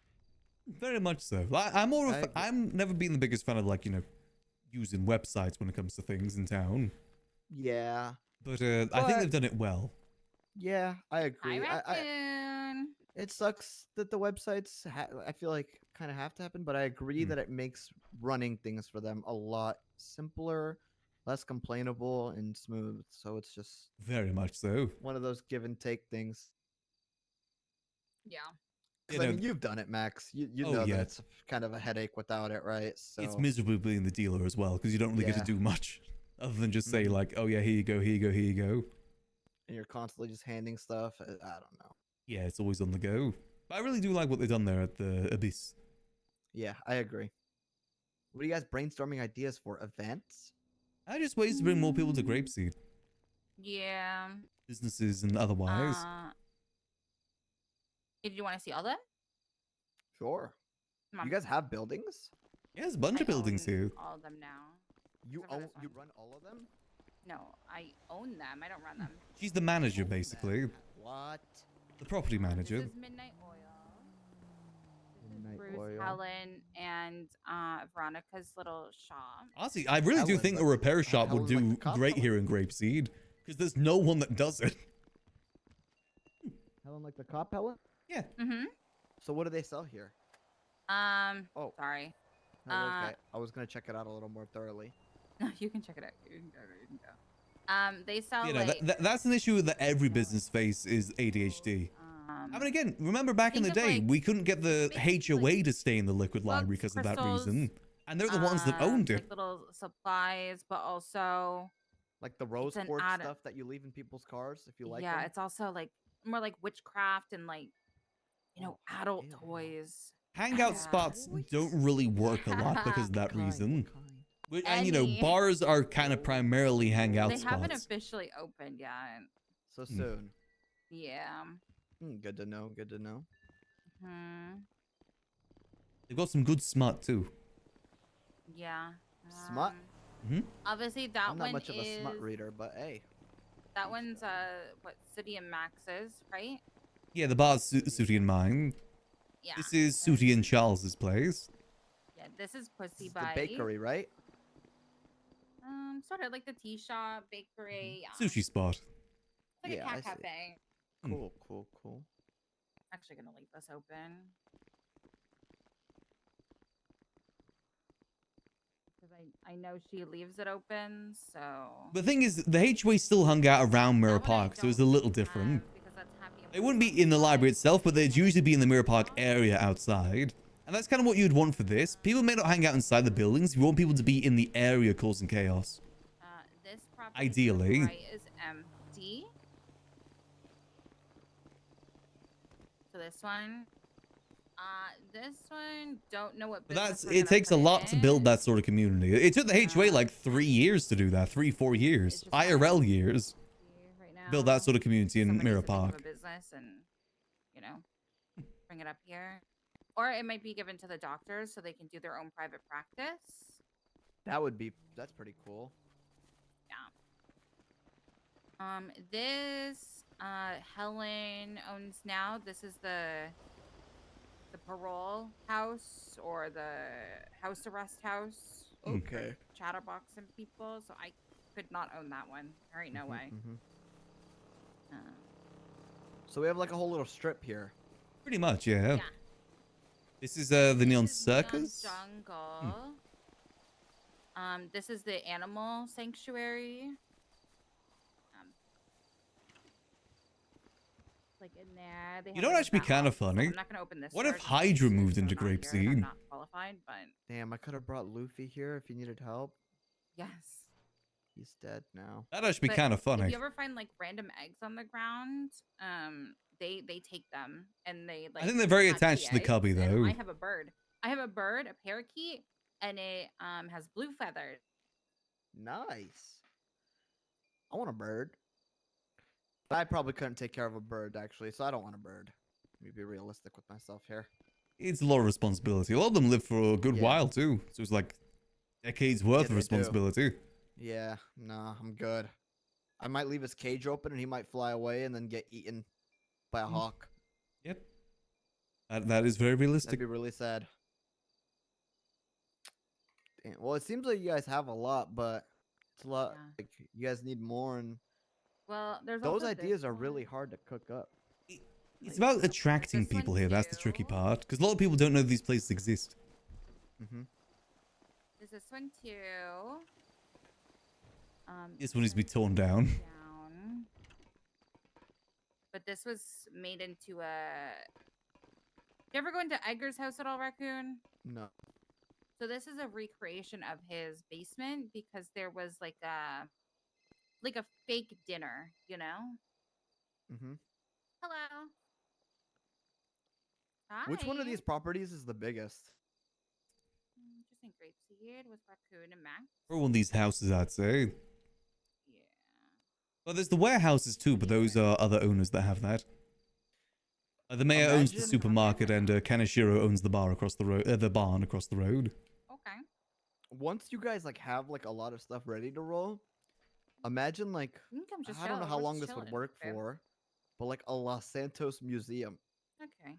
Very much so. I'm never been the biggest fan of, like, using websites when it comes to things in town. Yeah. But I think they've done it well. Yeah, I agree. Raccoon. It sucks that the websites, I feel like, kind of have to happen, but I agree that it makes running things for them a lot simpler, less complainable, and smooth. So it's just Very much so. one of those give and take things. Yeah. 'Cause, I mean, you've done it, Max. You Oh, know yeah. that it's kind of a headache without it, right? So It's miserable being the dealer as well, because you don't really get to Yeah. do much other than just say, like, oh yeah, here you go, here you go, here you go. And you're constantly just handing stuff. I don't know. Yeah, it's always on the go. But I really do like what they've done there at the Abyss. Yeah, I agree. What are you guys brainstorming ideas for events? Just ways to bring more people to Grapeseed. Yeah. Businesses and otherwise. Did you want to see all that? Sure. Come on. You guys have buildings? Yeah, there's a bunch of buildings here. All of them now. You Except for this you one. run all of them? No, I own them. I don't run them. She's the manager, basically. What? The property manager. This is Midnight Oil. Midnight Bruce, Oil. Helen, and Veronica's little shop. Honestly, I really do think a repair shop would do great here in Grapeseed, because there's no one that does it. Helen like the cop, Helen? Yeah. Mm-hmm. So what do they sell here? Oh. Sorry. Oh, okay. I was gonna check it out a little more thoroughly. No, you can check it out. You can go. They sell You know, like... that's an issue that every business face is ADHD. I mean, again, remember back in the think of, day, like, we couldn't get the HOA to stay in the liquid library because of that crystals, reason. And they're the ones that owned it. Like little supplies, but also... Like the rose an quartz add- stuff that you leave in people's cars if you like yeah, them? it's also like more like witchcraft and like, adult toys. Hangout spots don't really work a lot because of that reason. And, Any- bars are kind of primarily hangout They haven't spots. officially opened yet. So soon. Yeah. Good to know. Good to know. Hmm. They've got some good smut, too. Yeah. Smut? Obviously, that I'm one not much of a is... smut reader, but hey. That one's, what, City and Max's, right? Yeah, the bar's Sooty and mine. Yeah. This is Sooty and Charles's place. Yeah, this is Pussy The Bite. bakery, right? Sort of like the tea shop, bakery. Yeah. Sushi spot. It's like Yeah, a I cat see. cafe. Cool. Actually gonna leave this open. Because I know she leaves it open, so... The thing is, the HOA still hung out around Mirror Park, so it was a little different. They wouldn't be in the library itself, but they'd usually be in the Mirror Park area outside. And that's kind of what you'd want for this. People may not hang out inside the buildings. You want people to be in the area causing chaos. This property Ideally. right is empty. this one. This one, don't know what. But business that's we're it gonna takes a put lot to in build that sort of community. It took the HOA like 3 years to do that, 3-4 years, IRL years, right now. build that sort of community in Someone Mirror needs to think of Park. a business and, you know, bring it up here, or it might be given to the doctors so they can do their own private practice. That's pretty cool. This Helen owns now. This is the parole house or the house arrest house. Okay. Chatterbox and people. So I could not own that one. There ain't no way. So we have like a whole little strip here. Pretty much, yeah. This is the Neon Circus. Jungle. This is the animal sanctuary. Like in there, they You have know what like a actually be vet kind of office. funny? I'm not gonna open this. What door if just in case Hydra moved I'm into not here and I'm Grapeseed? not qualified, but Damn, I could have brought Luffy here if he needed help. yes. He's dead now. That'd actually be But kind of If funny. you ever find like random eggs on the ground, they take them and they like. I think they're very hatch attached to the eggs, cubby, and though. I have a bird. I have a bird, a parakeet, and it has blue feathers. Nice. I want a bird. But I probably couldn't take care of a bird actually, so I don't want a bird. Let me be realistic with myself here. It's a lot of responsibility. A lot of them live for a good Yeah. while too, so it's like decades worth Yeah, of they do. responsibility. Yeah, nah, I'm good. I might leave his cage open and he might fly away and then get eaten by a hawk. Yep. That is very That'd realistic. be really sad. Damn. Well, it seems like you guys have a lot, but it's a lot. Like you guys need more, and Well, there's those also ideas this are really hard to cook up. It's about attracting people here. That's the tricky part, because a lot of people don't know these places exist. Mm-hmm. There's this one too. This one needs to be torn down. Down. But this was made into a. You ever go into Edgar's house at all, Raccoon? No. So this is a recreation of his basement because there was like a fake dinner, you know? Mm-hmm. Hello. Hi. Which one of these properties is the biggest? Just in Grapeseed with Raccoon and Max. For one of these houses, I'd say. Yeah. Well, there's the warehouses too, but those are other owners that have that. The mayor owns the Imagine- supermarket, and Kaneshiro owns the bar across the road. The barn across the road. Okay. Once you guys like have like a lot of stuff ready to roll, imagine like You can come just I don't know chill. how We're long just this would chilling, work babe. for, but like a Los Santos museum. Okay.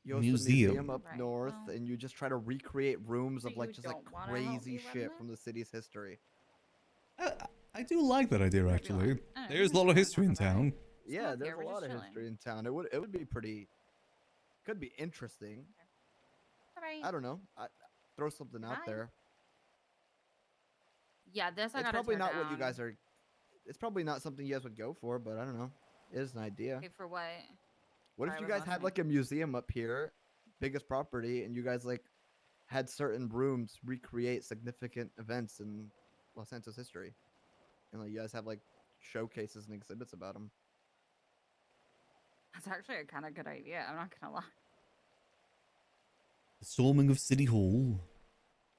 You host a Museum. museum up Right, north, well- and you just try to recrecreate rooms So of like you just like don't wanna help crazy me run shit this? from the city's history. I do like that idea actually. There's a lot of history in town. Yeah, up there's here, a we're lot just of chilling. history in town. It would be pretty. Could be interesting. All right. I don't know. Throw something out Bye. there. Yeah, this I It's gotta probably tear not what you down. guys are. It's probably not something you guys would go for, but I don't know. It is an idea. Okay, for what? What if Sorry, you I guys was had listening. like a museum up here, biggest property, and you guys like had certain rooms recreate significant events in Los Santos history, and like you guys have like showcases and exhibits about them. That's actually a kind of good idea. I'm not gonna lie. The storming of City Hall.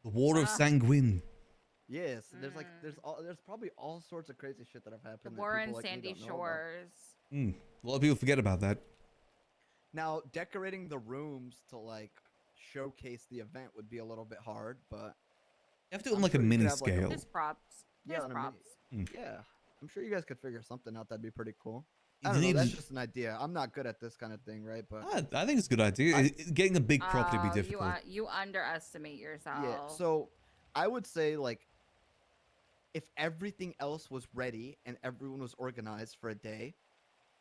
The War of Sanguine. Yes, there's like there's probably all sorts of crazy shit that have The happened. that War in people like me Sandy don't know about. Shores. A lot of people forget about that. Now, decorating the rooms to like showcase the event would be a little bit hard, but You have to do it on I'm like a sure you could mini have, like, scale. There's props. Yeah, There's on a mini- props. yeah, I'm sure you guys could figure something out. That'd be pretty cool. You I don't know. need That's to- just an idea. I'm not good at this kind of thing, right? But I think it's a good idea. Getting a big property would be Oh, difficult. You underestimate yourself. yeah. So I would say like if everything else was ready and everyone was organized for a day,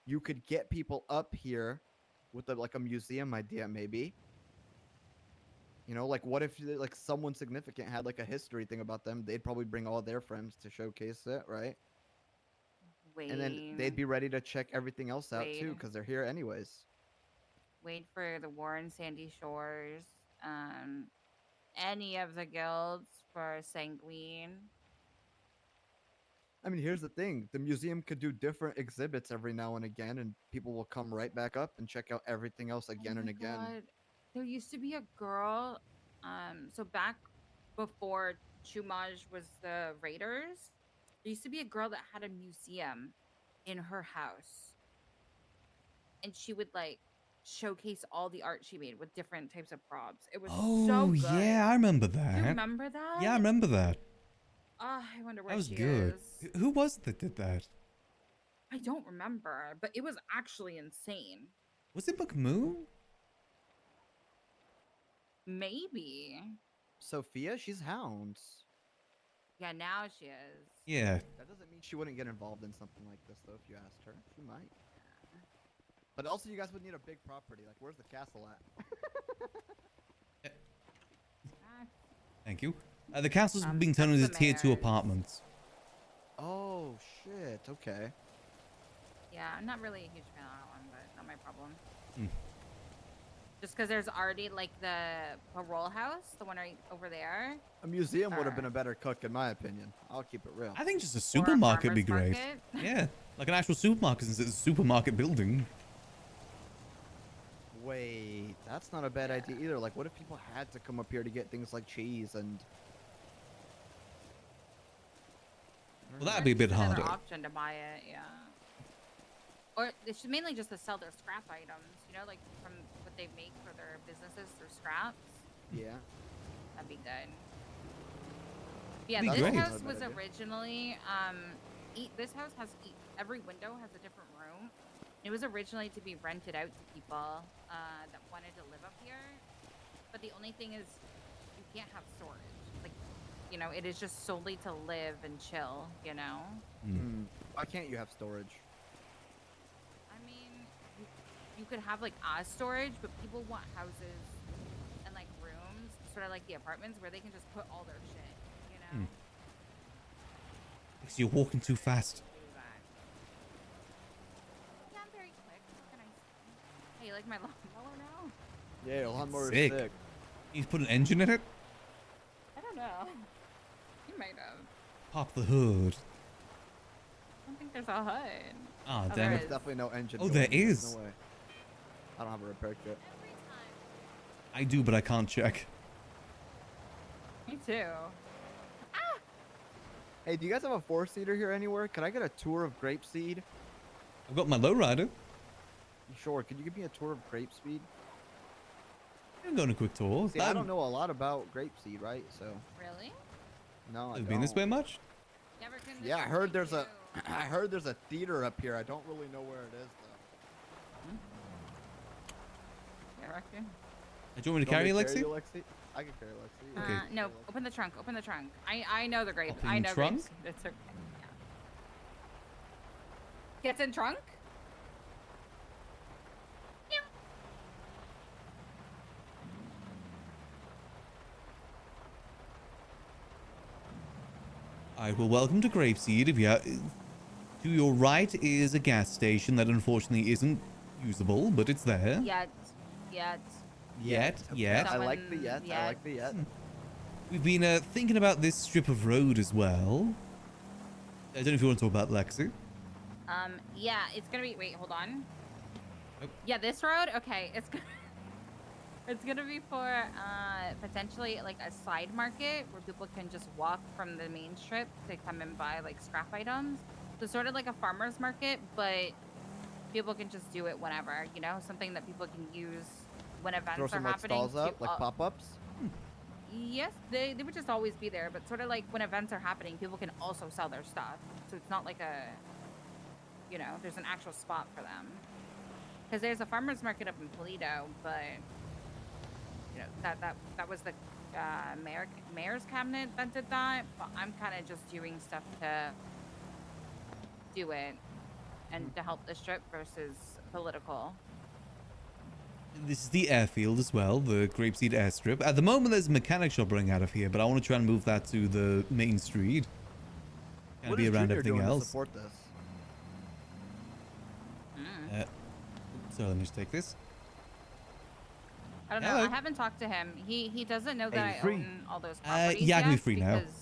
you could get people up here with like a museum idea, maybe. You know, like what if like someone significant had like a history thing about them? They'd probably bring all their friends to showcase it, right? And then they'd be ready to check everything else out too, Wade. because they're here anyways. Wait for the War in Sandy Shores. Any of the guilds for Sanguine. I mean, here's the thing: the museum could do different exhibits every now and again, and people will come right back up and check out everything else again and again. God. There used to be a girl. So back before Chumaj was the Raiders, there used to be a girl that had a museum in her house, and she would like showcase all the art she made with different types of props. It was so Oh, good. yeah, I remember Do you that. remember that? Yeah, I remember that. I wonder where That was she good. is. Who was it that did that? I don't remember, but it was actually insane. Was it McMoo? Maybe. Sophia, she's Hounds. Yeah, now she is. Yeah. That doesn't mean she wouldn't get involved in something like this, though. If you asked her, she might. But also, you guys would need a big property. Like, where's the castle at? Thank you. The castle's being that's turned into the tier 2 mayor's. apartments. Oh shit. Okay. Yeah, I'm not really a huge fan of that one, but not my problem. Hmm. Just because there's already like the parole house, the one right over there. A museum would have been a better cook, in my opinion. I'll keep it real. I think just a supermarket would be farmer's great. market. Yeah, like an actual supermarket instead of a supermarket building. Wait, that's not a bad idea either. Like, what if people had to come up here to get things like cheese and? Well, that'd be a bit Another harder. option to buy it, yeah. Or it's mainly just to sell their scrap items, you know, like from what they make for their businesses, their scraps. Yeah. That'd be good. Yeah, Be this great. house was originally this house has every window has a different room. It was originally to be rented out to people that wanted to live up here, but the only thing is you can't have storage. Like, you know, it is just solely to live and chill. You know. Why can't you have storage? I mean, you could have like storage, but people want houses and like rooms, sort of like the apartments, where they can just put all their shit. You know. Because you're walking too fast. Yeah, I'm very quick. What can I say? Hey, you like my lawnmower now? Yeah, your lawnmower Sick. is sick. You put an engine in it? I don't know. You might have. Pop the hood. I don't think there's a hood. Ah, Oh, damn there it. is. There's definitely no engine. Oh, going there in. There's is. No way. I don't have a repair kit. I do, but I can't check. Me too. Hey, do you guys have a 4-seater here anywhere? Could I get a tour of Grapeseed? I've got my lowrider. Sure. Could you give me a tour of Grapeseed? I'm going a quick tour. See, I don't know a lot about Grapeseed, right? So. Really? No, I Have you been this don't. way much? Never can. Yeah, I heard there's a. I heard there's a theater up here. I don't really know where it is though. I reckon. Do you want me to carry you, Alexi? Alexi? I can carry Alexi. Yeah. Okay. No, open the trunk. Open the trunk. I know the grape. Open I know trunk? grapes. It's okay. Yeah. Gets in trunk. Alright, well, welcome to Grapeseed. If you to your right is a gas station that unfortunately isn't usable, but it's there. Yet. Yet. I like the yet. I like the yet. We've been thinking about this strip of road as well. I don't know if you want to talk about Lexi. Yeah, it's gonna be. Wait, hold on. Nope. Yeah, this road. Okay, it's gonna. It's gonna be for potentially like a side market where people can just walk from the main strip to come and buy like scrap items. So sort of like a farmer's market, but people can just do it whenever, you know, something that people can use when events Throw are some like happening. stalls up, like pop-ups. Yes, they would just always be there, but sort of like when events are happening, people can also sell their stuff. So it's not like a, you know, there's an actual spot for them. Because there's a farmer's market up in Toledo, but you know that was the mayor's cabinet that did that. But I'm kind of just doing stuff to do it and to help the strip versus political. This is the airfield as well, the Grapeseed airstrip. At the moment, there's a mechanic shop running out of here, but I want to try and move that to the main street. Kind of What be is around Junior everything doing to else. support this? So let me just take this. I don't know. Hello. I haven't talked to him. He doesn't know Are that you I free? own all those properties Yeah, I can be yet free now. because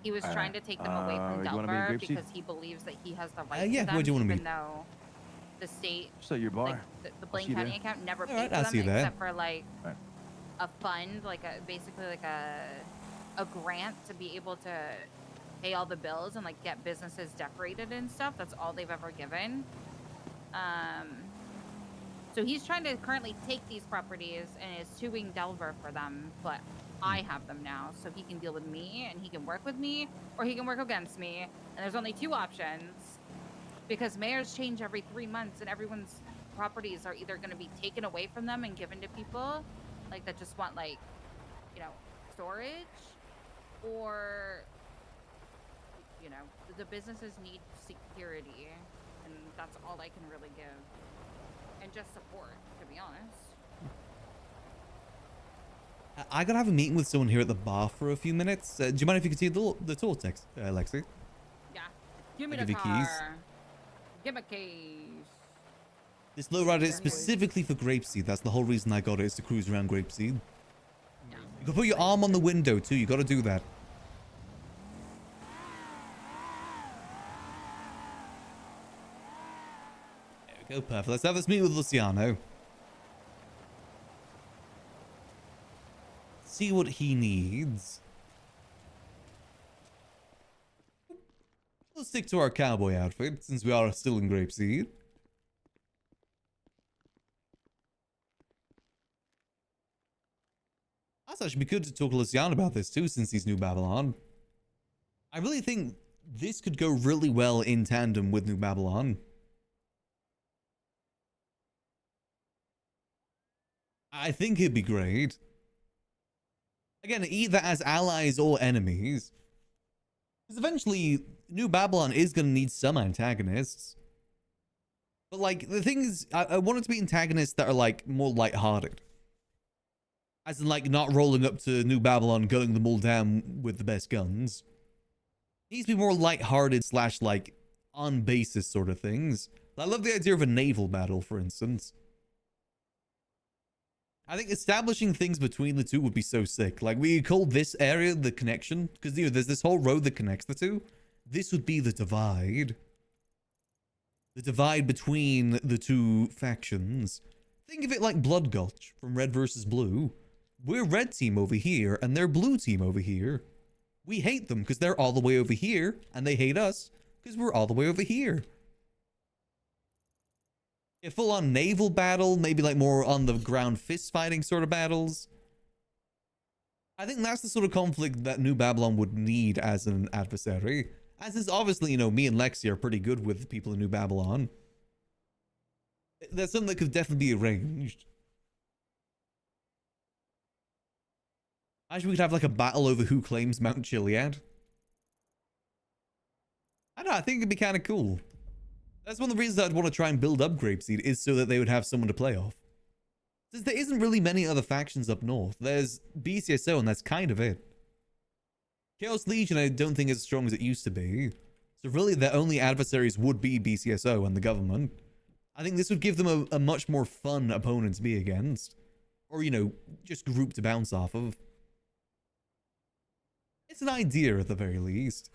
He was trying to take them away from you wanna be in Delver Grapeseed? because he believes that he has the right yeah, to them, where do you wanna even be? though the state, So your bar. like the I'll Blaine see you County there. account, never All paid right, for I'll them see you there. except for like Right. a fund, like a basically like a grant to be able to pay all the bills and like get businesses decorated and stuff. That's all they've ever given. So he's trying to currently take these properties and is suing Delver for them, but I have them now, so he can deal with me and he can work with me, or he can work against me. And there's only two options, because mayors change every 3 months, and everyone's properties are either going to be taken away from them and given to people, like that just want like, you know, storage, or you know, the businesses need security, and that's all I can really give. And just support, to be honest. I gotta have a meeting with someone here at the bar for a few minutes. Do you mind if you could see the tour text, Lexi? Yeah. Give me I'll the give you keys. car. Give me keys. This lowrider is specifically for Grapeseed. That's the whole reason I got it, is to cruise around Grapeseed. You can put your arm on the window too. You gotta do that. There we go, perfect. Let's have this meeting with Luciano. See what he needs. We'll stick to our cowboy outfit since we are still in Grapeseed. That's actually be good to talk to Luciano about this too, since he's New Babylon. I really think this could go really well in tandem with New Babylon. I think it'd be great. Again, either as allies or enemies. Because eventually, New Babylon is going to need some antagonists. But like, the thing is, I want it to be antagonists that are like more lighthearted. As in like not rolling up to New Babylon, gunning them all down with the best guns. It needs to be more lighthearted / like on basis sort of things. I love the idea of a naval battle, for instance. I think establishing things between the two would be so sick. Like, we call this area the connection, because, you know, there's this whole road that connects the two. This would be the divide. The divide between the two factions. Think of it like Blood Gulch from Red versus Blue. We're red team over here, and they're blue team over here. We hate them because they're all the way over here, and they hate us because we're all the way over here. A full-on naval battle, maybe like more on the ground fist-fighting sort of battles. I think that's the sort of conflict that New Babylon would need as an adversary. As is obviously, you know, me and Lexi are pretty good with the people in New Babylon. That's something that could definitely be arranged. Actually, we could have like a battle over who claims Mount Chiliad. I don't know, I think it'd be kind of cool. That's one of the reasons I'd want to try and build up Grapeseed, is so that they would have someone to play off. Since there isn't really many other factions up north. There's BCSO, and that's kind of it. Chaos Legion I don't think is as strong as it used to be. So really their only adversaries would be BCSO and the government. I think this would give them a much more fun opponent to be against. Or, you know, just group to bounce off of. It's an idea at the very least.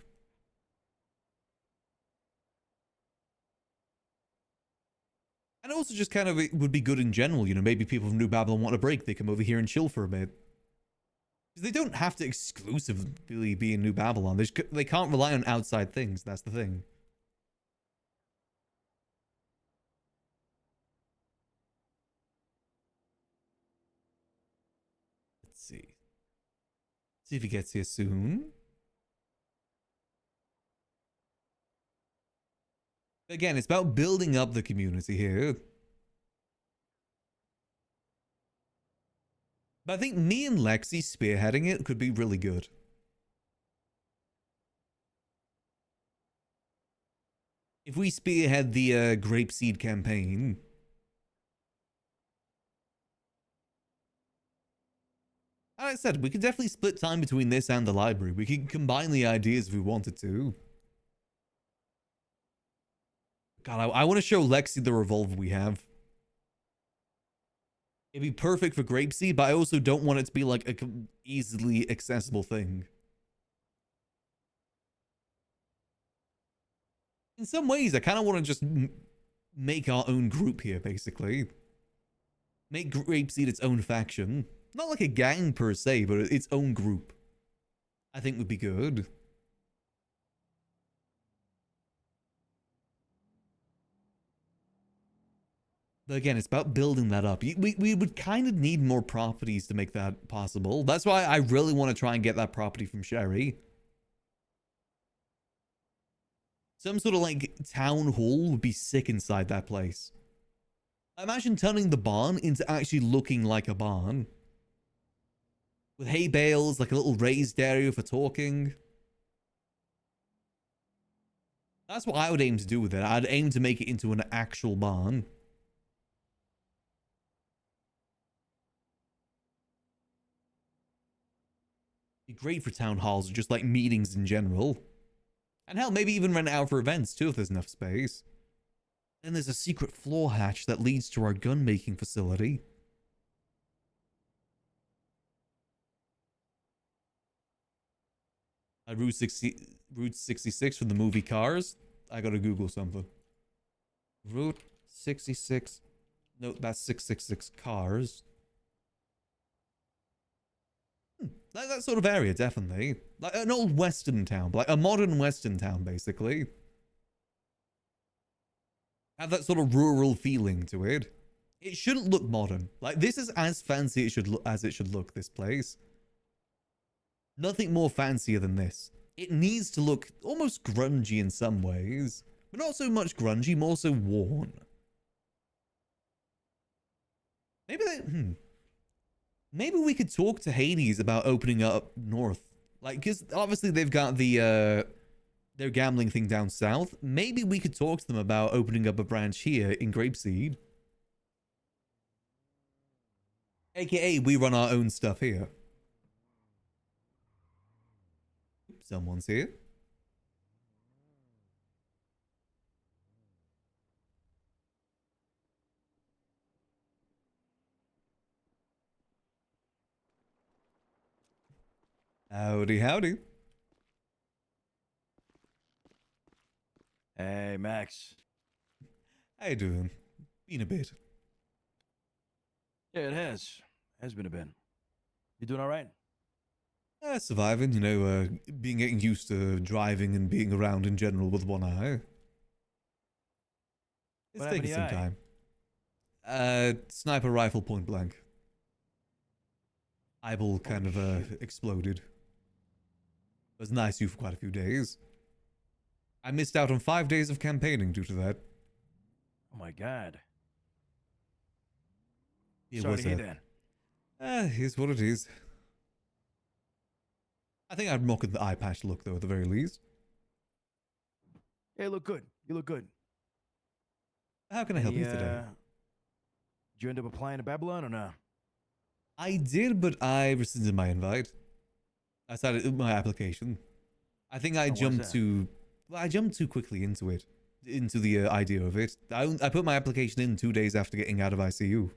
And also just kind of it would be good in general, you know, maybe people from New Babylon want a break, they come over here and chill for a bit. Because they don't have to exclusively be in New Babylon, they can't rely on outside things, that's the thing. Let's see. See if he gets here soon. Again, it's about building up the community here. But I think me and Lexi spearheading it could be really good. If we spearhead the Grapeseed campaign. Like I said, we could definitely split time between this and the library. We could combine the ideas if we wanted to. God, I want to show Lexi the revolver we have. It'd be perfect for Grapeseed, but I also don't want it to be like a easily accessible thing. In some ways, I kind of want to just make our own group here, basically. Make Grapeseed its own faction. Not like a gang per se, but its own group. I think would be good. But again, it's about building that up. We would kind of need more properties to make that possible. That's why I really want to try and get that property from Sherry. Some sort of like town hall would be sick inside that place. Imagine turning the barn into actually looking like a barn. With hay bales, like a little raised area for talking. That's what I would aim to do with it. I'd aim to make it into an actual barn. Be great for town halls, or just like meetings in general. And hell, maybe even rent it out for events too if there's enough space. Then there's a secret floor hatch that leads to our gun making facility. Route 66 for the movie Cars. I gotta Google something. Route 66. No, that's 666 Cars. Like that sort of area, definitely. Like an old western town, like a modern western town, basically. Have that sort of rural feeling to it. It shouldn't look modern. Like this is as fancy as it should look, this place. Nothing more fancier than this. It needs to look almost grungy in some ways, but not so much grungy, more so worn. Maybe we could talk to Hades about opening up north. Like, because obviously they've got the, their gambling thing down south. Maybe we could talk to them about opening up a branch here in Grapeseed. AKA, we run our own stuff here. Someone's here. Howdy, howdy. Hey, Max. How you doing? Been a bit. Yeah, it has. Has been a bit. You doing all right? Surviving, you know, getting used to driving and being around in general with one eye. It's What happened taking to some your time. Sniper rifle point blank. Eyeball kind of exploded. It was nice you for quite a few days. I missed out on 5 days of campaigning due to that. Oh my god. It Sorry was to hear that. Here's what it is. I think I'd mock at the eye patch look though, at the very least. Hey, look good. You look good. How can I help you today? Did you end up applying to Babylon or no? I did, but I rescinded my invite. I started my application. I think I jumped too. Well, I jumped too quickly into it, into the idea of it. I put my application in 2 days after getting out of ICU.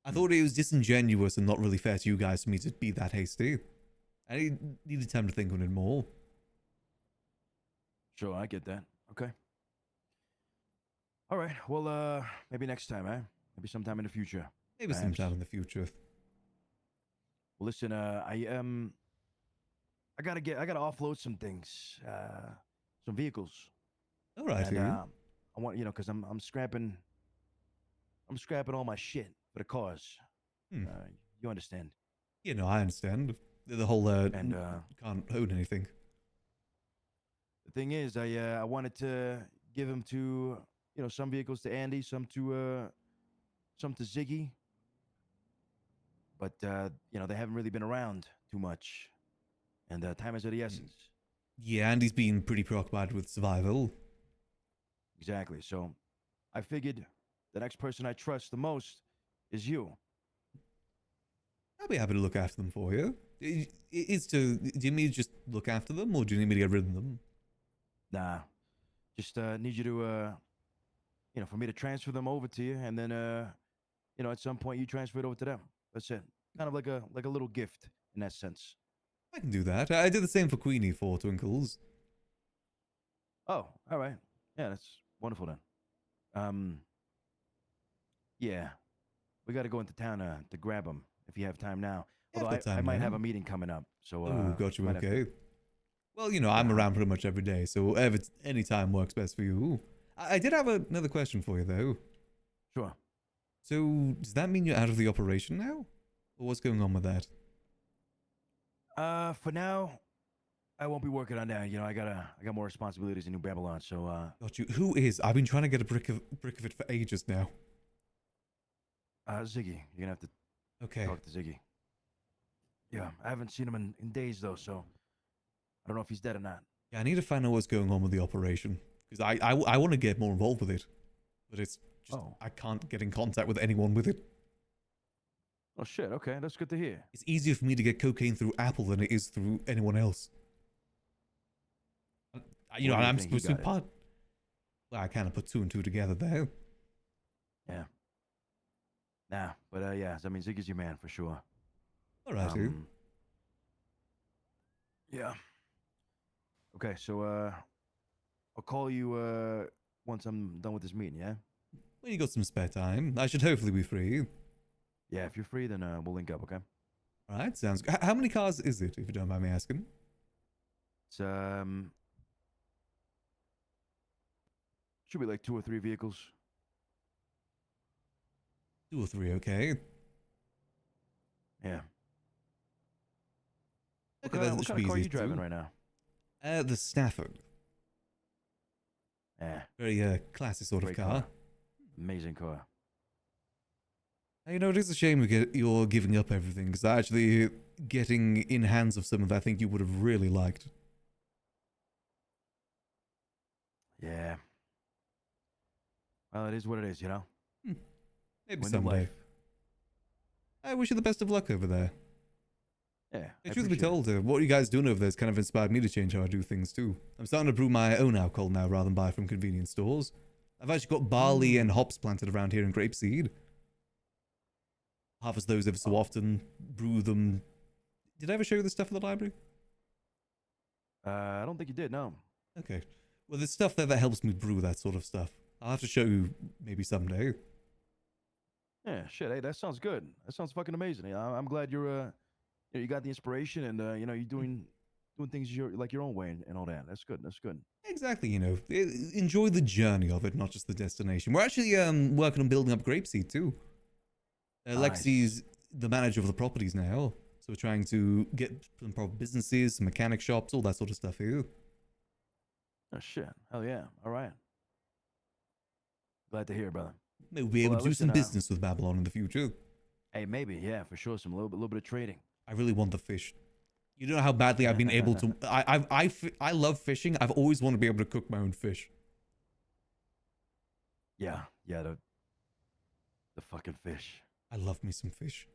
I thought it was disingenuous and not really fair to you guys for me to be that hasty. I needed time to think on it more. Sure, I get that. Okay. All right. Well, maybe next time, eh? Maybe sometime in the future. Maybe sometime in the future. Well, listen, I gotta offload some things, some vehicles. All right, and, I want, you know, because I'm scrapping all my shit for the cause. You understand? You know, I understand. The whole can't own anything. The thing is, I wanted to give them to, you know, some vehicles to Andy, some to Ziggy. But you know, they haven't really been around too much, and time is of the essence. Yeah, Andy's been pretty preoccupied with survival. Exactly. So, I figured the next person I trust the most is you. I'll be happy to look after them for you. Do you need me to just look after them, or do you need me to get rid of them? Nah, just need you to, you know, for me to transfer them over to you, and then, you know, at some point you transfer it over to them. That's it. Kind of like a little gift in that sense. I can do that. I did the same for Queenie for Twinkles. Oh, all right. Yeah, that's wonderful then. Yeah, we got to go into town to grab him if you have time now. Yeah, Although I've got I time might have now. a meeting coming up, so Oh, got you. might have to- Okay. Well, you know, I'm around pretty much every day, so whatever any time works best for you. I did have another question for you, though. Sure. So, does that mean you're out of the operation now? Or what's going on with that? For now, I won't be working on that. You know, I got more responsibilities in New Babylon, so Got you. Who is? I've been trying to get a brick of it for ages now. Ziggy, you're gonna have to Okay. talk to Ziggy. Yeah, I haven't seen him in days though, so I don't know if he's dead or not. Yeah, I need to find out what's going on with the operation because I want to get more involved with it, but it's just I can't get in contact with anyone with it. Oh shit. Okay, that's good to hear. It's easier for me to get cocaine through Apple than it is through anyone else. You know, Where do you I'm think he supposed to got be it? part. Well, I kind of put 2 and 2 together there. Yeah. Nah, but yeah, I mean Ziggy's your man for sure. All right, dude. Yeah. Okay, so I'll call you once I'm done with this meeting, yeah? When you got some spare time, I should hopefully be free. Yeah, if you're free, then we'll link up, okay? All right, sounds good. How many cars is it, if you don't mind me asking? It's should be like 2 or 3 vehicles. 2 or 3, okay. Yeah. Okay, What that kind should of be car are easy you to driving do. right now? The Stafford. Yeah. Very classy sort Great of car. Amazing car. You know, it is a shame you're giving up everything, because actually getting in hands of some of that I think you would have really liked. Yeah. Well, it is what it is, you know? Maybe Win the someday. life. I wish you the best of luck over there. Yeah. The truth be told, what you guys doing over there has kind of inspired me to change how I do things too. I'm starting to brew my own alcohol now rather than buy from convenience stores. I've actually got barley and hops planted around here in grapeseed. Harvest those every so often, brew them. Did I ever show you this stuff in the library? I don't think you did, no. Okay. Well, there's stuff there that helps me brew that sort of stuff. I'll have to show you maybe someday. Yeah, shit. Hey, that sounds good. That sounds fucking amazing. Yeah, I'm glad you're you got the inspiration and you know you're doing things your own way and all that. That's good. That's good. Exactly, you know, enjoy the journey of it, not just the destination. We're actually working on building up Grapeseed too. Nice. Lexi's the manager of the properties now, so we're trying to get some proper businesses, some mechanic shops, all that sort of stuff here. Oh shit. Hell yeah. All right. Glad to hear, brother. Maybe we'll be able to do listen, some business with Babylon in the future. Hey, maybe, yeah, for sure. Some little bit of trading. I really want the fish. You know how badly I've been able to. I love fishing. I've always wanted to be able to cook my own fish. Yeah, the fucking fish. I love me some fish.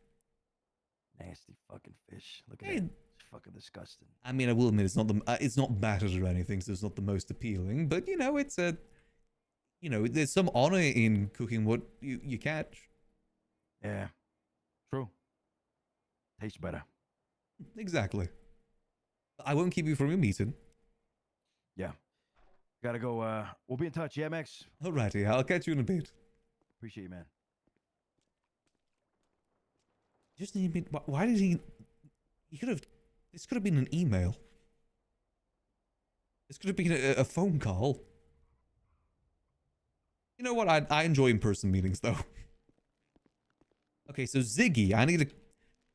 Nasty fucking fish. Look at Hey. it. It's fucking disgusting. I mean, I will admit it's not battered or anything, so it's not the most appealing. But you know, it's a, you know, there's some honor in cooking what you catch. Yeah, true. Tastes better. Exactly. I won't keep you from your meeting. Yeah. Gotta go. We'll be in touch. Yeah, Max. Alrighty, I'll catch you in a bit. Appreciate you, man. Just need me. Why did he? He could have. This could have been an email. This could have been a phone call. You know what? I enjoy in-person meetings though. Okay, so Ziggy, I need to.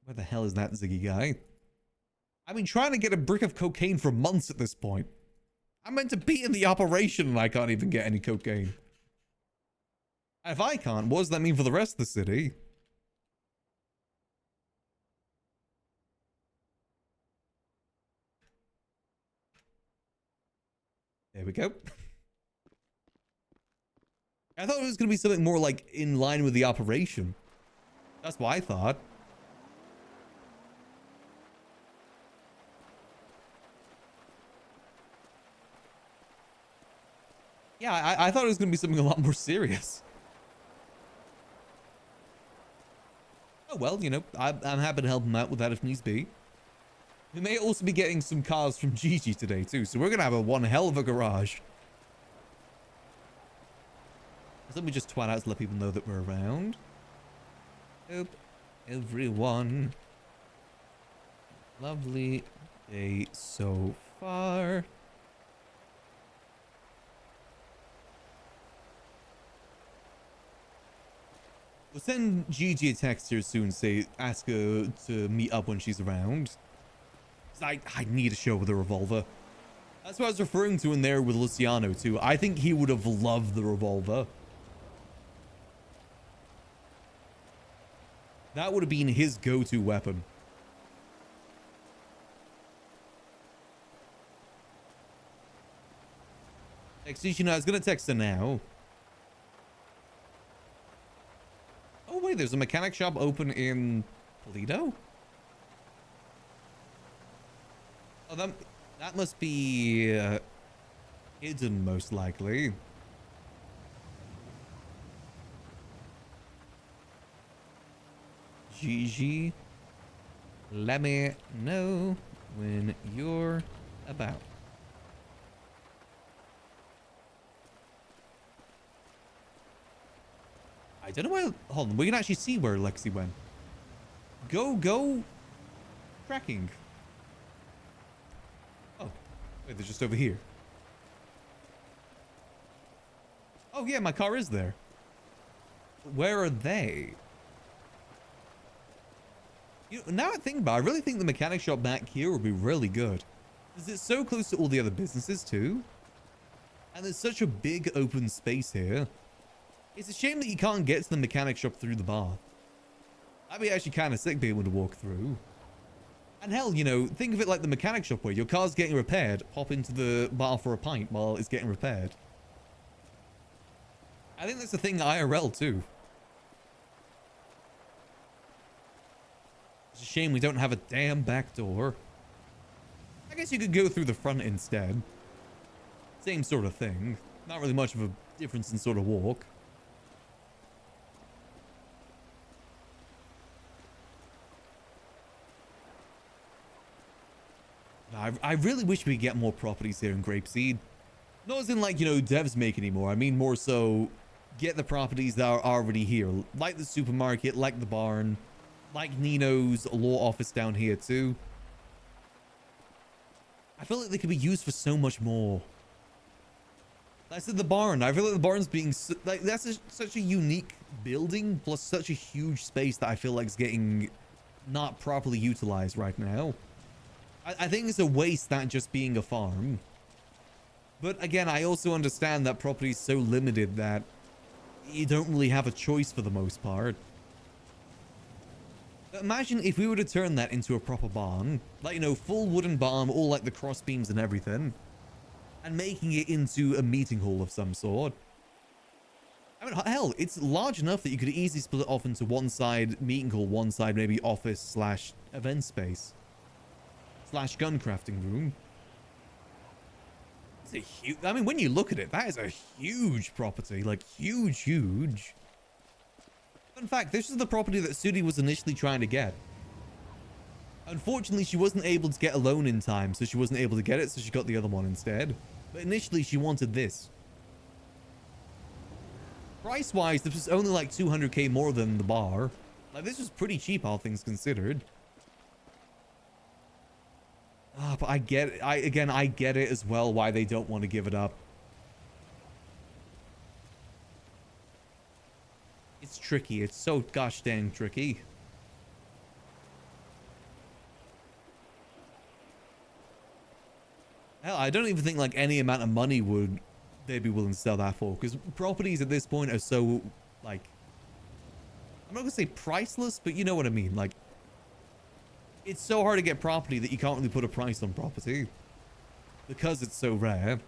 Where the hell is that Ziggy guy? I've been trying to get a brick of cocaine for months at this point. I'm meant to be in the operation and I can't even get any cocaine. If I can't, what does that mean for the rest of the city? There we go. I thought it was going to be something more like in line with the operation. That's what I thought. Yeah, I thought it was going to be something a lot more serious. Oh, well, you know, I'm happy to help him out with that if needs be. We may also be getting some cars from Gigi today, too, so we're going to have one hell of a garage. Let me just twat out to let people know that we're around. Hope everyone. Lovely day so far. We'll send Gigi a text here soon, say, ask her to meet up when she's around. I need a show with a revolver. That's what I was referring to in there with Luciano, too. I think he would have loved the revolver. That would have been his go-to weapon. Actually, I was going to text her now. Oh, wait, there's a mechanic shop open in Toledo? Oh, that must be hidden, most likely. Gigi, let me know when you're about. I don't know why. Hold on, we can actually see where Lexi went. Go tracking. Oh, wait, they're just over here. Oh yeah, my car is there. Where are they? You know, now I think about it, I really think the mechanic shop back here would be really good. Because it's so close to all the other businesses too. And there's such a big open space here. It's a shame that you can't get to the mechanic shop through the bar. That'd be actually kind of sick being able to walk through. And hell, you know, think of it like the mechanic shop where your car's getting repaired, pop into the bar for a pint while it's getting repaired. I think that's the thing IRL too. It's a shame we don't have a damn back door. I guess you could go through the front instead. Same sort of thing. Not really much of a difference in sort of walk. I really wish we could get more properties here in Grapeseed. Not as in like, you know, devs make anymore. I mean more so get the properties that are already here. Like the supermarket, like the barn, like Nino's law office down here too. I feel like they could be used for so much more. I said the barn. I feel like the barn's being like that's such a unique building plus such a huge space that I feel like is getting not properly utilized right now. I think it's a waste that just being a farm. But again, I also understand that property is so limited that you don't really have a choice for the most part. But imagine if we were to turn that into a proper barn, like, you know, full wooden barn, all like the cross beams and everything, and making it into a meeting hall of some sort. I mean, hell, it's large enough that you could easily split it off into one side meeting hall, one side maybe office slash event space. Slash gun crafting room. It's a huge, I mean, when you look at it, that is a huge property, like huge. In fact, this is the property that Sudi was initially trying to get. Unfortunately, she wasn't able to get a loan in time, so she wasn't able to get it, so she got the other one instead. But initially, she wanted this. Price-wise, this was only like 200k more than the bar. Like, this was pretty cheap, all things considered. Ah, but I get it. I get it as well why they don't want to give it up. It's tricky. It's so gosh dang tricky. Hell, I don't even think like any amount of money would they be willing to sell that for, because properties at this point are so like, I'm not gonna say priceless, but you know what I mean. Like, it's so hard to get property that you can't really put a price on property because it's so rare.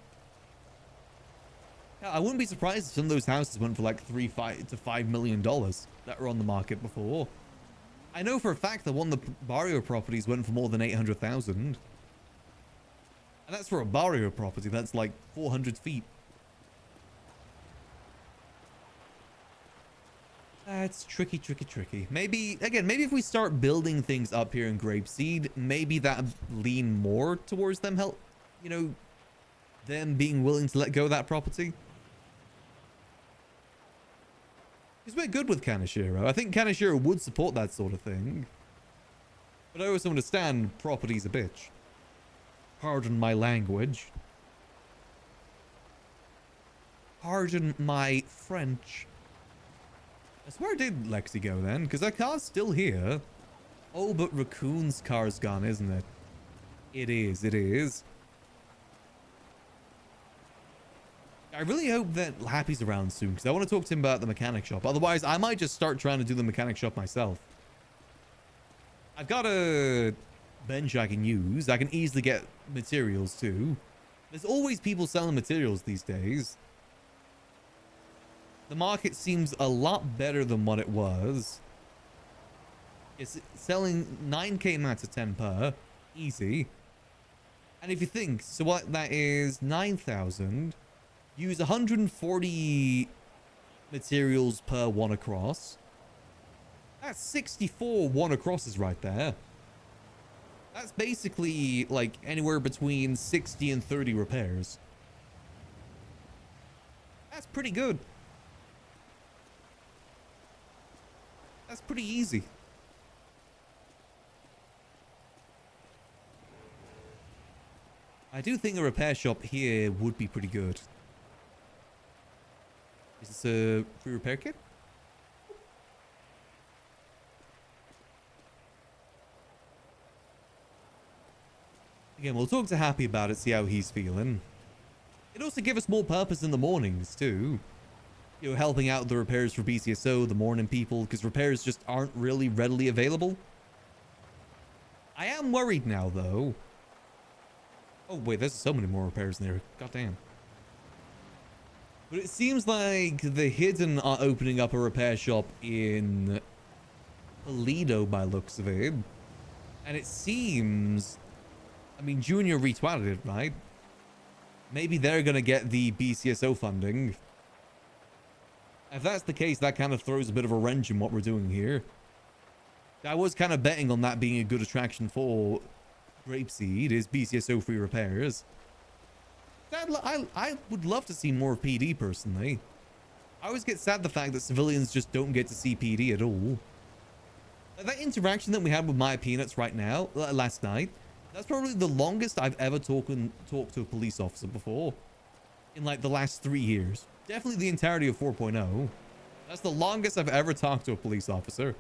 I wouldn't be surprised if some of those houses went for like $3 to $5 million that were on the market before. I know for a fact that one of the barrio properties went for more than 800,000. And that's for a barrio property. That's like 400 feet. That's tricky. Maybe, again, maybe if we start building things up here in Grapeseed, maybe that lean more towards them help, you know, them being willing to let go of that property. Because we're good with Kanashiro. I think Kanashiro would support that sort of thing. But I also understand property's a bitch. Pardon my language. Pardon my French. That's where did Lexi go then? Because her car's still here. Oh, but Raccoon's car's gone, isn't it? It is, it is. I really hope that Happy's around soon, because I want to talk to him about the mechanic shop. Otherwise, I might just start trying to do the mechanic shop myself. I've got a bench I can use. I can easily get materials too. There's always people selling materials these days. The market seems a lot better than what it was. It's selling 9k mats at 10 per. Easy. And if you think, so what that is 9,000. Use 140 materials per one across. That's 64 one acrosses right there. That's basically like anywhere between 60 and 30 repairs. That's pretty good. That's pretty easy. I do think a repair shop here would be pretty good. Is this a free repair kit? Again, we'll talk to Happy about it, see how he's feeling. It also give us more purpose in the mornings too. You know, helping out the repairs for BCSO, the morning people, because repairs just aren't really readily available. I am worried now though. Oh wait, there's so many more repairs in there. God damn. But it seems like the Hidden are opening up a repair shop in Toledo by looks of it. And it seems, I mean, Junior retweeted it, right? Maybe they're going to get the BCSO funding. If that's the case, that kind of throws a bit of a wrench in what we're doing here. I was kind of betting on that being a good attraction for Grapeseed, is BCSO free repairs. I would love to see more PD personally. I always get sad the fact that civilians just don't get to see PD at all. Like that interaction that we had with Maya Peanuts right now, last night, that's probably the longest I've ever talked to a police officer before. In like the last 3 years. Definitely the entirety of 4.0. That's the longest I've ever talked to a police officer.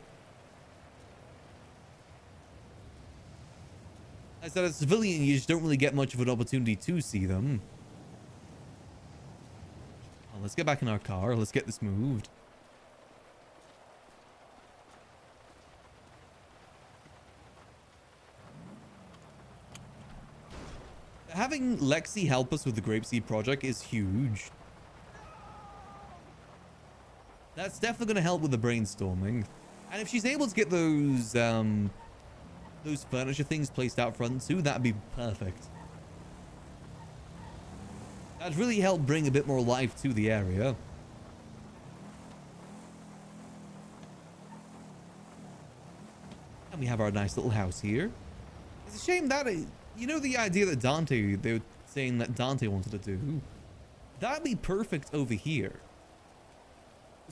I said, as a civilian, you just don't really get much of an opportunity to see them. Oh, let's get back in our car. Let's get this moved. Having Lexi help us with the Grapeseed project is huge. That's definitely going to help with the brainstorming. And if she's able to get those furniture things placed out front too, that'd be perfect. That'd really help bring a bit more life to the area. And we have our nice little house here. It's a shame that, you know, the idea that Dante, they were saying that Dante wanted to do, that'd be perfect over here.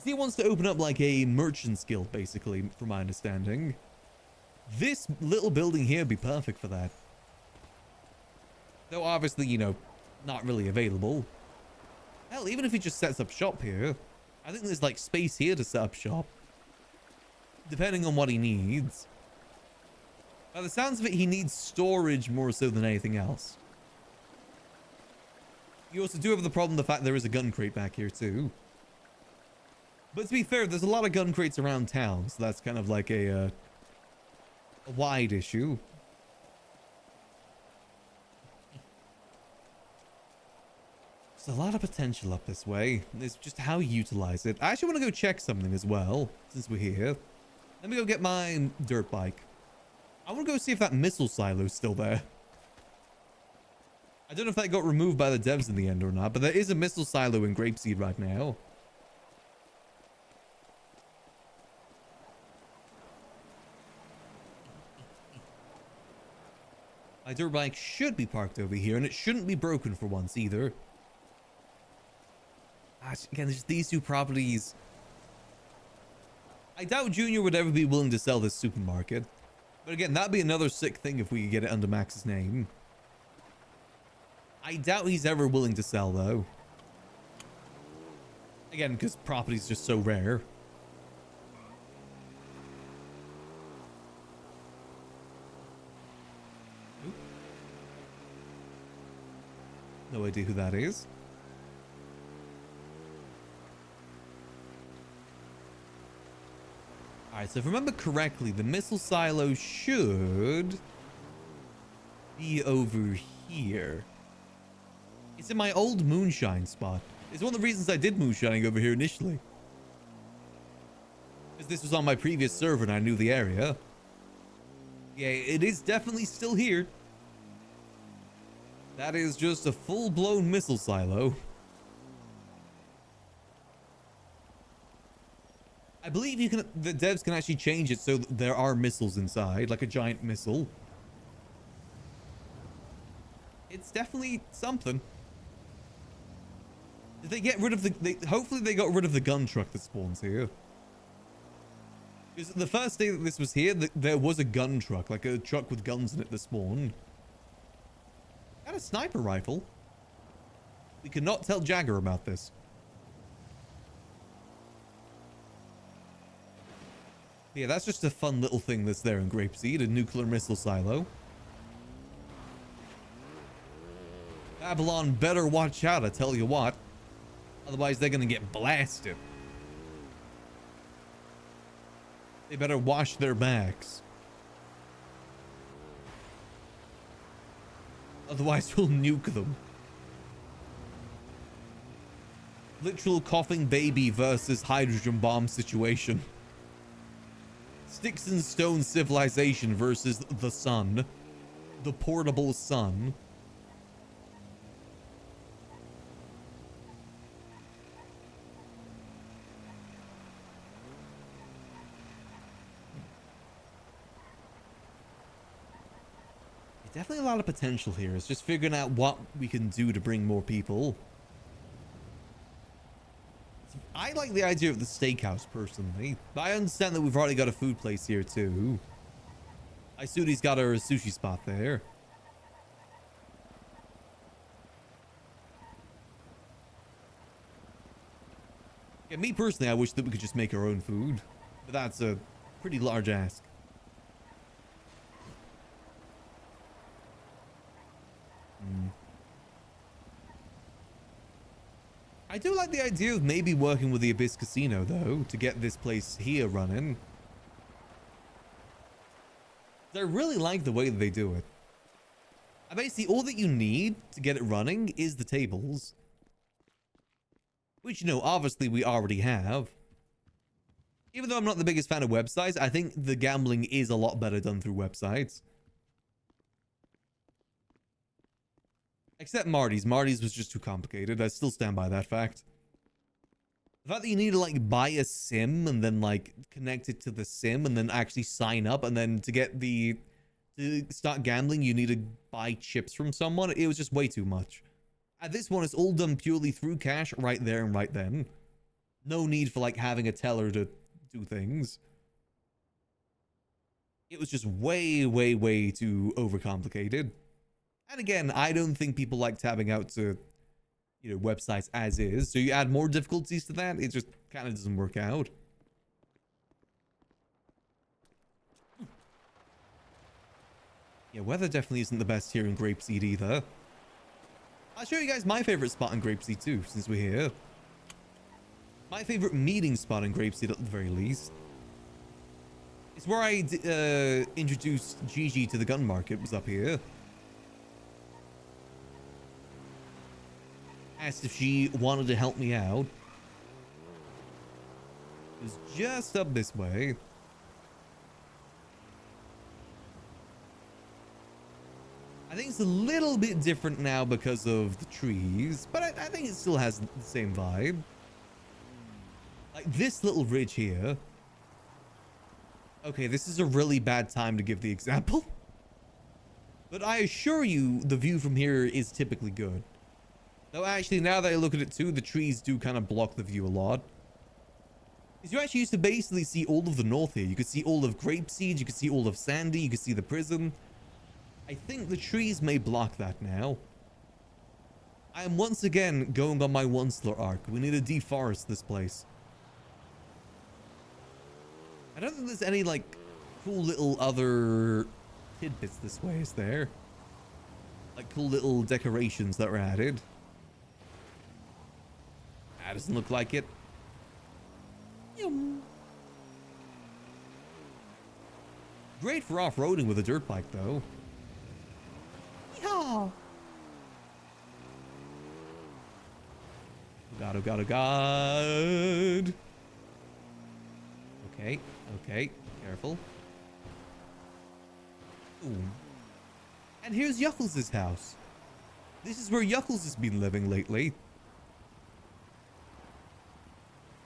He wants to open up like a merchant's guild, basically, from my understanding. This little building here would be perfect for that. Though obviously, you know, not really available. Hell, even if he just sets up shop here, I think there's like space here to set up shop. Depending on what he needs. By the sounds of it, he needs storage more so than anything else. You also do have the problem, the fact there is a gun crate back here too. But to be fair, there's a lot of gun crates around town, so that's kind of like a wide issue. There's a lot of potential up this way. It's just how you utilize it. I actually want to go check something as well, since we're here. Let me go get my dirt bike. I want to go see if that missile silo is still there. I don't know if that got removed by the devs in the end or not, but there is a missile silo in Grapeseed right now. My dirt bike should be parked over here, and it shouldn't be broken for once either. Again, there's these two properties. I doubt Junior would ever be willing to sell this supermarket. But again, that'd be another sick thing if we could get it under Max's name. I doubt he's ever willing to sell, though. Again, because property's just so rare. Oop. No idea who that is. Alright, so if I remember correctly, the missile silo should be over here. It's in my old moonshine spot. It's one of the reasons I did moonshining over here initially. Because this was on my previous server and I knew the area. Yeah, it is definitely still here. That is just a full-blown missile silo. I believe you can, the devs can actually change it so there are missiles inside, like a giant missile. It's definitely something. Did they get rid of the, hopefully they got rid of the gun truck that spawns here. Because the first day that this was here, there was a gun truck, like a truck with guns in it that spawned. Got a sniper rifle. We cannot tell Jagger about this. Yeah, that's just a fun little thing that's there in Grapeseed, a nuclear missile silo. Babylon better watch out, I tell you what. Otherwise, they're gonna get blasted. They better wash their backs. Otherwise, we'll nuke them. Literal coughing baby versus hydrogen bomb situation. Sticks and stone civilization versus the sun. The portable sun. Definitely a lot of potential here. It's just figuring out what we can do to bring more people. I like the idea of the steakhouse personally, but I understand that we've already got a food place here too. Aisudi's got her sushi spot there. Yeah, me personally, I wish that we could just make our own food, but that's a pretty large ask. I do like the idea of maybe working with the Abyss Casino, though, to get this place here running. I really like the way that they do it. And basically, all that you need to get it running is the tables. Which, you know, obviously we already have. Even though I'm not the biggest fan of websites, I think the gambling is a lot better done through websites. Except Marty's. Marty's was just too complicated. I still stand by that fact. The fact that you need to like buy a sim and then like connect it to the sim and then actually sign up and then to start gambling you need to buy chips from someone. It was just way too much. At this one it's all done purely through cash right there and right then. No need for like having a teller to do things. It was just way too overcomplicated. And again, I don't think people like tabbing out to, you know, websites as is. So you add more difficulties to that, it just kind of doesn't work out. Yeah, weather definitely isn't the best here in Grapeseed either. I'll show you guys my favorite spot in Grapeseed too, since we're here. My favorite meeting spot in Grapeseed at the very least. It's where I introduced Gigi to the gun market, was up here. Asked if she wanted to help me out. It was just up this way. I think it's a little bit different now because of the trees, but I think it still has the same vibe. Like this little ridge here. Okay, this is a really bad time to give the example. But I assure you, the view from here is typically good. Though actually, now that I look at it too, the trees do kind of block the view a lot. Because you actually used to basically see all of the north here. You could see all of Grapeseed, you could see all of Sandy, you could see the prison. I think the trees may block that now. I am once again going on my Ocelot arc. We need to deforest this place. I don't think there's any, like, cool little other tidbits this way, is there? Like, cool little decorations that were added. That doesn't look like it. Great for off-roading with a dirt bike, though. Yeah. Oh God. Okay, careful. Ooh. And here's Yuckles' house. This is where Yuckles has been living lately.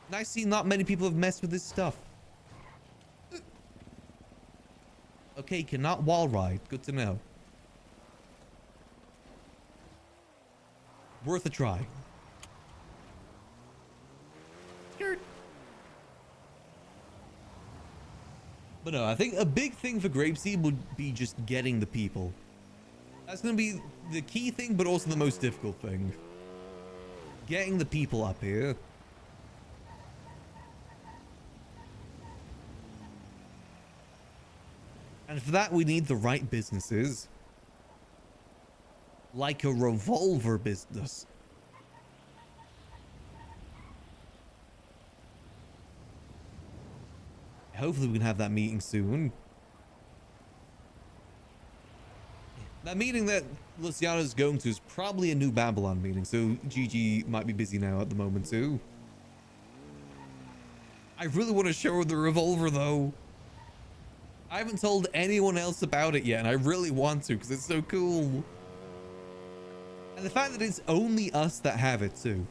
And I see not many people have messed with this stuff. Okay, cannot wall ride. Good to know. Worth a try. Skirt. But no, I think a big thing for Grapeseed would be just getting the people. That's going to be the key thing, but also the most difficult thing. Getting the people up here. And for that, we need the right businesses. Like a revolver business. Hopefully we can have that meeting soon. That meeting that Luciano's going to is probably a New Babylon meeting, so Gigi might be busy now at the moment too. I really want to show her the revolver though. I haven't told anyone else about it yet, and I really want to because it's so cool. And the fact that it's only us that have it too.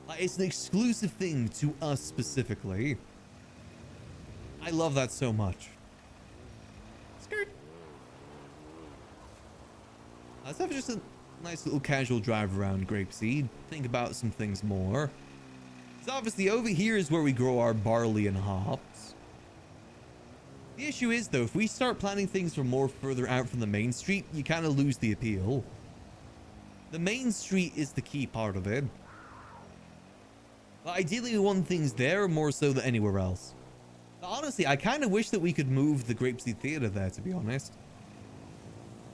Like, it's an exclusive thing to us specifically. I love that so much. Skirt. Let's have just a nice little casual drive around Grapeseed. Think about some things more. So obviously over here is where we grow our barley and hops. The issue is though, if we start planting things from more further out from the main street, you kind of lose the appeal. The main street is the key part of it. But ideally we want things there more so than anywhere else. But honestly, I kind of wish that we could move the Grapeseed Theater there, to be honest.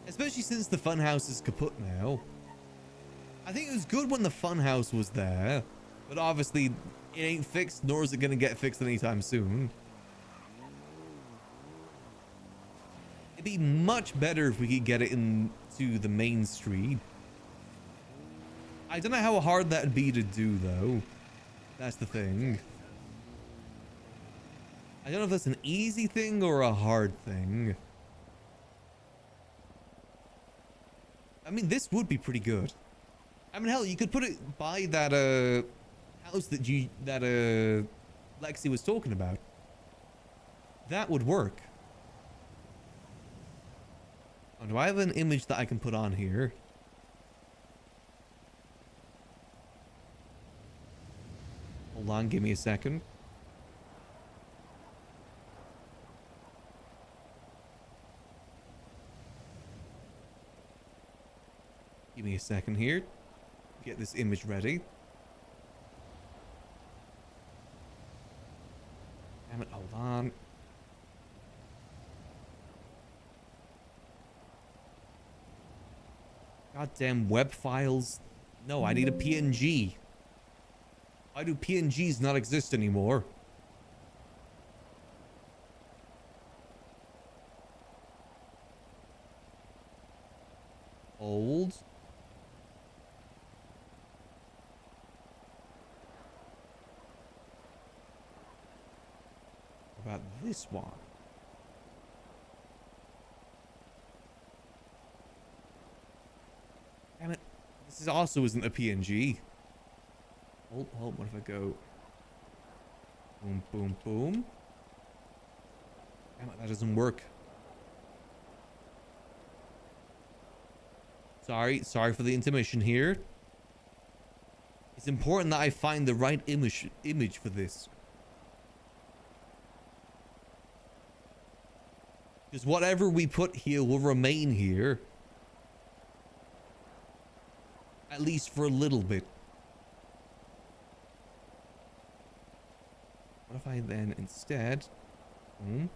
Especially since the funhouse is kaput now. I think it was good when the funhouse was there, but obviously it ain't fixed, nor is it going to get fixed anytime soon. It'd be much better if we could get it into the main street. I don't know how hard that'd be to do, though. That's the thing. I don't know if that's an easy thing or a hard thing. I mean, this would be pretty good. I mean, hell, you could put it by that house that Lexi was talking about. That would work. Oh, do I have an image that I can put on here? Hold on, give me a second. Give me a second here. Get this image ready. Damn it, hold on. Goddamn web files. No, I need a PNG. Why do PNGs not exist anymore? Hold. What about this one? Damn it. This also isn't a PNG. Hold, what if I go boom, boom, boom? Damn it, that doesn't work. Sorry for the intermission here. It's important that I find the right image for this. Because whatever we put here will remain here. At least for a little bit. What if I then instead... Okay,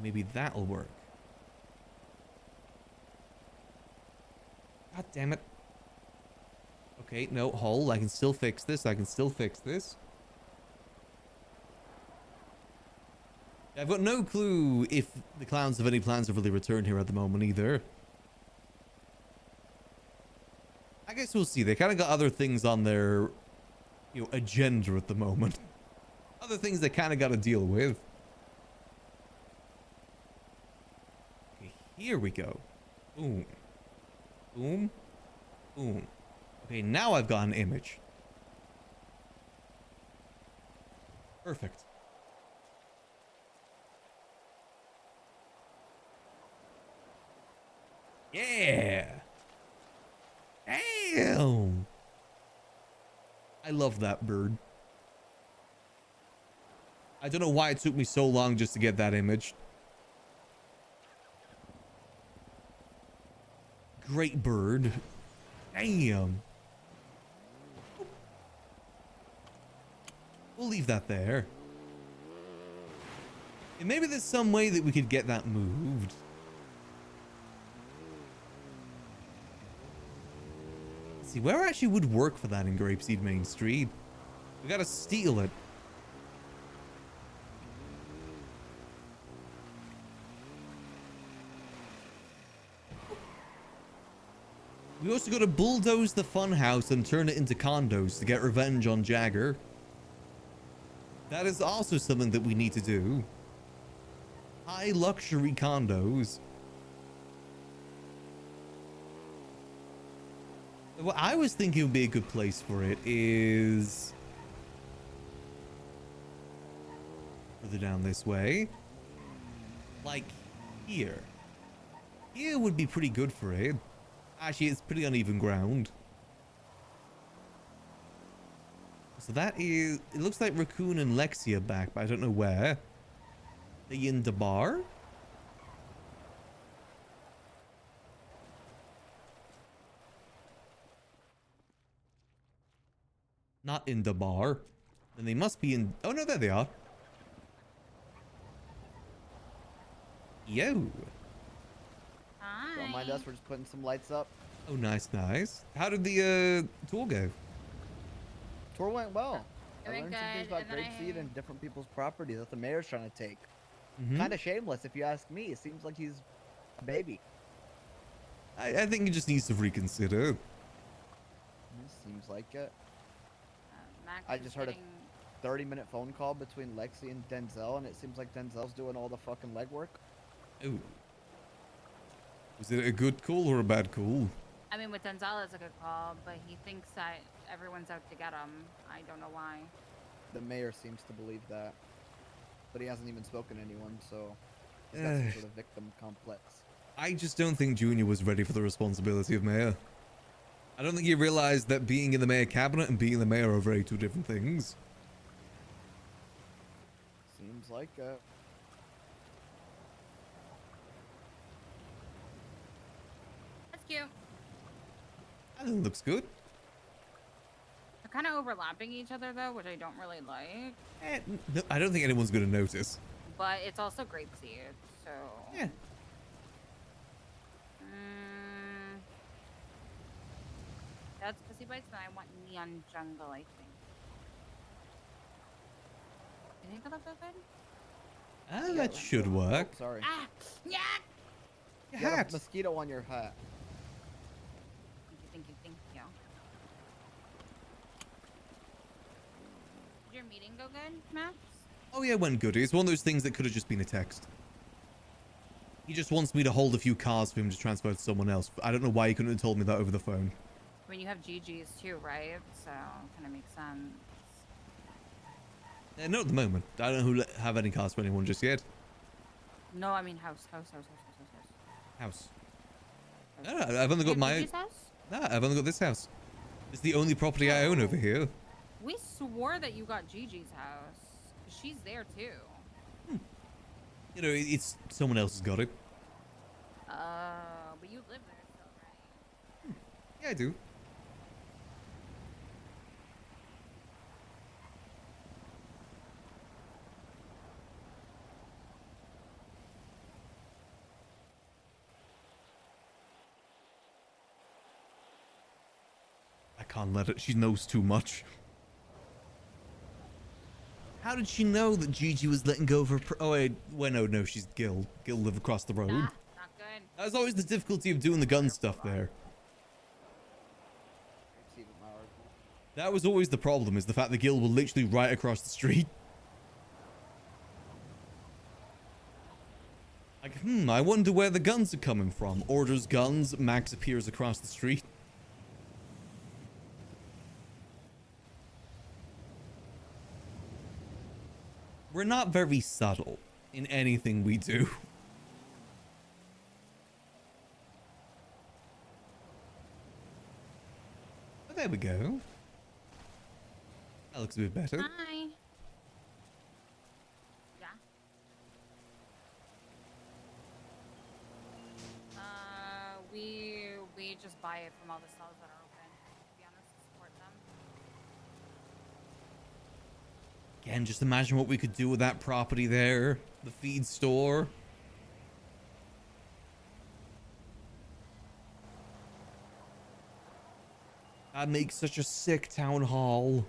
maybe that'll work. God damn it. Okay, no, hole. I can still fix this. I can still fix this. I've got no clue if the clowns have any plans to really return here at the moment either. I guess we'll see. They kind of got other things on their, agenda at the moment. Other things they kind of got to deal with. Okay, here we go. Boom. Boom. Boom. Okay, now I've got an image. Perfect. Yeah. Damn. I love that bird. I don't know why it took me so long just to get that image. Great bird. Damn. We'll leave that there. And maybe there's some way that we could get that moved. Let's see, where actually would work for that in Grapeseed Main Street? We gotta steal it. We also got to bulldoze the funhouse and turn it into condos to get revenge on Jagger. That is also something that we need to do. High luxury condos. What I was thinking would be a good place for it is further down this way. Like here. Here would be pretty good for it. Actually, it's pretty uneven ground. So that is... It looks like Raccoon and Lexi are back, but I don't know where. Are they in the bar? Not in the bar. Then they must be in... Oh, no, there they are. Yo. Don't mind us, we're just putting some lights up. Oh, nice, nice. How did the tour go? Tour went well. I Doing learned some things good, about and then Grapeseed and different people's property that the mayor's trying to take. Mhm. Kind of shameless, if you ask me. It seems like he's a baby. I think he just needs to reconsider. It seems like it. Max I is just heard getting- a 30-minute phone call between Lexi and Denzel, and it seems like Denzel's doing all the fucking legwork. Oh. Was it a good call or a bad call? I mean, with Denzel, it's a good call, but he thinks that everyone's out to get him. I don't know why. The mayor seems to believe that. But he hasn't even spoken to anyone, so he's got some sort of victim complex. I just don't think Junior was ready for the responsibility of mayor. I don't think he realized that being in the mayor cabinet and being the mayor are very two different things. Seems like it. That's cute. I think it looks good. They're kind of overlapping each other, though, which I don't really like. No, I don't think anyone's going to notice. But it's also grapeseed, so... Yeah. That's Pussy Bites, and I want Neon Jungle, I think. You think it'll look good? Ah, that should work. Oh, sorry. Ah! Yeah! You got a mosquito on your hat. Thank you, thank you. Did your meeting go good, Max? Oh yeah, it went good. It's one of those things that could have just been a text. He just wants me to hold a few cars for him to transfer to someone else. I don't know why he couldn't have told me that over the phone. I mean, you have GG's too, right? So, kind of makes sense. Not at the moment. I don't have any cars for anyone just yet. No, I mean house. House. No, I've only got my. Gigi's house? No, I've only got this house. It's the only property I own over here. We swore that you got Gigi's house. She's there too. You know, it's someone else has got it. But you live there still, right? Yeah, I do. I can't let it. She knows too much. How did she know that Gigi was letting go of her? Oh wait, well, no, she's Gil. Gil live across the road. Nah, not good. That was always the difficulty of doing the gun stuff there. That was always the problem, is the fact that Gil were literally right across the street. Like, I wonder where the guns are coming from. Orders guns, Max appears across the street. We're not very subtle in anything we do. Oh, there we go. That looks a bit better. Hi. Yeah. We just buy it from all the stalls that are open. To be honest, to support them. Again, just imagine what we could do with that property there. The feed store. That makes such a sick town hall.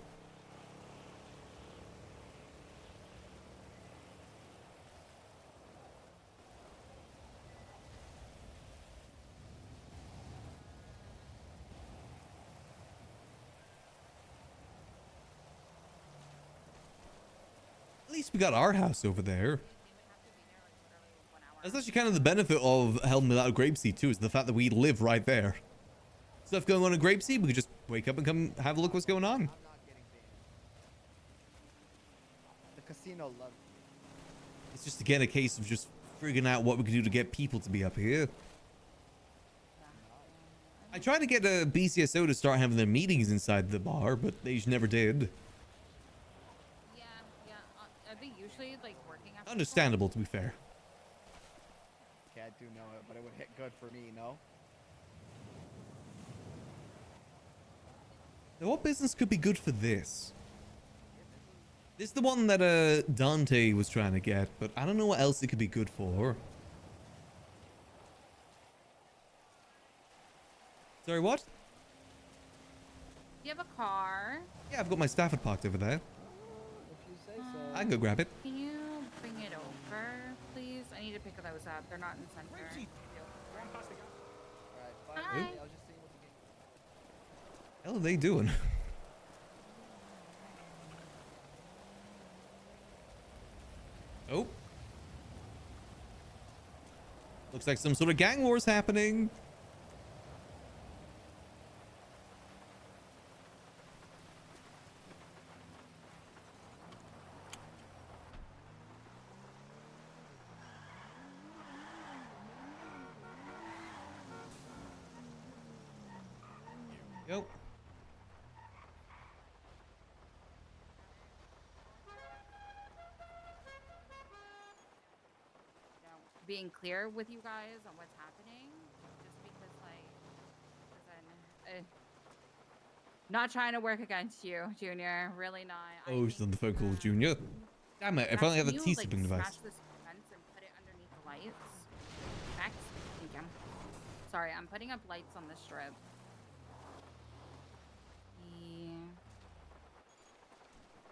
At least we got our house over there. That's actually kind of the benefit of helping without a grapeseed too, is the fact that we live right there. Stuff going on in grapeseed, we could just wake up and come have a look what's going on. The casino loves It's just again a case of just figuring out what we can do to get people to be up here. I tried to get a BCSO to start having their meetings inside the bar, but they just never did. Yeah. Are they usually like working after? Understandable, to be fair. Okay, I do know it, but it would hit good for me, no? Now, what business could be good for this? This is the one that Dante was trying to get, but I don't know what else it could be good for. Sorry, what? You have a car. Yeah, I've got my Stafford parked over there. If you say so. I can go grab it. Can you bring it over, please? I need to pick those up. They're not in center. Alright, Hi. I was just seeing what the game. What the hell are they doing? Oh. Looks like some sort of gang war's happening. Yep. Being clear with you guys on what's happening, just because like, listen, not trying to work against you, Junior. Really not. Oh, she's on the phone call with Junior. Damn it, if only I had the Can you, T-sipping device. Smash this fence and put it underneath the lights? Max, thank you. Sorry, I'm putting up lights on the strip.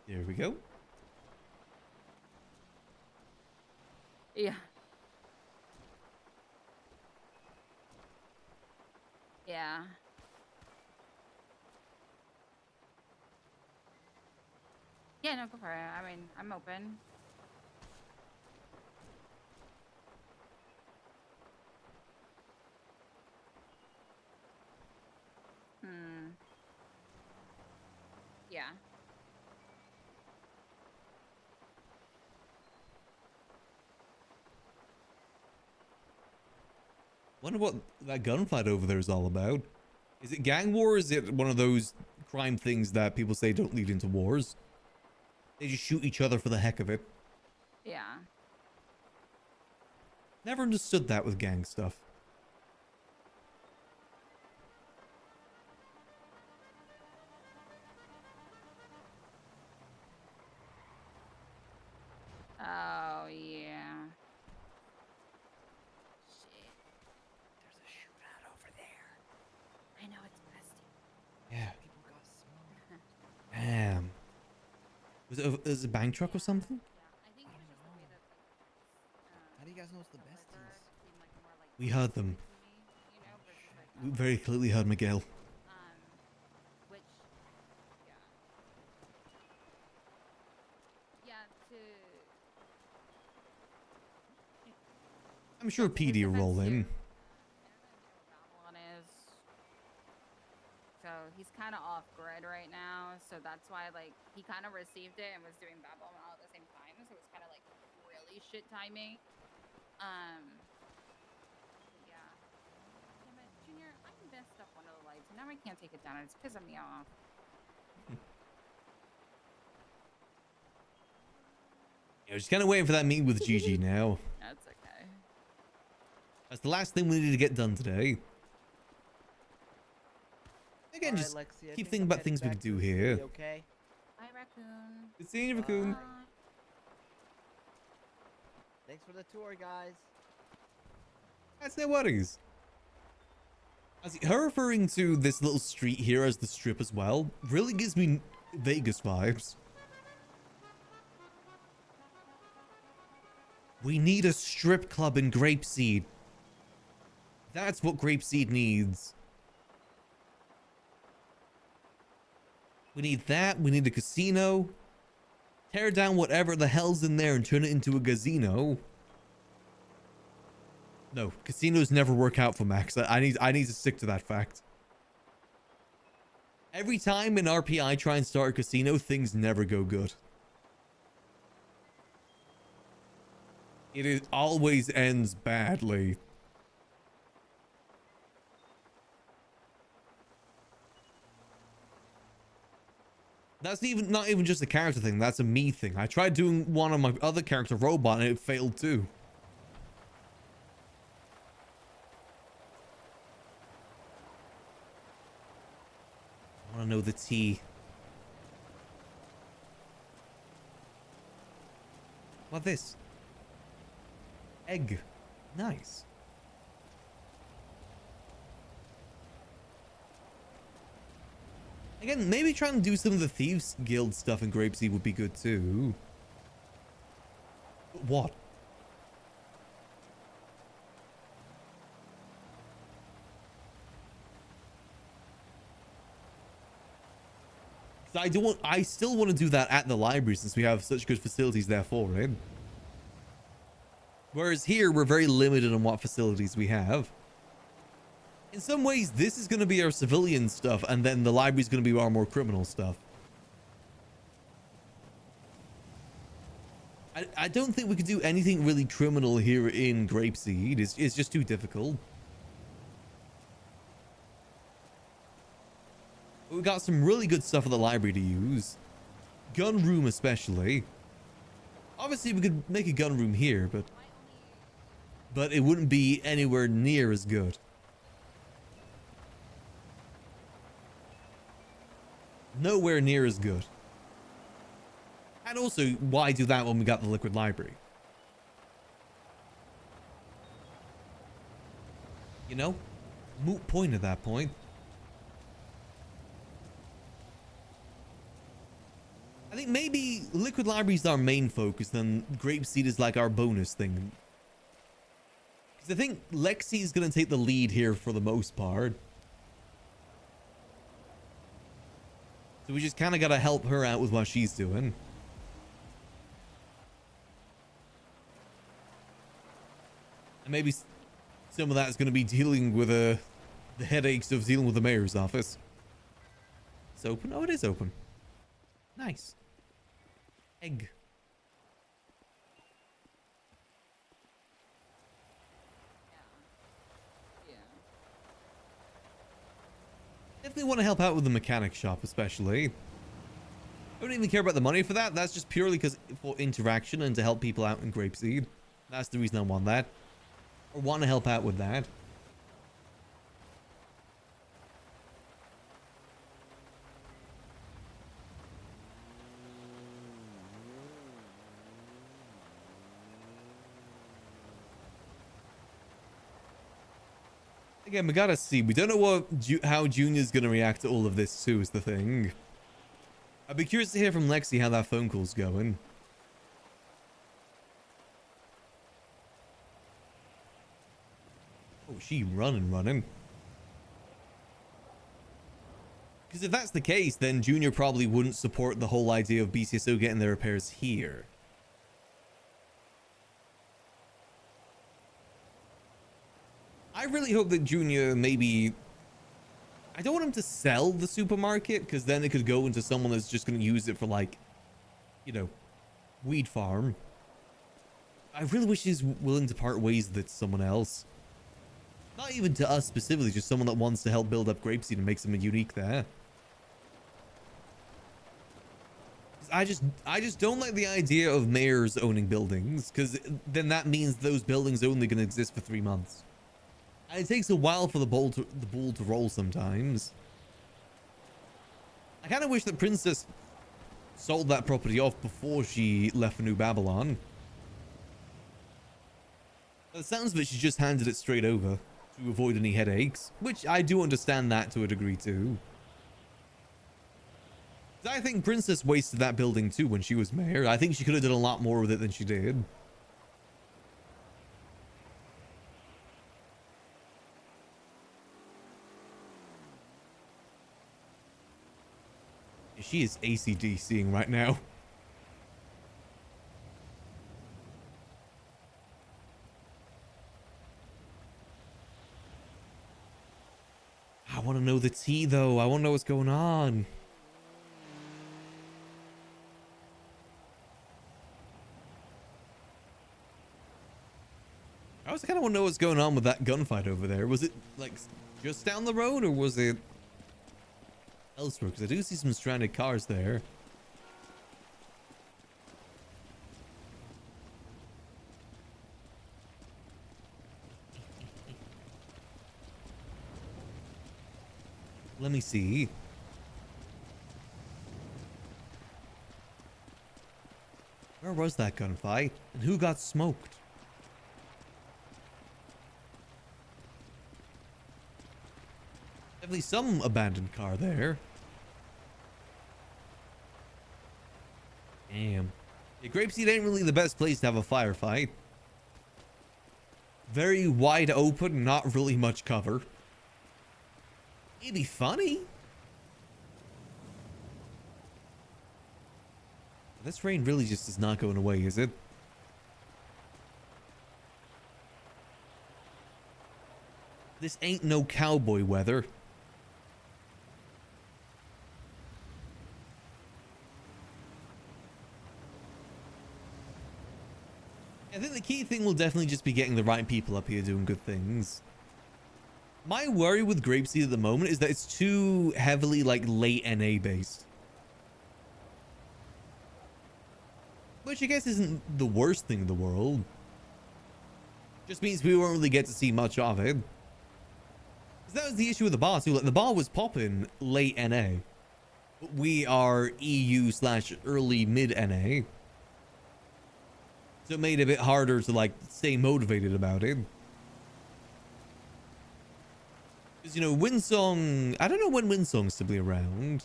There we go. Yeah. Yeah. Yeah, no, go for it. I mean, I'm open. Yeah. Wonder what that gunfight over there is all about. Is it gang war, or is it one of those crime things that people say don't lead into wars? They just shoot each other for the heck of it. Yeah. Never understood that with gang stuff. Oh yeah. Shit. There's a shootout over there. I know it's bestie. Yeah. People got smoked. Damn. Was it a bank truck or something? I think it was just the way that like How do you guys know it's the besties? seemed like more like We heard them. you know, versus like We very clearly heard Miguel. which yeah. To I'm sure PD will roll in. Babylon is. So he's kind of off grid right now, so that's why like he kind of received it and was doing Babylon all at the same time, so it's kind of like really shit timing. Yeah. Damn it, Junior, I messed up one of the lights, and now I can't take it down. It's pissing me off. Yeah, just kind of waiting for that meeting with Gigi now. That's okay. That's the last thing we need to get done today. Again, Alright, just Lexi, I keep think thinking I'm about heading things we back could to do the city, here. Okay. Bye, raccoon. Good seeing you, Raccoon. Bye. Thanks for the tour, guys. That's no worries. Her referring to this little street here as the strip as well really gives me Vegas vibes. We need a strip club in Grapeseed. That's what Grapeseed needs. We need that. We need a casino. Tear down whatever the hell's in there and turn it into a gazino. No, casinos never work out for Max. I need to stick to that fact. Every time in RP I try and start a casino, things never go good. It always ends badly. That's not even just a character thing. That's a me thing. I tried doing one on my other character, Robot, and it failed too. I want to know the tea. What this? Egg. Nice. Again, maybe trying to do some of the Thieves Guild stuff in Grapeseed would be good too. But what? I still want to do that at the library since we have such good facilities there for it. Whereas here, we're very limited on what facilities we have. In some ways, this is going to be our civilian stuff, and then the library is going to be our more criminal stuff. I don't think we could do anything really criminal here in Grapeseed. It's just too difficult. We've got some really good stuff at the library to use. Gun room especially. Obviously, we could make a gun room here, but it wouldn't be anywhere near as good. Nowhere near as good. And also, why do that when we got the liquid library? You know? Moot point at that point. I think maybe liquid library is our main focus, then Grapeseed is like our bonus thing. Because I think Lexi is going to take the lead here for the most part. So we just kind of got to help her out with what she's doing. And maybe some of that is going to be dealing with the headaches of dealing with the mayor's office. It's open? Oh, it is open. Nice. Egg. Definitely want to help out with the mechanic shop, especially. I don't even care about the money for that. That's just purely because for interaction and to help people out in Grapeseed. That's the reason I want that. Or want to help out with that. Again, we gotta see. We don't know how Junior's gonna react to all of this too, is the thing. I'd be curious to hear from Lexi how that phone call's going. Oh, she running. Because if that's the case, then Junior probably wouldn't support the whole idea of BCSO getting their repairs here. I really hope that Junior maybe... I don't want him to sell the supermarket, because then it could go into someone that's just going to use it for, like, you know, weed farm. I really wish he's willing to part ways with someone else. Not even to us specifically, just someone that wants to help build up Grapeseed and make something unique there. I just don't like the idea of mayors owning buildings, because then that means those buildings are only going to exist for 3 months. And it takes a while for the ball to roll sometimes. I kind of wish that Princess sold that property off before she left for New Babylon. By the sounds of it, she just handed it straight over to avoid any headaches, which I do understand that to a degree too. I think Princess wasted that building too when she was mayor. I think she could have done a lot more with it than she did. She is AC/DCing right now. I want to know the tea though. I want to know what's going on. I also kind of want to know what's going on with that gunfight over there. Was it like just down the road or was it elsewhere? Because I do see some stranded cars there. Let me see. Where was that gunfight? And who got smoked? Definitely some abandoned car there. Damn. Yeah, Grapeseed ain't really the best place to have a firefight. Very wide open, not really much cover. It'd be funny. This rain really just is not going away, is it? This ain't no cowboy weather. I think the key thing will definitely just be getting the right people up here doing good things. My worry with Grapeseed at the moment is that it's too heavily like late NA based. Which I guess isn't the worst thing in the world. Just means we won't really get to see much of it. Because that was the issue with the bar too. Like the bar was popping late NA. But we are EU/early mid NA. So it made it a bit harder to like stay motivated about it. Because, you know, Winsong... I don't know when Winsong's to be around.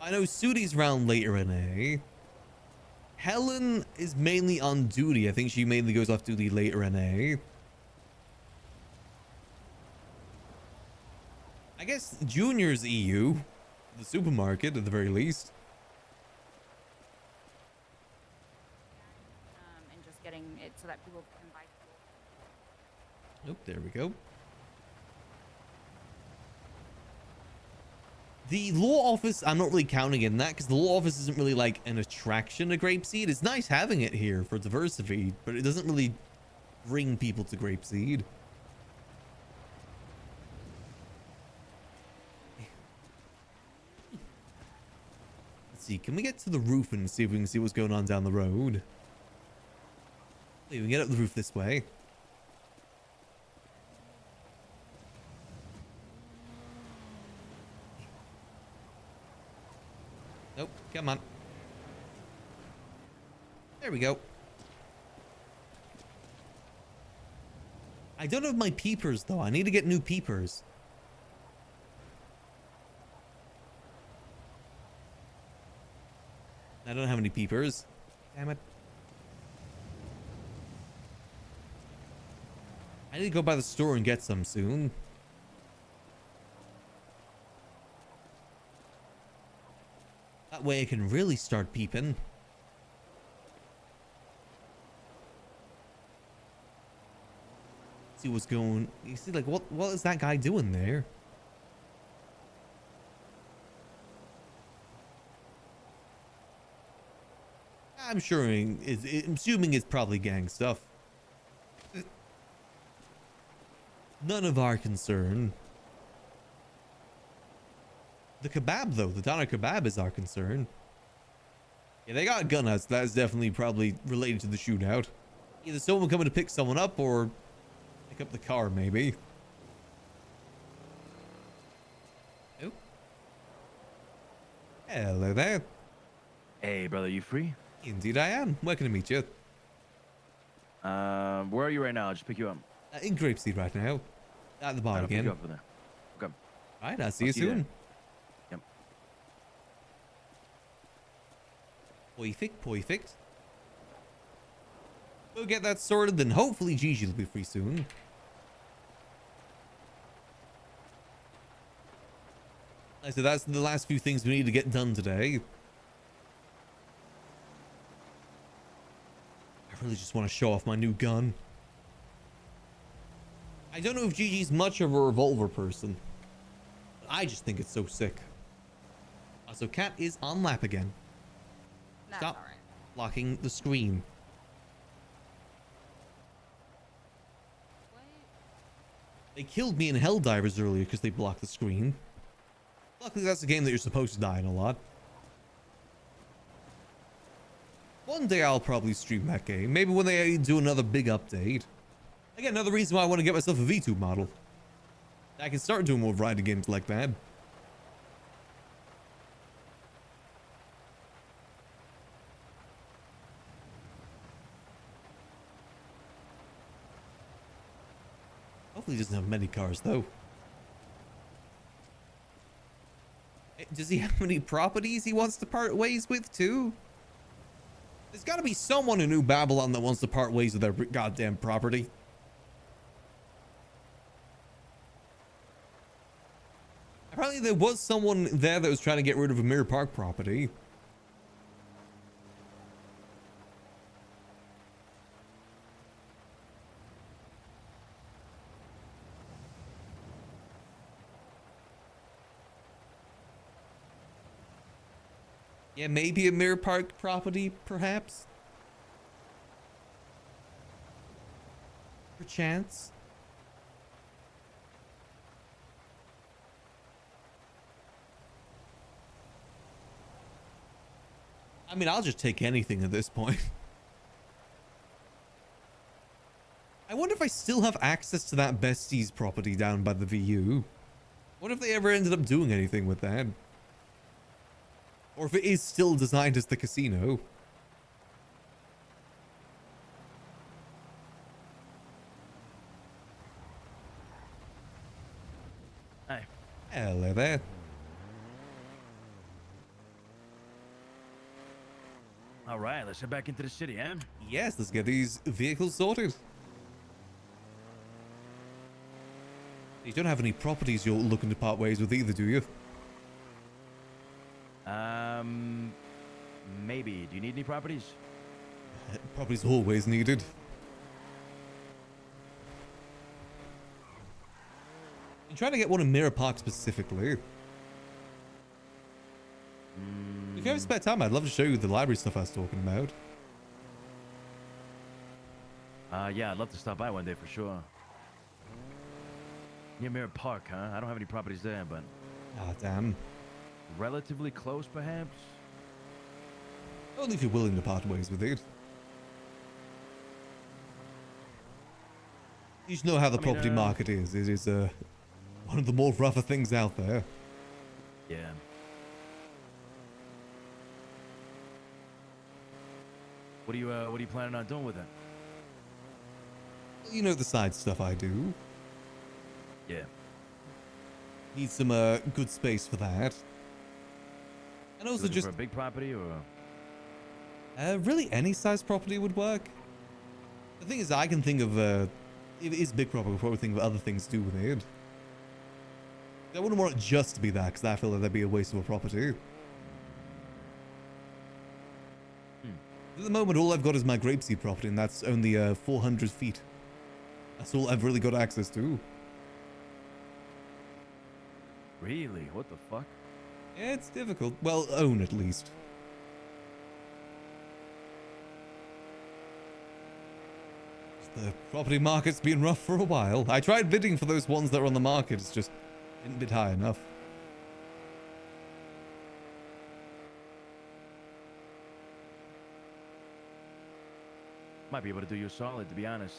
I know Sudi's around later NA. Helen is mainly on duty. I think she mainly goes off duty later NA. I guess Junior's EU. The supermarket, at the very least. And just getting it so that people can buy. Nope, there we go. The law office, I'm not really counting in that because the law office isn't really like an attraction to Grapeseed. It's nice having it here for diversity, but it doesn't really bring people to Grapeseed. Let's see, can we get to the roof and see if we can see what's going on down the road? Wait, we can get up the roof this way. Nope, come on. There we go. I don't have my peepers though. I need to get new peepers. I don't have any peepers. Damn it. I need to go by the store and get some soon. That way I can really start peeping. See what's going. You see, like, what is that guy doing there? I'm sure I'm assuming it's probably gang stuff. None of our concern. The kebab, though, the doner kebab is our concern. Yeah, they got gunouts. That's definitely probably related to the shootout. Either someone coming to pick someone up or pick up the car, maybe. Oh. Hello there. Hey, brother, you free? Indeed I am. Where can I meet you? Where are you right now? I'll just pick you up. In Grapeseed right now. At the bar I'll pick again. you up over there. Okay. Alright, I'll see you soon. Yep. Perfect. We'll get that sorted, then hopefully Gigi will be free soon. So that's the last few things we need to get done today. I really just want to show off my new gun. I don't know if Gigi's much of a revolver person, but I just think it's so sick. Also, Cat is on lap again. That's Stop alright. blocking the screen. They killed me in Helldivers earlier because they blocked the screen. Luckily, that's a game that you're supposed to die in a lot. One day I'll probably stream that game. Maybe when they do another big update. Again, another reason why I want to get myself a V2 model. I can start doing more riding games like that. Hopefully he doesn't have many cars though. Does he have any properties he wants to part ways with too? There's got to be someone in New Babylon that wants to part ways with their goddamn property. Apparently there was someone there that was trying to get rid of a Mirror Park property. Yeah, maybe a Mirror Park property, perhaps. Perchance. I mean, I'll just take anything at this point. I wonder if I still have access to that Besties property down by the VU. What if they ever ended up doing anything with that? Or if it is still designed as the casino. Hi. Hello there. All right, let's head back into the city, eh? Yes, let's get these vehicles sorted. You don't have any properties you're looking to part ways with either, do you? Maybe. Do you need any properties? Properties always needed. I'm trying to get one in Mirror Park specifically. If you have spare time, I'd love to show you the library stuff I was talking about. Yeah, I'd love to stop by one day for sure. Near Mirror Park, huh? I don't have any properties there, but... Ah, damn. Relatively close, perhaps? Only if you're willing to part ways with it. You should know how the property market is. It is one of the more rougher things out there. Yeah. What are you planning on doing with it? You know the side stuff I do. Yeah. Need some good space for that. And also Looking just for a big property or really any size property would work. The thing is, I can think of if it is big property, I'll probably think of other things to do with it. I wouldn't want it just to be that, because I feel like that'd be a waste of a property. At the moment, all I've got is my grapeseed property, and that's only 400 feet. That's all I've really got access to. Really? What the fuck? Yeah, it's difficult. Well, own at least. The property market's been rough for a while. I tried bidding for those ones that were on the market. It's just didn't bid high enough. Might be able to do you a solid, to be honest.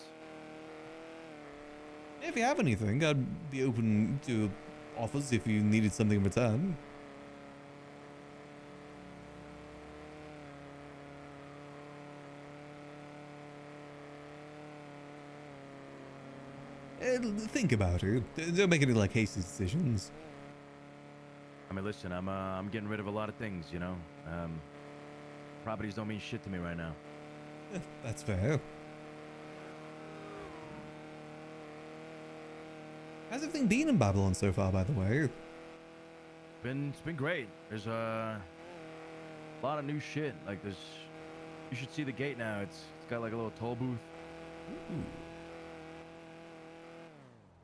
If you have anything, I'd be open to offers if you needed something in return. Think about it. Don't make any like hasty decisions. I mean, listen, I'm getting rid of a lot of things, you know. Properties don't mean shit to me right now. That's fair. How's everything been in Babylon so far, by the way? It's been great. There's a lot of new shit. Like you should see the gate now. It's got like a little toll booth. Ooh.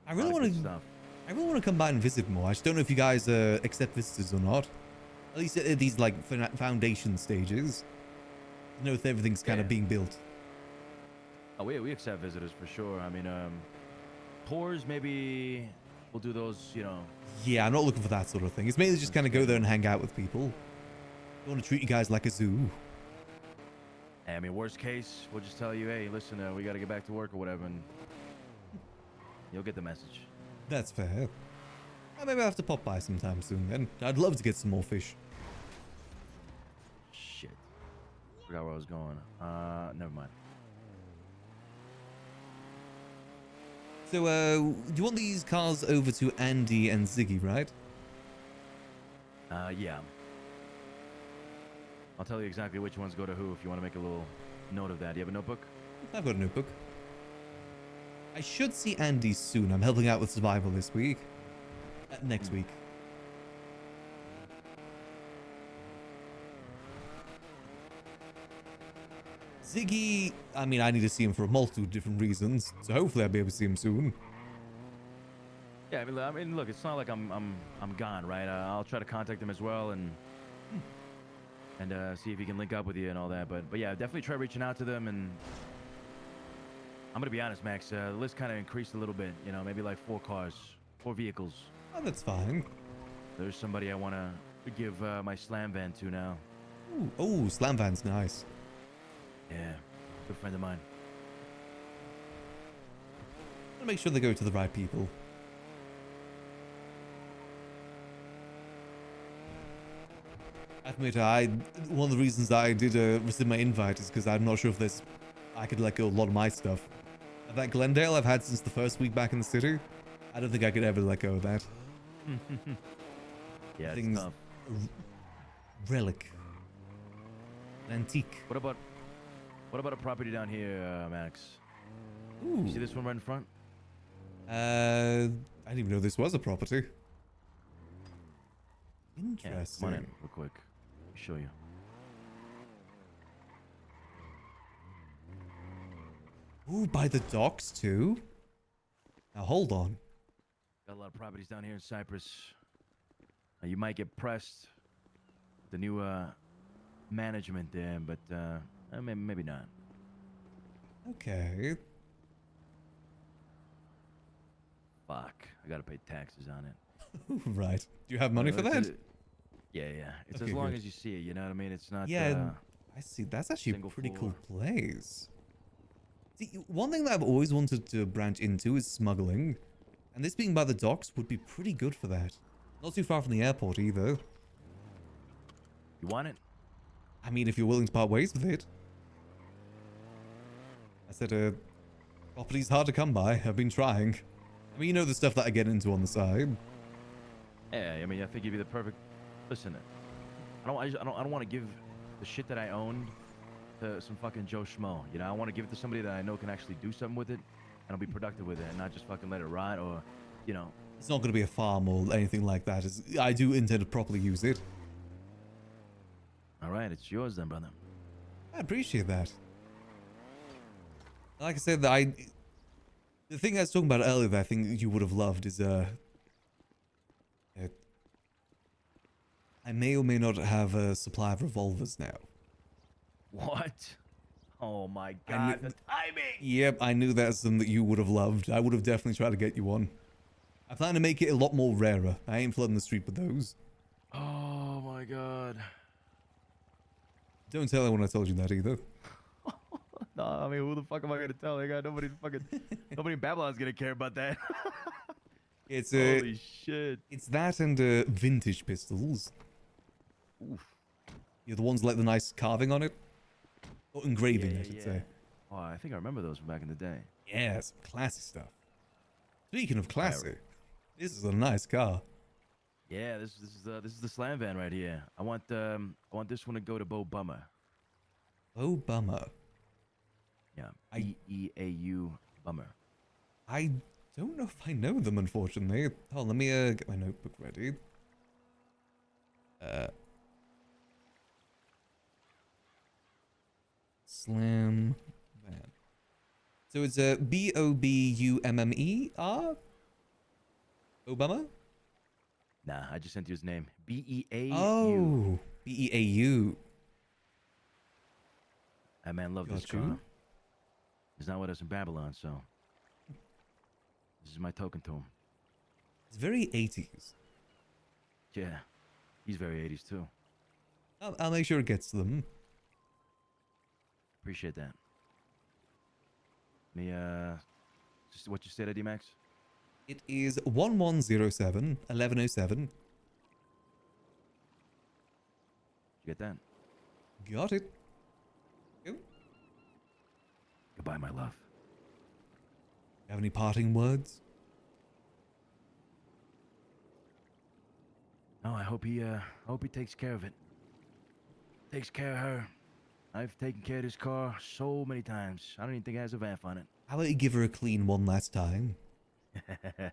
I really want to come by and visit more. I just don't know if you guys accept visitors or not. At least at these like foundation stages. You know if everything's kind of being built. Oh, we accept visitors for sure. I mean, tours maybe we'll do those. You know. Yeah, I'm not looking for that sort of thing. It's mainly just kind of go there and hang out with people. I want to treat you guys like a zoo. I mean, worst case, we'll just tell you, hey, listen, we got to get back to work or whatever, and you'll get the message. That's fair. Maybe I'll have to pop by sometime soon then. I'd love to get some more fish. Shit. Forgot where I was going. Never mind. So, you want these cars over to Andy and Ziggy, right? Yeah. I'll tell you exactly which ones go to who if you want to make a little note of that. Do you have a notebook? I've got a notebook. I should see Andy soon. I'm helping out with survival this week. Next week. Ziggy, I mean, I need to see him for a multitude of different reasons, so hopefully I'll be able to see him soon. Yeah, I mean, look, it's not like I'm gone, right? I'll try to contact him as well and see if he can link up with you and all that. But yeah, definitely try reaching out to them. And I'm gonna be honest, Max. The list kind of increased a little bit. You know, maybe like 4 cars, 4 vehicles. Oh, that's fine. There's somebody I want to give my slam van to now. Ooh, oh, slam van's nice. Yeah, good friend of mine. I'll make sure they go to the right people. I admit, one of the reasons I did receive my invite is because I'm not sure if I could let go of a lot of my stuff. That Glendale I've had since the first week back in the city, I don't think I could ever let go of that. Yeah, Things, it's tough. Relic. Antique. What about a property down here, Max? Ooh. You see this one right in front? I didn't even know this was a property. Interesting. Yeah, come on in real quick. Let me show you. Ooh, by the docks too? Now hold on. Got a lot of properties down here in Cyprus. You might get pressed with the new management there, but maybe not. Okay. Fuck, I gotta pay taxes on it. Right. Do you have money for that? Yeah. It's Okay, as long good. as you see it, you know what I mean? It's not... Yeah, I see. That's actually Single a pretty floor. cool place. See, one thing that I've always wanted to branch into is smuggling. And this being by the docks would be pretty good for that. Not too far from the airport either. You want it? I mean, if you're willing to part ways with it. I said, property's hard to come by. I've been trying. I mean, you know the stuff that I get into on the side. Yeah, I mean, I think you'd be the perfect. Listen, I don't want to give the shit that I owned to some fucking Joe Schmo. You know, I want to give it to somebody that I know can actually do something with it, and I'll be productive with it, and not just fucking let it rot or, you know. It's not going to be a farm or anything like that. I do intend to properly use it. All right, it's yours then, brother. I appreciate that. Like I said, the thing I was talking about earlier that I think you would have loved is I may or may not have a supply of revolvers now. What? Oh my god, the timing! Yep, I knew that's something that you would have loved. I would have definitely tried to get you one. I plan to make it a lot more rarer. I ain't flooding the street with those. Oh my god. Don't tell anyone I told you that either. No, I mean, who the fuck am I gonna tell? Nobody in Babylon's gonna care about that. It's holy shit. It's that and vintage pistols. Oof. Yeah, the ones like the nice carving on it, or engraving, I should say. Oh, I think I remember those from back in the day. Yeah, some classy stuff. Speaking of classy, this is a nice car. Yeah, this is the slam van right here. I want this one to go to Bo Bummer. Bo Bummer. Yeah, Beau Bummer. I don't know if I know them, unfortunately. Oh, let me get my notebook ready. Slam van. So it's a Bobummer? Obama? Nah, I just sent you his name. Beau. Oh, Beau. That man loved this Got you. car. He's not with us in Babylon, so this is my token to him. It's very 80s. Yeah, he's very 80s too. I'll make sure it gets to them. Appreciate that. Me, just what you said, Eddie Max? It is 1107 1107. You get that? Got it. Cool. Goodbye, my love. Have any parting words? No, I hope he takes care of it. Takes care of her. I've taken care of this car so many times. I don't even think it has a VAF on it. How about you give her a clean one last time?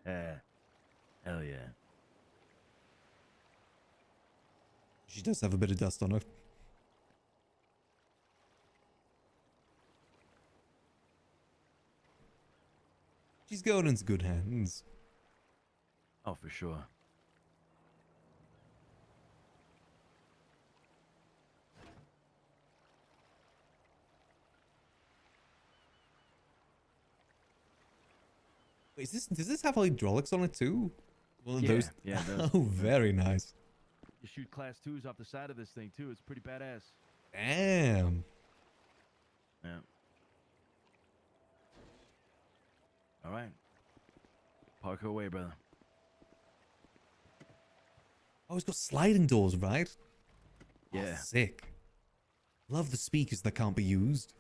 Hell yeah. She does have a bit of dust on her. She's going into good hands. Oh, for sure. Wait, does this have hydraulics on it too? One of Yeah, those. yeah, it does. Oh, very nice. You shoot class 2s off the side of this thing too. It's pretty badass. Damn. Yeah. All right. Park her away, brother. Oh, it's got sliding doors, right? Oh, Yeah. sick. Love the speakers that can't be used.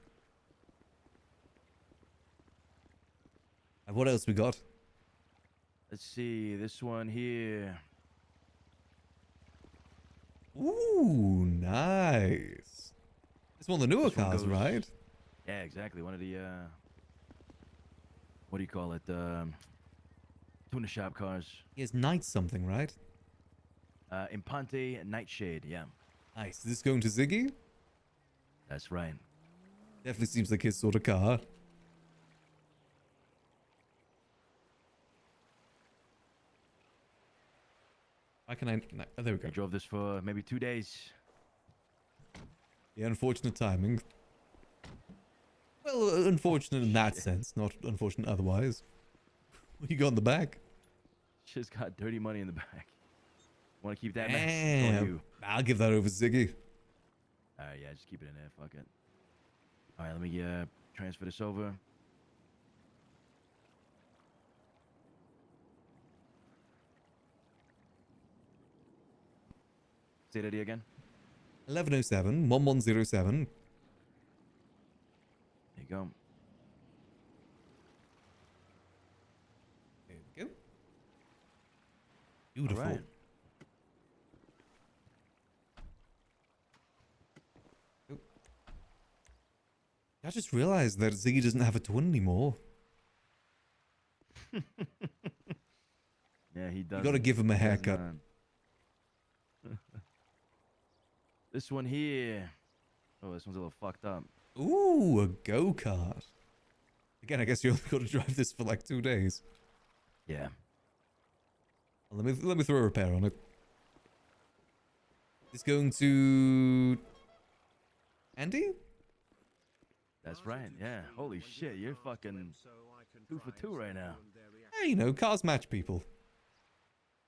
And what else we got? Let's see. This one here. Ooh, nice. It's one of the newer This one cars, goes- right? Yeah, exactly. One of the what do you call it? Tuna shop cars. He has night something, right? Impante Nightshade. Yeah, Nice. Is this going to Ziggy? that's right. Definitely seems like his sort of car. Why can I? No, oh, there we go. I drove this for maybe 2 days. The unfortunate timing. Well, unfortunate in that sense, not unfortunate otherwise. What you got in the back? Just got dirty money in the back. Want to keep that, man? It's all Damn. you. I'll give that over, Ziggy. All right, yeah, just keep it in there. Fuck it. All right, let me transfer this over. Say that again. 1107 1107. There you go. There we go. Beautiful. All right. I just realized that Ziggy doesn't have a twin anymore. Yeah, he does. You gotta give him a haircut. This one here. Oh, this one's a little fucked up. Ooh, a go-kart. Again, I guess you only got to drive this for like 2 days. Yeah. Let me throw a repair on it. It's going to Andy? That's right. Yeah. Holy shit, you're fucking 2 for 2 right now. Hey, you know, cars match people.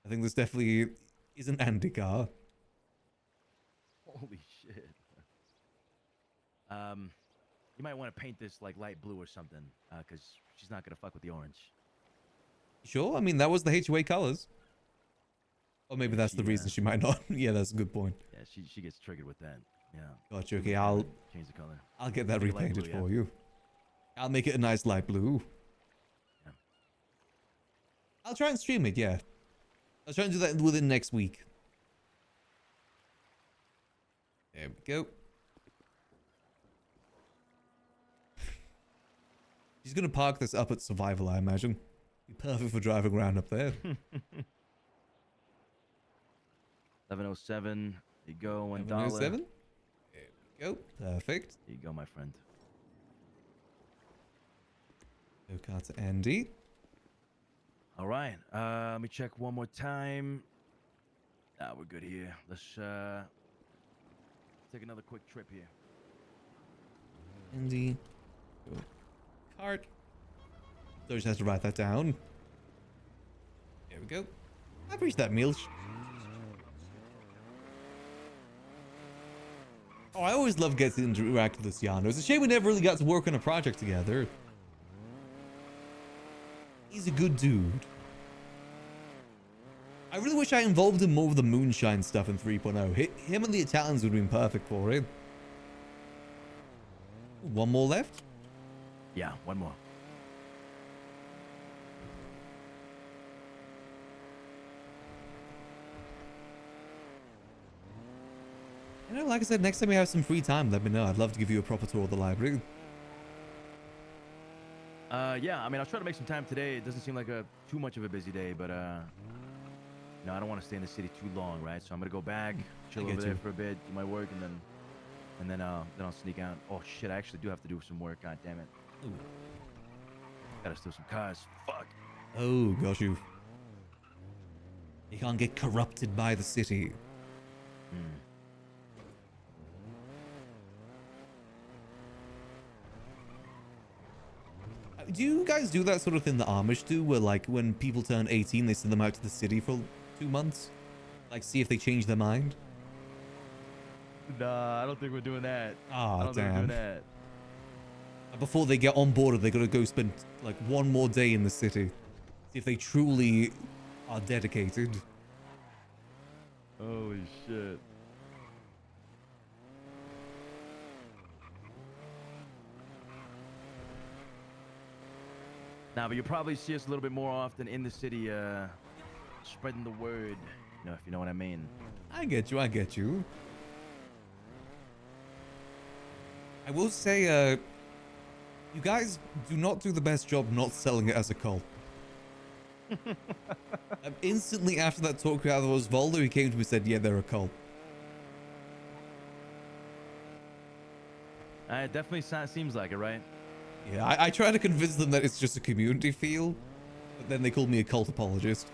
I think this definitely is an Andy car. Holy shit. You might want to paint this like light blue or something, because she's not gonna fuck with the orange. Sure, I mean, that was the HOA colors. Or maybe that's the She, reason she might not. Yeah, that's a good point. Yeah, she gets triggered with that. Yeah. Gotcha, okay, I'll change the color. I'll get that Make it light repainted blue, for yeah. you. I'll make it a nice light blue. Yeah. I'll try and stream it, yeah. I'll try and do that within next week. There we go. She's gonna park this up at Survival, I imagine. Be perfect for driving around up there. 1107. There you go. $1. 1107? There we go. Perfect. There you go, my friend. Go car to Andy. All right. Let me check one more time. Ah, we're good here. Let's take another quick trip here. Andy. Go. Cart. So just has to write that down. There we go. I've reached that meal. Oh, I always love getting to interact with this Yano. It's a shame we never really got to work on a project together. He's a good dude. I really wish I involved him more with the moonshine stuff in 3.0. Him and the Italians would have been perfect for it. One more left? Yeah, one more. You know, like I said, next time you have some free time, let me know. I'd love to give you a proper tour of the library. Yeah, I mean, I'll try to make some time today. It doesn't seem like too much of a busy day, but no, I don't want to stay in the city too long, right? So I'm gonna go back, chill over there for a bit, do my work, and then I'll sneak out. Oh shit, I actually do have to do some work. God damn it. Ooh. Gotta steal some cars. Fuck. Oh, got you. You can't get corrupted by the city. Do you guys do that sort of thing the Amish do, where like when people turn 18, they send them out to the city for 2 months? Like see if they change their mind? Nah, I don't think we're doing that. Ah, I don't think we're damn. doing that. Before they get on board, they gotta go spend like 1 more day in the city. See if they truly are dedicated. Holy shit. Nah, but you'll probably see us a little bit more often in the city, spreading the word, you know, if you know what I mean. I get you, I get you. I will say, you guys do not do the best job not selling it as a cult. Instantly after that talk we had with Osvaldo, he came to me and said, yeah, they're a cult. It definitely seems like it, right? Yeah, I try to convince them that it's just a community feel, but then they called me a cult apologist.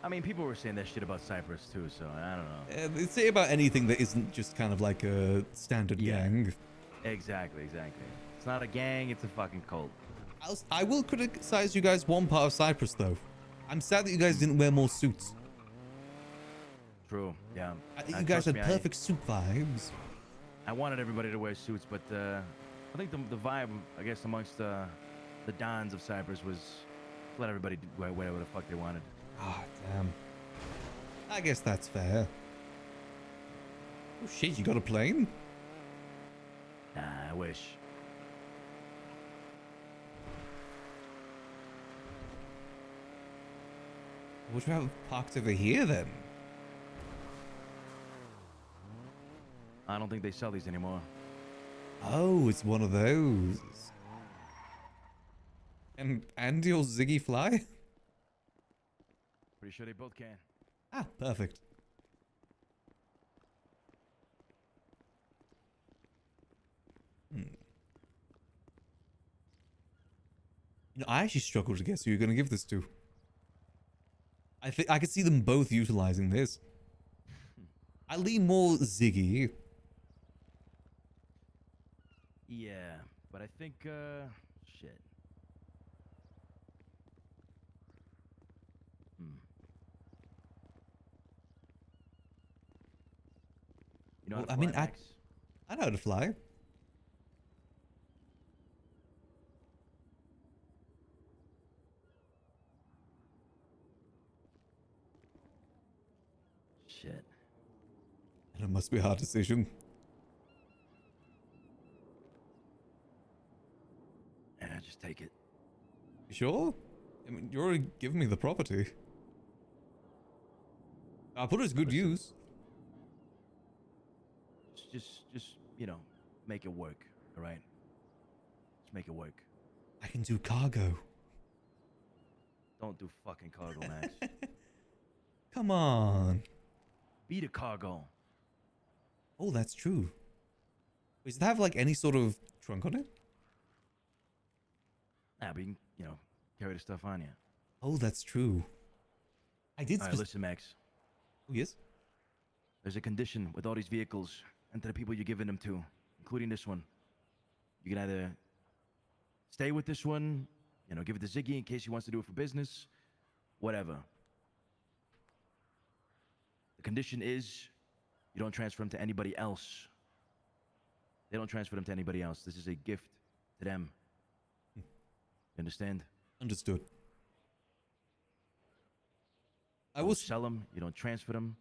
I mean, people were saying that shit about Cyprus too, so I don't know. They say about anything that isn't just kind of like a standard gang. Exactly. It's not a gang, it's a fucking cult. I will criticize you guys one part of Cyprus, though. I'm sad that you guys didn't wear more suits. True, yeah. I think you guys had perfect suit vibes. I wanted everybody to wear suits, but I think the vibe, I guess, amongst the dons of Cyprus was let everybody wear whatever the fuck they wanted. Ah, damn. I guess that's fair. Oh shit, you got a plane? Nah, I wish. Would you have parked over here then? I don't think they sell these anymore. Oh, it's one of those. And your Ziggy fly? Pretty sure they both can. Ah, perfect. You know, I actually struggle to guess who you're going to give this to. I think I could see them both utilizing this. I lean more Ziggy. Yeah, but I think, shit. You know Well, how I to mean, fly, Max? I know how to fly. Shit. And it must be a hard decision. Yeah, just take it. You sure? I mean, you're already giving me the property. I'll put it to good use. Just, you know, make it work, all right? Just make it work. I can do cargo. Don't do fucking cargo, Max. Come on. Be the cargo. Oh, that's true. Does it have like any sort of trunk on it? Nah, but you can, you know, carry the stuff on you. Oh, that's true. I did. All right, listen, Max. Oh, yes? There's a condition with all these vehicles and to the people you're giving them to, including this one. You can either stay with this one, you know, give it to Ziggy in case he wants to do it for business, whatever. The condition is you don't transfer them to anybody else. They don't transfer them to anybody else. This is a gift to them. You understand? Understood. I will sell them. You don't transfer them.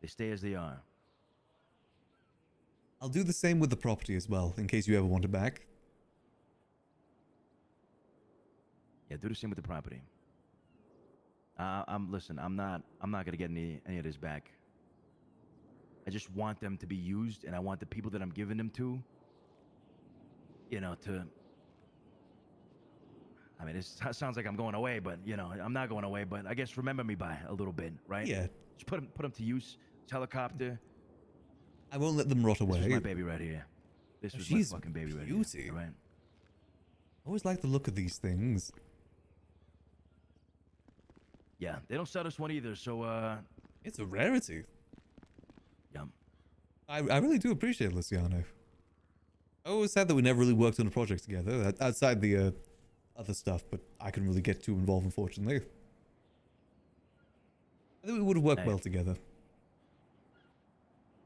They stay as they are. I'll do the same with the property as well, in case you ever want it back. Yeah, do the same with the property. Listen, I'm not gonna get any of this back. I just want them to be used, and I want the people that I'm giving them to, you know, to. I mean, it sounds like I'm going away, but you know, I'm not going away. But I guess remember me by a little bit, right? Yeah. Just put them to use. This helicopter. I won't let them rot away. This was my baby right here. This was my fucking baby right here. All right. I always like the look of these things. Yeah, they don't sell this one either, so It's a rarity. Yeah. I really do appreciate it, Luciano. I always said that we never really worked on a project together, outside the other stuff, but I couldn't really get too involved, unfortunately. I think we would have worked well together.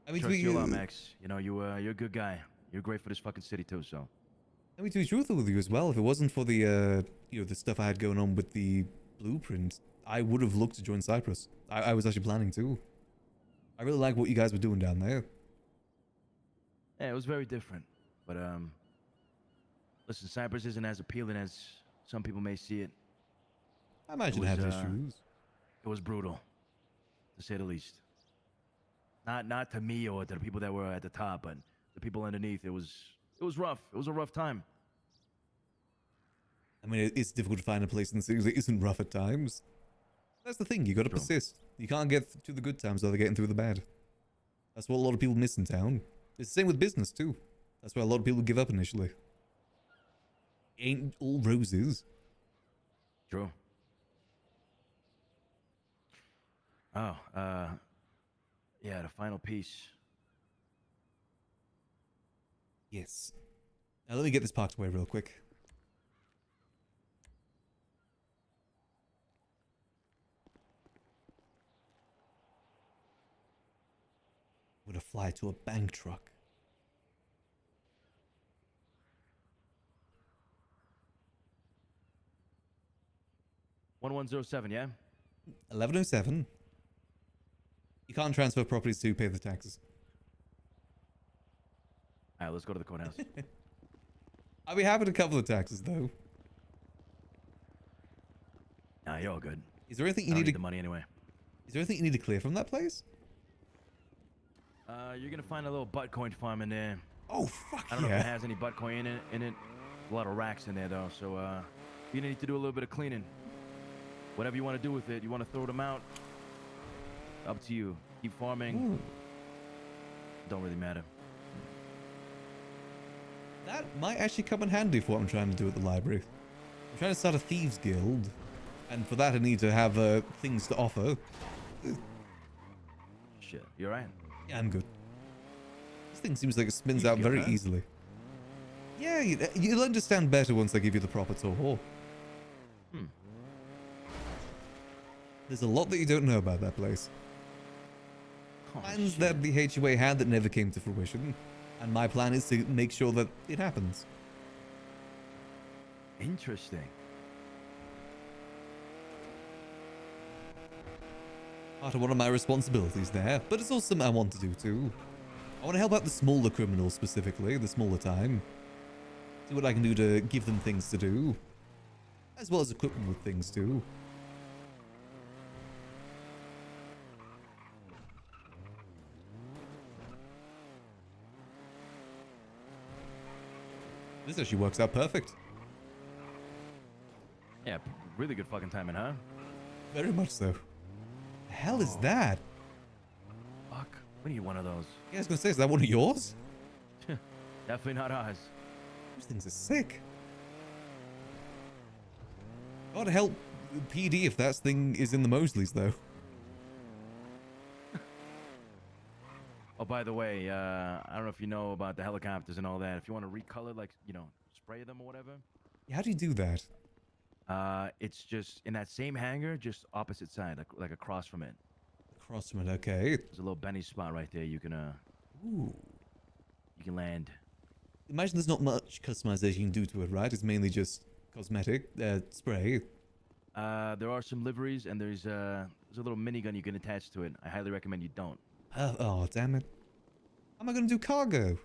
I mean, Trust you a lot, Max. You know, you're a good guy. You're great for this fucking city too, so. I mean, to be truthful with you as well, if it wasn't for the, you know, the stuff I had going on with the blueprint, I would have looked to join Cyprus. I was actually planning to. I really like what you guys were doing down there. Yeah, it was very different. But, listen, Cyprus isn't as appealing as some people may see it. I imagine it had issues. It was brutal, to say the least. Not to me or to the people that were at the top, but the people underneath. It was rough. It was a rough time. I mean, it's difficult to find a place in the city that isn't rough at times. That's the thing, you gotta persist. You can't get to the good times without getting through the bad. That's what a lot of people miss in town. It's the same with business, too. That's why a lot of people give up initially. Ain't all roses. True. Oh, yeah, the final piece. Yes. Now let me get this parked away real quick. I'm gonna fly to a bank truck. 1107, yeah? 1107. You can't transfer properties to pay the taxes. All right, let's go to the courthouse. I'll be happy to cover the taxes, though. Nah, you're all good. Is there anything I you don't need need to... the money anyway. Is there anything you need to clear from that place? You're gonna find a little buttcoin farm in there. Oh, fuck I don't know if yeah. it has any buttcoin in it. A lot of racks in there, though, so, you need to do a little bit of cleaning. Whatever you want to do with it. You want to throw them out? Up to you. Keep farming. Ooh. Don't really matter. That might actually come in handy for what I'm trying to do at the library. I'm trying to start a thieves guild. And for that I need to have things to offer. Shit, you alright? Yeah, I'm good. This thing seems like it spins You out good, very huh? easily. Yeah, you'll understand better once I give you the proper tour. There's a lot that you don't know about that place. Plans that the HOA had that never came to fruition. And my plan is to make sure that it happens. Interesting. Part of one of my responsibilities there, but it's also something I want to do too. I want to help out the smaller criminals specifically, the smaller time. See what I can do to give them things to do. As well as equip them with things too. This actually works out perfect. Yeah, really good fucking timing, huh? Very much so. The hell is that? Fuck, we need one of those. Yeah, I was gonna say, is that one of yours? Definitely not ours. These things are sick. God help PD if that thing is in the Mosleys, though. Oh, by the way, I don't know if you know about the helicopters and all that. If you want to recolor, like, you know, spray them or whatever. How do you do that? It's just in that same hangar, just opposite side, like across from it. Across from it, okay. There's a little Benny spot right there. You can, Ooh. You can land. Imagine there's not much customization you can do to it, right? It's mainly just cosmetic, spray. There are some liveries, and there's a little minigun you can attach to it. I highly recommend you don't. Oh, damn it. How am I going to do cargo?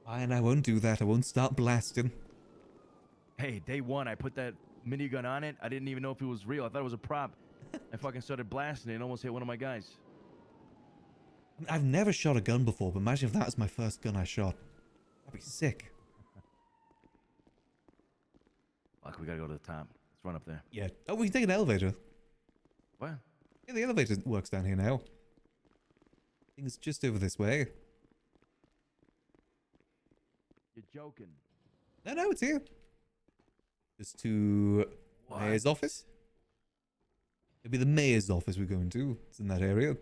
Fine, I won't do that. I won't start blasting. Hey, day one, I put that minigun on it. I didn't even know if it was real. I thought it was a prop. I fucking started blasting it and almost hit one of my guys. I've never shot a gun before, but imagine if that was my first gun I shot. That'd be sick. Fuck, we gotta go to the top. Let's run up there. Yeah. Oh, we can take an elevator. What? Yeah, the elevator works down here now. I think it's just over this way. You're joking. No, it's here. Just to mayor's office. It'll be the mayor's office we're going to. It's in that area.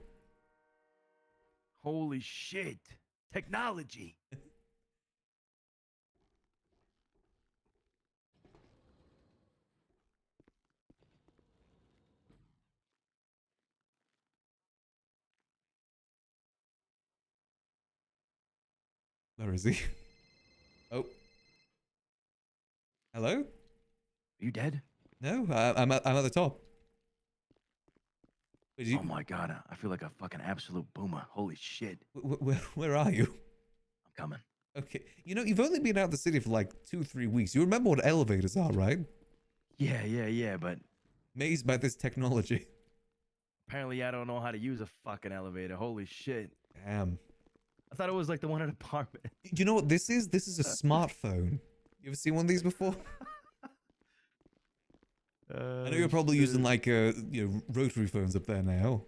Holy shit. Technology. Where is he? Oh. Hello? Are you dead? No, I'm at the top. Oh my god, I feel like a fucking absolute boomer. Holy shit. Where are you? I'm coming. Okay. You know, you've only been out of the city for like 2-3 weeks. You remember what elevators are, right? Yeah, but Amazed by this technology. apparently I don't know how to use a fucking elevator. Holy shit. Damn. I thought it was like the one at apartment. Do you know what this is? This is a smartphone. You ever seen one of these before? I know you're probably using like rotary phones up there now.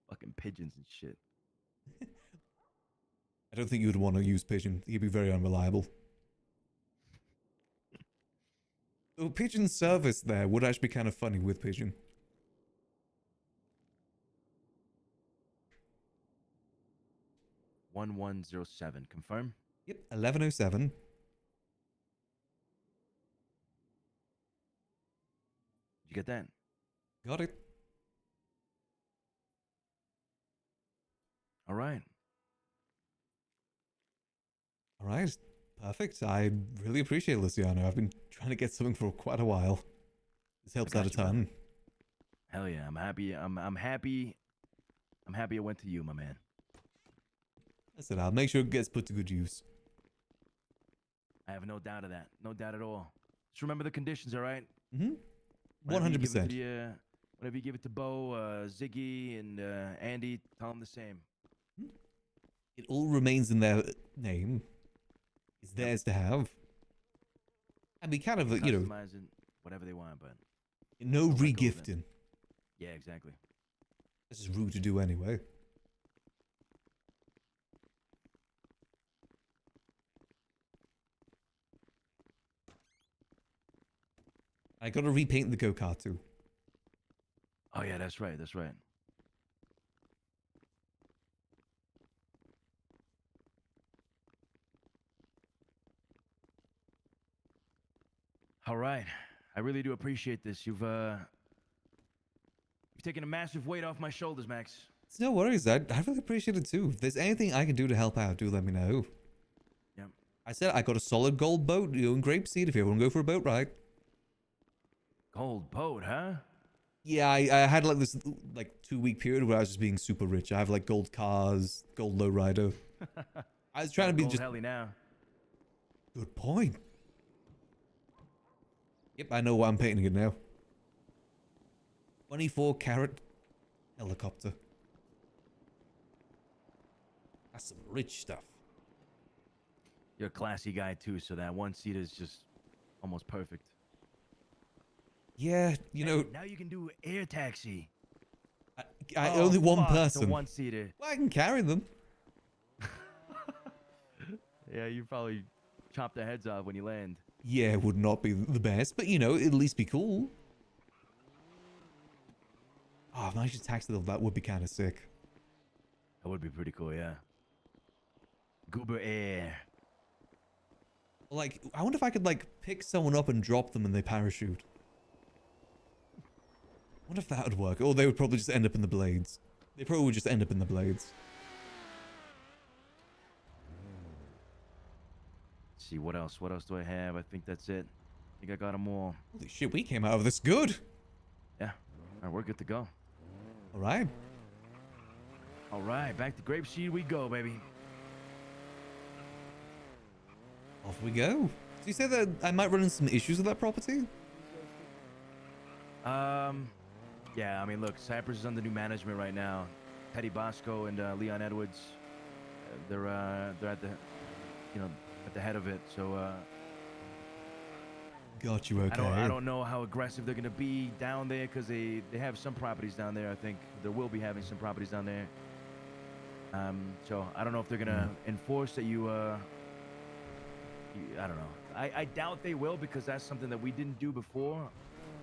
Fucking pigeons and shit. I don't think you would want to use Pigeon. He'd be very unreliable. Oh, Pigeon service there would actually be kind of funny with Pigeon. $1107. Confirm? Yep, 1107. Did you get that? Got it. All right. All right. Perfect. I really appreciate it, Luciano. I've been trying to get something for quite a while. This helps out a ton. Hell yeah, I'm happy. I'm happy. I'm happy it went to you, my man. I said I'll make sure it gets put to good use. I have no doubt of that. No doubt at all. Just remember the conditions, all right? Mm-hmm. Whenever you give it 100%. to the, whenever you give it to Bo, Ziggy, and Andy, tell them the same. It all remains in their name. It's theirs to have. And we kind of, They can you know, customize it, whatever they want, but no don't let go of it. regifting. Yeah, exactly. This is rude to do anyway. I gotta repaint the go-kart too. Oh yeah, that's right. That's right. All right. I really do appreciate this. You've taken a massive weight off my shoulders, Max. It's no worries. I really appreciate it too. If there's anything I can do to help out, do let me know. Yep. I said I got a solid gold boat, you know, in Grapeseed if you ever want to go for a boat ride. Gold boat, huh? Yeah, I had like this like 2-week period where I was just being super rich. I have like gold cars, gold lowrider. I was trying to be Gold just... heli now. Good point. Yep, I know what I'm painting it now. 24-carat helicopter. That's some rich stuff. You're a classy guy too, so that one seat is just almost perfect. Yeah, you know... Now you can do air taxi. I only one person. One seater. Well, I can carry them. Yeah, you probably chop their heads off when you land. Yeah, it would not be the best, but you know, it'd at least be cool. Oh, if I should taxi them, that would be kind of sick. That would be pretty cool, yeah. Goober air. Like, I wonder if I could like pick someone up and drop them and they parachute. I wonder if that would work. Or they would probably just end up in the blades. They probably would just end up in the blades. Let's see, what else? What else do I have? I think that's it. I think I got them all. Holy shit, we came out of this good. Yeah. All right, we're good to go. All right. All right, back to Grapeseed we go, baby. Off we go. So you say that I might run into some issues with that property? Yeah, I mean, look, Cypress is under new management right now. Teddy Bosco and Leon Edwards, they're at the, you know, at the head of it. So Got you. Okay. I don't know how aggressive they're gonna be down there because they have some properties down there. I think they will be having some properties down there. So I don't know if they're gonna enforce that you I don't know. I doubt they will because that's something that we didn't do before.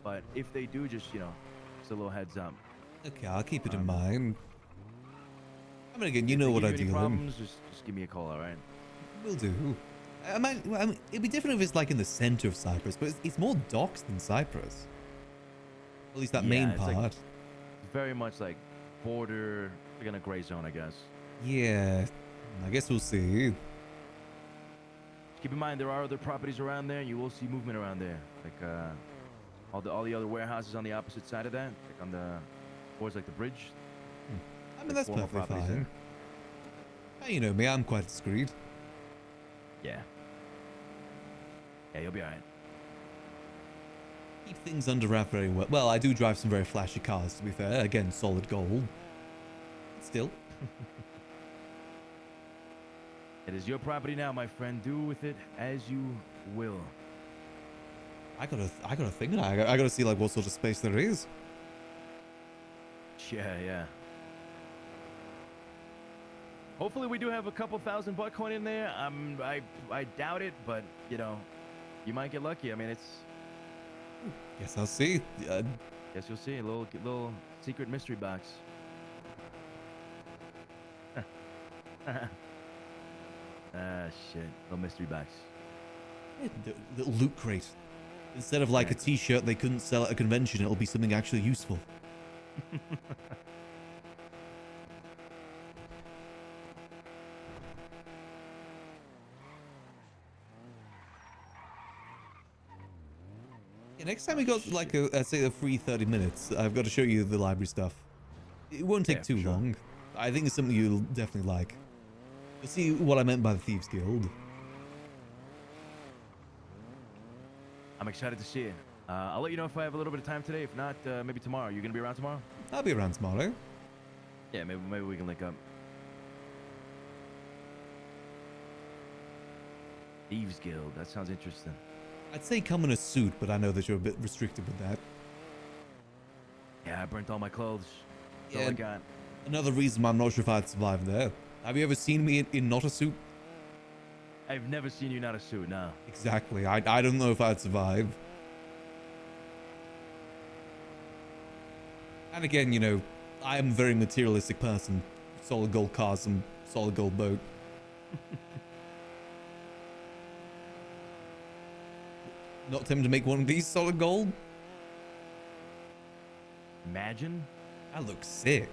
But if they do, just, you know, just a little heads up. Okay, I'll keep it in mind. I mean, again, you If know they what give I you any deal in. problems, just give me a call, all right? Will do. I mean, it'd be different if it's like in the center of Cyprus, but it's more docks than Cyprus. At least that main it's part. like, very much like border, like in a gray zone, I guess. Yeah, I guess we'll see. Keep in mind there are other properties around there. You will see movement around there, like all the other warehouses on the opposite side of that, like on the towards like the bridge. I mean, that's perfectly fine. You know me, I'm quite discreet. Yeah. Yeah, you'll be alright. Keep things under wrap very well. Well, I do drive some very flashy cars, to be fair. Again, solid gold. Still. It is your property now, my friend. Do with it as you will. I gotta think now. I gotta see like what sort of space there is. Yeah. Hopefully we do have a couple thousand Bitcoin in there. I doubt it, but you know, you might get lucky. I mean, it's. Guess I'll see. Guess you'll see a little secret mystery box. Ah, shit. Little mystery box. Little loot crate. Instead of like a t-shirt they couldn't sell at a convention, it'll be something actually useful. Yeah, next time we got like a, let's say a free 30 minutes, I've got to show you the library stuff. It won't take too long. I think it's something you'll definitely like. You'll see what I meant by the Thieves Guild. I'm excited to see it. I'll let you know if I have a little bit of time today. If not, maybe tomorrow. You gonna be around tomorrow? I'll be around tomorrow. Yeah, maybe we can link up. Thieves Guild. That sounds interesting. I'd say come in a suit, but I know that you're a bit restricted with that. Yeah, I burnt all my clothes. That's all I got. Another reason why I'm not sure if I'd survive there. Have you ever seen me in not a suit? I've never seen you not a suit, no. Exactly. I don't know if I'd survive. And again, you know, I am a very materialistic person. Solid gold cars, some solid gold boat. Not tempted to make one of these solid gold? Imagine. That looks sick.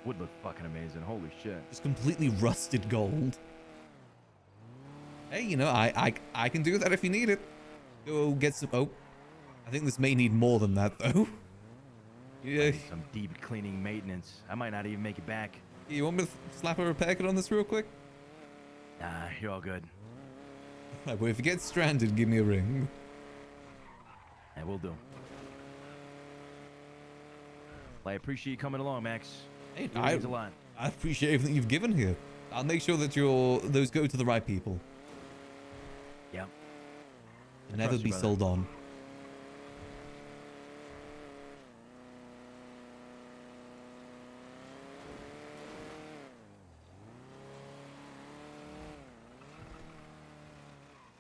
Would look fucking amazing. Holy shit. Just completely rusted gold. Hey, you know, I can do that if you need it. Go get some. Oh, I think this may need more than that though. Yeah. Some deep cleaning maintenance. I might not even make it back. You want me to slap a repair kit on this real quick? Nah, you're all good. Right, well, if you get stranded, give me a ring. I will do. Well, I appreciate you coming along, Max. Hey, It means a lot. I appreciate everything you've given here. I'll make sure that those go to the right people. Yep. And never be sold on.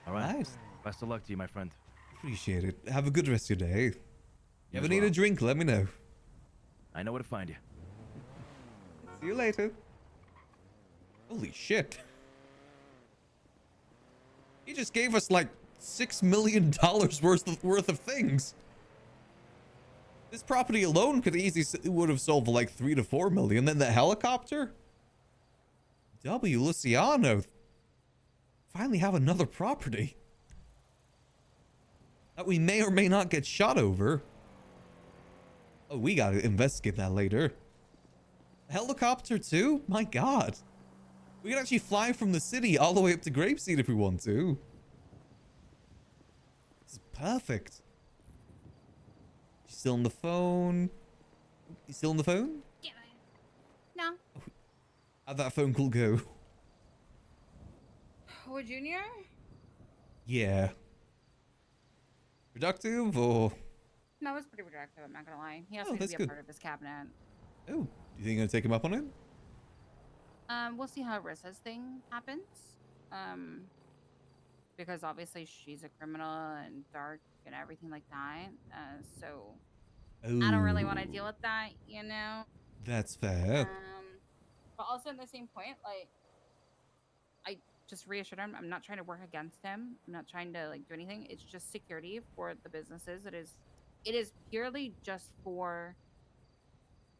All right. Nice. Best of luck to you, my friend. Appreciate it. Have a good rest of your day. You You ever as need well. a drink, let me know. I know where to find you. See you later. Holy shit. He just gave us like $6 million worth of things. This property alone could easily would have sold for like 3 to 4 million. Then the helicopter. W. Luciano. Finally have another property that we may or may not get shot over. Oh, we gotta investigate that later. Helicopter too? My god. We can actually fly from the city all the way up to Grapeseed if we want to. This is perfect. She's still on the phone. You still on the phone? No. How'd that phone call go? Oh, Junior? Yeah. Productive or? No, it was pretty productive, I'm not gonna lie. He asked Oh, me to that's be a good. part of his cabinet. Oh, do you think you're gonna take him up on it? We'll see how Rissa's thing happens. Because obviously she's a criminal and dark and everything like that. So I don't really want to Ooh. deal with that, you know? That's fair. But also at the same point, like, I just reassured him I'm not trying to work against him. I'm not trying to like do anything. It's just security for the businesses. It is purely just for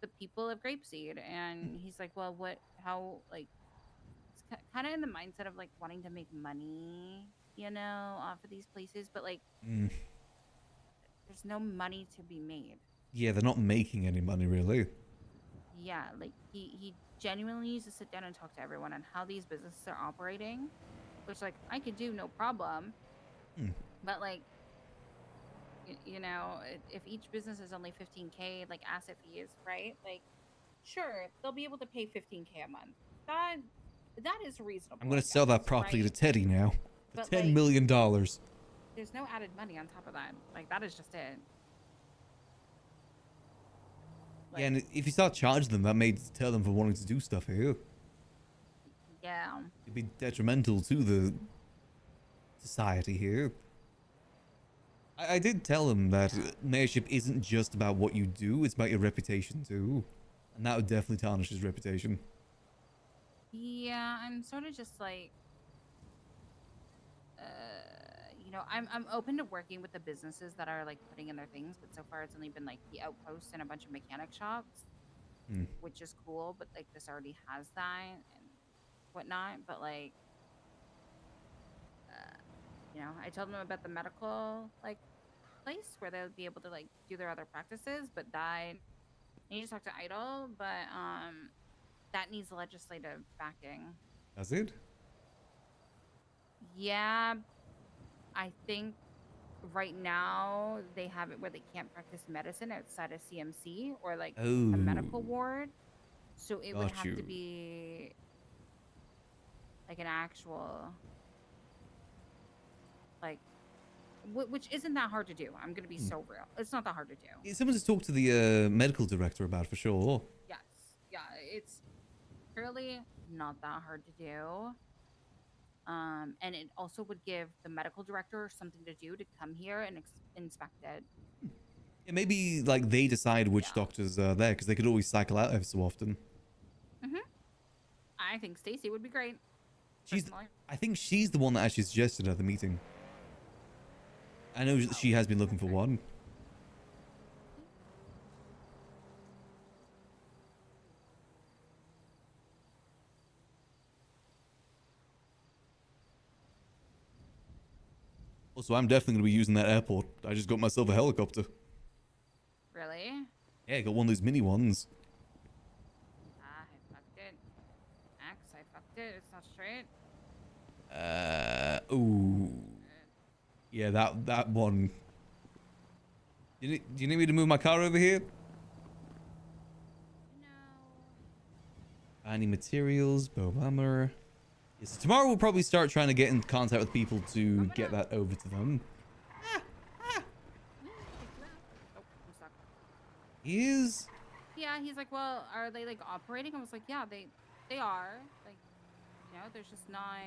the people of Grapeseed. And he's like, well, how, like, kind of in the mindset of like wanting to make money, you know, off of these places, but like there's no money to be made. Yeah, they're not making any money really. Yeah, like he genuinely needs to sit down and talk to everyone on how these businesses are operating, which like I could do no problem. But like you know, if each business is only 15K like asset fees, right? Like sure, they'll be able to pay 15K a month. That is reasonable. I'm gonna sell that property to Teddy now for But, $10 like, million. There's no added money on top of that. Like that is just it. Yeah, and if you start charging them, that may deter them from wanting to do stuff here. Yeah. It'd be detrimental to the society here. I did tell him that mayorship isn't just about what you do, it's about your reputation too. And that would definitely tarnish his reputation. Yeah, I'm sort of just like, you know, I'm open to working with the businesses that are like putting in their things, but so far it's only been like the Outpost and a bunch of mechanic shops, which is cool. But like this already has that and whatnot. But like, you know, I told them about the medical like place where they'll be able to like do their other practices, but that you just talk to Idol, but that needs legislative backing. Does it? Yeah, I think right now they have it where they can't practice medicine outside of CMC or like a medical Oh. ward. So it would Got have to you. be like an actual, like, which isn't that hard to do. I'm gonna be so real. It's not that hard to do. It's someone to talk to the medical director about for sure. Yes, yeah, it's really not that hard to do. And it also would give the medical director something to do to come here and inspect it. Yeah, maybe like they decide which doctors are there because they could always cycle out every so often. I think Stacy would be great. I think she's the one that actually suggested at the meeting. I know she has been looking for one. Also, I'm definitely going to be using that airport. I just got myself a helicopter. Really? Yeah, I got one of those mini ones. I fucked it. Max, I fucked it. It's not straight. Ooh. Yeah, that one. Do you need me to move my car over here? No. Any materials, bow bomber. Yeah, so tomorrow we'll probably start trying to get in contact with people to get that over to them. Oh, I'm stuck. Is Yeah, he's like, well, are they like operating? I was like, yeah, they are. Like, you know, there's just not.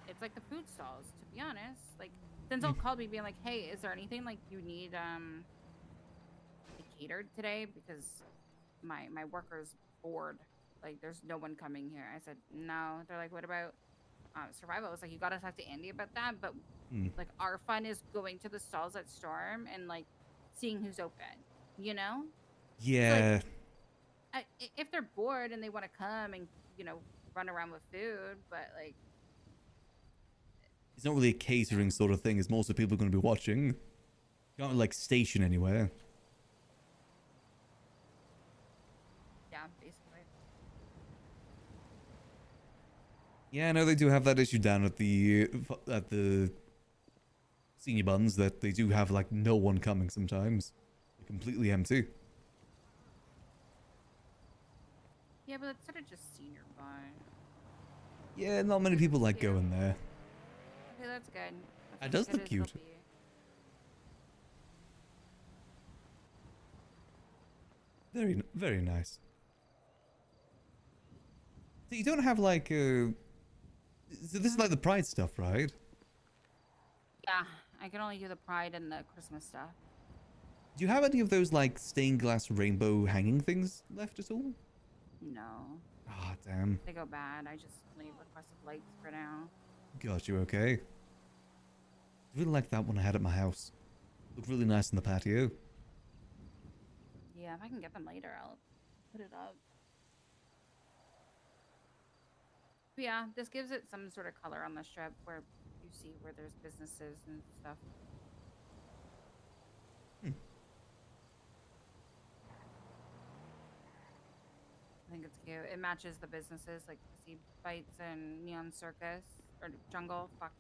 It's like the food stalls, to be honest. Like, Denzel called me being like, hey, is there anything like you need catered today? Because my worker's bored. Like, there's no one coming here. I said, no. They're like, what about survival? I was like, you gotta talk to Andy about that. But like, our fun is going to the stalls at Storm and like seeing who's open, you know? yeah. If they're bored and they want to come and, you know, run around with food, but like, It's not really a catering sort of thing. It's more so people are going to be watching. You can't like station anywhere. yeah, basically. Yeah, I know they do have that issue down at the senior buns that they do have like no one coming sometimes. They're completely empty. Yeah, but it's sort of just senior bun. Yeah, not many people like going there. Okay, that's good. It does look cute. Very, very nice. So you don't have like so this is like the Pride stuff, right? Yeah, I can only do the Pride and the Christmas stuff. Do you have any of those like stained glass rainbow hanging things left at all? No. Ah, damn. They go bad. I just leave requested lights for now. Got you, okay. I really like that one I had at my house. Looked really nice in the patio. Yeah, if I can get them later, I'll put it up. But yeah, this gives it some sort of color on the strip where you see where there's businesses and stuff. I think it's cute. It matches the businesses like Sea Bites and Neon Circus or Jungle. Fuck.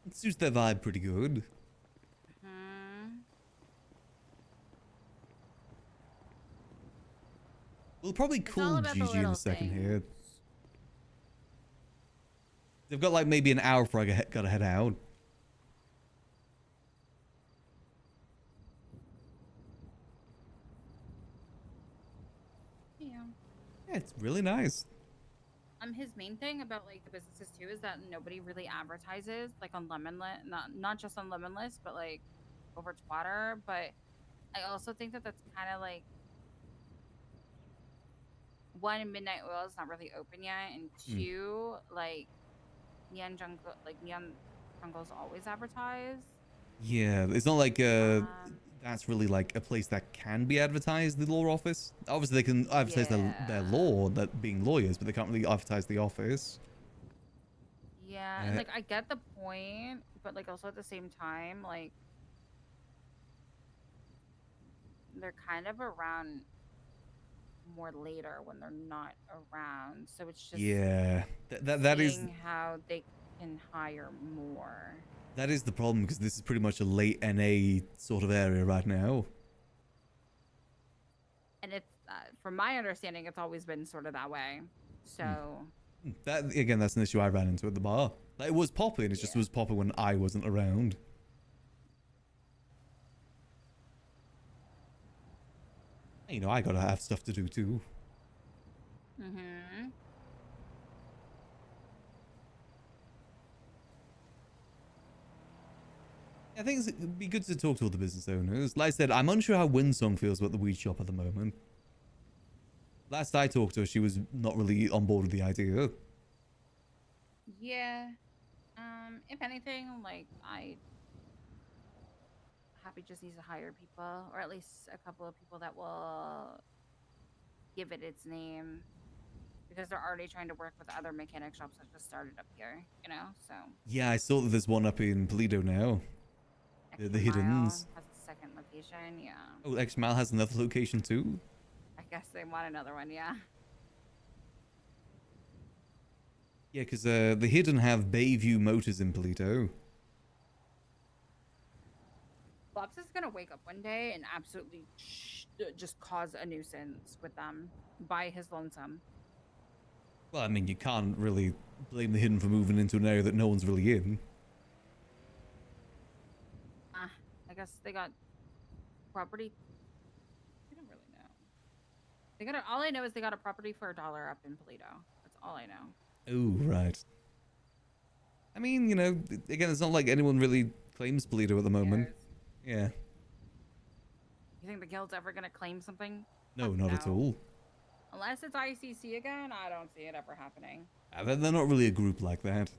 It suits their vibe pretty good. We'll probably call Gigi in a second here. They've got like maybe an hour before I gotta head out. Yeah. Yeah, it's really nice. His main thing about like the businesses too is that nobody really advertises like on Lemonless, not just on Lemonless, but like over Twitter. But I also think that that's kind of like one, Midnight Oil is not really open yet, and two, like Neon Jungle's always advertised. Yeah, it's not like that's really like a place that can be advertised, the law office. Obviously they can advertise their law, that being lawyers, but they can't really advertise the office. Yeah, Yeah, and like I get the point, but like also at the same time, like they're kind of around more later when they're not around. So it's just Yeah, that is seeing how they can hire more. that is the problem, because this is pretty much a late NA sort of area right now. And it's from my understanding, it's always been sort of that way. So That again, that's an issue I ran into at the bar. Like, it was popping, it's just it was popping when I wasn't around. You know, I gotta have stuff to do too. Mm-hmm. I think it'd be good to talk to all the business owners. Like I said, I'm unsure how Winsong feels about the weed shop at the moment. Last I talked to her, she was not really on board with the idea. Yeah. If anything, like I happy just needs to hire people, or at least a couple of people that will give it its name, because they're already trying to work with other mechanic shops that just started up here, you know. So Yeah, I saw that there's one up in Toledo now. The Hiddens. has a second location. Yeah. Oh, X-Mile has another location too? I guess they want another one. Yeah. Yeah, because the Hidden have Bayview Motors in Toledo. Bob's is gonna wake up one day and absolutely just cause a nuisance with them by his lonesome. Well, I mean, you can't really blame the Hidden for moving into an area that no one's really in. I guess they got property. I don't really know. They got all I know is they got a property for $1 up in Toledo. That's all I know. Oh, right. I mean, you know, again, it's not like anyone really claims Toledo at the moment. Yeah. You think the guild's ever gonna claim something? No, not at all. Unless it's ICC again, I don't see it ever happening. They're not really a group like that.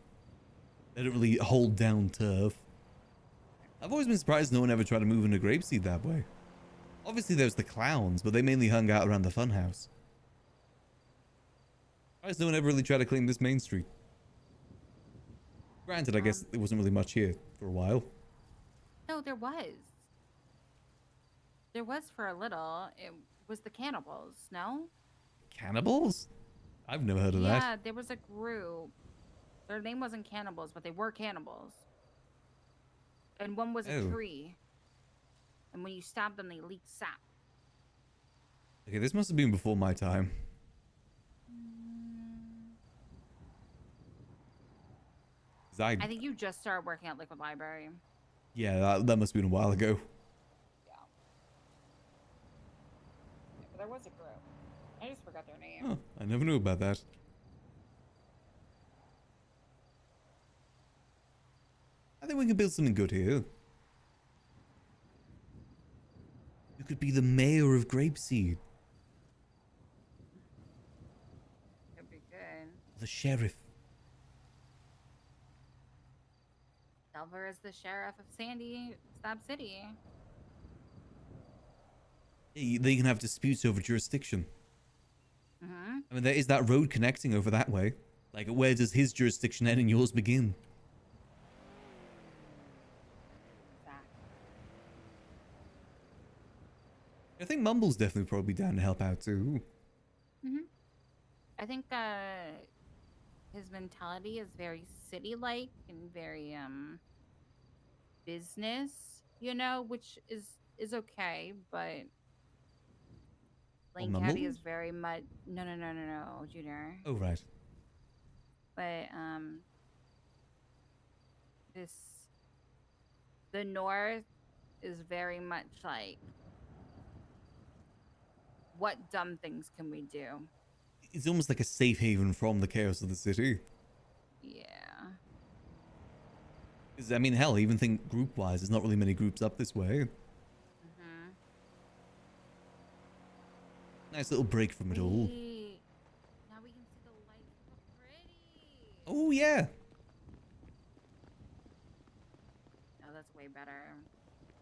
They don't really hold down turf. I've always been surprised no one ever tried to move into Grapeseed that way. Obviously there's the clowns, but they mainly hung out around the funhouse. Surprised no one ever really tried to claim this main street. Granted, I guess there wasn't really much here for a while. No, there was. There was for a little. It was the cannibals, no? Cannibals? I've never heard of Yeah, that. there was a group. Their name wasn't cannibals, but they were cannibals. And one was a Oh. tree. And when you stab them, they leak sap. Okay, this must have been before my time. 'Cause I think you just started working at Liquid Library. yeah, that must have been a while ago. Yeah, but there was a group. I just forgot their name. Huh, I never knew about that. I think we can build something good here. You could be the mayor of Grapeseed. Could be good. The sheriff. Delver is the sheriff of Stab City. Yeah, they can have disputes over jurisdiction. Mm-hmm. I mean, there is that road connecting over that way. Like, where does his jurisdiction end and yours begin? I think Mumble's definitely probably down to help out too. Mm-hmm. I think his mentality is very city-like and very business, you know, which is okay, but Lane Caddy Mumble? is very much no, Junior. Oh, right. But the North is very much like, what dumb things can we do? It's almost like a safe haven from the chaos of the city. Yeah. 'Cause, I mean, hell, even think group-wise, there's not really many groups up this way. Mm-hmm. Nice little break from it all. Now we can see the lights. So pretty. Oh, yeah. Oh, that's way better.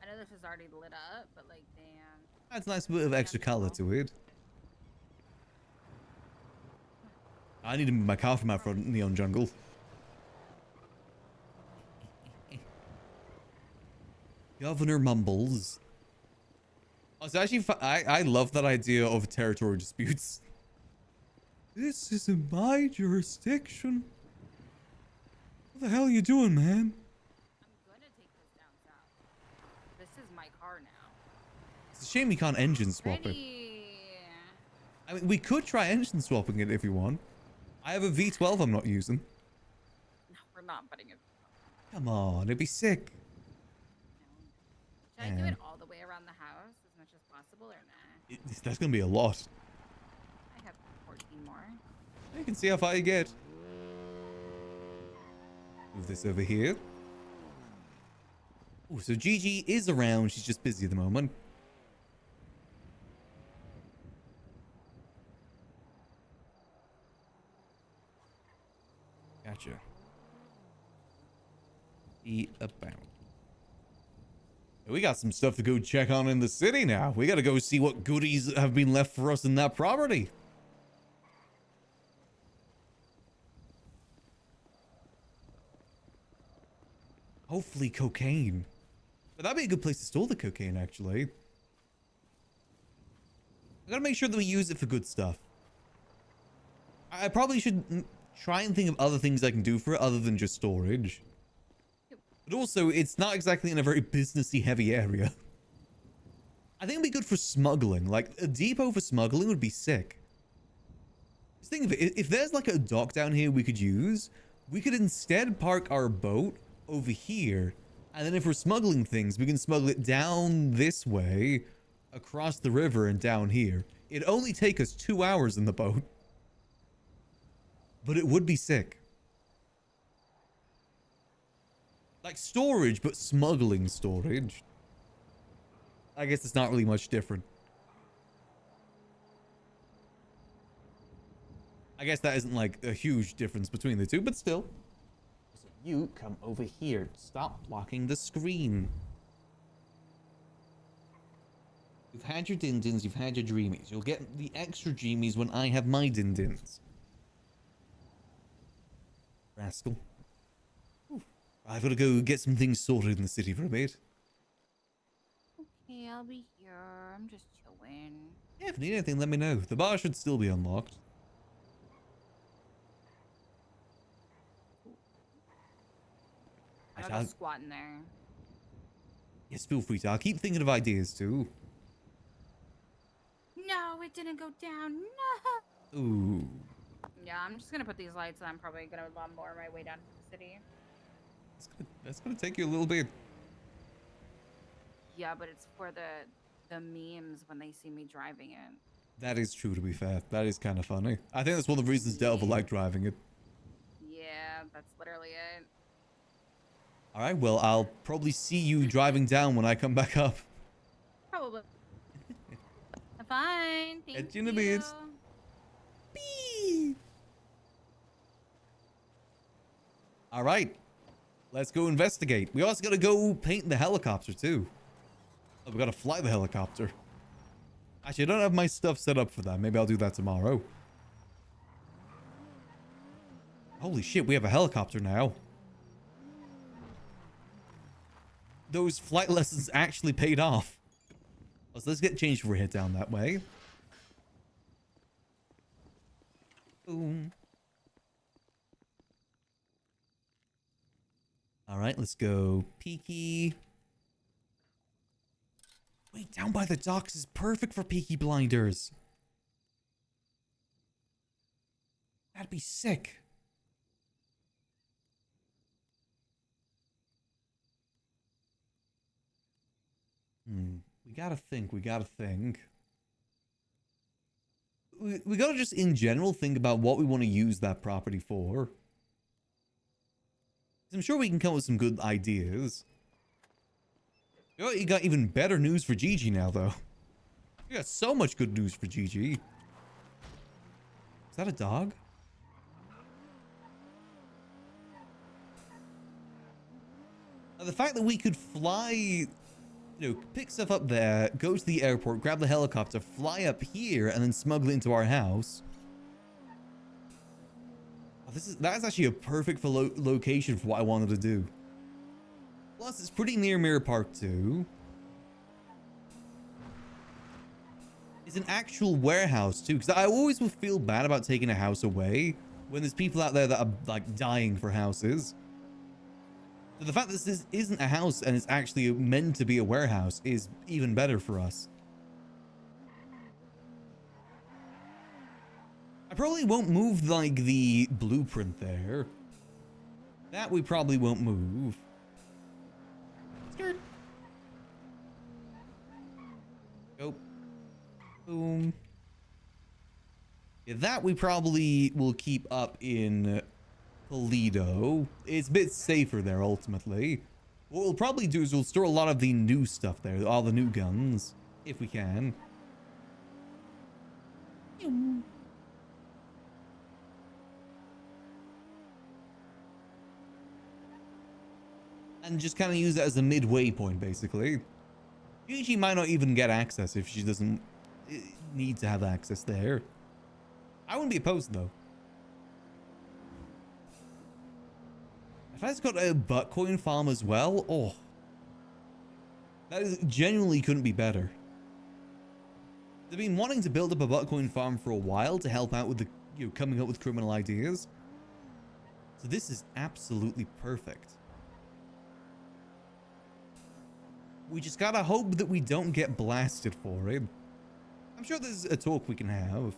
I know this is already lit up, but like, damn. Adds a nice bit of extra color to it. I need to move my car from out front neon jungle. Governor Mumbles. Oh, it's actually I love that idea of territory disputes. This isn't my jurisdiction. What the hell are you doing, man? I'm gonna take this down south. This is my car now. It's a shame we can't engine swap it. Ready? I mean, we could try engine swapping it if you want. I have a V12 I'm not using. No, we're not putting it. Come on, it'd be sick. Should I do it all the way around the house as much as possible or nah? That's gonna be a lot. I have 14 more. You can see how far you get. Move this over here. Oh, so Gigi is around. She's just busy at the moment. Gotcha. Be about. We got some stuff to go check on in the city now. We gotta go see what goodies have been left for us in that property. Hopefully cocaine. But that'd be a good place to store the cocaine, actually. I gotta make sure that we use it for good stuff. I probably should try and think of other things I can do for it other than just storage. But also, it's not exactly in a very businessy heavy area. I think it'd be good for smuggling. Like, a depot for smuggling would be sick. Just think of it. If there's like a dock down here we could use, we could instead park our boat over here. And then if we're smuggling things, we can smuggle it down this way, across the river and down here. It'd only take us 2 hours in the boat. But it would be sick. Like storage, but smuggling storage. I guess it's not really much different. I guess that isn't like a huge difference between the two, but still. So you come over here. Stop blocking the screen. You've had your din-dins, you've had your dreamies. You'll get the extra dreamies when I have my din-dins. Rascal. I've got to go get some things sorted in the city for a bit. Okay, I'll be here. I'm just chilling. Yeah, if you need anything, let me know. The bar should still be unlocked. I'll just squat in there. Yes, feel free to. I'll keep thinking of ideas too. No, it didn't go down. No. Ooh. Yeah, I'm just gonna put these lights and I'm probably gonna lawnmower my way down to the city. That's gonna take you a little bit. Yeah, but it's for the memes when they see me driving it. That is true, to be fair. That is kind of funny. I think that's one of the reasons Delva liked driving it. Yeah, that's literally it. Alright, well, I'll probably see you driving down when I come back up. Probably. Fine. Thank Catch you in a you. bit. Bee. Alright. Let's go investigate. We also gotta go paint the helicopter too. Oh, we gotta fly the helicopter. Actually, I don't have my stuff set up for that. Maybe I'll do that tomorrow. Holy shit, we have a helicopter now. Those flight lessons actually paid off. So let's get changed before we head down that way. Boom. All right, let's go. Peaky. Wait, down by the docks is perfect for Peaky Blinders. That'd be sick. We gotta think. We gotta think. We gotta just, in general, think about what we want to use that property for. I'm sure we can come up with some good ideas. You got even better news for Gigi now, though. You got so much good news for Gigi. Is that a dog? Now, the fact that we could fly, you know, pick stuff up there, go to the airport, grab the helicopter, fly up here, and then smuggle it into our house. Oh, that's actually a perfect location for what I wanted to do. Plus, it's pretty near Mirror Park too. It's an actual warehouse too, because I always would feel bad about taking a house away when there's people out there that are like dying for houses. So the fact that this isn't a house and it's actually meant to be a warehouse is even better for us. I probably won't move like the blueprint there. That we probably won't move. Skirt. Go. Boom. Yeah, that we probably will keep up in Toledo. It's a bit safer there ultimately. What we'll probably do is we'll store a lot of the new stuff there, all the new guns, if we can. And just kind of use that as a midway point, basically. Gigi might not even get access if she doesn't need to have access there. I wouldn't be opposed, though. If I just got a buttcoin farm as well, oh. That is genuinely couldn't be better. They've been wanting to build up a buttcoin farm for a while to help out with the, coming up with criminal ideas. So this is absolutely perfect. We just gotta hope that we don't get blasted for it. I'm sure there's a talk we can have.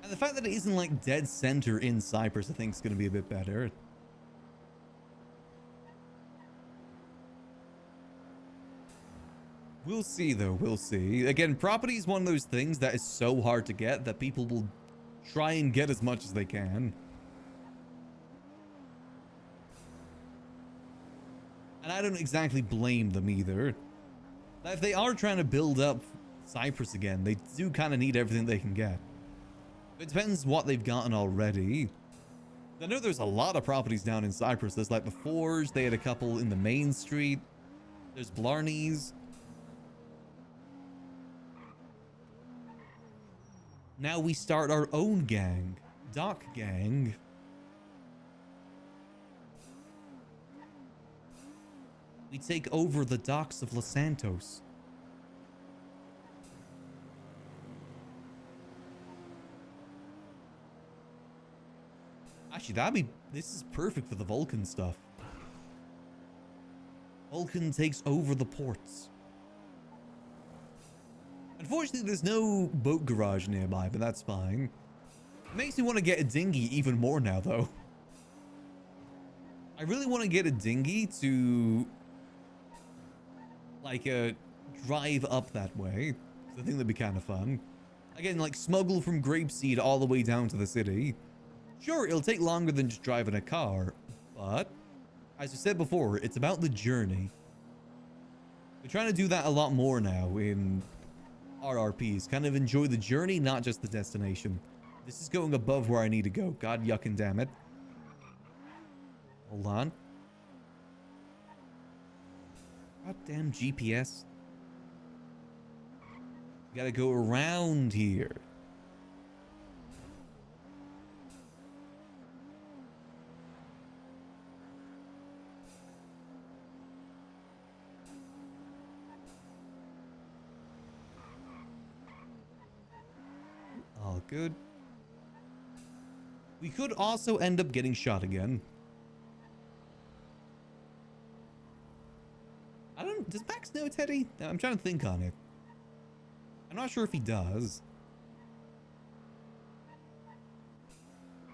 And the fact that it isn't like dead center in Cyprus, I think is gonna be a bit better. We'll see though, we'll see. Again, property is one of those things that is so hard to get that people will try and get as much as they can. And I don't exactly blame them either. If they are trying to build up Cyprus again, they do kind of need everything they can get. It depends what they've gotten already. I know there's a lot of properties down in Cyprus. There's like the Forge, they had a couple in the main street. There's Blarney's. Now we start our own gang. Dock Gang. We take over the docks of Los Santos. Actually, this is perfect for the Vulcan stuff. Vulcan takes over the ports. Unfortunately, there's no boat garage nearby, but that's fine. It makes me want to get a dinghy even more now, though. I really want to get a dinghy to like drive up that way. I think that'd be kind of fun. Again, like smuggle from Grapeseed all the way down to the city. Sure, it'll take longer than just driving a car, but as I said before, it's about the journey. We're trying to do that a lot more now in RRPs. Kind of enjoy the journey, not just the destination. This is going above where I need to go. God yucking damn it. Hold on. Goddamn GPS. We gotta go around here. All good. We could also end up getting shot again. Does Max know Teddy? I'm trying to think on it. I'm not sure if he does.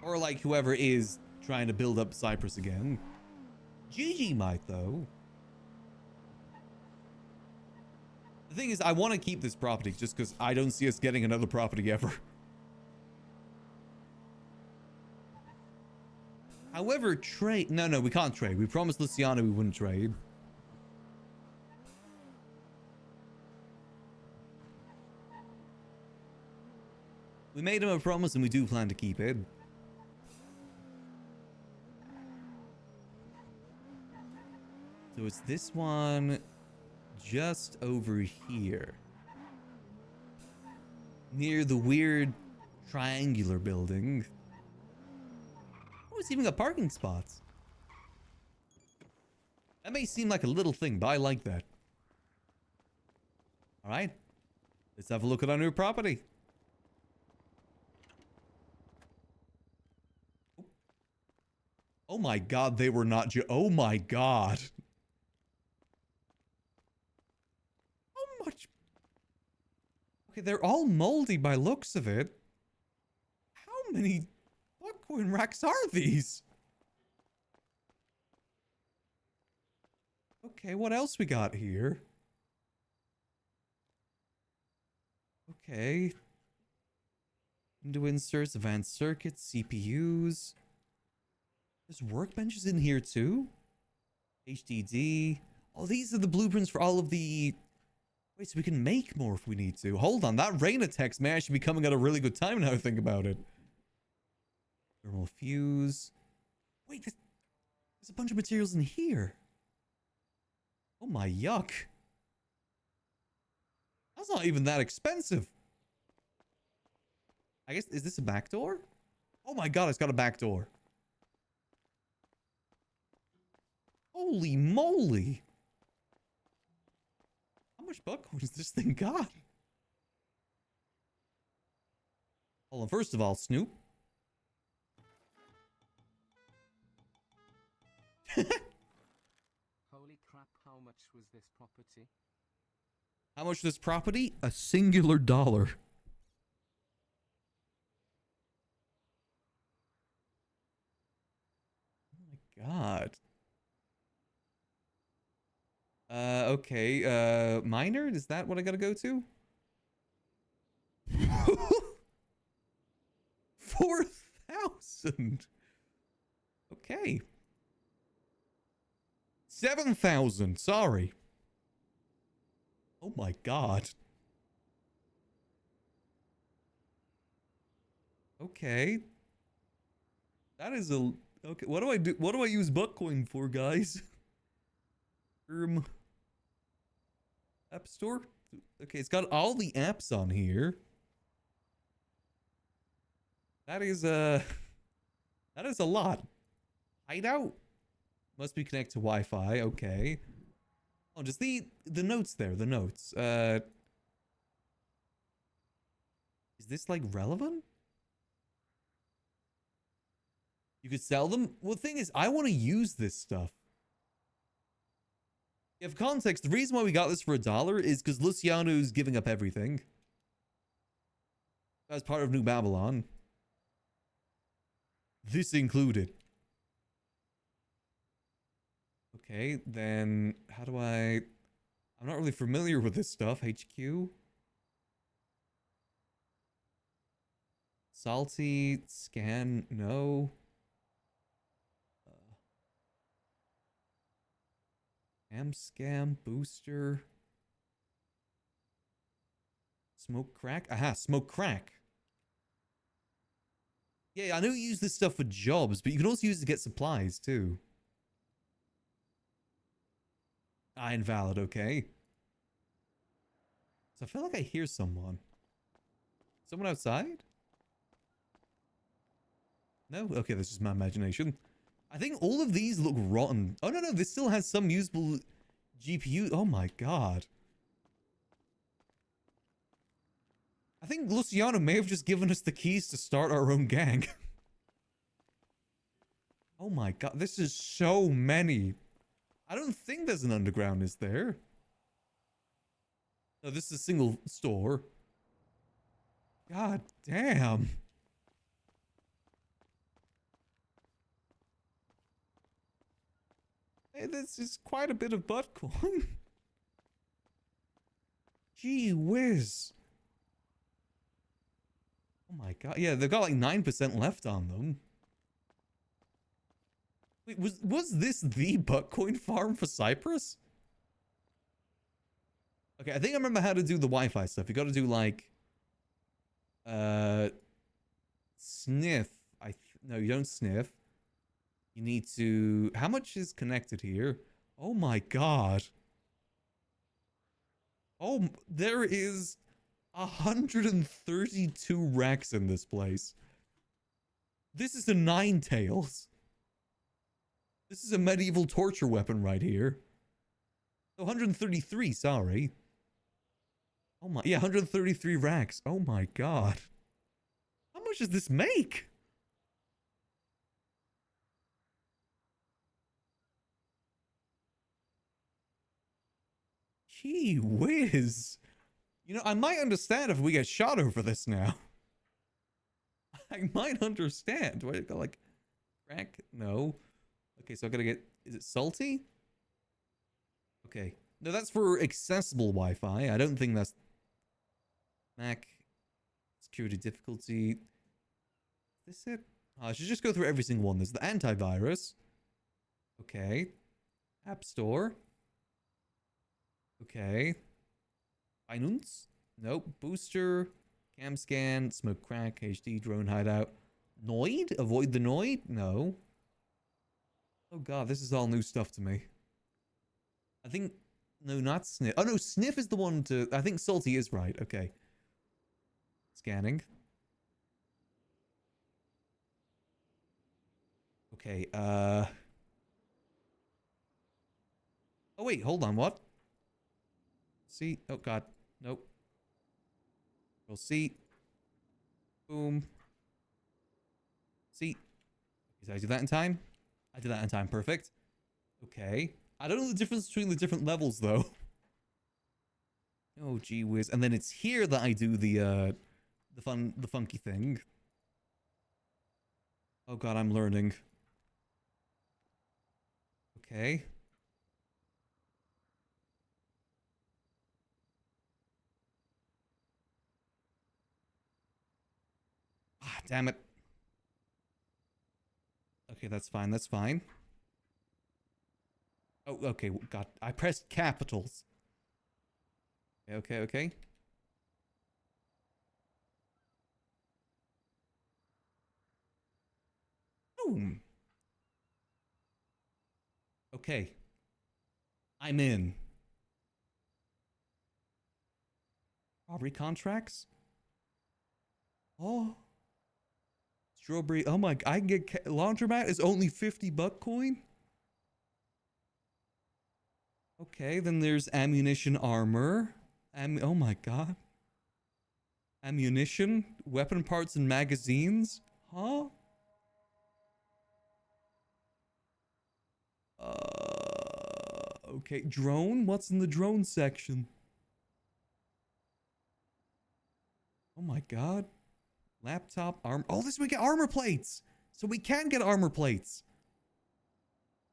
Or like whoever is trying to build up Cyprus again. Gigi might though. The thing is, I want to keep this property just because I don't see us getting another property ever. However, trade... No, we can't trade. We promised Luciano we wouldn't trade. We made him a promise and we do plan to keep it. So it's this one just over here. Near the weird triangular building. Oh, it's even got parking spots. That may seem like a little thing, but I like that. All right. Let's have a look at our new property. Oh my god, they were not oh my god. How much? Okay, they're all moldy by looks of it. How many Bitcoin racks are these? Okay, what else we got here? Okay. Window inserts, advanced circuits, CPUs. There's workbenches in here too? HDD. Oh, these are the blueprints for all of the... Wait, so we can make more if we need to. Hold on, that Reina text may actually be coming at a really good time now I think about it. Thermal fuse. Wait, there's a bunch of materials in here. Oh my yuck. That's not even that expensive. I guess, is this a back door? Oh my god, it's got a back door. Holy moly. How much Bitcoin has this thing got? Hold on, first of all, Snoop. Holy crap, how much was this property? How much this property? A singular dollar. Oh my god. Okay, miner? Is that what I gotta go to? 4,000. Okay. 7,000, sorry. Oh my god. Okay. That is a... Okay, what do I do? What do I use Bitcoin for, guys? App Store? Okay, it's got all the apps on here. That is a lot. Hideout? Must be connected to Wi-Fi, okay. Oh, just the notes there, the notes. Is this like relevant? You could sell them? Well, the thing is, I want to use this stuff. Yeah, for context, the reason why we got this for $1 is because Luciano's giving up everything. As part of New Babylon. This included. Okay, then how do I... I'm not really familiar with this stuff. HQ. Salty, scan, no. Scam, booster. Smoke crack? Aha, smoke crack. Yeah, I know you use this stuff for jobs, but you can also use it to get supplies too. Ah, invalid, okay. So I feel like I hear someone. Someone outside? No? Okay, that's just my imagination. I think all of these look rotten. Oh, no, this still has some usable GPU. Oh my god. I think Luciano may have just given us the keys to start our own gang. Oh my god, this is so many. I don't think there's an underground, is there? No, this is a single store. God damn. Hey, this is quite a bit of Bitcoin. Gee whiz. Oh my god. Yeah, they've got like 9% left on them. Wait, was this the Bitcoin farm for Cyprus? Okay, I think I remember how to do the Wi-Fi stuff. You got to do like sniff. No, you don't sniff. You need to... How much is connected here? Oh my god. Oh, there is 132 racks in this place. This is a Nine Tails. This is a medieval torture weapon right here. 133, sorry. Oh my, yeah, 133 racks. Oh my god. How much does this make? Gee whiz. You know, I might understand if we get shot over this now. I might understand. What, like, crack? No. Okay, so I gotta get, is it salty? Okay. No, that's for accessible Wi-Fi. I don't think that's Mac. Security difficulty. Is this it? Oh, I should just go through every single one. There's the antivirus. Okay. App Store. Okay. Binance? Nope. Booster. Cam scan. Smoke crack. HD. Drone hideout. Noid? Avoid the Noid? No. Oh god, this is all new stuff to me. I think... No, not Sniff. Oh no, Sniff is the one to... I think Salty is right. Okay. Scanning. Okay, Oh wait, hold on, what? See? Oh god. Nope. We'll see. Boom. See? Did I do that in time? I did that in time. Perfect. Okay. I don't know the difference between the different levels, though. Oh, gee whiz. And then it's here that I do the funky thing. Oh god, I'm learning. Okay. Ah, damn it. Okay, that's fine, that's fine. Oh, okay, god, I pressed capitals. Okay, okay. Boom. Okay. I'm in. Robbery contracts? Oh. Strawberry. Oh my, I can get laundromat is only 50 buck coin? Okay, then there's ammunition armor. Oh my god. Ammunition, weapon parts and magazines? Huh? Okay, drone? What's in the drone section? Oh my god. Laptop, armor. Oh, this we get armor plates! So we can get armor plates.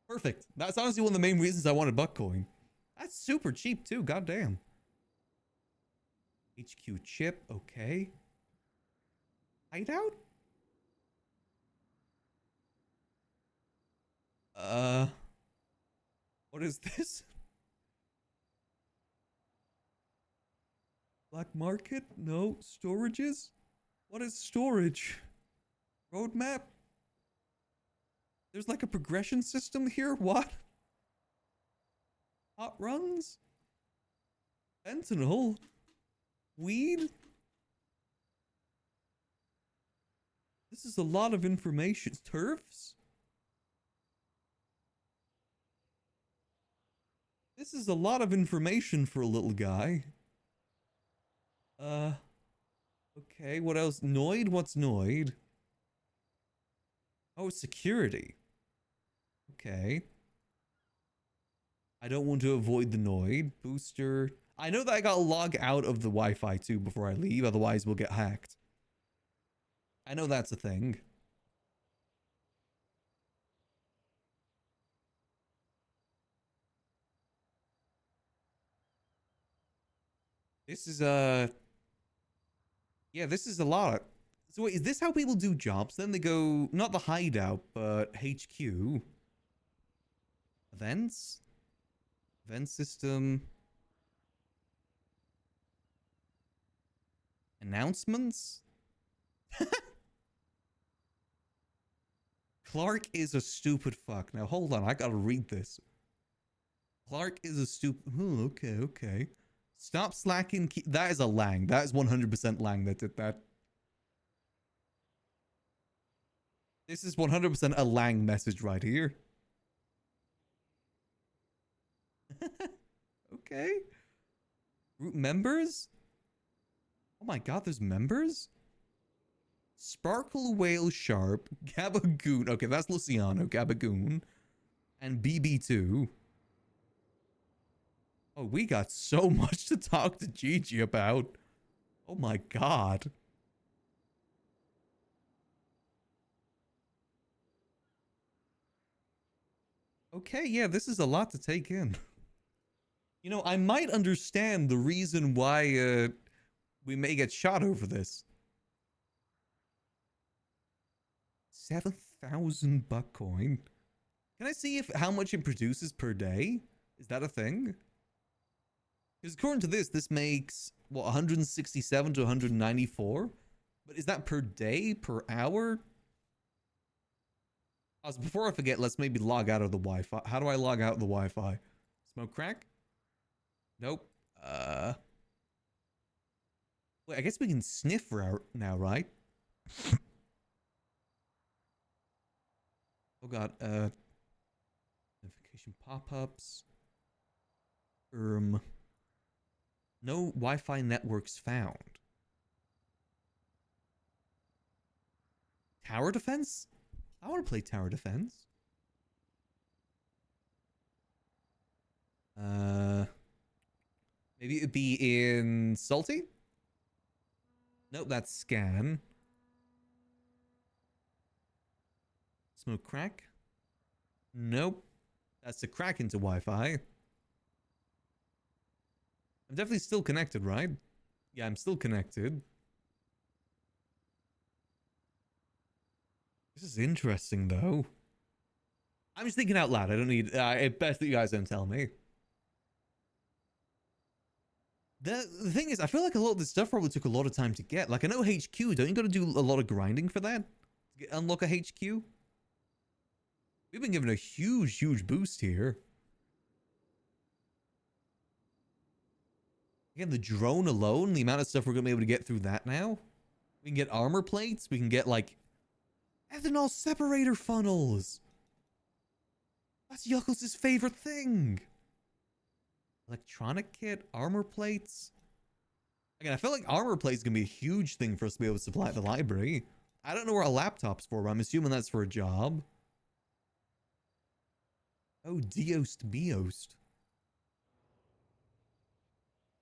Perfect. That's honestly one of the main reasons I wanted Buckcoin. That's super cheap too, goddamn. HQ chip, okay. Hideout? What is this? Black market? No. Storages? What is storage? Roadmap? There's like a progression system here? What? Hot runs? Fentanyl? Weed? This is a lot of information. Turfs? This is a lot of information for a little guy. Okay, what else? Noid? What's Noid? Oh, security. Okay. I don't want to avoid the Noid. Booster. I know that I gotta log out of the Wi-Fi too before I leave, otherwise we'll get hacked. I know that's a thing. This is yeah, this is a lot. So wait, is this how people do jobs? Then they go, not the hideout, but HQ. Events? Event system. Announcements? Clark is a stupid fuck. Now hold on, I gotta read this. Clark is a stupid... Oh, okay, okay. Stop slacking. That is a Lang. That is 100% Lang that did that. This is 100% a Lang message right here. Okay. Group members? Oh my god, there's members? Sparkle Whale Sharp, Gabagoon. Okay, that's Luciano, Gabagoon. And BB2. Oh, we got so much to talk to Gigi about. Oh my god. Okay, yeah, this is a lot to take in. You know, I might understand the reason why we may get shot over this. 7,000 buck coin. Can I see if how much it produces per day? Is that a thing? Because according to this makes, what, 167 to 194? But is that per day, per hour? Also, before I forget, let's maybe log out of the Wi-Fi. How do I log out of the Wi-Fi? Smoke crack? Nope. Wait, I guess we can sniff now, right? Oh god, notification pop-ups. No Wi-Fi networks found. Tower defense? I want to play tower defense. Maybe it'd be in Salty? Nope, that's scan. Smoke crack? Nope. That's the crack into Wi-Fi. I'm definitely still connected, right? Yeah, I'm still connected. This is interesting, though. I'm just thinking out loud. I don't need... it's best that you guys don't tell me. The thing is, I feel like a lot of this stuff probably took a lot of time to get. Like, I know HQ. Don't you got to do a lot of grinding for that? To unlock a HQ? We've been given a huge boost here. Again, the drone alone, the amount of stuff we're going to be able to get through that now. We can get armor plates. We can get, like, ethanol separator funnels. That's Yuckles' favorite thing. Electronic kit, armor plates. Again, I feel like armor plates is going to be a huge thing for us to be able to supply the library. I don't know where a laptop's for, but I'm assuming that's for a job. Oh, Deost Beost.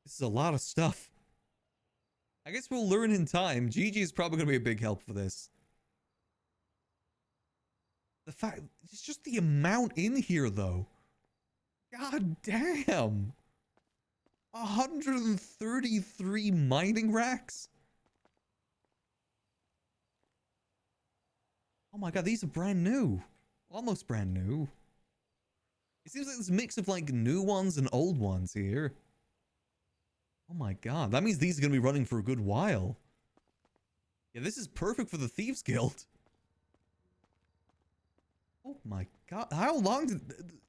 This is a lot of stuff. I guess we'll learn in time. Gigi is probably going to be a big help for this. The fact, it's just the amount in here, though. God damn. 133 mining racks? Oh my god, these are brand new. Almost brand new. It seems like this mix of like new ones and old ones here. Oh my god, that means these are going to be running for a good while. Yeah, this is perfect for the Thieves Guild. Oh my god, how long did...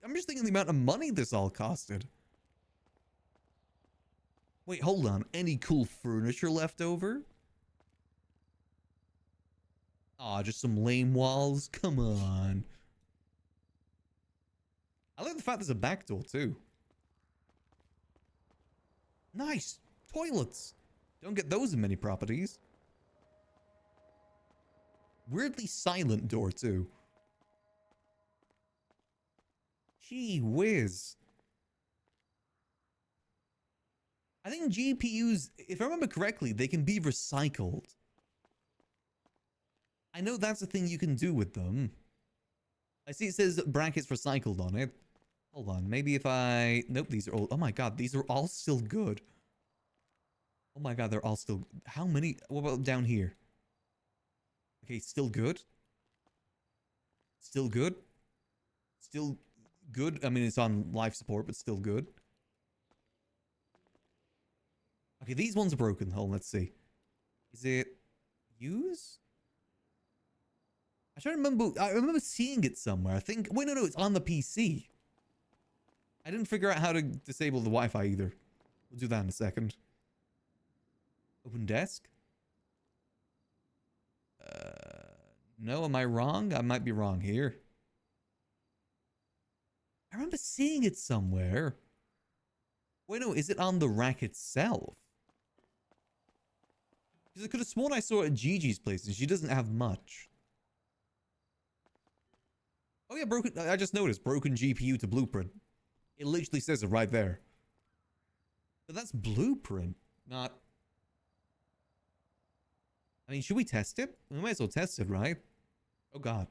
I'm just thinking the amount of money this all costed. Wait, hold on. Any cool furniture left over? Aw, just some lame walls? Come on. I like the fact there's a back door too. Nice. Toilets. Don't get those in many properties. Weirdly silent door too. Gee whiz. I think GPUs, if I remember correctly, they can be recycled. I know that's a thing you can do with them. I see it says brackets recycled on it. Hold on, maybe if I... Nope, these are all... Oh my god, these are all still good. Oh my god, they're all still... How many... What about down here? Okay, still good. Still good. Still good. I mean, it's on life support, but still good. Okay, these ones are broken. Hold on, let's see. Is it... Use? I remember seeing it somewhere. I think... Wait, no, it's on the PC. I didn't figure out how to disable the Wi-Fi either. We'll do that in a second. Open desk. No, am I wrong? I might be wrong here. I remember seeing it somewhere. Wait, no, is it on the rack itself? Because I could have sworn I saw it at Gigi's place, and she doesn't have much. Oh yeah, broken. I just noticed broken GPU to blueprint. It literally says it right there. But that's blueprint, not. I mean, should we test it? We might as well test it, right? Oh god,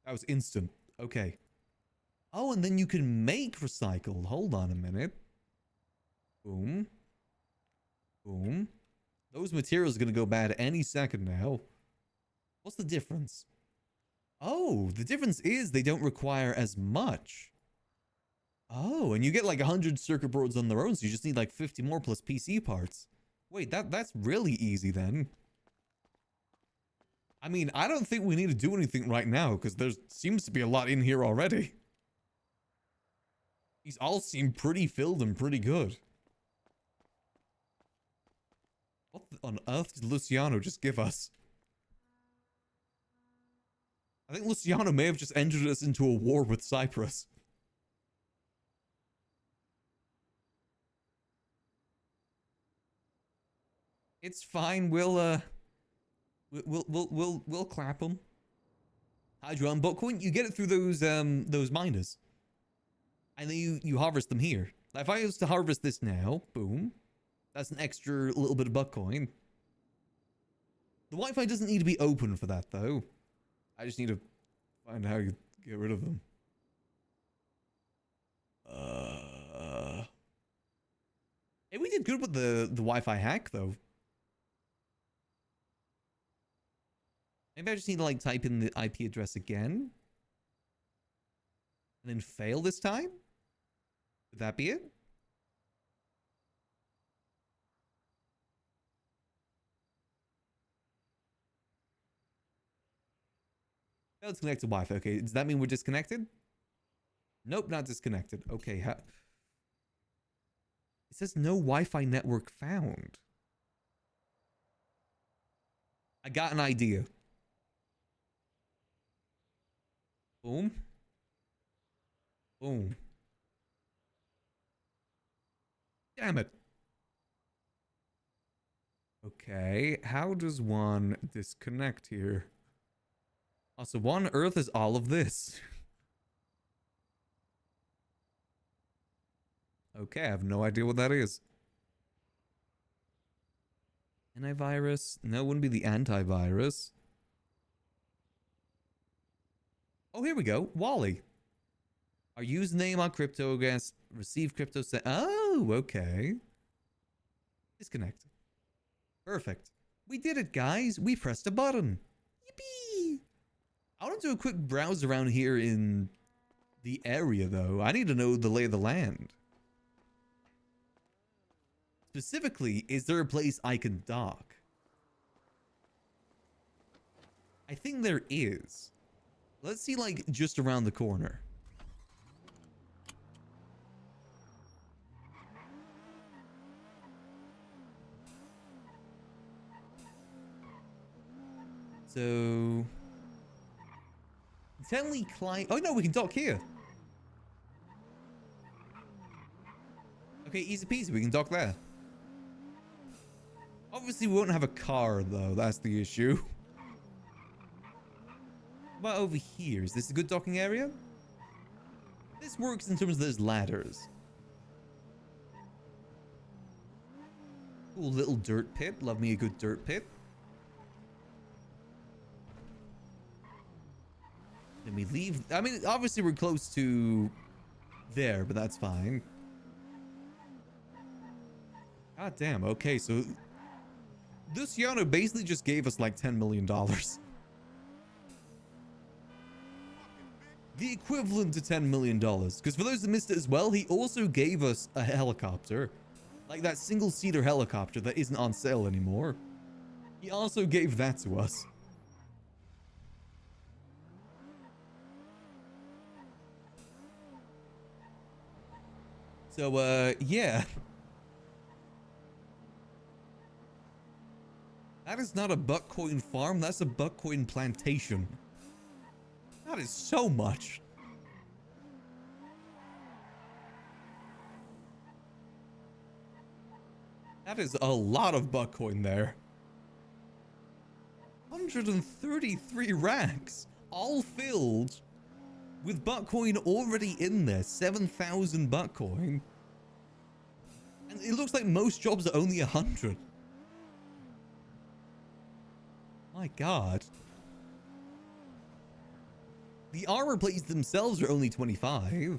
that was instant. Okay. Oh, and then you can make recycled. Hold on a minute. Boom. Boom. Those materials are going to go bad any second now. What's the difference? Oh, the difference is they don't require as much. Oh, and you get like 100 circuit boards on their own, so you just need like 50 more plus PC parts. Wait, that's really easy then. I mean, I don't think we need to do anything right now, because there seems to be a lot in here already. These all seem pretty filled and pretty good. What on earth did Luciano just give us? I think Luciano may have just entered us into a war with Cyprus. It's fine. We'll clap them. Hydro on Bitcoin. You get it through those miners, and then you harvest them here. Like if I was to harvest this now, boom, that's an extra little bit of Bitcoin. The Wi-Fi doesn't need to be open for that though. I just need to find how you get rid of them. Hey, we did good with the Wi-Fi hack though. Maybe I just need to like type in the IP address again. And then fail this time? Would that be it? Oh, it's connected to Wi-Fi. Okay, does that mean we're disconnected? Nope, not disconnected. Okay, it says no Wi-Fi network found. I got an idea. Boom. Boom. Damn it. Okay, how does one disconnect here? Also, what on earth is all of this? Okay, I have no idea what that is. Antivirus? No, it wouldn't be the antivirus. Oh, here we go. Wally. Our username on crypto against receive crypto set. Oh, okay. Disconnect. Perfect. We did it, guys. We pressed a button. Yippee! I want to do a quick browse around here in the area, though. I need to know the lay of the land. Specifically, is there a place I can dock? I think there is. Let's see, like, just around the corner. So... Intently climb... Oh, no, we can dock here. Okay, easy peasy. We can dock there. Obviously, we won't have a car, though. That's the issue. What about over here? Is this a good docking area? This works in terms of those ladders. Cool little dirt pit. Love me a good dirt pit. Let me leave. I mean, obviously we're close to there, but that's fine. God damn. Okay, so Luciano basically just gave us like $10 million. The equivalent to $10 million. Because for those that missed it as well, he also gave us a helicopter. Like that single-seater helicopter that isn't on sale anymore. He also gave that to us. So, yeah. That is not a buckcoin farm, that's a buckcoin plantation. That is so much. That is a lot of buckcoin there. 133 racks, all filled with buckcoin already in there. 7,000 buckcoin. And it looks like most jobs are only 100. My God. The armor plates themselves are only 25.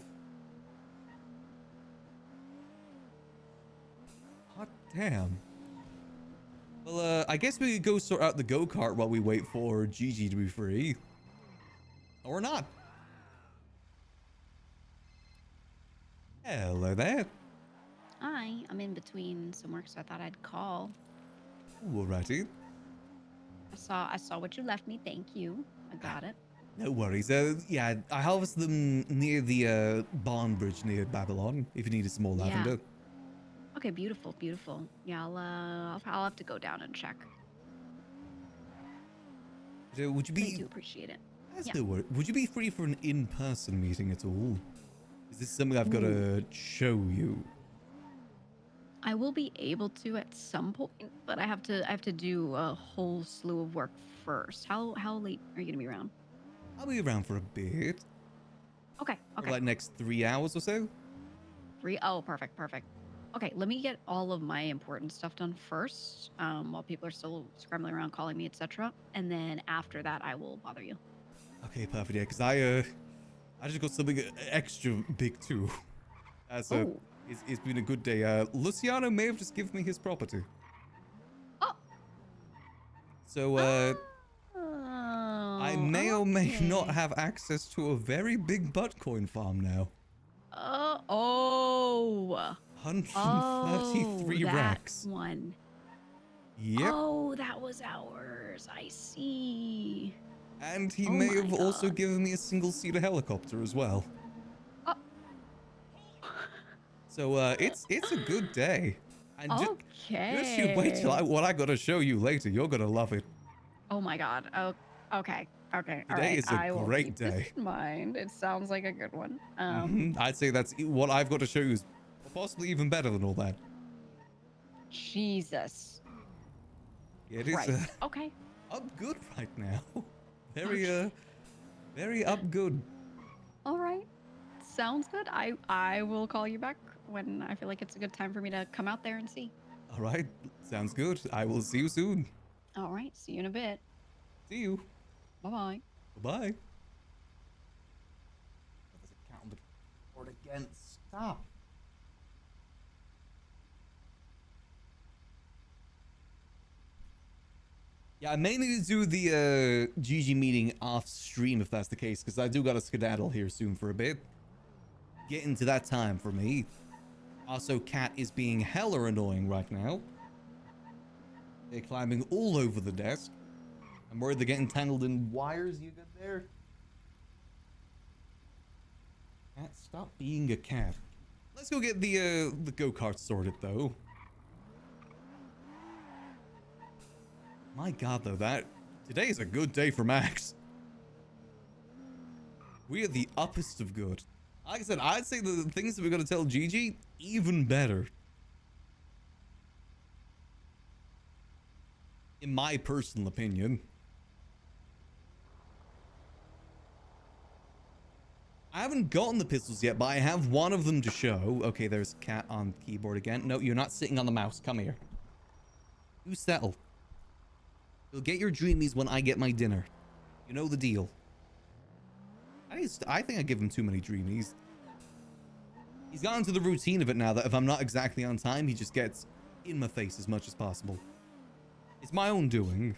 Hot damn. Well, I guess we could go sort out the go-kart while we wait for Gigi to be free. Or not. Hello there. Hi, I'm in between some work, so I thought I'd call. Alrighty. I saw what you left me. Thank you. I got it. No worries. Yeah, I harvested them near the barn bridge near Babylon. If you needed some more lavender. Yeah. Okay, beautiful, beautiful. Yeah, I'll have to go down and check. So would you be? I do appreciate it. That's Yeah. no worry. Would you be free for an in-person meeting at all? Is this something I've got to show you? I will be able to at some point, but I have to do a whole slew of work first. How late are you gonna be around? I'll be around for a bit. Okay. For like next 3 hours or so. 3? Oh, perfect. Okay, let me get all of my important stuff done first, while people are still scrambling around calling me, etc. And then after that, I will bother you. Okay, perfect. Yeah, because I just got something extra big too. So it's been a good day. Luciano may have just given me his property. Oh. So I may or may not have access to a very big buttcoin farm now. 133 racks. That one. Yep. Oh, that was ours. I see. And he may have also given me a single-seater helicopter as well. Oh. So it's a good day. And just you wait till what I gotta show you later. You're gonna love it. Oh my God. Oh, okay. Okay. All Today right. is a I will great keep this day. in mind. It sounds like a good one. I'd say that's what I've got to show you is possibly even better than all that. Jesus. It is Christ. Okay. up good right now. Very up good. All right. Sounds good. I will call you back when I feel like it's a good time for me to come out there and see. All right, sounds good. I will see you soon. All right. See you in a bit. See you. Bye-bye. Bye. There's a cat on the board again. Stop. Yeah, I may need to do the GG meeting off stream if that's the case, because I do got to skedaddle here soon for a bit. Getting to that time for me. Also, Cat is being hella annoying right now. They're climbing all over the desk. I'm worried they're getting tangled in wires. You good there? Cat, stop being a cat. Let's go get the go-kart sorted though. My God, though, today is a good day for Max. We are the uppest of good. Like I said, I'd say the things that we're gonna tell Gigi, even better. In my personal opinion. I haven't gotten the pistols yet, but I have one of them to show. Okay, there's Cat on keyboard again. No, you're not sitting on the mouse. Come here. You settle. You'll get your dreamies when I get my dinner. You know the deal. I think I give him too many dreamies. He's gotten to the routine of it now that if I'm not exactly on time, he just gets in my face as much as possible. It's my own doing.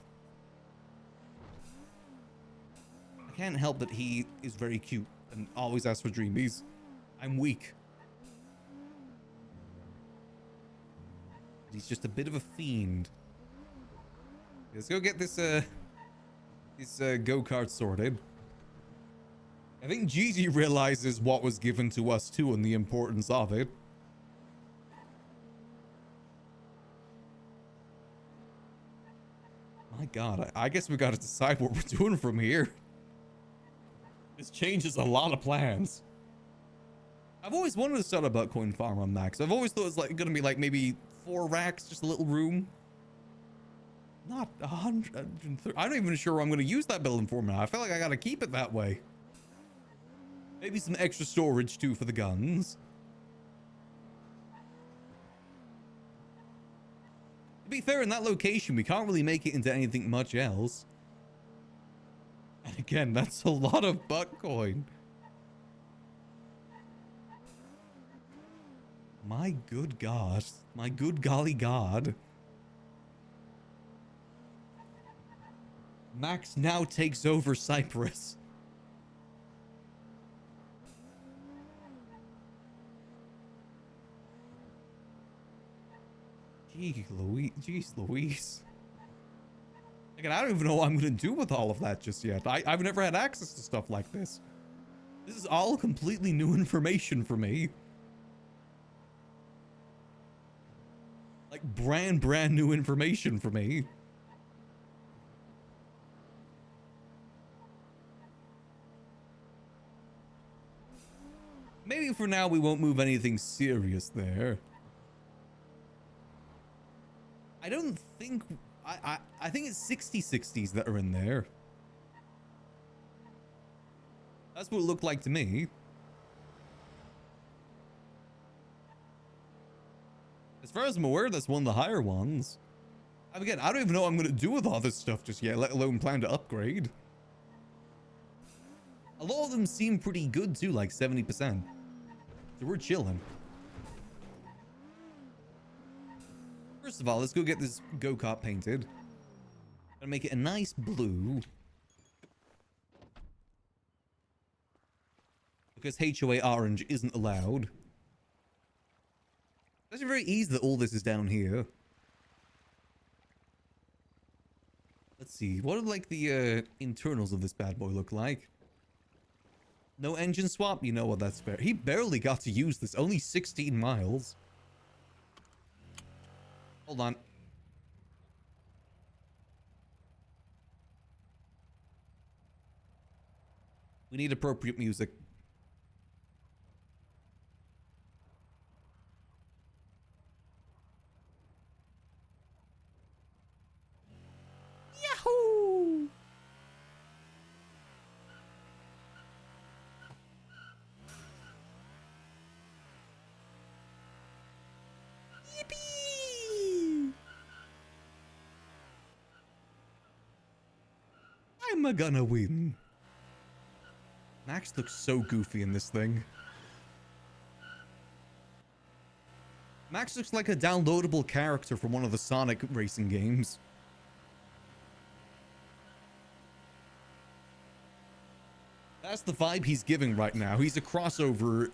I can't help that he is very cute and always asks for dreamies. I'm weak. He's just a bit of a fiend. Let's go get this go-kart sorted. I think Gigi realizes what was given to us too and the importance of it. god, I guess we gotta decide what we're doing from here. This changes a lot of plans. I've always wanted to start a Bitcoin farm on Max. I've always thought it's like gonna be like maybe 4 racks, just a little room. Not 100. I'm not even sure I'm gonna use that building format. I feel like I gotta keep it that way. Maybe some extra storage too for the guns. To be fair, in that location, we can't really make it into anything much else. And again, that's a lot of Bitcoin. My good God. My good golly God. Max now takes over Cyprus. Jeez Louise. Again, I don't even know what I'm going to do with all of that just yet. I've never had access to stuff like this. This is all completely new information for me. Like brand new information for me. Maybe for now we won't move anything serious there. I don't think... I think it's 60/60s that are in there. That's what it looked like to me. As far as I'm aware, that's one of the higher ones. Again, I don't even know what I'm going to do with all this stuff just yet, let alone plan to upgrade. A lot of them seem pretty good too, like 70%. So we're chilling. First of all, let's go get this go-kart painted. Gonna make it a nice blue. Because HOA orange isn't allowed. It's very easy that all this is down here. Let's see. What do like the internals of this bad boy look like? No engine swap? You know what, that's fair. He barely got to use this. Only 16 miles. Hold on. We need appropriate music. Yahoo! Yippee! I'm gonna win. Max looks so goofy in this thing. Max looks like a downloadable character from one of the Sonic racing games. That's the vibe he's giving right now. He's a crossover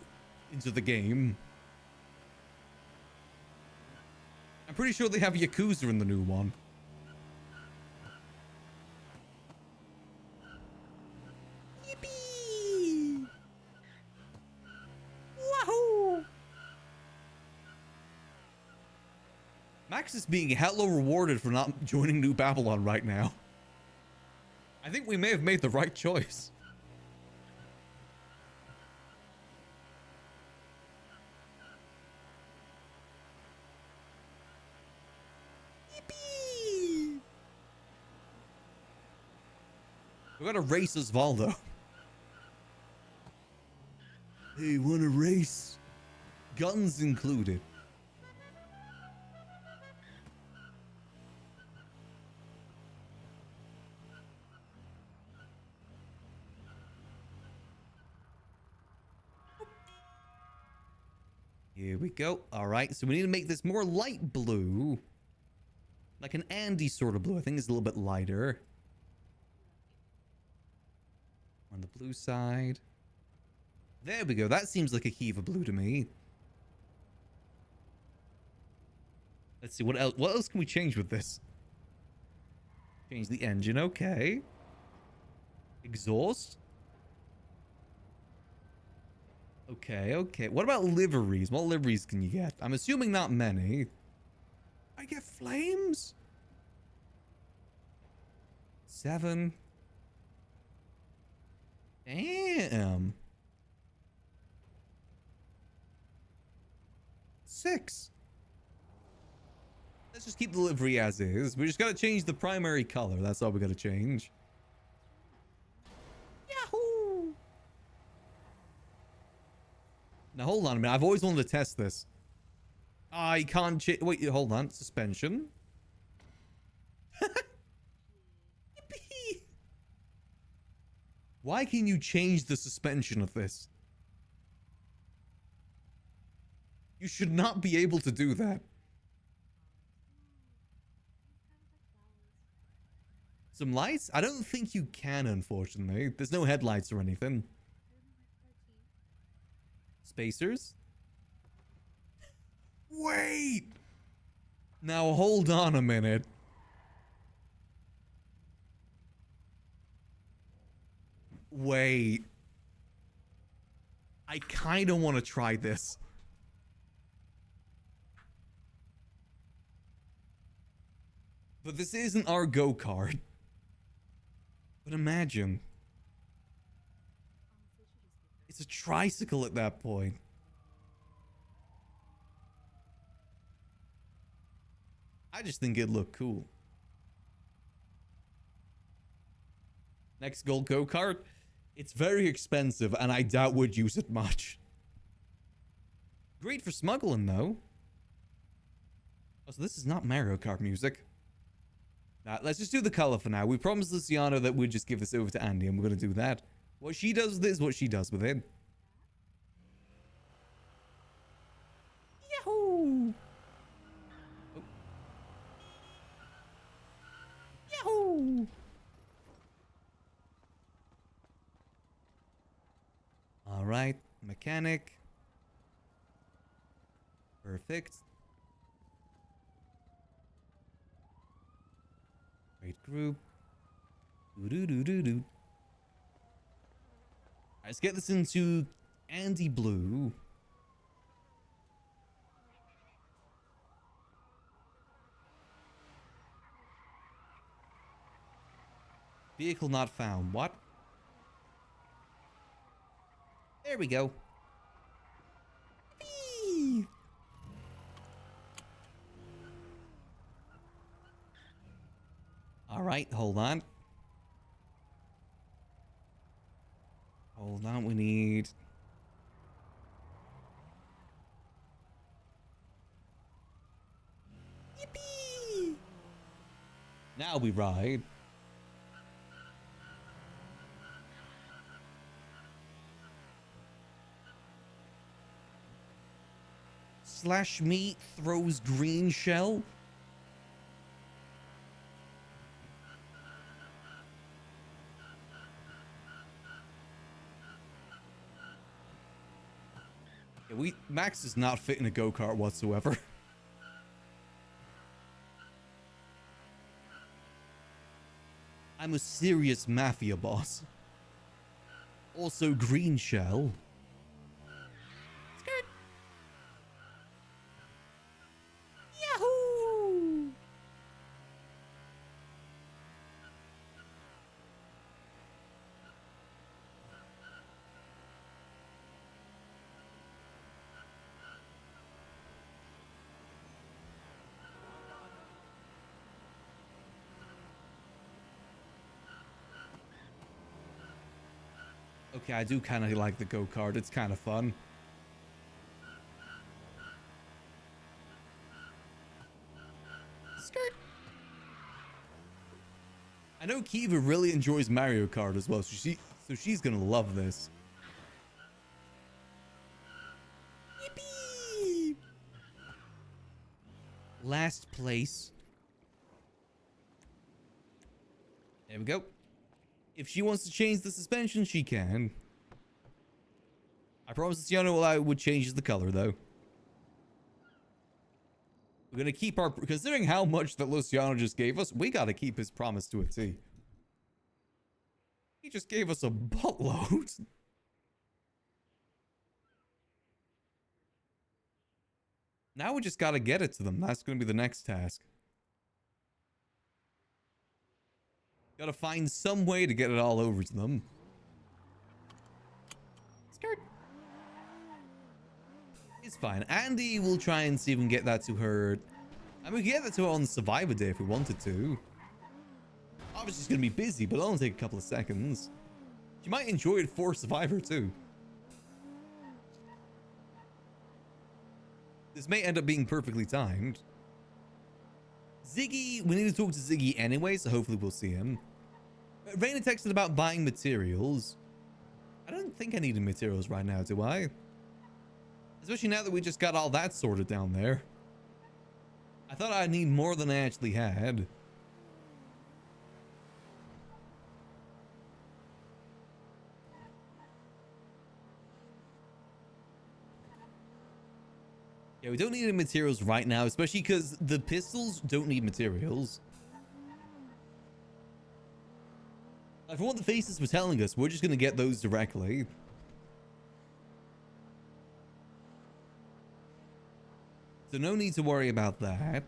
into the game. I'm pretty sure they have Yakuza in the new one. Yippee! Wahoo! Max is being hella rewarded for not joining New Babylon right now. I think we may have made the right choice. Yippee! We gotta race Osvaldo. Hey, wanna race? Guns included. Here we go. All right, so we need to make this more light blue. Like an Andy sort of blue. I think it's a little bit lighter. On the blue side. There we go. That seems like a Kiva blue to me. Let's see, what else can we change with this? Change the engine, okay. Exhaust. Okay. What about liveries? What liveries can you get? I'm assuming not many. I get flames? 7. Damn. 6. Let's just keep the livery as is. We just gotta change the primary color. That's all we gotta change. Yahoo! Now hold on a minute. I've always wanted to test this. I can't change. Wait, hold on. Suspension. Yippee! Why can you change the suspension of this? You should not be able to do that. Some lights? I don't think you can, unfortunately. There's no headlights or anything. Spacers? Wait! Now hold on a minute. Wait. I kind of want to try this. But this isn't our go-kart. But imagine. It's a tricycle at that point. I just think it'd look cool. Next gold go-kart. It's very expensive and I doubt we'd use it much. Great for smuggling though. Oh, so this is not Mario Kart music. Nah, let's just do the color for now. We promised Luciano that we'd just give this over to Andy and we're gonna do that. What she does with it is what she does with it. Yahoo! Oh. Yahoo! Alright, mechanic. Perfect. Great group. Doo-doo-doo-doo-doo. Let's get this into Andy Blue. Vehicle not found. What? There we go. Whee! All right, hold on. Hold on, we need... Yippee! Now we ride. Slash meat throws green shell. Yeah, Max does not fit in a go-kart whatsoever. I'm a serious mafia boss. Also green shell. Skirt. Yahoo! Okay, I do kind of like the go-kart. It's kind of fun. Skirt. I know Kiva really enjoys Mario Kart as well, so she's gonna love this. Yippee! Last place. There we go. If she wants to change the suspension, she can. I promise Luciano I would change the color, though. We're gonna keep our... Considering how much that Luciano just gave us, we gotta keep his promise to a T. He just gave us a buttload. Now we just gotta get it to them. That's gonna be the next task. Gotta find some way to get it all over to them. Skirt. It's fine. Andy will try and see if we can get that to her. I mean, we can get that to her on the Survivor Day if we wanted to. Obviously, she's gonna be busy, but it'll only take a couple of seconds. She might enjoy it for Survivor too. This may end up being perfectly timed. Ziggy, we need to talk to Ziggy anyway, so hopefully we'll see him. Raina texted about buying materials. I don't think I need any materials right now, do I? Especially now that we just got all that sorted down there. I thought I'd need more than I actually had. Yeah, we don't need any materials right now, especially because the pistols don't need materials. Like, from what the faces were telling us, we're just going to get those directly. So no need to worry about that.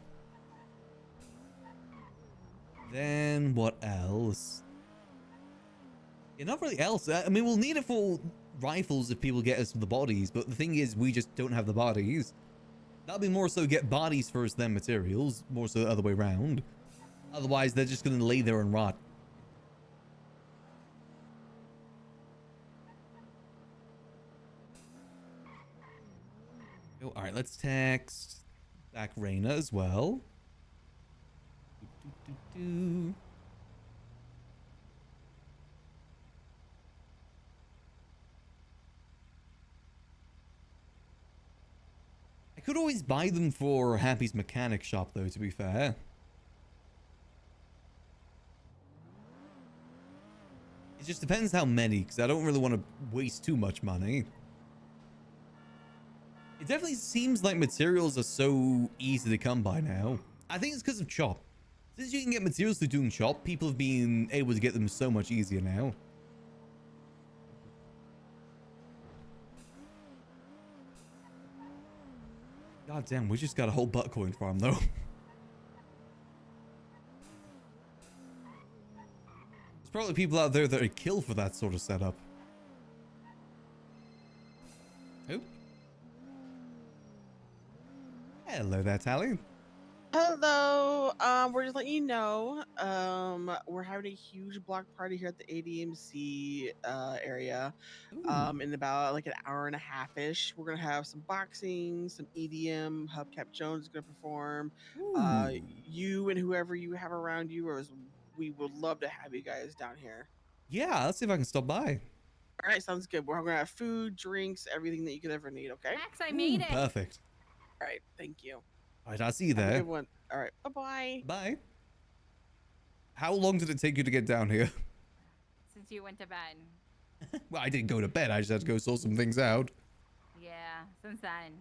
Then what else? Yeah, not really else. I mean, we'll need it for rifles if people get us the bodies, but the thing is, we just don't have the bodies. That'll be more so get bodies first, then materials. More so the other way around. Otherwise, they're just going to lay there and rot. Oh, all right, let's text back Raina as well. I could always buy them for Happy's mechanic shop, though, to be fair. It just depends how many, because I don't really want to waste too much money. It definitely seems like materials are so easy to come by now. I think it's because of Chop. Since you can get materials through doing Chop, people have been able to get them so much easier now. God damn, we just got a whole butt coin farm though. There's probably people out there that are kill for that sort of setup. Oh. Hello there, Tally. Hello. We're just letting you know. We're having a huge block party here at the ADMC area. In about like an hour and a half ish. We're gonna have some boxing, some EDM. Hubcap Jones is gonna perform. You and whoever you have around you, we would love to have you guys down here. Yeah, let's see if I can stop by. All right, sounds good. We're gonna have food, drinks, everything that you could ever need. Okay. Max, I made it. Perfect. All right, thank you. All right, I'll see you Have a there. good one. All right, bye-bye. Bye. How long did it take you to get down here? Since you went to bed. Well, I didn't go to bed. I just had to go sort some things out. Yeah, since then.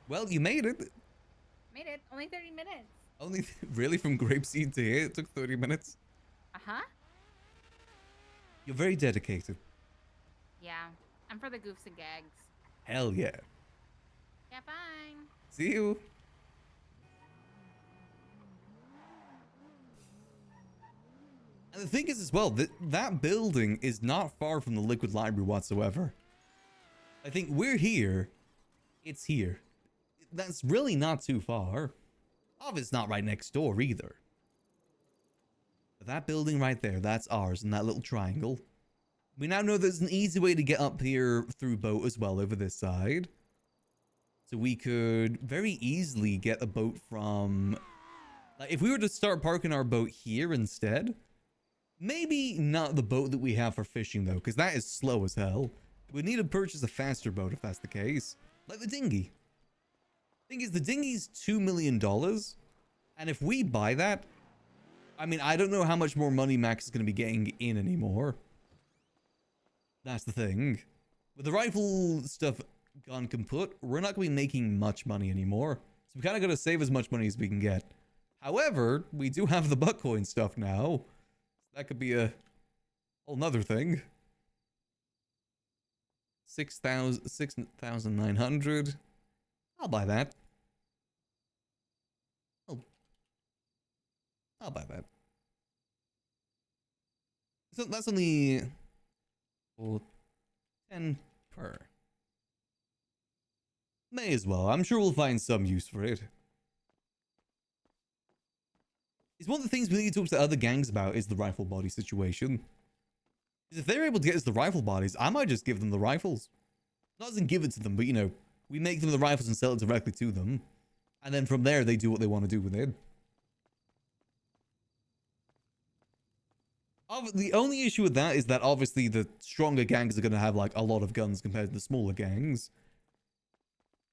Well, you made it. Made it. Only 30 minutes. Only really from grapeseed to here. It took 30 minutes. Uh-huh. You're very dedicated. Yeah. I'm for the goofs and gags. Hell yeah. Yeah, fine. See you. And the thing is as well, that building is not far from the Liquid Library whatsoever. I think we're here. It's here. That's really not too far. Obviously, it's not right next door either. But that building right there, that's ours in that little triangle. We now know there's an easy way to get up here through boat as well over this side. So we could very easily get a boat from... Like, if we were to start parking our boat here instead... Maybe not the boat that we have for fishing, though, because that is slow as hell. We need to purchase a faster boat if that's the case. Like the dinghy. Thing is, the dinghy's $2 million. And if we buy that... I mean, I don't know how much more money Max is going to be getting in anymore. That's the thing. With the rifle stuff gone kaput, we're not going to be making much money anymore. So we kind of got to save as much money as we can get. However, we do have the buttcoin stuff now. That could be a whole nother thing. 6,900. I'll buy that. I'll buy that. So that's only 10 per. May as well. I'm sure we'll find some use for it. It's one of the things we need to talk to other gangs about is the rifle body situation. Because if they're able to get us the rifle bodies, I might just give them the rifles. Not as in give it to them, but you know, we make them the rifles and sell it directly to them. And then from there, they do what they want to do with it. The only issue with that is that obviously the stronger gangs are going to have like a lot of guns compared to the smaller gangs.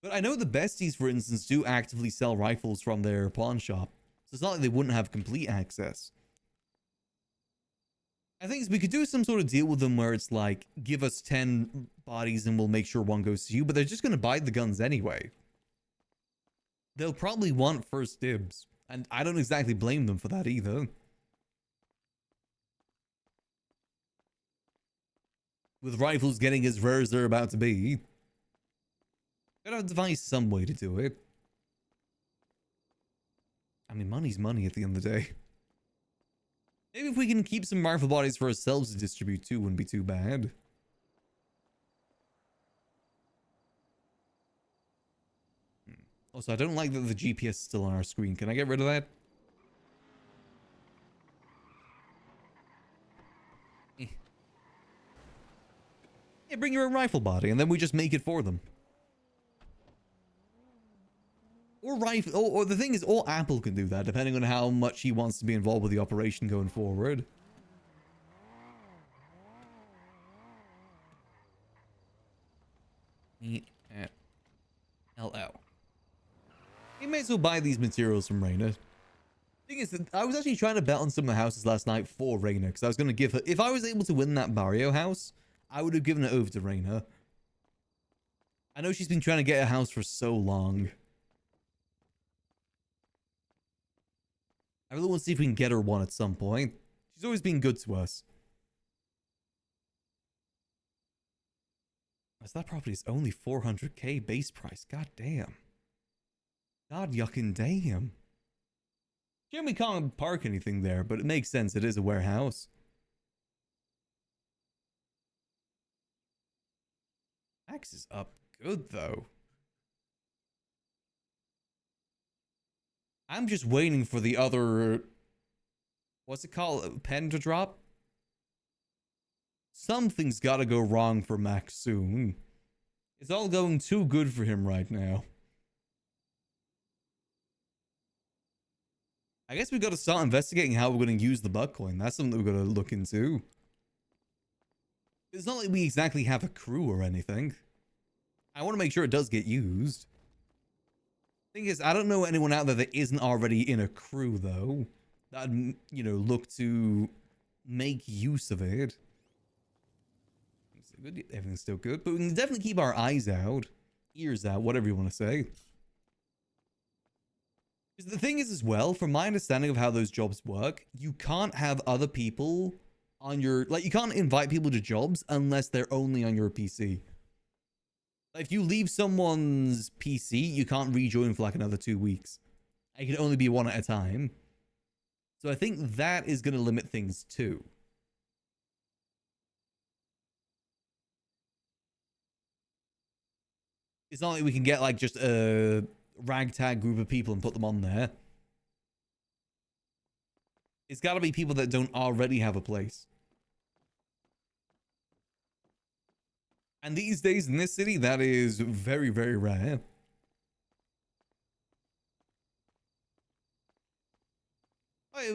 But I know the besties, for instance, do actively sell rifles from their pawn shop. So it's not like they wouldn't have complete access. I think we could do some sort of deal with them where it's like, give us 10 bodies and we'll make sure one goes to you. But they're just going to buy the guns anyway. They'll probably want first dibs. And I don't exactly blame them for that either. With rifles getting as rare as they're about to be. Gotta devise some way to do it. I mean, money's money at the end of the day. Maybe if we can keep some rifle bodies for ourselves to distribute too, wouldn't be too bad. Also, I don't like that the GPS is still on our screen. Can I get rid of that? Yeah, bring your own rifle body, and then we just make it for them. Or the thing is, or Apple can do that, depending on how much he wants to be involved with the operation going forward. LL. You may as well buy these materials from Raina. Thing is, I was actually trying to bet on some of the houses last night for Raina, because I was going to give her... If I was able to win that Barrio house, I would have given it over to Raina. I know she's been trying to get a house for so long. I really want to see if we can get her one at some point. She's always been good to us. As that property is only 400k base price. God damn. God yucking damn. Jimmy can't park anything there, but it makes sense. It is a warehouse. Max is up good though. I'm just waiting for the other, what's it called, pen to drop? Something's got to go wrong for Max soon. It's all going too good for him right now. I guess we got to start investigating how we're going to use the butt coin. That's something that we're going to look into. It's not like we exactly have a crew or anything. I want to make sure it does get used. Thing is, I don't know anyone out there that isn't already in a crew, though. That, you know, look to make use of it. Everything's still good, but we can definitely keep our eyes out, ears out, whatever you want to say. Because the thing is as well, from my understanding of how those jobs work, you can't have other people on your, like, you can't invite people to jobs unless they're only on your PC. If you leave someone's PC, you can't rejoin for like another 2 weeks. It can only be one at a time. So I think that is going to limit things too. It's not like we can get like just a ragtag group of people and put them on there. It's got to be people that don't already have a place. And these days in this city, that is very, very rare.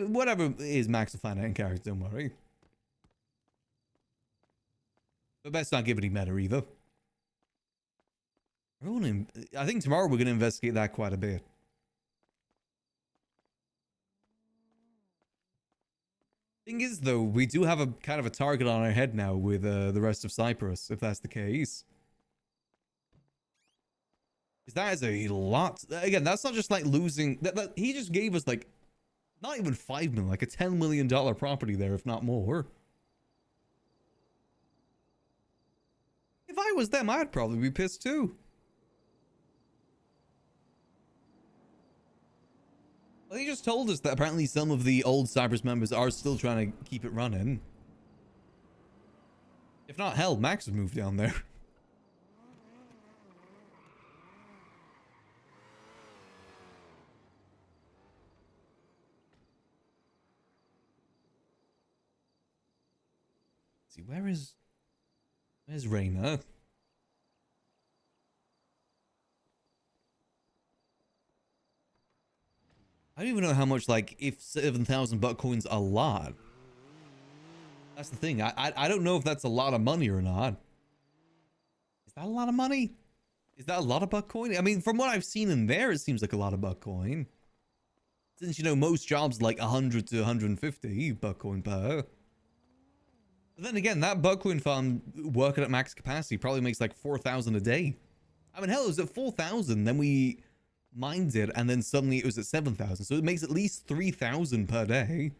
Whatever it is, Max will find out in character, don't worry. But best not give any meta either. I think tomorrow we're going to investigate that quite a bit. Thing is, though, we do have a kind of a target on our head now with the rest of Cyprus, if that's the case. Because that is a lot. Again, that's not just like losing. He just gave us like, not even 5 million, like a $10 million property there, if not more. If I was them, I'd probably be pissed too. Well, he just told us that apparently some of the old Cyprus members are still trying to keep it running. If not, hell, Max would move down there. See, where's Raina? I don't even know how much, like, if 7,000 buck coins a lot. That's the thing. I don't know if that's a lot of money or not. Is that a lot of money? Is that a lot of buck coin? I mean, from what I've seen in there, it seems like a lot of buck coin. Since, you know, most jobs like 100 to 150 buck coin per. But then again, that buck coin farm working at max capacity probably makes like 4,000 a day. I mean, hell, it was at 4,000, then we mined it, and then suddenly it was at 7,000. So it makes at least 3,000 per day.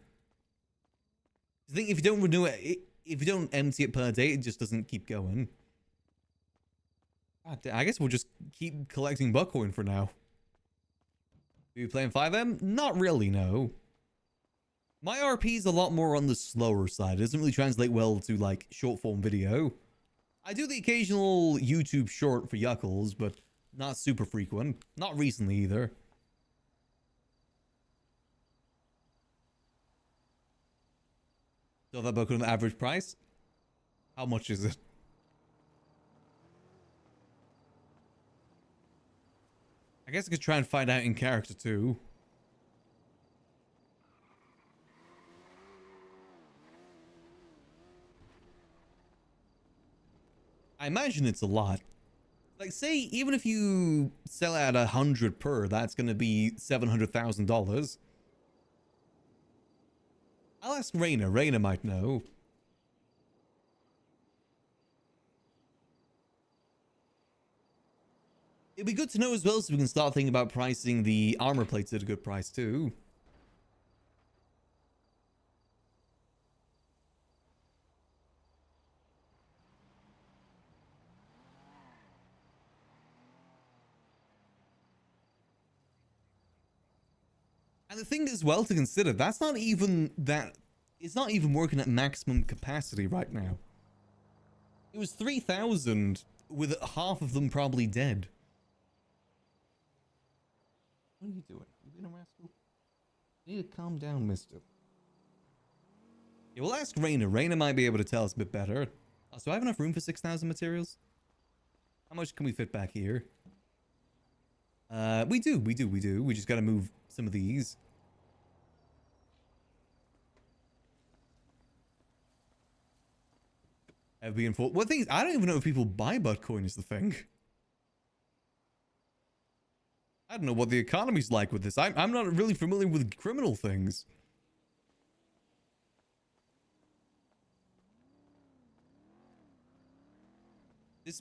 I think if you don't renew it, if you don't empty it per day, it just doesn't keep going. God damn, I guess we'll just keep collecting buck coin for now. Are you playing 5M? Not really, no. My RP is a lot more on the slower side. It doesn't really translate well to, like, short form video. I do the occasional YouTube short for Yuckles, but not super frequent. Not recently either. So that book on the average price? How much is it? I guess I could try and find out in character too. I imagine it's a lot. Like, say, even if you sell at 100 per, that's going to be $700,000. I'll ask Raina. Raina might know. It'd be good to know as well, so we can start thinking about pricing the armor plates at a good price too. And the thing as well to consider, that's not even that, it's not even working at maximum capacity right now. It was 3,000 with half of them probably dead. What are you doing? You being a rascal? You need to calm down, mister. Yeah, we'll ask Raina. Raina might be able to tell us a bit better. So I have enough room for 6,000 materials? How much can we fit back here? We do. We just gotta move some of these. Being full. Well, the thing is, I don't even know if people buy Bitcoin is the thing. I don't know what the economy's like with this. I'm not really familiar with criminal things. This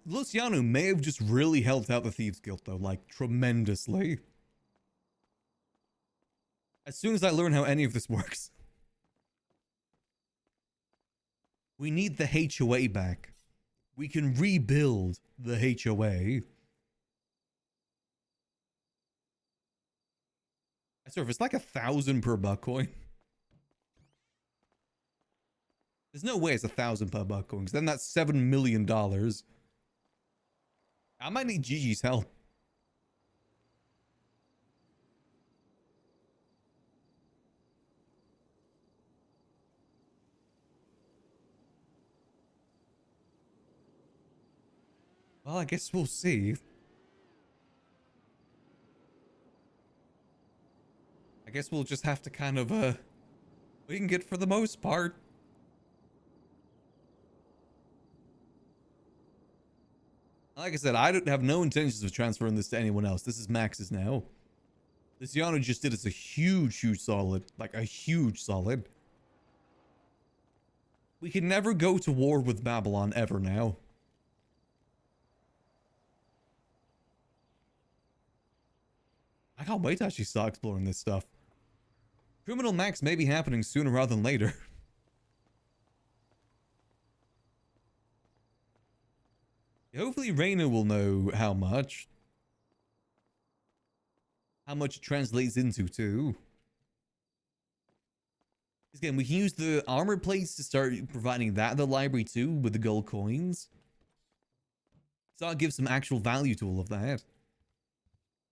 Luciano may have just really helped out the Thieves Guild though, like tremendously. As soon as I learn how any of this works. We need the HOA back. We can rebuild the HOA. I swear, if it's like 1,000 per buck coin. There's no way it's 1,000 per buck coin, because then that's $7 million. I might need Gigi's help. Well, I guess we'll see. I guess we'll just have to kind of, we can get for the most part. Like I said, I don't have no intentions of transferring this to anyone else. This is Max's now. This Yano just did us a huge solid. Like, a huge solid. We can never go to war with Babylon ever now. I can't wait to actually start exploring this stuff. Criminal Max may be happening sooner rather than later. Hopefully Raina will know how much. How much it translates into too. Again, we can use the armor plates to start providing that in the library too with the gold coins. So that gives some actual value to all of that.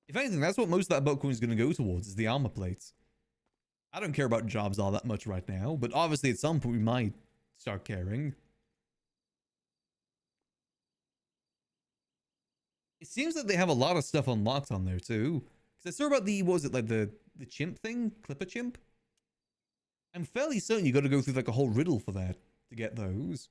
If anything, that's what most of that buck coin is going to go towards, is the armor plates. I don't care about jobs all that much right now, but obviously at some point we might start caring. It seems that they have a lot of stuff unlocked on there too. Because I saw about the, what was it, like the chimp thing? Clipper chimp? I'm fairly certain you got to go through like a whole riddle for that to get those.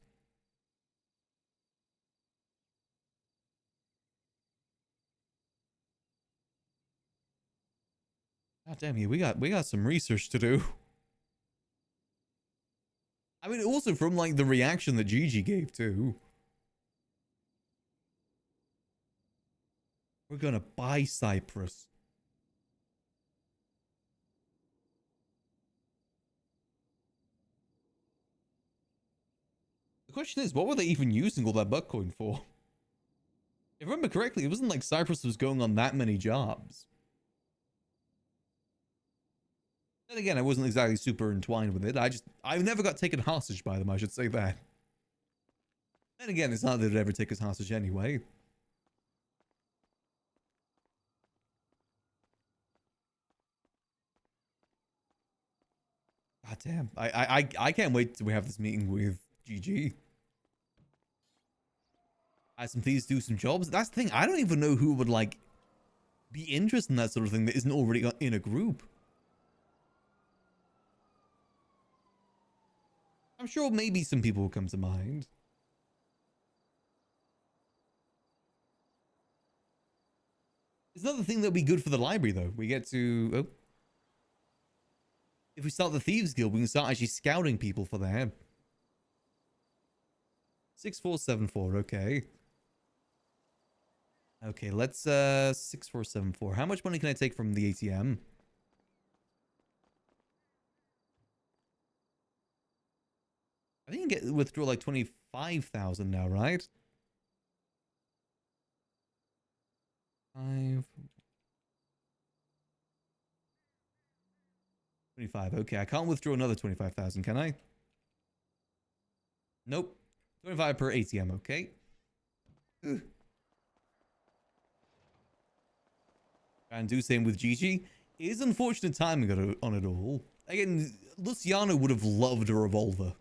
God damn you, we got some research to do. I mean, also from like the reaction that Gigi gave too. We're gonna buy Cyprus. The question is, what were they even using all that buck coin for? If I remember correctly, it wasn't like Cyprus was going on that many jobs. Then again, I wasn't exactly super entwined with it. I never got taken hostage by them, I should say that. Then again, it's not that they'd ever take us hostage anyway. God damn. I can't wait till we have this meeting with GG. Have some thieves do some jobs. That's the thing. I don't even know who would like be interested in that sort of thing that isn't already in a group. I'm sure maybe some people will come to mind. It's another thing that would be good for the library though. We get to... Oh. If we start the Thieves Guild, we can start actually scouting people for them. 6474, okay. Okay, let's 6474. How much money can I take from the ATM? I think you can withdraw like 25,000 now, right? 25. Okay, I can't withdraw another 25,000, can I? Nope. 25 per ATM, okay. Ugh. And do same with Gigi. It is unfortunate timing on it all. Again, Luciano would have loved a revolver.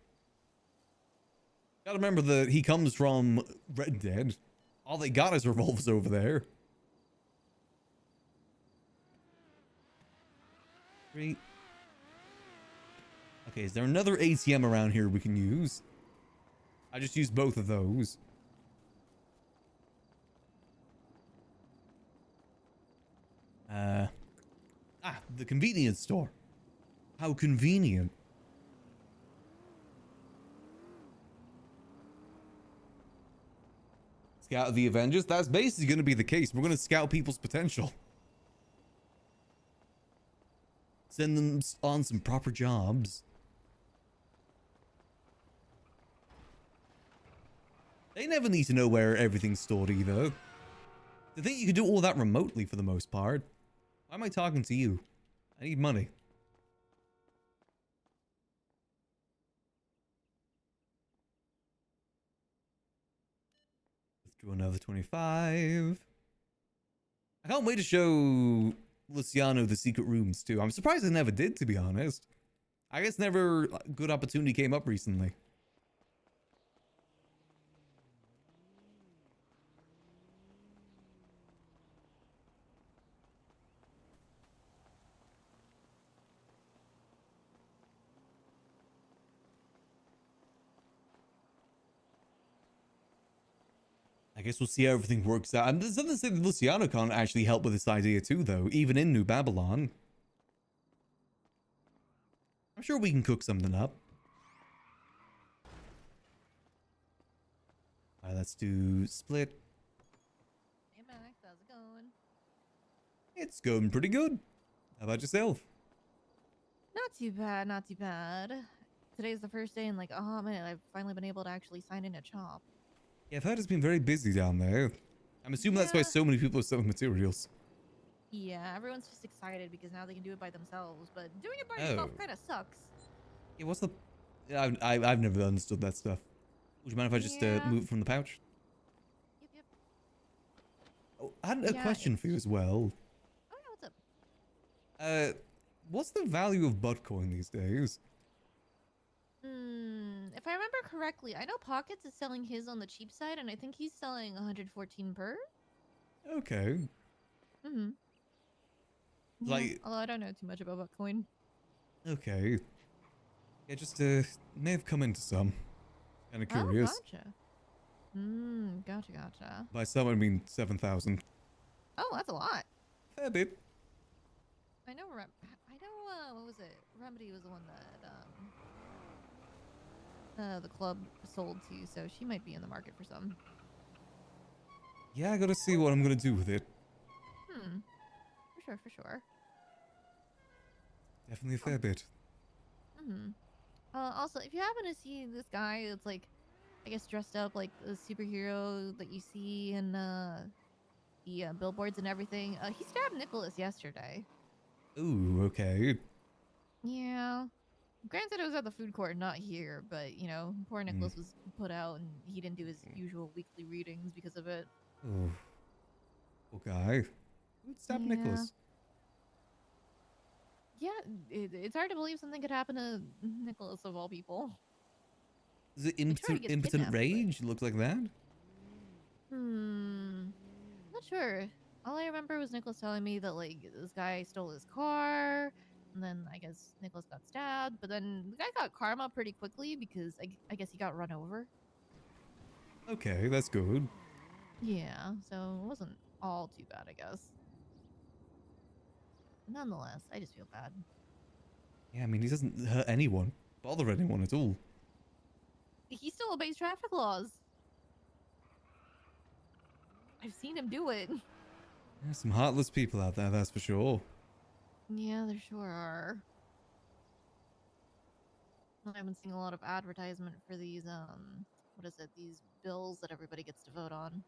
Gotta remember that he comes from Red Dead. All they got is revolvers over there. Great. Okay, is there another ATM around here we can use? I just used both of those. The convenience store. How convenient. Scout the Avengers. That's basically going to be the case. We're going to scout people's potential. Send them on some proper jobs. They never need to know where everything's stored either. They think you can do all that remotely for the most part. Why am I talking to you? I need money. Let's do another 25. I can't wait to show Luciano the secret rooms too. I'm surprised I never did, to be honest. I guess never a good opportunity came up recently. I guess we'll see how everything works out. And there's nothing to say that Luciano can't actually help with this idea too, though, even in New Babylon. I'm sure we can cook something up. Alright, let's do split. Hey Max, how's it going? It's going pretty good. How about yourself? Not too bad, not too bad. Today's the first day in like a hot minute I've finally been able to actually sign in a shop. Yeah, I've heard it's been very busy down there. I'm assuming that's why so many people are selling materials. Yeah, everyone's just excited because now they can do it by themselves, but doing it by yourself kind of sucks. Yeah, what's the... I've never understood that stuff. Would you mind if I just move it from the pouch? Yep, yep. Oh, I had a Yeah, question for you as well. Oh yeah, what's up? What's the value of Butcoin these days? If I remember correctly, I know Pockets is selling his on the cheap side, and I think he's selling 114 per. Okay. Mm-hmm. Yeah, Like, although I don't know too much about Bitcoin. okay. Yeah, just may have come into some. Kind of Oh, curious. gotcha. Gotcha. By some, I mean 7,000. Oh, that's a lot. Fair bit. I know. What was it? Remedy was the one that the club sold to, so she might be in the market for some. Yeah, I gotta see what I'm gonna do with it. For sure. Definitely a fair bit. Also, if you happen to see this guy that's like, I guess dressed up like a superhero that you see in the billboards and everything, he stabbed Nicholas yesterday. Ooh, okay. Yeah. Granted, it was at the food court, not here, but you know, poor Nicholas was put out and he didn't do his usual weekly readings because of it. Oh. Poor guy. Who'd stab Nicholas? Yeah, it's hard to believe something could happen to Nicholas of all people. Is it impotent rage? Looks like that? Not sure. All I remember was Nicholas telling me that like this guy stole his car, and then I guess Nicholas got stabbed, but then the guy got karma pretty quickly because I guess he got run over. Okay, that's good. Yeah, so it wasn't all too bad, I guess. Nonetheless, I just feel bad. Yeah, I mean, he doesn't hurt anyone, bother anyone at all. He still obeys traffic laws. I've seen him do it. Yeah, some heartless people out there, that's for sure. Yeah, there sure are. I've been seeing a lot of advertisement for these, what is it, these bills that everybody gets to vote on.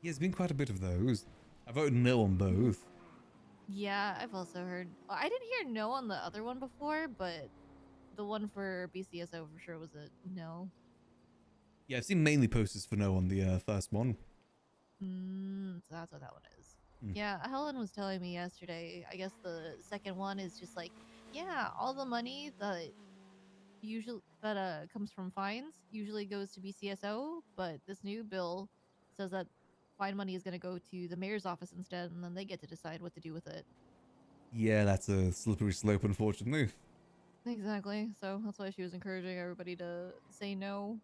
Yeah, there's been quite a bit of those. I voted no on both. Yeah, I've also heard. Well, I didn't hear no on the other one before, but the one for BCSO for sure was a no. Yeah, I've seen mainly posters for no on the first one. So that's what that one is. Yeah, Helen was telling me yesterday. I guess the second one is just like, yeah, all the money that comes from fines usually goes to BCSO, but this new bill says that fine money is going to go to the mayor's office instead, and then they get to decide what to do with it. Yeah, that's a slippery slope, unfortunately. Exactly. So that's why she was encouraging everybody to say no.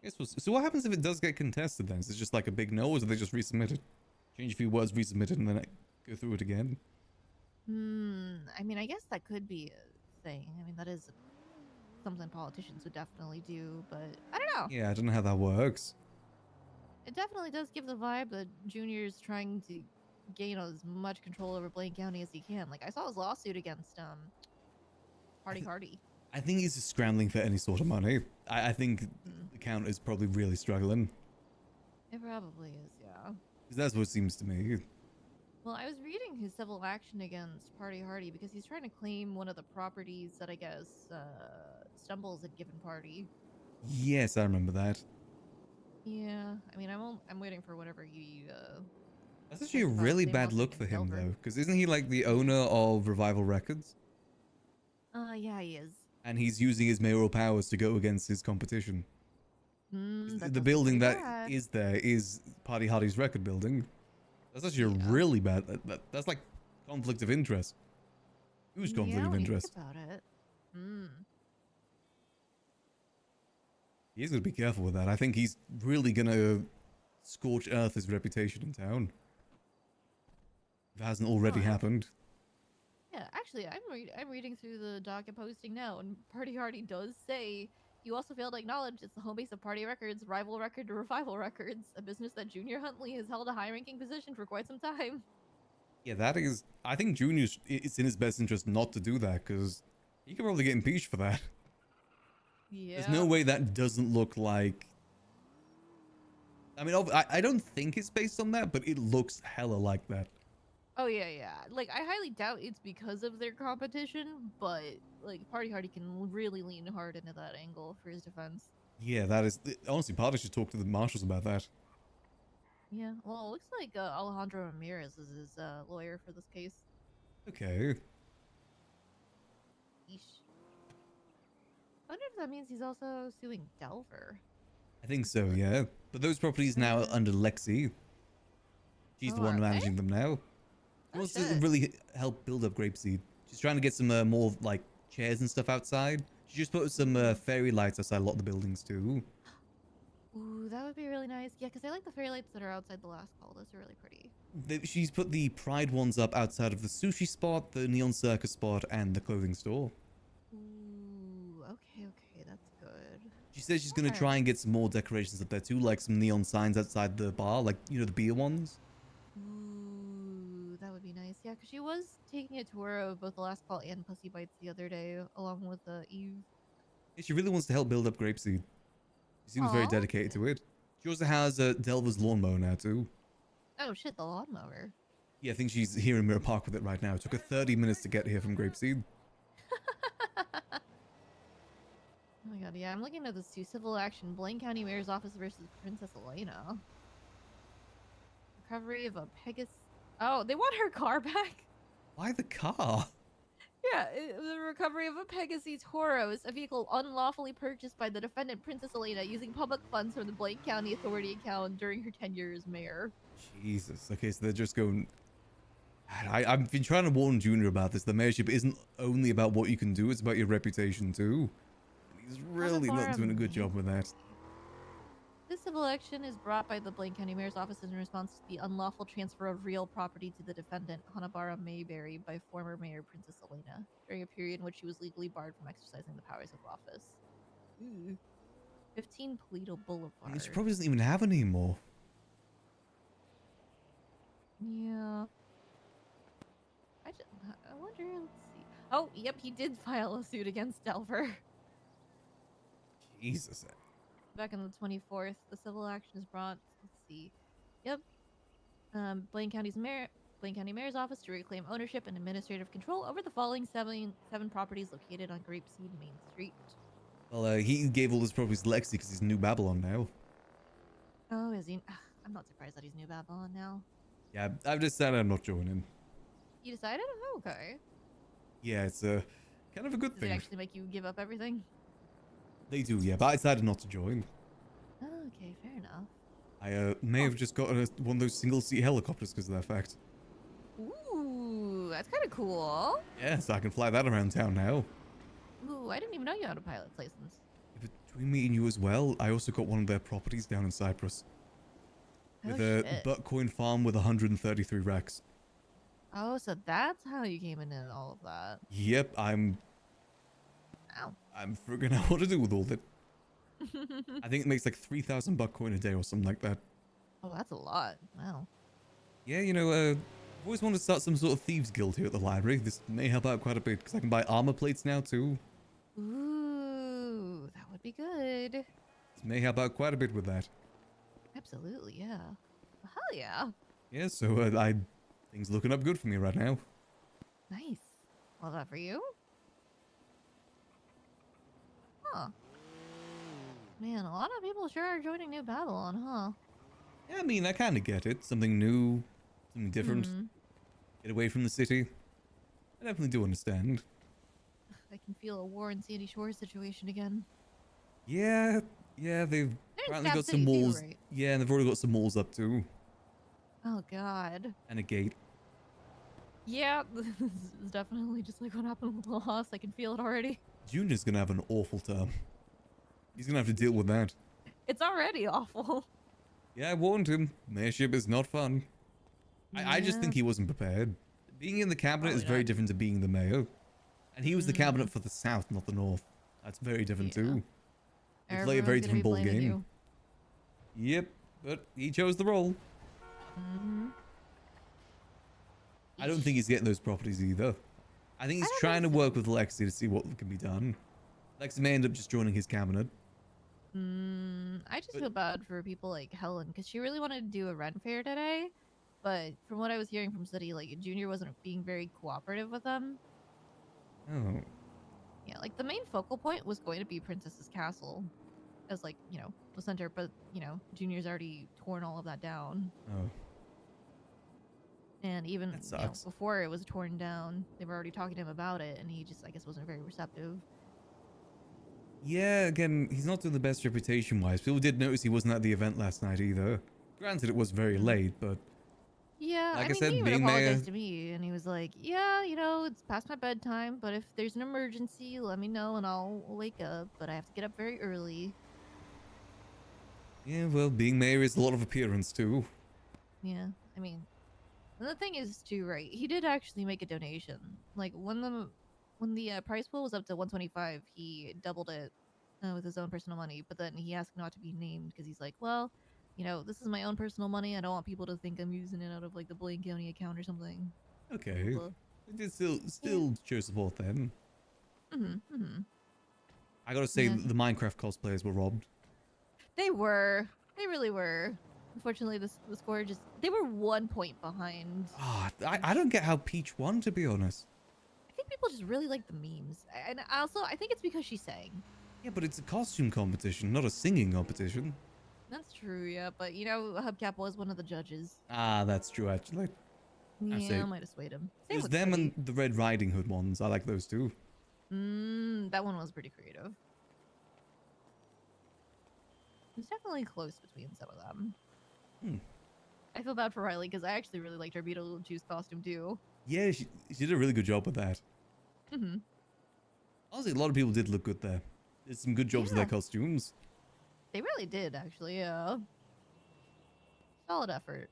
Yes, so what happens if it does get contested then? Is it just like a big no, or do they just resubmit it? Change a few words, resubmit it, and then go through it again? I mean, I guess that could be a thing. I mean, that is something politicians would definitely do, but I don't know. Yeah, I don't know how that works. It definitely does give the vibe that Junior's trying to gain as much control over Blaine County as he can. Like, I saw his lawsuit against Party Hardy. I think he's just scrambling for any sort of money. I think the count is probably really struggling. It probably is, yeah. Because that's what it seems to me. Well, I was reading his civil action against Party Hardy because he's trying to claim one of the properties that I guess Stumbles had given Party. Yes, I remember that. Yeah, I mean, I'm waiting for whatever he. That's actually a really bad look for him, though, because isn't he like the owner of Revival Records? Yeah, he is. And he's using his mayoral powers to go against his competition. The building that is there is Party Hardy's record building. That's actually a really bad. That's like conflict of interest. Huge conflict of interest. Think about it. He's gonna be careful with that. I think he's really gonna scorch earth his reputation in town. If it hasn't already happened. Yeah, actually, I'm reading through the docket posting now, and Party Hardy does say you also failed to acknowledge it's the home base of Party Records, rival record to Revival Records, a business that Junior Huntley has held a high-ranking position for quite some time. Yeah, that is. I think Junior's. It's in his best interest not to do that because he could probably get impeached for that. Yeah. There's no way that doesn't look like. I mean, I don't think it's based on that, but it looks hella like that. Oh yeah, yeah. Like I highly doubt it's because of their competition, but like Party Hardy can really lean hard into that angle for his defense. Yeah, that is honestly. Party should talk to the marshals about that. Yeah. Well, it looks like Alejandro Ramirez is his lawyer for this case. Okay. Yeesh. I wonder if that means he's also suing Delver. I think so. Yeah, but those properties now are under Lexi. She's the Oh, one are they? managing them now. She wants to shit. really help build up Grapeseed. She's trying to get some more like chairs and stuff outside. She just put some fairy lights outside a lot of the buildings too. Ooh, that would be really nice. Yeah, because I like the fairy lights that are outside the last call. Those are really pretty. She's put the Pride ones up outside of the sushi spot, the Neon Circus spot, and the clothing store. Ooh, okay, that's good. She says she's gonna Alright. try and get some more decorations up there too, like some neon signs outside the bar, like you know the beer ones. Ooh, that would be nice. Yeah, because she was taking a tour of both the last call and Pussy Bites the other day, along with Eve. Yeah, she really wants to help build up Grapeseed. She seems very Aw. dedicated to it. She also has Delver's lawnmower now too. Oh shit, the lawnmower. Yeah, I think she's here in Mirror Park with it right now. It took her 30 minutes to get here from Grapeseed. Oh my god, yeah, I'm looking at this too. Civil action, Blaine County Mayor's Office versus Princess Elena. Recovery of a Pegasus. Oh, they want her car back? Why the car? Yeah, the recovery of a Pegasus Toros, a vehicle unlawfully purchased by the defendant Princess Elena using public funds from the Blaine County Authority account during her tenure as mayor. Jesus. Okay, so they're just going... I've been trying to warn Junior about this. The mayorship isn't only about what you can do, it's about your reputation too. And he's really not doing a good job with that. This civil action is brought by the Blaine County Mayor's Office in response to the unlawful transfer of real property to the defendant, Hanabara Mayberry, by former Mayor Princess Elena, during a period in which she was legally barred from exercising the powers of office. Ooh. 15 Polito Boulevard. I mean, she probably doesn't even have any more. Yeah. I wonder, let's see. Oh, yep, he did file a suit against Delver. Jesus. Back on the 24th, the civil action is brought. Let's see. Yep. Blaine County Mayor's Office to reclaim ownership and administrative control over the following seven properties located on Grapeseed Main Street. Well, he gave all his properties to Lexi because he's New Babylon now. Oh, is he? I'm not surprised that he's New Babylon now. Yeah, I've decided I'm not joining. You decided? Oh, okay. Yeah, it's kind of a good Does thing. it actually make you give up everything? They do, yeah, but I decided not to join. Oh, okay, fair enough. I may have just got one of those single-seat helicopters because of that fact. Ooh, that's kind of cool. Yeah, so I can fly that around town now. Ooh, I didn't even know you had a pilot's license. Between me and you as well, I also got one of their properties down in Cyprus. With a shit. Buckcoin farm with 133 racks. Oh, so that's how you came in and all of that. Yep, I'm figuring out what to do with all that. I think it makes like 3,000 Buckcoin a day or something like that. Oh, that's a lot. Wow. Yeah, you know, I've always wanted to start some sort of thieves guild here at the library. This may help out quite a bit because I can buy armor plates now too. Ooh, that would be good. This may help out quite a bit with that. Absolutely, yeah. Well, hell yeah. Yeah, so things looking up good for me right now. Nice. Well, that for you? Huh. Man, a lot of people sure are joining New Babylon, huh? Yeah, I mean, I kind of get it. Something new, something different. Mhm. Get away from the city. I definitely do understand. I can feel a war in Sandy Shores situation again. Yeah, they've They're in apparently Scab got City some too, walls. right? Yeah, and they've already got some walls up too. Oh, God. And a gate. Yeah, this is definitely just like what happened with Lost. I can feel it already. Junior's gonna have an awful term. He's gonna have to deal with that. It's already awful. Yeah, I warned him. Mayorship is not fun. I just Yeah. think he wasn't prepared. Being in the cabinet is Probably very not. different to being the mayor. And he was the cabinet for the south, not the north. That's very different too. They play a very Everyone's gonna different be ball blaming game. Yep, but he chose the role. Mm-hmm. I don't think he's getting those properties either. I think he's trying to work with Lexi to see what can be done. Lexi may end up just joining his cabinet. I just feel bad for people like Helen because she really wanted to do a Ren fair today, But from what I was hearing from City, like Junior wasn't being very cooperative with them. Oh. Yeah, like the main focal point was going to be Princess's Castle as like, you know, the center, but you know, Junior's already torn all of that down. Oh. And even That you know, sucks. before it was torn down, they were already talking to him about it, and he just, I guess, wasn't very receptive. Yeah, again, he's not doing the best reputation-wise. People did notice he wasn't at the event last night either. Granted, it was very late, but Yeah, like I I mean, said, he even being mayor, apologized to me, and he was like, "Yeah, you know, it's past my bedtime, but if there's an emergency, let me know, and I'll wake up. But I have to get up very early." yeah, well, being mayor is a lot of appearance too. Yeah, I mean, and the thing is too, right? He did actually make a donation. Like when the prize pool was up to 125, he doubled it with his own personal money. But then he asked not to be named because he's like, well, you know, this is my own personal money. I don't want people to think I'm using it out of like the Blaine County account or something. Okay, Blah. it is still show support then. Mm-hmm. I gotta say, Yeah. the Minecraft cosplayers were robbed. They were. They really were. Unfortunately, the score just, they were 1 point behind. Ah, I don't get how Peach won, to be honest. I think people just really like the memes, and also I think it's because she sang. Yeah, but it's a costume competition, not a singing competition. That's true, yeah, but you know, Hubcap was one of the judges. Ah, that's true, actually. Yeah, I might have swayed him. It Same was with them Cody. and the Red Riding Hood ones. I like those too. That one was pretty creative. It's definitely close between some of them. I feel bad for Riley because I actually really liked her Beetlejuice costume too. Yeah, she did a really good job with that. Mm-hmm. Honestly, a lot of people did look good there. Did some good jobs with their costumes. They really did, actually, yeah. Solid effort.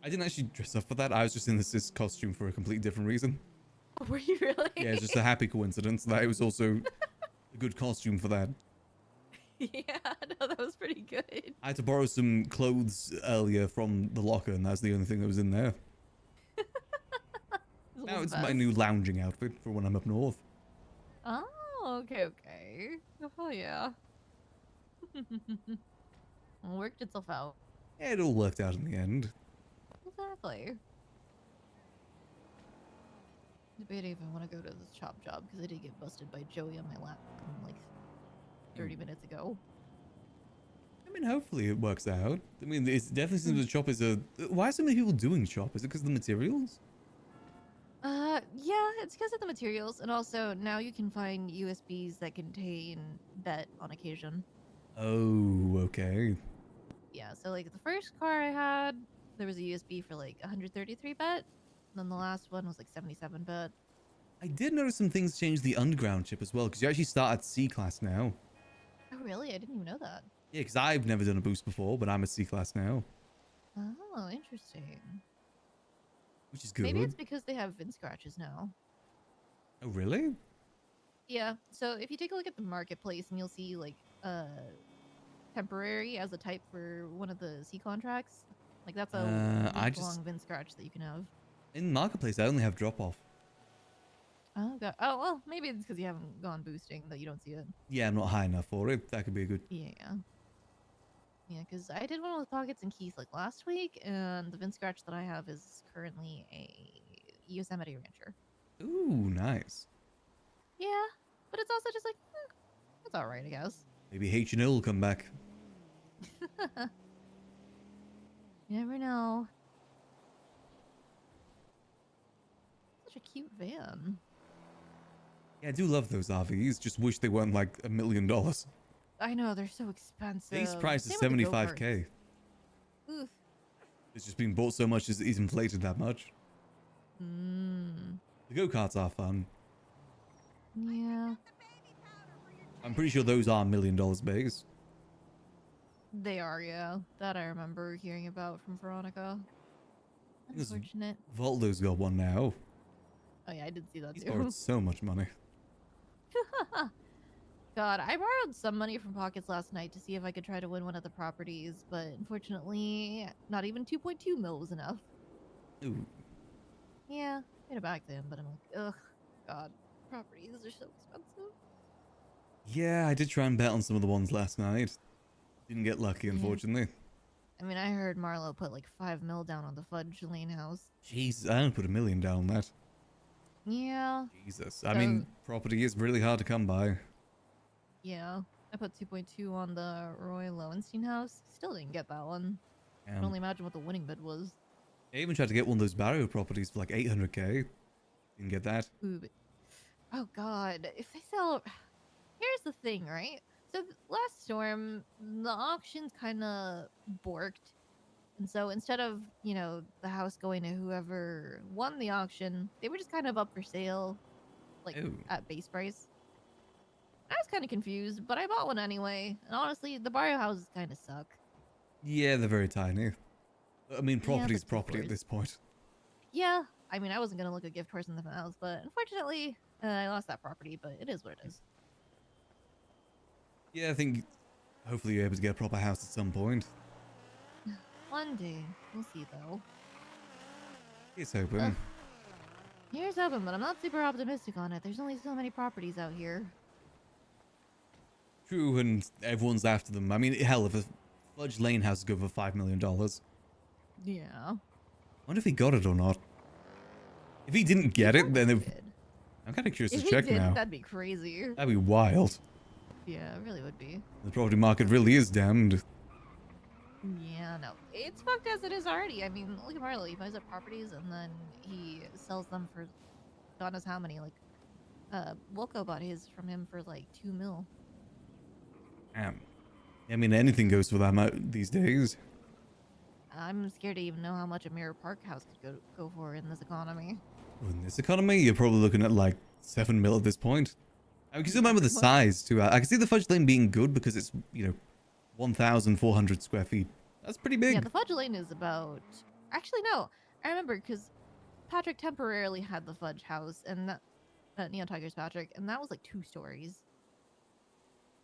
I didn't actually dress up for that. I was just in this costume for a completely different reason. Were you really? Yeah, it's just a happy coincidence that it was also a good costume for that. Yeah, no, that was pretty good. I had to borrow some clothes earlier from the locker, and that's the only thing that was in there. Now it's my new lounging outfit for when I'm up north. Oh, okay, okay. Oh, yeah. Well, worked itself out. Yeah, it all worked out in the end. Exactly. Debating if I want to go to this chop job because I did get busted by Joey on my lap like 30 minutes ago. I mean, hopefully it works out. I mean, it definitely seems the shop is a... Why are so many people doing shop? Is it because of the materials? Yeah, it's because of the materials, and also now you can find USBs that contain bet on occasion. Oh, okay. Yeah, so like the first car I had, there was a USB for like 133 bet, and then the last one was like 77 bet. I did notice some things changed the underground chip as well, because you actually start at C-class now. Oh, really? I didn't even know that. Yeah, because I've never done a boost before, but I'm at C-class now, Oh, interesting. which is good. Maybe it's because they have VIN scratches now. Oh, really? Yeah, so if you take a look at the marketplace and you'll see like temporary as a type for one of the C contracts. Like that's a long VIN scratch that you can have. In Marketplace, I only have drop-off. Oh god. Oh well, maybe it's because you haven't gone boosting that you don't see it. Yeah, I'm not high enough for it. That could be a good... Yeah. Yeah, because I did one with pockets and keys like last week, and the VIN scratch that I have is currently a Yosemite Rancher. Ooh, nice. Yeah, but it's also just like, it's all right, I guess. Maybe H&O will come back. You never know. Such a cute van. Yeah, I do love those RVs. Just wish they weren't like $1 million. I know, they're so expensive. Base price is Same with the 75k. Oof. It's just been bought so much, it's inflated that much. Mm. The go-karts are fun. Yeah. I'm pretty sure those are $1 million base. They are, yeah. That I remember hearing about from Veronica. Because Unfortunate. Voldo's got one now. Oh yeah, I did see that He's too. borrowed so much money. God, I borrowed some money from Pockets last night to see if I could try to win one of the properties, but unfortunately, not even 2.2 mil was enough. Ooh. Yeah, I made it back then, but I'm like, ugh, God, properties are so expensive. Yeah, I did try and bet on some of the ones last night. Didn't get lucky, unfortunately. I mean, I heard Marlo put like 5 mil down on the Fudge Lane house. Jeez, I don't put $1 million down on that. Yeah. Jesus. I mean, property is really hard to come by. Yeah. I put 2.2 on the Roy Lowenstein house. Still didn't get that one. I can Um, only imagine what the winning bid was. I even tried to get one of those barrio properties for like 800k. Didn't get that. Ooh, but... Oh god, if they sell... Here's the thing, right? So last storm, the auctions kind of borked. And so instead of, you know, the house going to whoever won the auction, they were just kind of up for sale, like, at base price. I was kind of confused, but I bought one anyway. And honestly, the barrio houses kind of suck. Yeah, they're very tiny. I mean, property's but property at this point. Yeah, I mean, I wasn't going to look a gift horse in the mouth, but unfortunately, I lost that property, but it is what it is. Yeah, I think hopefully you're able to get a proper house at some point. One day. We'll see, though. Here's hoping. Here's hoping, but I'm not super optimistic on it. There's only so many properties out here. True, and everyone's after them. I mean, hell, if a Fudge Lane house go for $5 million. Yeah. I wonder if he got it or not. If he didn't get it, then I'm kind of curious If to he check did, now. that'd be crazy. That'd be wild. Yeah, it really would be. The property market really is damned. Yeah, no. It's fucked as it is already. I mean, look at Marlo. He buys up properties and then he sells them for God knows how many. Like, Wilco bought his from him for like 2 mil. Damn. I mean, anything goes for that much these days. I'm scared to even know how much a Mirror Park house could go for in this economy. In this economy, you're probably looking at like 7 mil at this point. I mean, because remember the size too. I can see the Fudge Lane being good because it's, you know, 1,400 square feet. That's pretty big. Yeah, the Fudge Lane is about... Actually, no. I remember because Patrick temporarily had the Fudge house and that... Neon Tiger's Patrick, and that was like 2 stories.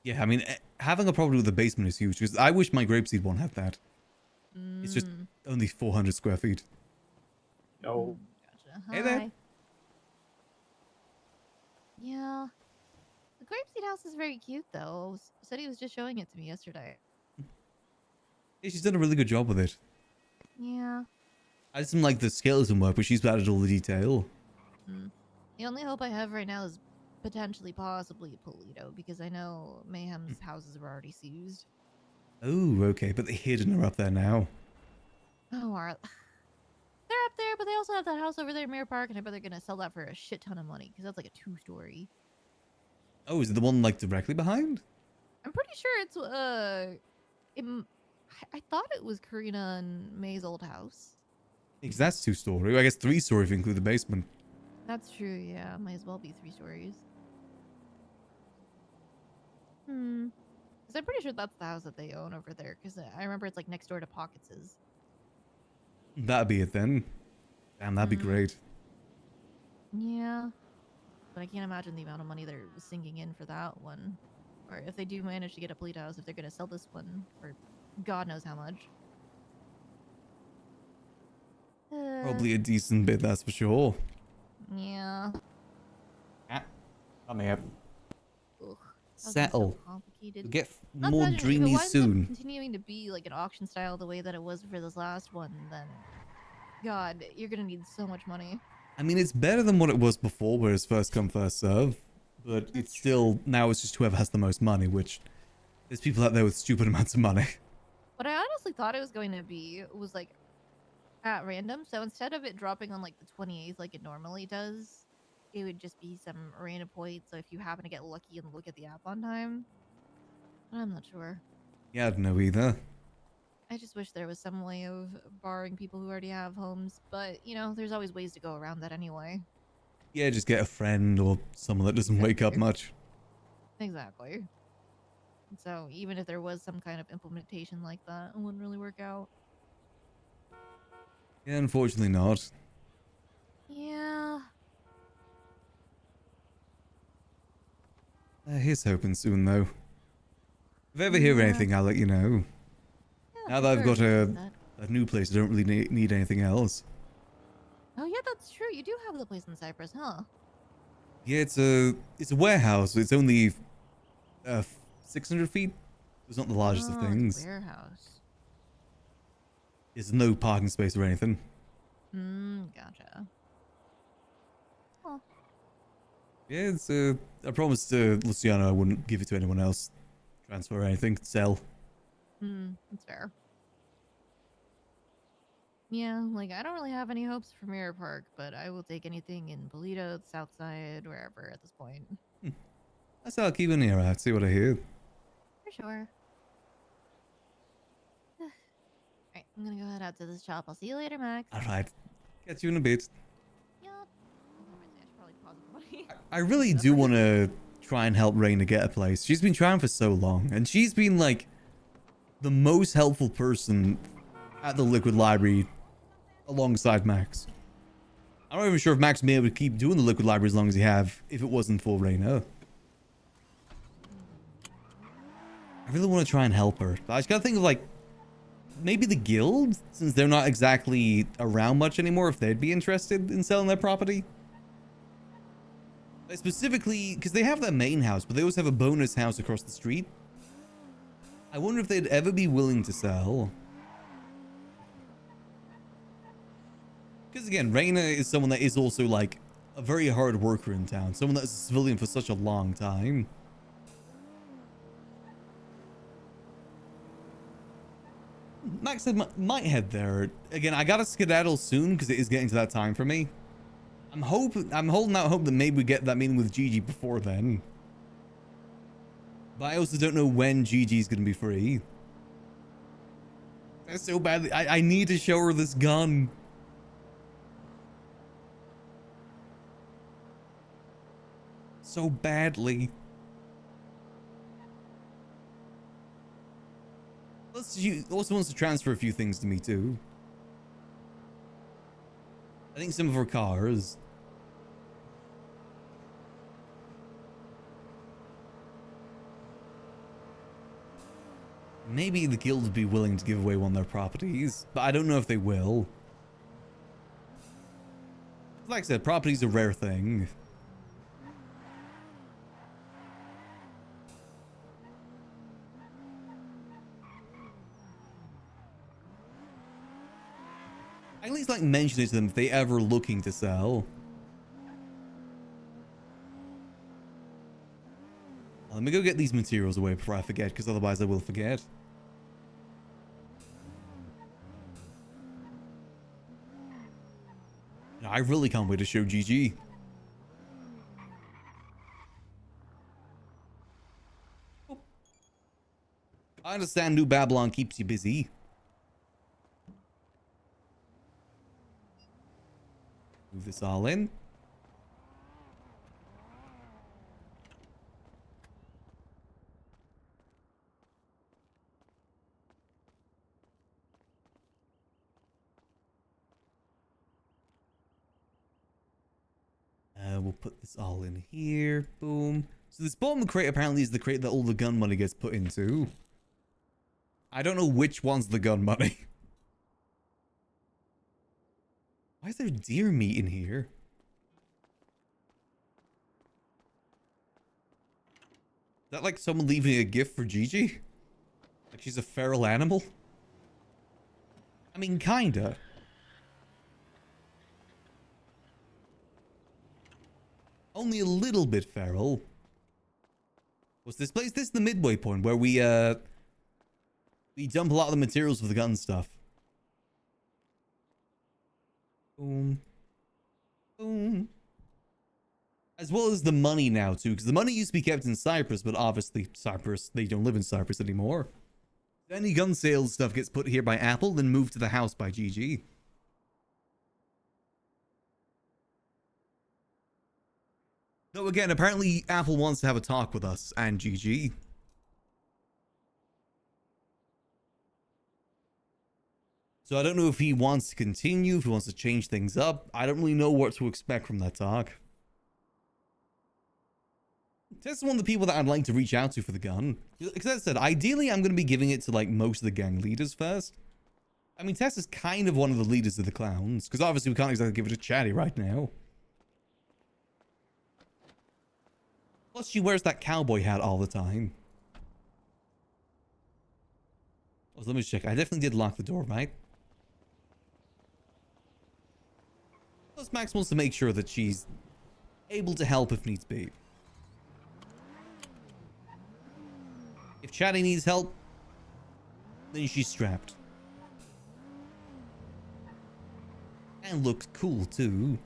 Yeah, I mean, having a property with a basement is huge. Because I wish my Grapeseed one had that. It's just only 400 square feet. No. Gotcha. Hey there. Hi. Yeah. The Grapeseed house is very cute, though. Said he was just showing it to me yesterday. Yeah, she's done a really good job with it. Yeah. I just didn't like the scale doesn't work, but she's added all the detail. The only hope I have right now is potentially, possibly Polito, because I know Mayhem's houses were already seized. Oh, okay, but the hidden are up there now. Oh, they're up there, but they also have that house over there in Mirror Park, and I bet they're gonna sell that for a shit ton of money, because that's like a 2-story. Oh, is it the one like directly behind? I'm pretty sure it's I thought it was Karina and May's old house. Because that's 2-story. I guess 3-story if you include the basement. That's true, yeah. Might as well be 3 stories. Because I'm pretty sure that's the house that they own over there. Because I remember it's like next door to Pockets's. That'd be it then. Damn, that'd be great. Yeah. But I can't imagine the amount of money they're sinking in for that one. Or if they do manage to get a Polito house, if they're going to sell this one for God knows how much. Probably a decent bit, that's for sure. Yeah. Come here. Ugh, Settle. complicated. You'll get Not to more mention, if it dreamy winds up soon. continuing to be like an auction style the way that it was for this last one, then God, you're gonna need so much money. I mean, it's better than what it was before, where it's first come, first serve. But it's still, now it's just whoever has the most money, which there's people out there with stupid amounts of money. What I honestly thought it was going to be was like at random. So instead of it dropping on like the 28th like it normally does, it would just be some random point. So if you happen to get lucky and look at the app on time, I'm not sure. Yeah, I don't know either. I just wish there was some way of barring people who already have homes, but you know, there's always ways to go around that anyway. Yeah, just get a friend or someone that doesn't wake up much. Exactly. So even if there was some kind of implementation like that, it wouldn't really work out. Yeah, unfortunately not. Yeah. Here's hoping soon, though. If I ever hear anything, I'll let you know. Now that I've got a new place, I don't really need anything else. Oh yeah, that's true. You do have the place in Cyprus, huh? Yeah, it's a warehouse. It's only 600 feet. It's not the largest of things. Warehouse. There's no parking space or anything. Gotcha. Yeah, it's I promised Luciano I wouldn't give it to anyone else. Transfer or anything. Sell. That's fair. Yeah, like I don't really have any hopes for Mirror Park, but I will take anything in Polito, the South Side, wherever at this point. That's how I'll keep an ear out, see what I hear. For sure. Alright, I'm gonna go head out to this shop. I'll see you later, Max. Alright. Catch you in a bit. Yup. I should probably pause the money. I really do want to try and help Raina get a place. She's been trying for so long, and she's been like the most helpful person at the Liquid Library alongside Max. I'm not even sure if Max would be able to keep doing the Liquid Library as long as he have if it wasn't for Raina. I really want to try and help her. But I just gotta think of like maybe the guild, since they're not exactly around much anymore, if they'd be interested in selling their property. Like specifically, because they have their main house, but they also have a bonus house across the street. I wonder if they'd ever be willing to sell. Because again, Raina is someone that is also like a very hard worker in town. Someone that's a civilian for such a long time. Max said might head there. Again, I gotta skedaddle soon because it is getting to that time for me. I'm holding out hope that maybe we get that meeting with Gigi before then. But I also don't know when Gigi's gonna be free. That's so badly. I need to show her this gun. So badly. She also wants to transfer a few things to me too. I think some of her cars. Maybe the guild would be willing to give away one of their properties, but I don't know if they will. Like I said, property's a rare thing. I at least like mention it to them if they ever looking to sell. Let me go get these materials away before I forget, because otherwise I will forget. I really can't wait to show Gigi. Oh. I understand New Babylon keeps you busy. Move this all in. We'll put this all in here. Boom. So this bottom crate apparently is the crate that all the gun money gets put into. I don't know which one's the gun money. Why is there deer meat in here? Is that like someone leaving a gift for Gigi? Like she's a feral animal? I mean, kinda. Only a little bit feral. What's this place? This is the midway point where we dump a lot of the materials for the gun stuff. Boom. Boom. As well as the money now too, because the money used to be kept in Cyprus, but obviously Cyprus, they don't live in Cyprus anymore. If any gun sales stuff gets put here by Apple, then moved to the house by Gigi. Though again, apparently Apple wants to have a talk with us and Gigi. So I don't know if he wants to continue, if he wants to change things up. I don't really know what to expect from that talk. Tess is one of the people that I'd like to reach out to for the gun. Because as I said, ideally I'm going to be giving it to like most of the gang leaders first. I mean, Tess is kind of one of the leaders of the clowns. Because obviously we can't exactly give it to Chatty right now. Plus she wears that cowboy hat all the time. Oh, so let me check. I definitely did lock the door, right? Plus, Max wants to make sure that she's able to help if needs be. If Chatty needs help, then she's strapped. And looks cool too.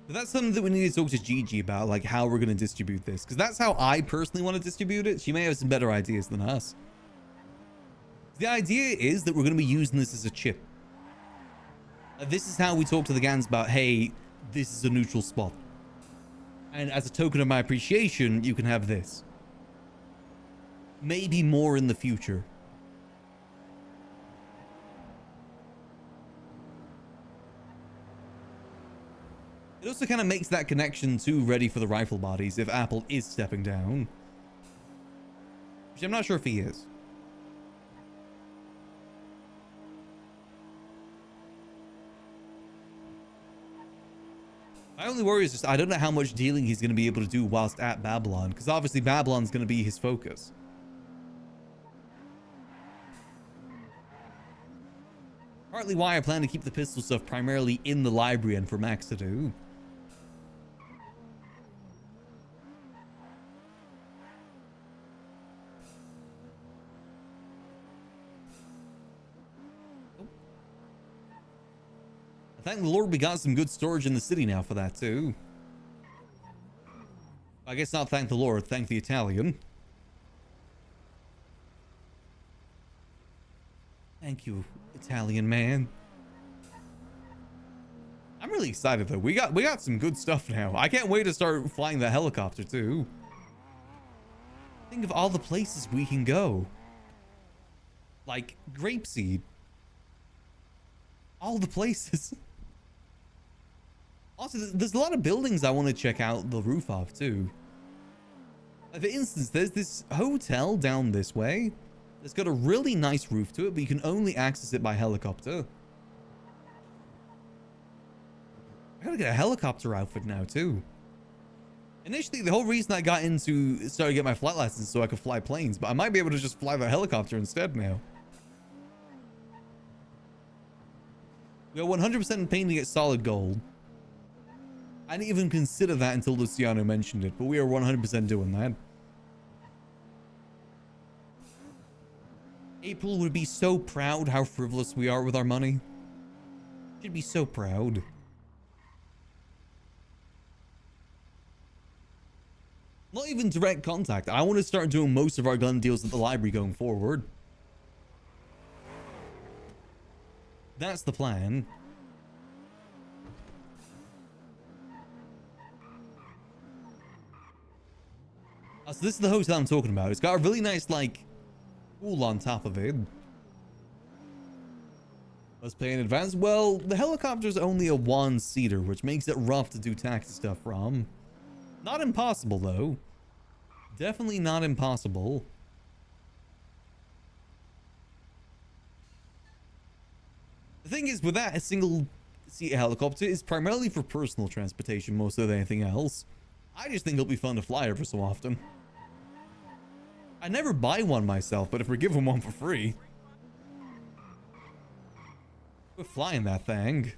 But that's something that we need to talk to Gigi about, like how we're going to distribute this. Because that's how I personally want to distribute it. She may have some better ideas than us. The idea is that we're going to be using this as a chip. This is how we talk to the Gans about, hey, this is a neutral spot. And as a token of my appreciation, you can have this. Maybe more in the future. It also kind of makes that connection to ready for the rifle bodies if Apple is stepping down. Which I'm not sure if he is. My only worry is just I don't know how much dealing he's going to be able to do whilst at Babylon, because obviously Babylon's going to be his focus. Partly why I plan to keep the pistol stuff primarily in the library and for Max to do. Thank the Lord we got some good storage in the city now for that too. I guess not thank the Lord, thank the Italian. Thank you, Italian man. I'm really excited though. We got some good stuff now. I can't wait to start flying the helicopter too. Think of all the places we can go. Like Grapeseed. All the places. Also, there's a lot of buildings I want to check out the roof of too. Like for instance, there's this hotel down this way. It's got a really nice roof to it, but you can only access it by helicopter. I gotta get a helicopter outfit now too. Initially, the whole reason I got into started to get my flight license so I could fly planes, but I might be able to just fly the helicopter instead now. We are 100% painting it solid gold. I didn't even consider that until Luciano mentioned it, but we are 100% doing that. April would be so proud how frivolous we are with our money. She'd be so proud. Not even direct contact. I want to start doing most of our gun deals at the library going forward. That's the plan. So this is the hotel I'm talking about. It's got a really nice, like, pool on top of it. Let's pay in advance. Well, the helicopter's only a one-seater, which makes it rough to do taxi stuff from. Not impossible, though. Definitely not impossible. The thing is, with that, a single-seat helicopter is primarily for personal transportation, most than anything else. I just think it'll be fun to fly every so often. I never buy one myself, but if we're given one for free, we're flying that thing.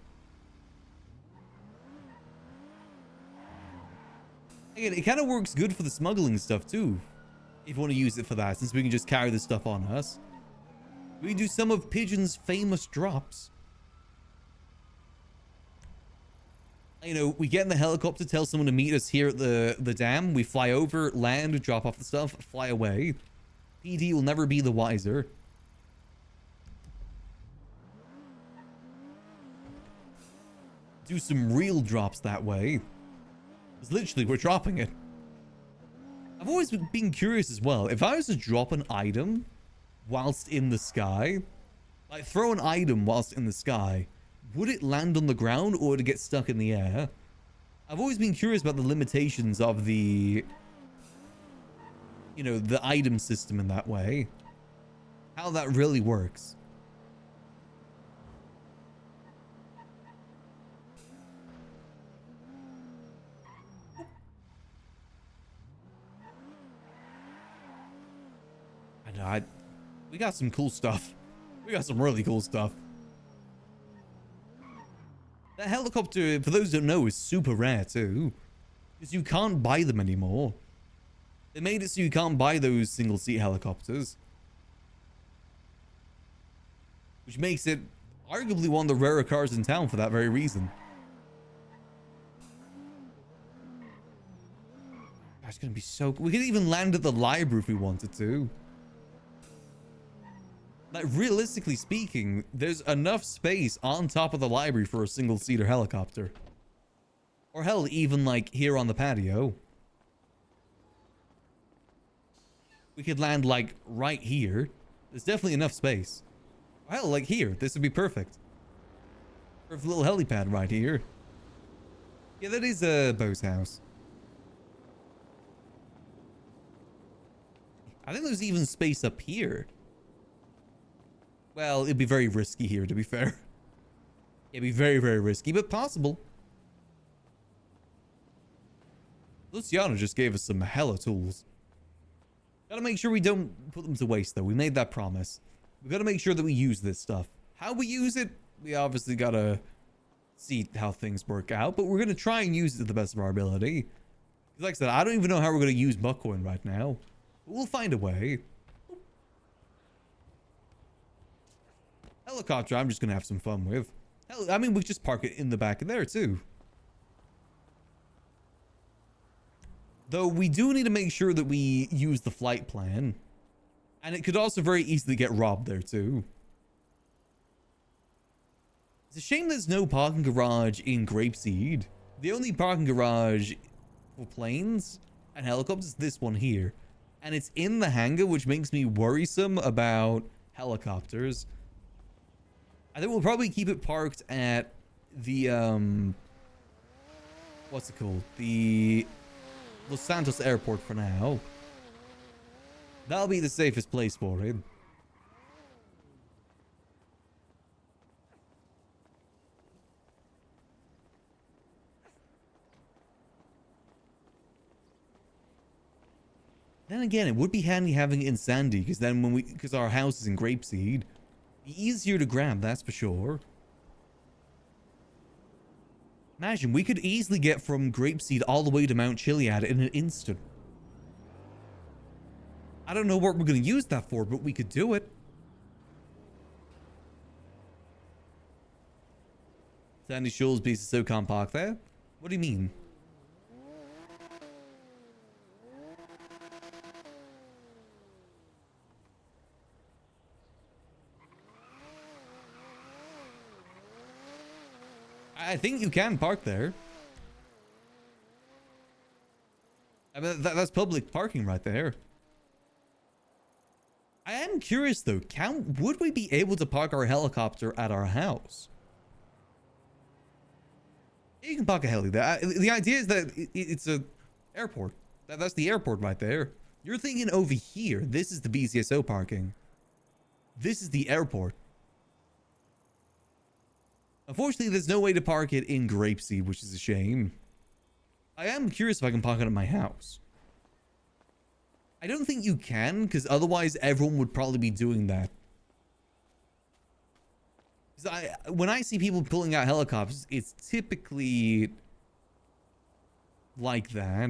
Again, it kind of works good for the smuggling stuff too, if you want to use it for that, since we can just carry this stuff on us. We can do some of Pigeon's famous drops. You know, we get in the helicopter, tell someone to meet us here at the dam. We fly over, land, drop off the stuff, fly away. PD will never be the wiser. Do some real drops that way. Because literally, we're dropping it. I've always been curious as well. If I was to drop an item whilst in the sky, like throw an item whilst in the sky, would it land on the ground or would it get stuck in the air? I've always been curious about the limitations of the, you know, the item system in that way. How that really works. We got some cool stuff. We got some really cool stuff. That helicopter, for those who don't know, is super rare too. Because you can't buy them anymore. They made it so you can't buy those single-seat helicopters. Which makes it arguably one of the rarer cars in town for that very reason. That's gonna be so cool. We could even land at the library if we wanted to. Like, realistically speaking, there's enough space on top of the library for a single-seater helicopter. Or hell, even like here on the patio. We could land like right here. There's definitely enough space. Or hell, like here. This would be perfect. Perfect little helipad right here. Yeah, that is Bo's house. I think there's even space up here. Well, it'd be very risky here, to be fair. It'd be very, very risky, but possible. Luciano just gave us some hella tools. Gotta make sure we don't put them to waste, though. We made that promise. We gotta make sure that we use this stuff. How we use it, we obviously gotta see how things work out, but we're gonna try and use it to the best of our ability. Like I said, I don't even know how we're gonna use Buckcoin right now. But we'll find a way. Helicopter, I'm just gonna have some fun with. Hell, I mean, we just park it in the back of there, too. Though we do need to make sure that we use the flight plan. And it could also very easily get robbed there too. It's a shame there's no parking garage in Grapeseed. The only parking garage for planes and helicopters is this one here. And it's in the hangar, which makes me worrisome about helicopters. I think we'll probably keep it parked at the, what's it called? The Los Santos Airport for now. That'll be the safest place for it. Then again, it would be handy having it in Sandy, because then because our house is in Grapeseed, be easier to grab, that's for sure. Imagine, we could easily get from Grapeseed all the way to Mount Chiliad in an instant. I don't know what we're going to use that for, but we could do it. Sandy Shoals piece is so compact there. What do you mean? I think you can park there. I mean, that's public parking right there. I am curious though, would we be able to park our helicopter at our house? You can park a heli there. The idea is that it's a airport. That's the airport right there. You're thinking over here, this is the BCSO parking. This is the airport. Unfortunately, there's no way to park it in Grapeseed, which is a shame. I am curious if I can park it at my house. I don't think you can, because otherwise everyone would probably be doing that. When I see people pulling out helicopters, it's typically like that.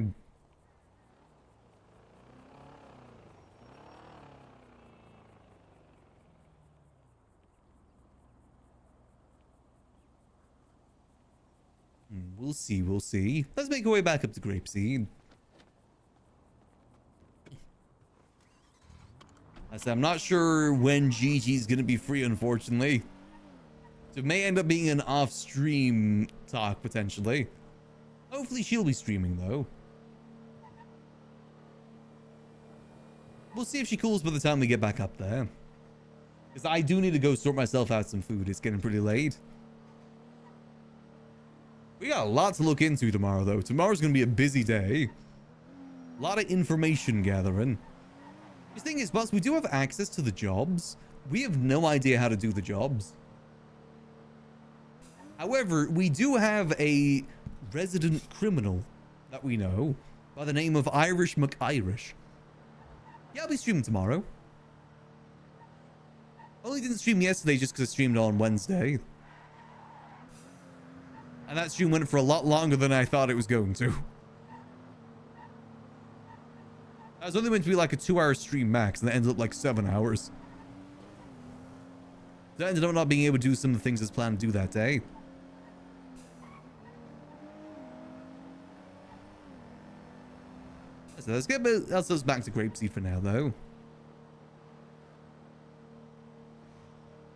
We'll see, we'll see. Let's make our way back up to Grapeseed. I said, I'm not sure when Gigi's gonna be free, unfortunately. So it may end up being an off-stream talk, potentially. Hopefully she'll be streaming, though. We'll see if she cools by the time we get back up there. Because I do need to go sort myself out some food. It's getting pretty late. We got a lot to look into tomorrow, though. Tomorrow's going to be a busy day. A lot of information gathering. The thing is, boss, we do have access to the jobs. We have no idea how to do the jobs. However, we do have a resident criminal that we know by the name of Irish McIrish. Yeah, I'll be streaming tomorrow. Only didn't stream yesterday just because I streamed on Wednesday. And that stream went for a lot longer than I thought it was going to. I was only meant to be like a 2-hour stream max, and it ended up like 7 hours. So I ended up not being able to do some of the things as planned to do that day. So let's get ourselves back to Grapeseed for now, though.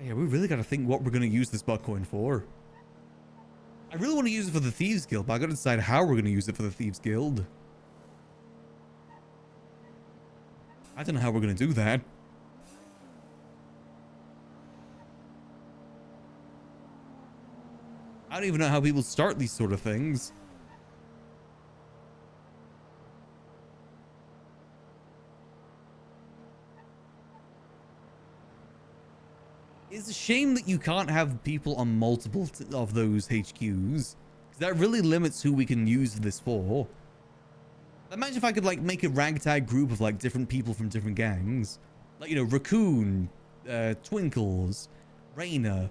Yeah, we really got to think what we're going to use this Buckcoin for. I really want to use it for the Thieves Guild, but I got to decide how we're going to use it for the Thieves Guild. I don't know how we're going to do that. I don't even know how people start these sort of things. It's a shame that you can't have people on multiple of those HQs. That really limits who we can use this for. Imagine if I could like make a ragtag group of like different people from different gangs. Like, you know, Raccoon, Twinkles, Raina.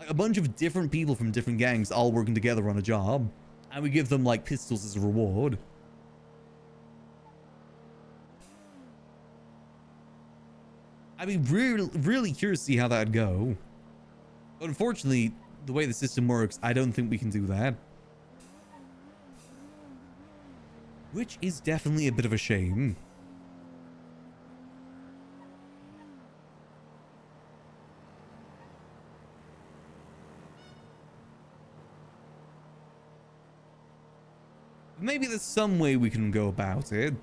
Like a bunch of different people from different gangs all working together on a job. And we give them like pistols as a reward. I'd be really curious to see how that'd go. But unfortunately, the way the system works, I don't think we can do that. Which is definitely a bit of a shame. Maybe there's some way we can go about it.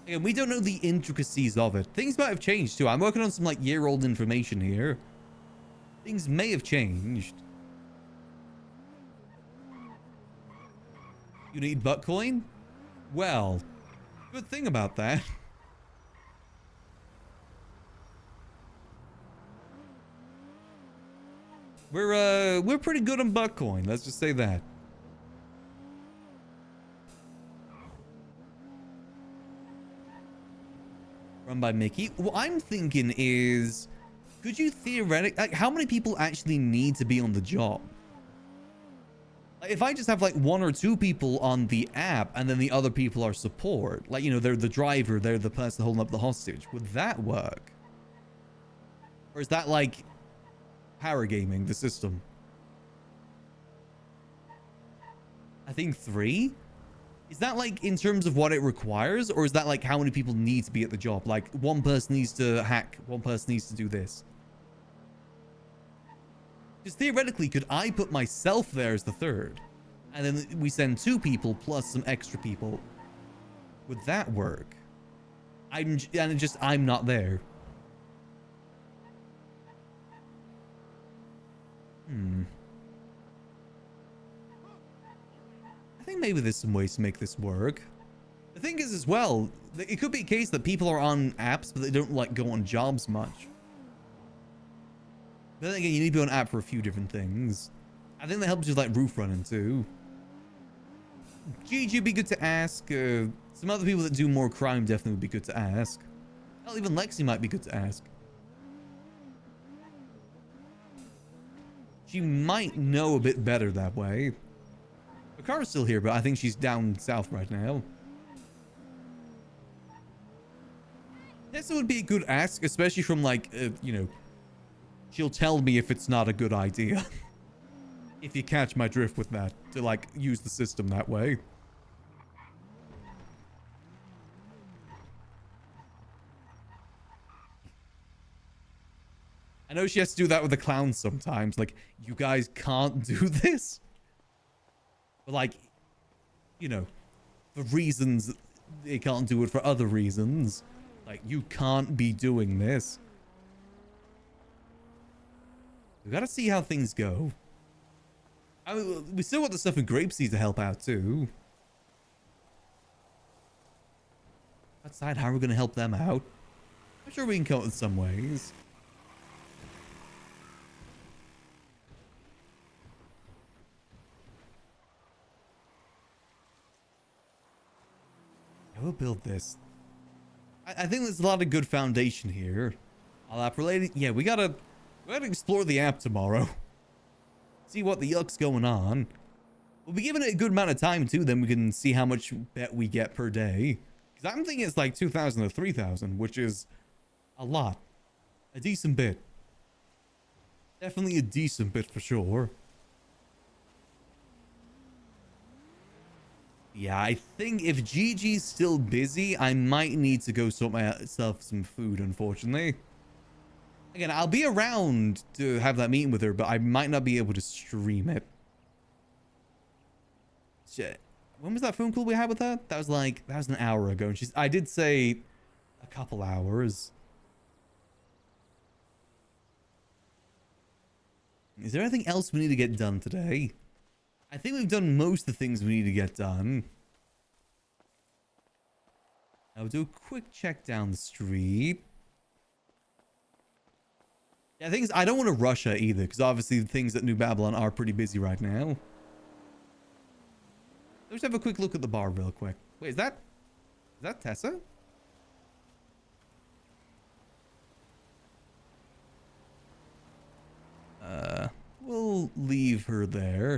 Again, we don't know the intricacies of it. Things might have changed too. I'm working on some like year-old information here. Things may have changed. You need Buckcoin? Well, good thing about that. We're pretty good on Buckcoin. Let's just say that. Run by Mickey. What I'm thinking is, could you theoretically, like, how many people actually need to be on the job? Like, if I just have like 1 or 2 people on the app and then the other people are support, like, you know, they're the driver, they're the person holding up the hostage, would that work? Or is that like power gaming the system? I think 3. Is that like in terms of what it requires, or is that like how many people need to be at the job? Like 1 person needs to hack, 1 person needs to do this. Because theoretically, could I put myself there as the 3rd? And then we send 2 people plus some extra people. Would that work? I'm not there. I think maybe there's some ways to make this work. The thing is as well, it could be a case that people are on apps, but they don't like go on jobs much. But then again, you need to be on app for a few different things. I think that helps with like roof running too. GG would be good to ask. Some other people that do more crime definitely would be good to ask. Hell, even Lexi might be good to ask. She might know a bit better that way. Akara's still here, but I think she's down south right now. Tessa would be a good ask, especially from like, you know, she'll tell me if it's not a good idea. If you catch my drift with that, to like use the system that way. I know she has to do that with the clowns sometimes. Like, you guys can't do this. But like, you know, for reasons they can't do it for other reasons. Like, you can't be doing this. We gotta see how things go. I mean, we still got the stuff in Grapeseed to help out too. Outside, how are we gonna help them out? I'm sure we can come up with some ways. We'll build this. I think there's a lot of good foundation here All app related. Yeah, we gotta explore the app tomorrow. See what the yuck's going on. We'll be given it a good amount of time too, then we can see how much bet we get per day. Because I'm thinking it's like 2,000 or 3,000, which is a lot. A decent bit. Definitely a decent bit for sure. Yeah, I think if Gigi's still busy, I might need to go sort myself some food, unfortunately. Again, I'll be around to have that meeting with her, but I might not be able to stream it. Shit. When was that phone call we had with her? That was an hour ago. And I did say a couple hours. Is there anything else we need to get done today? I think we've done most of the things we need to get done. I'll do a quick check down the street. Yeah, the thing is, I don't want to rush her either, because obviously the things at New Babylon are pretty busy right now. Let's have a quick look at the bar real quick. Wait, is that Tessa? We'll leave her there.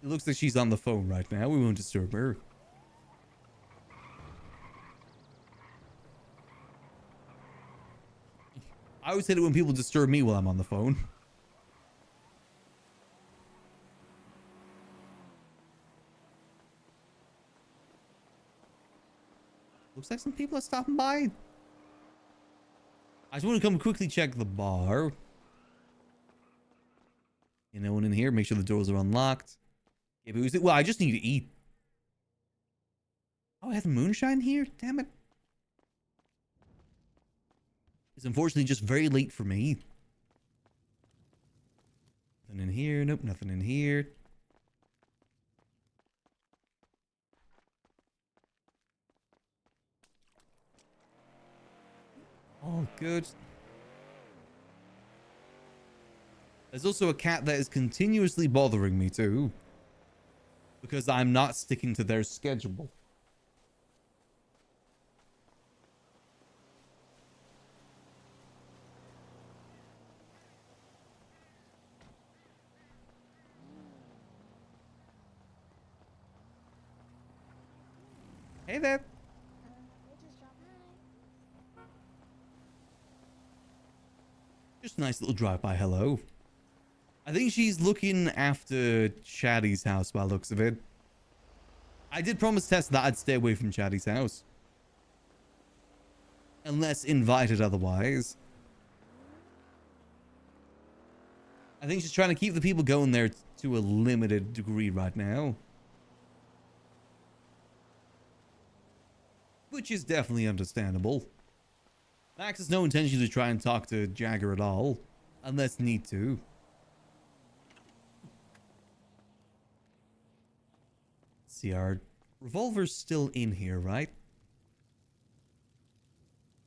It looks like she's on the phone right now. We won't disturb her. I always hate it when people disturb me while I'm on the phone. Looks like some people are stopping by. I just want to come quickly check the bar. You know, one in here. Make sure the doors are unlocked. Yeah, but well, I just need to eat. Oh, I have moonshine here? Damn it. It's unfortunately just very late for me. Nothing in here. Nope, nothing in here. All good. There's also a cat that is continuously bothering me too, because I'm not sticking to their schedule. Hey there. Just a nice little drive-by hello. I think she's looking after Chatty's house by the looks of it. I did promise Tess that I'd stay away from Chatty's house. Unless invited otherwise. I think she's trying to keep the people going there to a limited degree right now. Which is definitely understandable. Max has no intention to try and talk to Jagger at all. Unless need to. See, our revolver's still in here, right?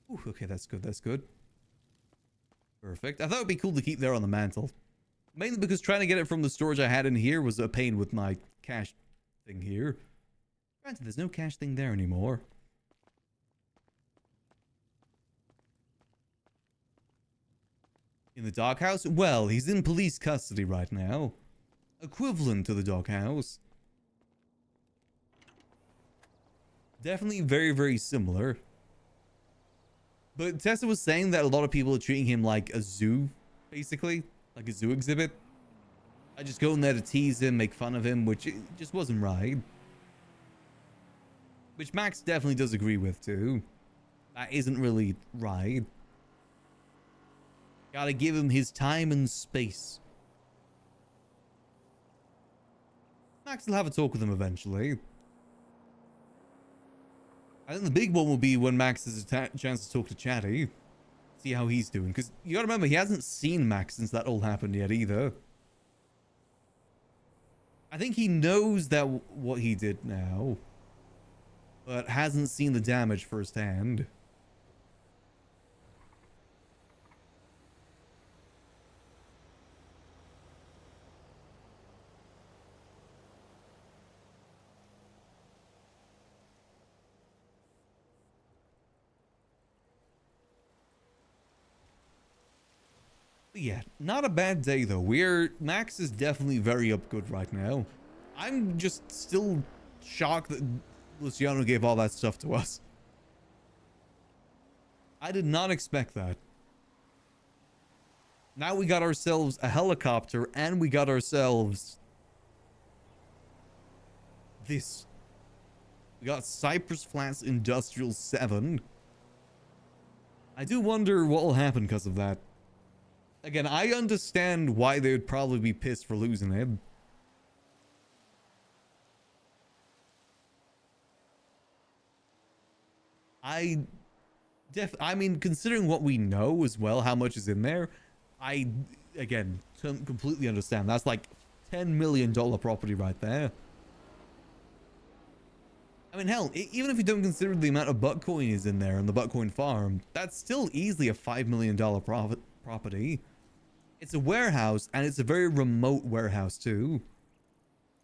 Ooh, okay, that's good, that's good. Perfect. I thought it'd be cool to keep there on the mantle. Mainly because trying to get it from the storage I had in here was a pain with my cash thing here. Granted, there's no cash thing there anymore. In the doghouse? Well, he's in police custody right now. Equivalent to the doghouse. Definitely very, very similar. But Tessa was saying that a lot of people are treating him like a zoo, basically. Like a zoo exhibit. I just go in there to tease him, make fun of him, which just wasn't right. Which Max definitely does agree with, too. That isn't really right. Gotta give him his time and space. Max will have a talk with him eventually. I think the big one will be when Max has a chance to talk to Chatty. See how he's doing. Because you gotta remember, he hasn't seen Max since that all happened yet either. I think he knows that what he did now. But hasn't seen the damage firsthand. But yeah, not a bad day though. Max is definitely very up good right now. I'm just still shocked that Luciano gave all that stuff to us. I did not expect that. Now we got ourselves a helicopter and we got ourselves this. We got Cypress Flats Industrial 7. I do wonder what will happen because of that. Again, I understand why they would probably be pissed for losing it. I mean, considering what we know as well, how much is in there, I, again, completely understand. That's like $10 million property right there. I mean, hell, even if you don't consider the amount of Buttcoin is in there and the Buttcoin farm, that's still easily a $5 million property. It's a warehouse, and it's a very remote warehouse too.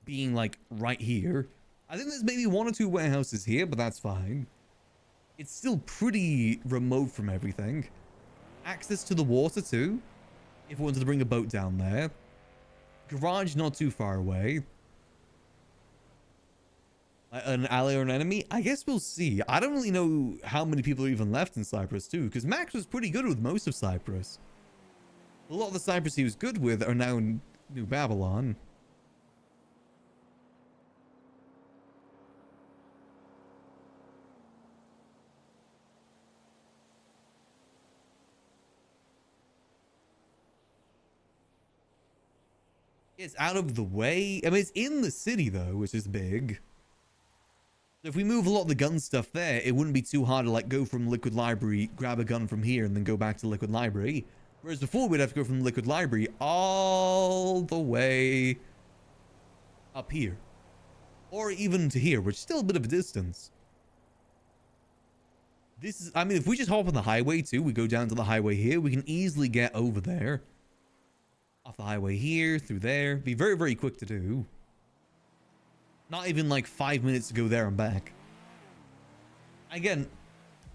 Being like right here. I think there's maybe 1 or 2 warehouses here, but that's fine. It's still pretty remote from everything. Access to the water too, if we wanted to bring a boat down there. Garage not too far away. An ally or an enemy? I guess we'll see. I don't really know how many people are even left in Cyprus too, because Max was pretty good with most of Cyprus. A lot of the Cyprus he was good with are now in New Babylon. It's out of the way. I mean, it's in the city though, which is big. So if we move a lot of the gun stuff there, it wouldn't be too hard to like go from Liquid Library, grab a gun from here, and then go back to Liquid Library. Whereas before, we'd have to go from Liquid Library all the way up here. Or even to here, which is still a bit of a distance. This is, I mean, if we just hop on the highway too, we go down to the highway here, we can easily get over there. Off the highway here, through there. Be very, very quick to do. Not even like 5 minutes to go there and back. Again,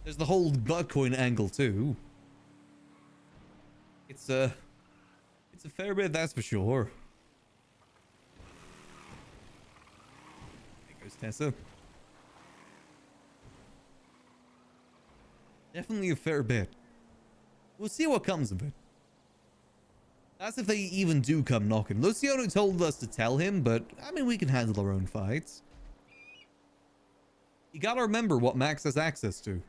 there's the whole Buttcoin angle too. It's a fair bit, that's for sure. There goes Tessa. Definitely a fair bit. We'll see what comes of it. That's if they even do come knocking. Luciano told us to tell him, but I mean, we can handle our own fights. You gotta remember what Max has access to.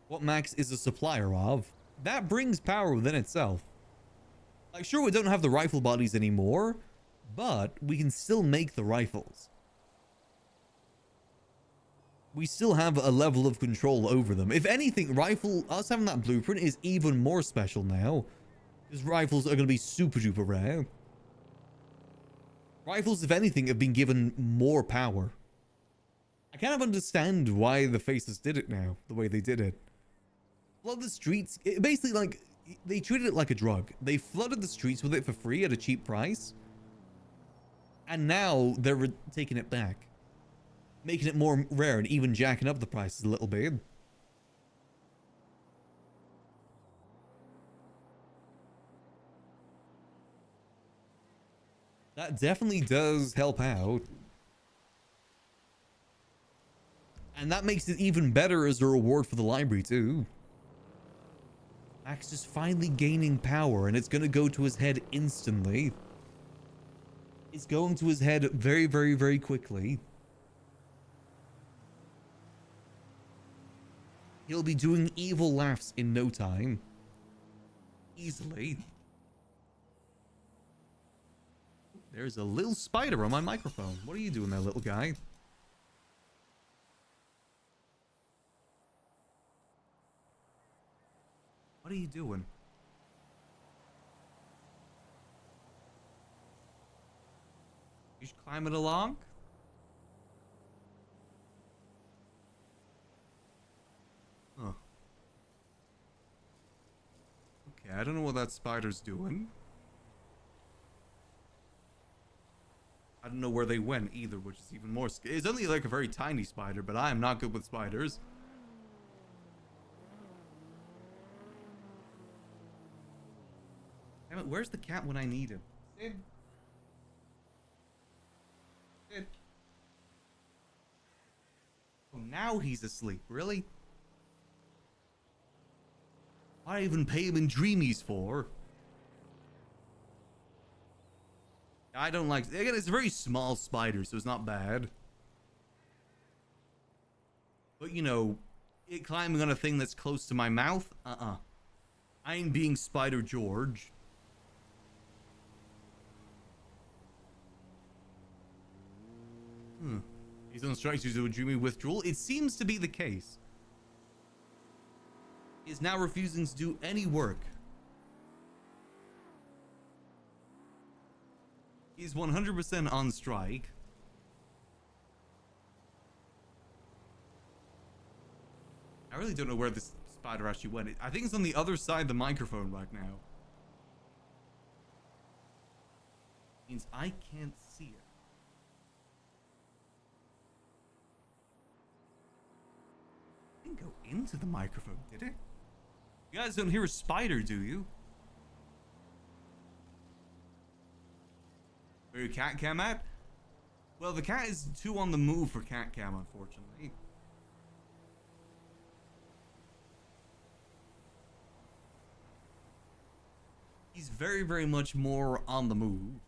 What Max is a supplier of. That brings power within itself. Like, sure, we don't have the rifle bodies anymore, but we can still make the rifles. We still have a level of control over them. If anything, us having that blueprint is even more special now. Because rifles are going to be super duper rare. Rifles, if anything, have been given more power. I kind of understand why the Faces did it now, the way they did it. A lot of the streets, basically like, they treated it like a drug. They flooded the streets with it for free at a cheap price. And now they're taking it back. Making it more rare and even jacking up the prices a little bit. That definitely does help out. And that makes it even better as a reward for the library too. Max is finally gaining power and it's going to go to his head instantly. It's going to his head very, very, very quickly. He'll be doing evil laughs in no time. Easily. There's a little spider on my microphone. What are you doing there, little guy? What are you doing? You just climbing along? Huh. Okay, I don't know what that spider's doing. I don't know where they went either, which is even more scary. It's only like a very tiny spider, but I am not good with spiders. Damn it, where's the cat when I need him? Sid? Sid? Oh, now he's asleep. Really? Why even pay him in dreamies for? I don't like... Again, it's a very small spider, so it's not bad. But, you know, it climbing on a thing that's close to my mouth? I ain't being Spider George. He's on strike due to a dreamy withdrawal. It seems to be the case. He is now refusing to do any work. He's 100% on strike. I really don't know where this spider actually went. I think it's on the other side of the microphone right now. Means I can't see it. It didn't go into the microphone, did it? You guys don't hear a spider, do you? Where your cat cam at? Well, the cat is too on the move for cat cam, unfortunately. He's very, very much more on the move.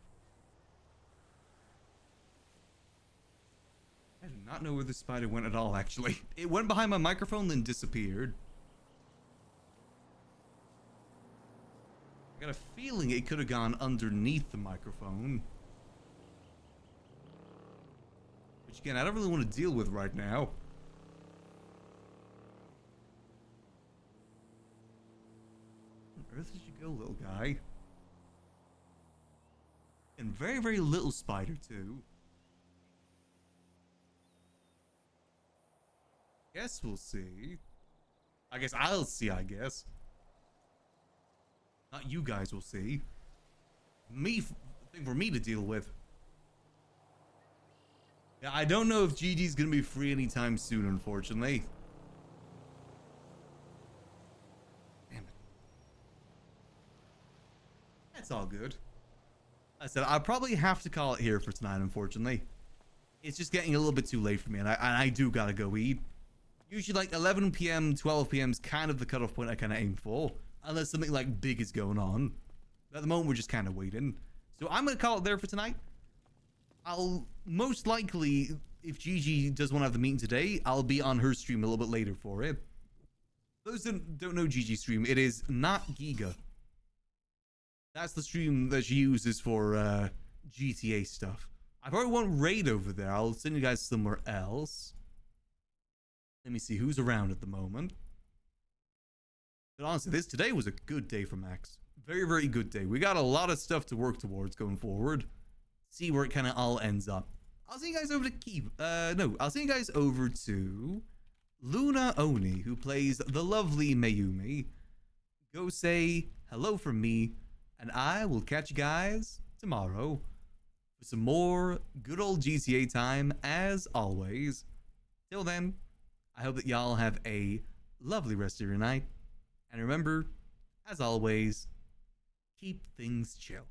I do not know where the spider went at all, actually. It went behind my microphone, then disappeared. I got a feeling it could have gone underneath the microphone. Which, again, I don't really want to deal with right now. Where on earth did you go, little guy? And very, very little spider, too. Guess we'll see. I guess I'll see, I guess. Not you guys will see. Thing for me to deal with. Yeah, I don't know if GG's gonna be free anytime soon, unfortunately. Damn it. That's all good. I said I'll probably have to call it here for tonight, unfortunately. It's just getting a little bit too late for me, and I do gotta go eat. Usually like 11 p.m., 12 p.m. is kind of the cutoff point I kind of aim for. Unless something like big is going on. At the moment, we're just kind of waiting. So I'm going to call it there for tonight. I'll most likely, if Gigi does want to have the meeting today, I'll be on her stream a little bit later for it. Those who don't know Gigi's stream, it is not Giga. That's the stream that she uses for GTA stuff. I've already won raid over there. I'll send you guys somewhere else. Let me see who's around at the moment. But honestly, today was a good day for Max. Very, very good day. We got a lot of stuff to work towards going forward. See where it kind of all ends up. I'll see you guys over to I'll see you guys over to Luna Oni, who plays the lovely Mayumi. Go say hello from me, and I will catch you guys tomorrow for some more good old GTA time, as always. Till then, I hope that y'all have a lovely rest of your night. And remember, as always, keep things chill.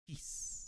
Peace.